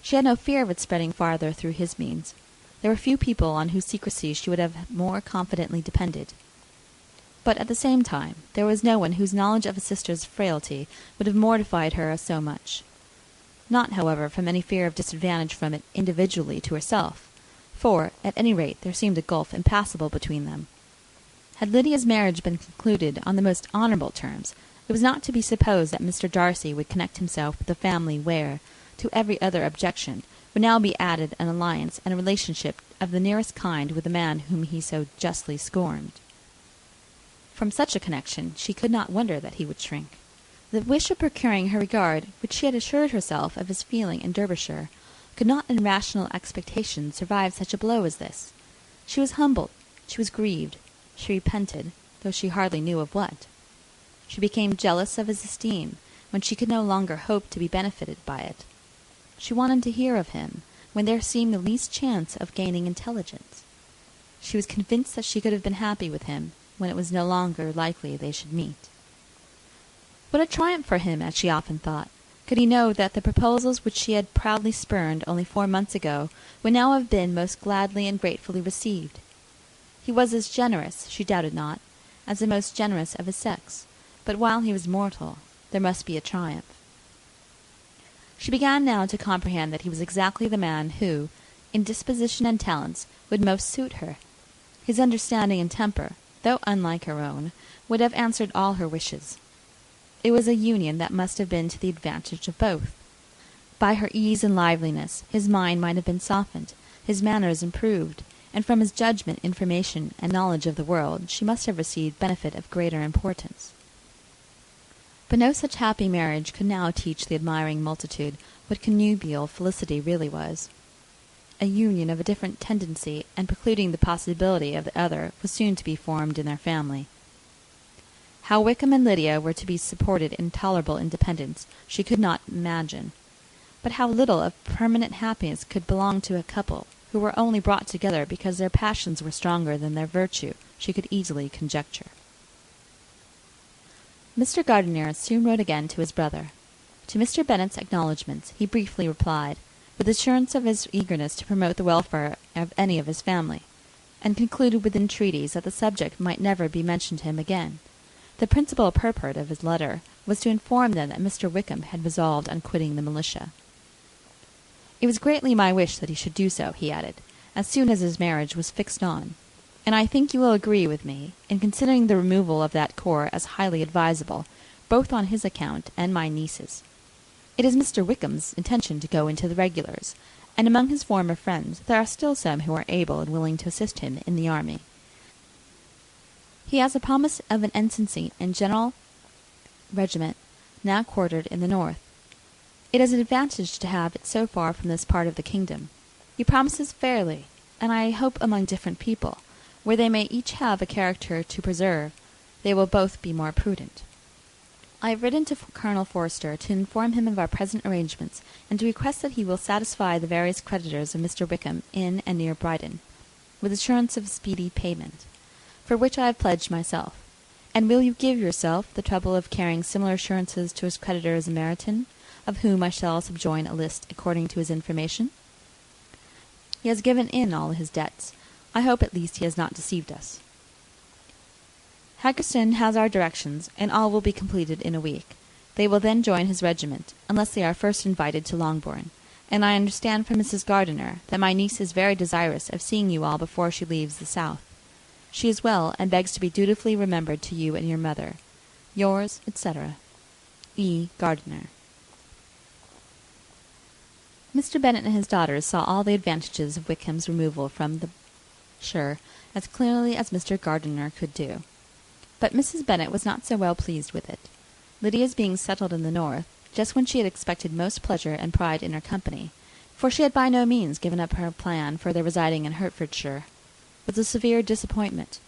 She had no fear of its spreading farther through his means. There were few people on whose secrecy she would have more confidently depended. But at the same time, there was no one whose knowledge of a sister's frailty would have mortified her so much. Not, however, from any fear of disadvantage from it individually to herself, for, at any rate, there seemed a gulf impassable between them. Had Lydia's marriage been concluded on the most honourable terms, it was not to be supposed that Mr. Darcy would connect himself with a family where, to every other objection, would now be added an alliance and a relationship of the nearest kind with the man whom he so justly scorned. From such a connection she could not wonder that he would shrink. The wish of procuring her regard, which she had assured herself of his feeling in Derbyshire, could not in rational expectation survive such a blow as this. She was humbled, she was grieved, she repented, though she hardly knew of what. She became jealous of his esteem, when she could no longer hope to be benefited by it. She wanted to hear of him, when there seemed the least chance of gaining intelligence. She was convinced that she could have been happy with him, when it was no longer likely they should meet. What a triumph for him, as she often thought, could he know that the proposals which she had proudly spurned only 4 months ago would now have been most gladly and gratefully received. He was as generous, she doubted not, as the most generous of his sex, but while he was mortal, there must be a triumph. She began now to comprehend that he was exactly the man who, in disposition and talents, would most suit her. His understanding and temper, though unlike her own, would have answered all her wishes. It was a union that must have been to the advantage of both. By her ease and liveliness his mind might have been softened, his manners improved, and from his judgment, information, and knowledge of the world she must have received benefit of greater importance. But no such happy marriage could now teach the admiring multitude what connubial felicity really was. A union of a different tendency and precluding the possibility of the other was soon to be formed in their family. How Wickham and Lydia were to be supported in tolerable independence she could not imagine, but how little of permanent happiness could belong to a couple who were only brought together because their passions were stronger than their virtue she could easily conjecture. Mr. Gardiner soon wrote again to his brother. To Mr. Bennet's acknowledgments he briefly replied, with assurance of his eagerness to promote the welfare of any of his family, and concluded with entreaties that the subject might never be mentioned to him again. The principal purport of his letter was to inform them that Mr. Wickham had resolved on quitting the militia. It was greatly my wish that he should do so, he added, as soon as his marriage was fixed on, and I think you will agree with me in considering the removal of that corps as highly advisable, both on his account and my niece's. It is Mr. Wickham's intention to go into the regulars, and among his former friends there are still some who are able and willing to assist him in the army. He has a promise of an ensigncy in General Regiment, now quartered in the north. It is an advantage to have it so far from this part of the kingdom. He promises fairly, and I hope among different people, where they may each have a character to preserve, they will both be more prudent. I have written to Colonel Forster to inform him of our present arrangements, and to request that he will satisfy the various creditors of Mr. Wickham in and near Brighton, with assurance of speedy payment, for which I have pledged myself. And will you give yourself the trouble of carrying similar assurances to his creditors in Meryton, of whom I shall subjoin a list according to his information? He has given in all his debts. I hope at least he has not deceived us. Haggerston has our directions, and all will be completed in a week. They will then join his regiment, unless they are first invited to Longbourn, and I understand from Mrs. Gardiner that my niece is very desirous of seeing you all before she leaves the south. She is well, and begs to be dutifully remembered to you and your mother. Yours, etc., E. Gardiner. Mr. Bennet and his daughters saw all the advantages of Wickham's removal from the shire as clearly as Mr. Gardiner could do. But Mrs. Bennet was not so well pleased with it. Lydia's being settled in the north, just when she had expected most pleasure and pride in her company, for she had by no means given up her plan for their residing in Hertfordshire, was a severe disappointment.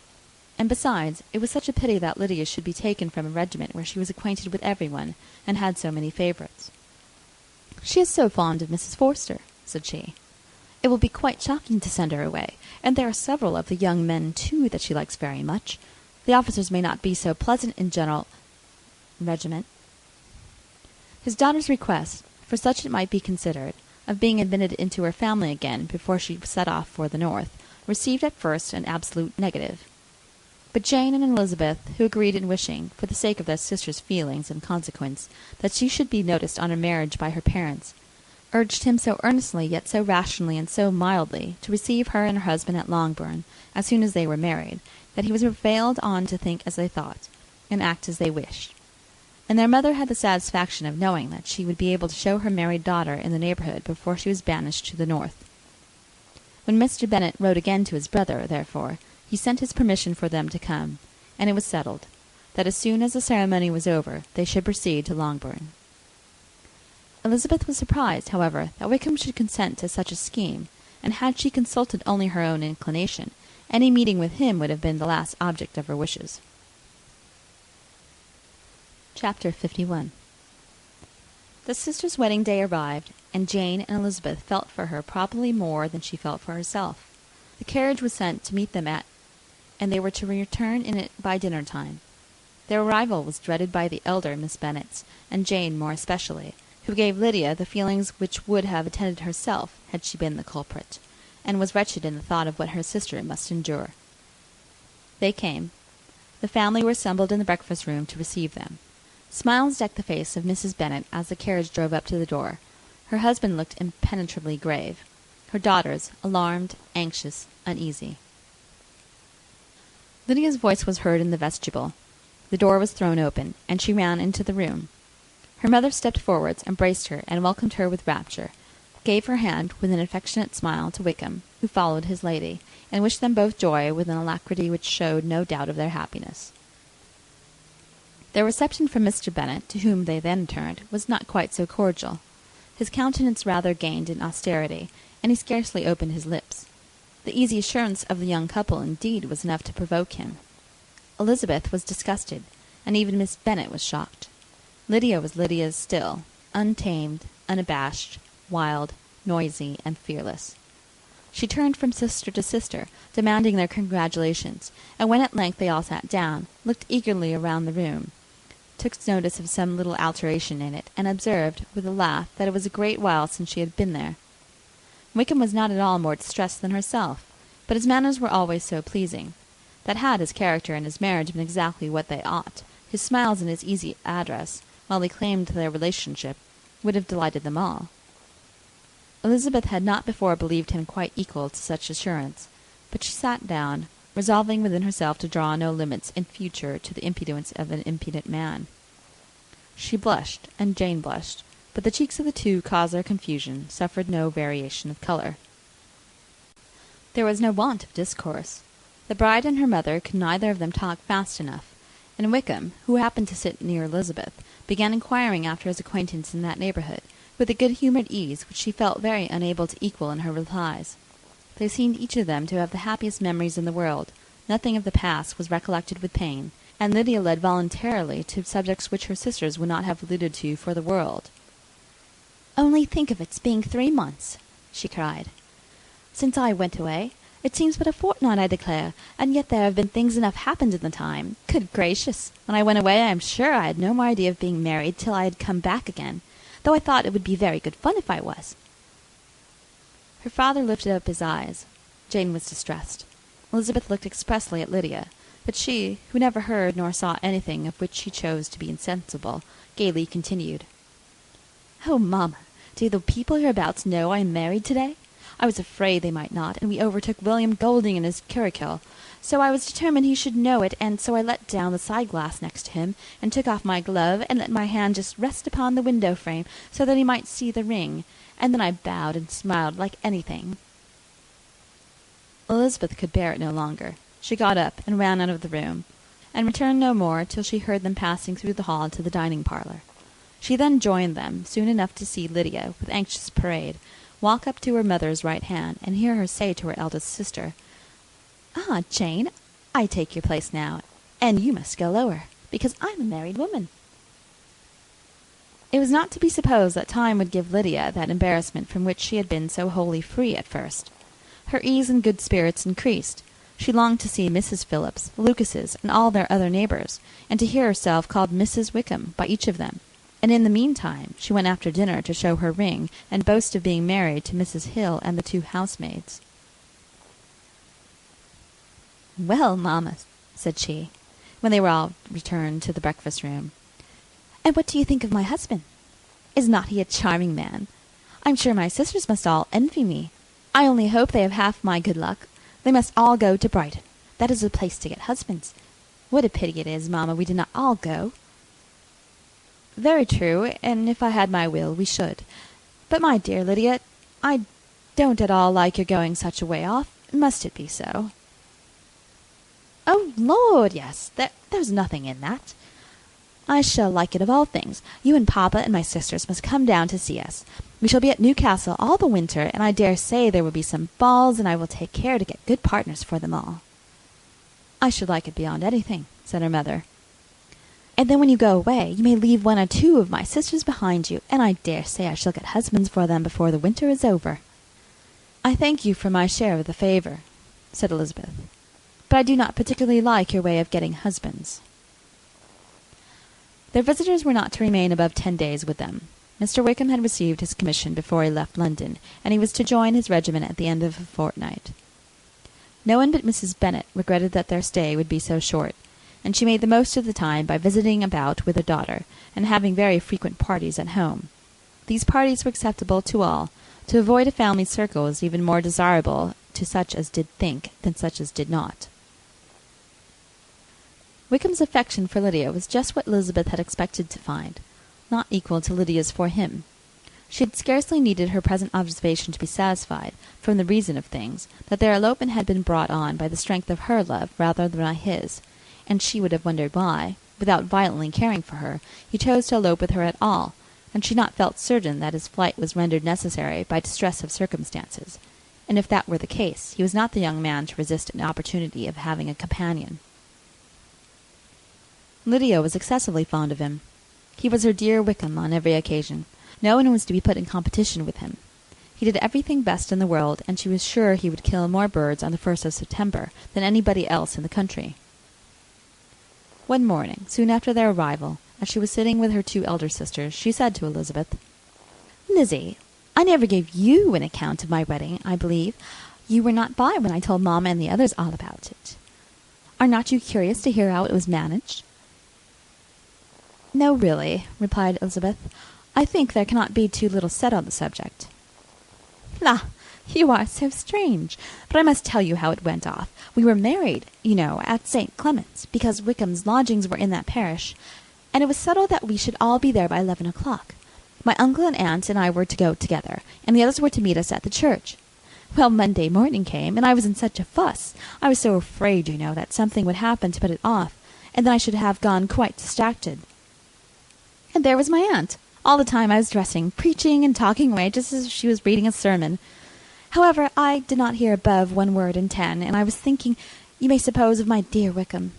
And besides, it was such a pity that Lydia should be taken from a regiment where she was acquainted with everyone, and had so many favourites. "She is so fond of Mrs. Forster," said she. "It will be quite shocking to send her away, and there are several of the young men, too, that she likes very much. The officers may not be so pleasant in general regiment." His daughter's request, for such it might be considered, of being admitted into her family again before she set off for the north, received at first an absolute negative. But Jane and Elizabeth, who agreed in wishing, for the sake of their sister's feelings and consequence, that she should be noticed on her marriage by her parents, urged him so earnestly, yet so rationally and so mildly, to receive her and her husband at Longbourn, as soon as they were married, that he was prevailed on to think as they thought, and act as they wished. And their mother had the satisfaction of knowing that she would be able to show her married daughter in the neighbourhood before she was banished to the north. When Mr. Bennet wrote again to his brother, therefore, he sent his permission for them to come, and it was settled, that as soon as the ceremony was over, they should proceed to Longbourn. Elizabeth was surprised, however, that Wickham should consent to such a scheme, and had she consulted only her own inclination, any meeting with him would have been the last object of her wishes. Chapter 51. The sisters' wedding day arrived, and Jane and Elizabeth felt for her probably more than she felt for herself. The carriage was sent to meet them and they were to return in it by dinner time. Their arrival was dreaded by the elder Miss Bennets, and Jane more especially, who gave Lydia the feelings which would have attended herself had she been the culprit, and was wretched in the thought of what her sister must endure. They came. The family were assembled in the breakfast-room to receive them. Smiles decked the face of Mrs. Bennet as the carriage drove up to the door. Her husband looked impenetrably grave. Her daughters, alarmed, anxious, uneasy. Lydia's voice was heard in the vestibule. The door was thrown open, and she ran into the room. Her mother stepped forwards, embraced her, and welcomed her with rapture, gave her hand with an affectionate smile to Wickham, who followed his lady, and wished them both joy with an alacrity which showed no doubt of their happiness. Their reception from Mr. Bennet, to whom they then turned, was not quite so cordial. His countenance rather gained in austerity, and he scarcely opened his lips. The easy assurance of the young couple, indeed, was enough to provoke him. Elizabeth was disgusted, and even Miss Bennet was shocked. Lydia was Lydia still, untamed, unabashed, wild, noisy, and fearless. She turned from sister to sister, demanding their congratulations, and when at length they all sat down, looked eagerly around the room, took notice of some little alteration in it, and observed, with a laugh, that it was a great while since she had been there. Wickham was not at all more distressed than herself, but his manners were always so pleasing, that had his character and his marriage been exactly what they ought, his smiles and his easy address, while he claimed their relationship, would have delighted them all. Elizabeth had not before believed him quite equal to such assurance, but she sat down, resolving within herself to draw no limits in future to the impudence of an impudent man. She blushed, and Jane blushed, but the cheeks of the two, caused their confusion, suffered no variation of colour. There was no want of discourse. The bride and her mother could neither of them talk fast enough, and Wickham, who happened to sit near Elizabeth, began inquiring after his acquaintance in that neighbourhood, with a good-humoured ease which she felt very unable to equal in her replies. They seemed each of them to have the happiest memories in the world. Nothing of the past was recollected with pain, and Lydia led voluntarily to subjects which her sisters would not have alluded to for the world. "Only think of its being 3 months," she cried, "since I went away. It seems but a fortnight, I declare, and yet there have been things enough happened in the time. Good gracious! When I went away I am sure I had no more idea of being married till I had come back again, though I thought it would be very good fun if I was." Her father lifted up his eyes. Jane was distressed. Elizabeth looked expressly at Lydia, but she, who never heard nor saw anything of which she chose to be insensible, gaily continued, "Oh, mamma, do the people hereabouts know I am married to-day? I was afraid they might not, and we overtook William Golding in his curricle, so I was determined he should know it, and so I let down the side-glass next to him, and took off my glove, and let my hand just rest upon the window-frame, so that he might see the ring, and then I bowed and smiled like anything." Elizabeth could bear it no longer. She got up and ran out of the room, and returned no more till she heard them passing through the hall to the dining-parlour. She then joined them, soon enough to see Lydia, with anxious parade, walk up to her mother's right hand, and hear her say to her eldest sister, "Ah, Jane, I take your place now, and you must go lower, because I'm a married woman." It was not to be supposed that time would give Lydia that embarrassment from which she had been so wholly free at first. Her ease and good spirits increased. She longed to see Mrs. Phillips, the Lucases, and all their other neighbours, and to hear herself called Mrs. Wickham by each of them. And in the meantime she went after dinner to show her ring and boast of being married to Mrs. Hill and the 2 housemaids. "Well, mamma," said she, when they were all returned to the breakfast-room, "and what do you think of my husband? Is not he a charming man? I'm sure my sisters must all envy me. I only hope they have half my good luck. They must all go to Brighton. That is the place to get husbands. What a pity it is, mamma, we did not all go." "Very true, and if I had my will, we should. But, my dear Lydia, I don't at all like your going such a way off. Must it be so?" "Oh, Lord, yes. There's nothing in that. I shall like it of all things. You and papa and my sisters must come down to see us. We shall be at Newcastle all the winter, and I dare say there will be some balls, and I will take care to get good partners for them all." "I should like it beyond anything," said her mother. "And then when you go away, you may leave 1 or 2 of my sisters behind you, and I dare say I shall get husbands for them before the winter is over." "I thank you for my share of the favour," said Elizabeth, "but I do not particularly like your way of getting husbands." Their visitors were not to remain above 10 days with them. Mr. Wickham had received his commission before he left London, and he was to join his regiment at the end of a fortnight. No one but Mrs. Bennet regretted that their stay would be so short, and she made the most of the time by visiting about with her daughter, and having very frequent parties at home. These parties were acceptable to all. To avoid a family circle was even more desirable to such as did think than such as did not. Wickham's affection for Lydia was just what Elizabeth had expected to find, not equal to Lydia's for him. She had scarcely needed her present observation to be satisfied, from the reason of things, that their elopement had been brought on by the strength of her love rather than by his, and she would have wondered why, without violently caring for her, he chose to elope with her at all, and she not felt certain that his flight was rendered necessary by distress of circumstances, and if that were the case, he was not the young man to resist an opportunity of having a companion. Lydia was excessively fond of him. He was her dear Wickham on every occasion. No one was to be put in competition with him. He did everything best in the world, and she was sure he would kill more birds on the 1st of September than anybody else in the country. One morning, soon after their arrival, as she was sitting with her 2 elder sisters, she said to Elizabeth, "Lizzie, I never gave you an account of my wedding, I believe. You were not by when I told Mamma and the others all about it. Are not you curious to hear how it was managed?" "No, really," replied Elizabeth. "I think there cannot be too little said on the subject." "La, you are so strange. But I must tell you how it went off. We were married, you know, at St. Clement's, because Wickham's lodgings were in that parish, and it was settled that we should all be there by 11 o'clock. My uncle and aunt and I were to go together, and the others were to meet us at the church. Well, Monday morning came, and I was in such a fuss. I was so afraid, you know, that something would happen to put it off, and then I should have gone quite distracted. And there was my aunt. All the time I was dressing, preaching and talking away just as if she was reading a sermon. However, I did not hear above 1 word in 10, and I was thinking, you may suppose, of my dear Wickham.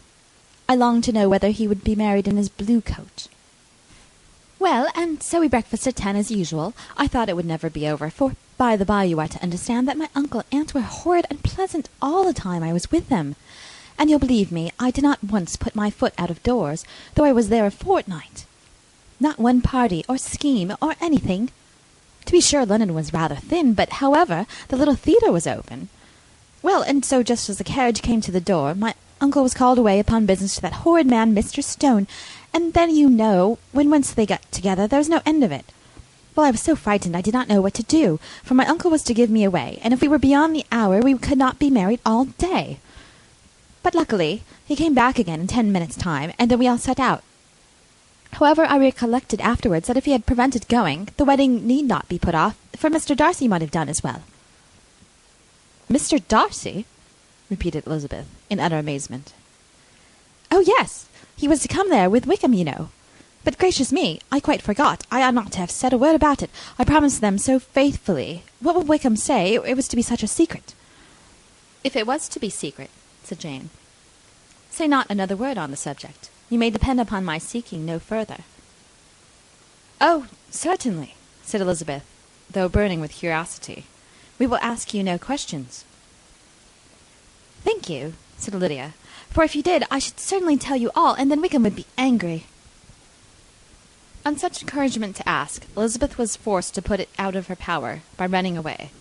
I longed to know whether he would be married in his blue coat. Well, and so we breakfasted at 10 as usual. I thought it would never be over, for by the by you are to understand that my uncle and aunt were horrid and pleasant all the time I was with them. And you'll believe me, I did not once put my foot out of doors, though I was there a fortnight. Not one party or scheme or anything. To be sure, London was rather thin, but however, the little theatre was open. Well, and so just as the carriage came to the door, my uncle was called away upon business to that horrid man, Mr. Stone, and then, you know, when once they got together, there was no end of it. Well, I was so frightened I did not know what to do, for my uncle was to give me away, and if we were beyond the hour, we could not be married all day. But luckily, he came back again in 10 minutes' time, and then we all set out. However, I recollected afterwards that if he had prevented going, the wedding need not be put off, for Mr. Darcy might have done as well. "Mr. Darcy?" repeated Elizabeth, in utter amazement. "Oh, yes. He was to come there with Wickham, you know. But gracious me, I quite forgot. I ought not to have said a word about it. I promised them so faithfully. What would Wickham say? It was to be such a secret." "If it was to be secret," said Jane, Say not another word on the subject. You may depend upon my seeking no further." "Oh, certainly," said Elizabeth, though burning with curiosity. "We will ask you no questions." "Thank you," said Lydia, "for if you did, I should certainly tell you all, and then Wickham would be angry." On such encouragement to ask, Elizabeth was forced to put it out of her power by running away.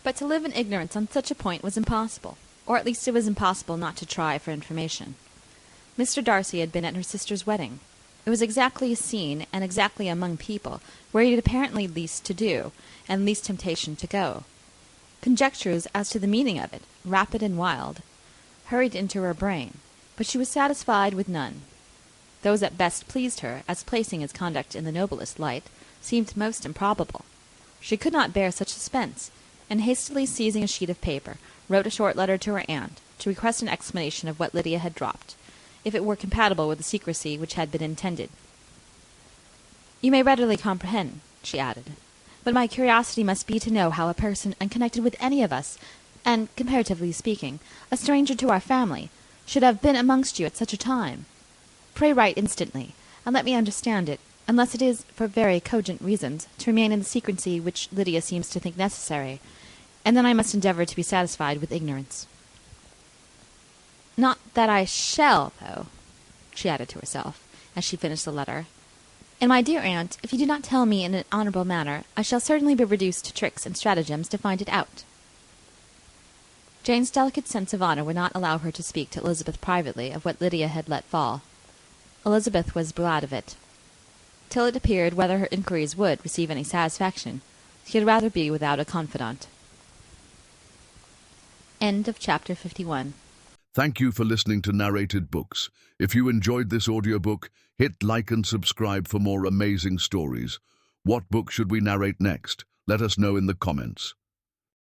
But to live in ignorance on such a point was impossible, or at least it was impossible not to try for information. Mr. Darcy had been at her sister's wedding. It was exactly a scene, and exactly among people, where he had apparently least to do, and least temptation to go. Conjectures as to the meaning of it, rapid and wild, hurried into her brain, but she was satisfied with none. Those that best pleased her, as placing his conduct in the noblest light, seemed most improbable. She could not bear such suspense, and hastily seizing a sheet of paper, wrote a short letter to her aunt, to request an explanation of what Lydia had dropped, if it were compatible with the secrecy which had been intended. "You may readily comprehend," she added, "but my curiosity must be to know how a person unconnected with any of us, and, comparatively speaking, a stranger to our family, should have been amongst you at such a time. Pray write instantly, and let me understand it, unless it is, for very cogent reasons, to remain in the secrecy which Lydia seems to think necessary, and then I must endeavour to be satisfied with ignorance. Not that I shall, though," she added to herself, as she finished the letter. "And, my dear aunt, if you do not tell me in an honourable manner, I shall certainly be reduced to tricks and stratagems to find it out." Jane's delicate sense of honour would not allow her to speak to Elizabeth privately of what Lydia had let fall. Elizabeth was glad of it. Till it appeared whether her inquiries would receive any satisfaction, she had rather be without a confidant. End of chapter 51. Thank you for listening to Narrated Books. If you enjoyed this audiobook, hit like and subscribe for more amazing stories. What book should we narrate next? Let us know in the comments.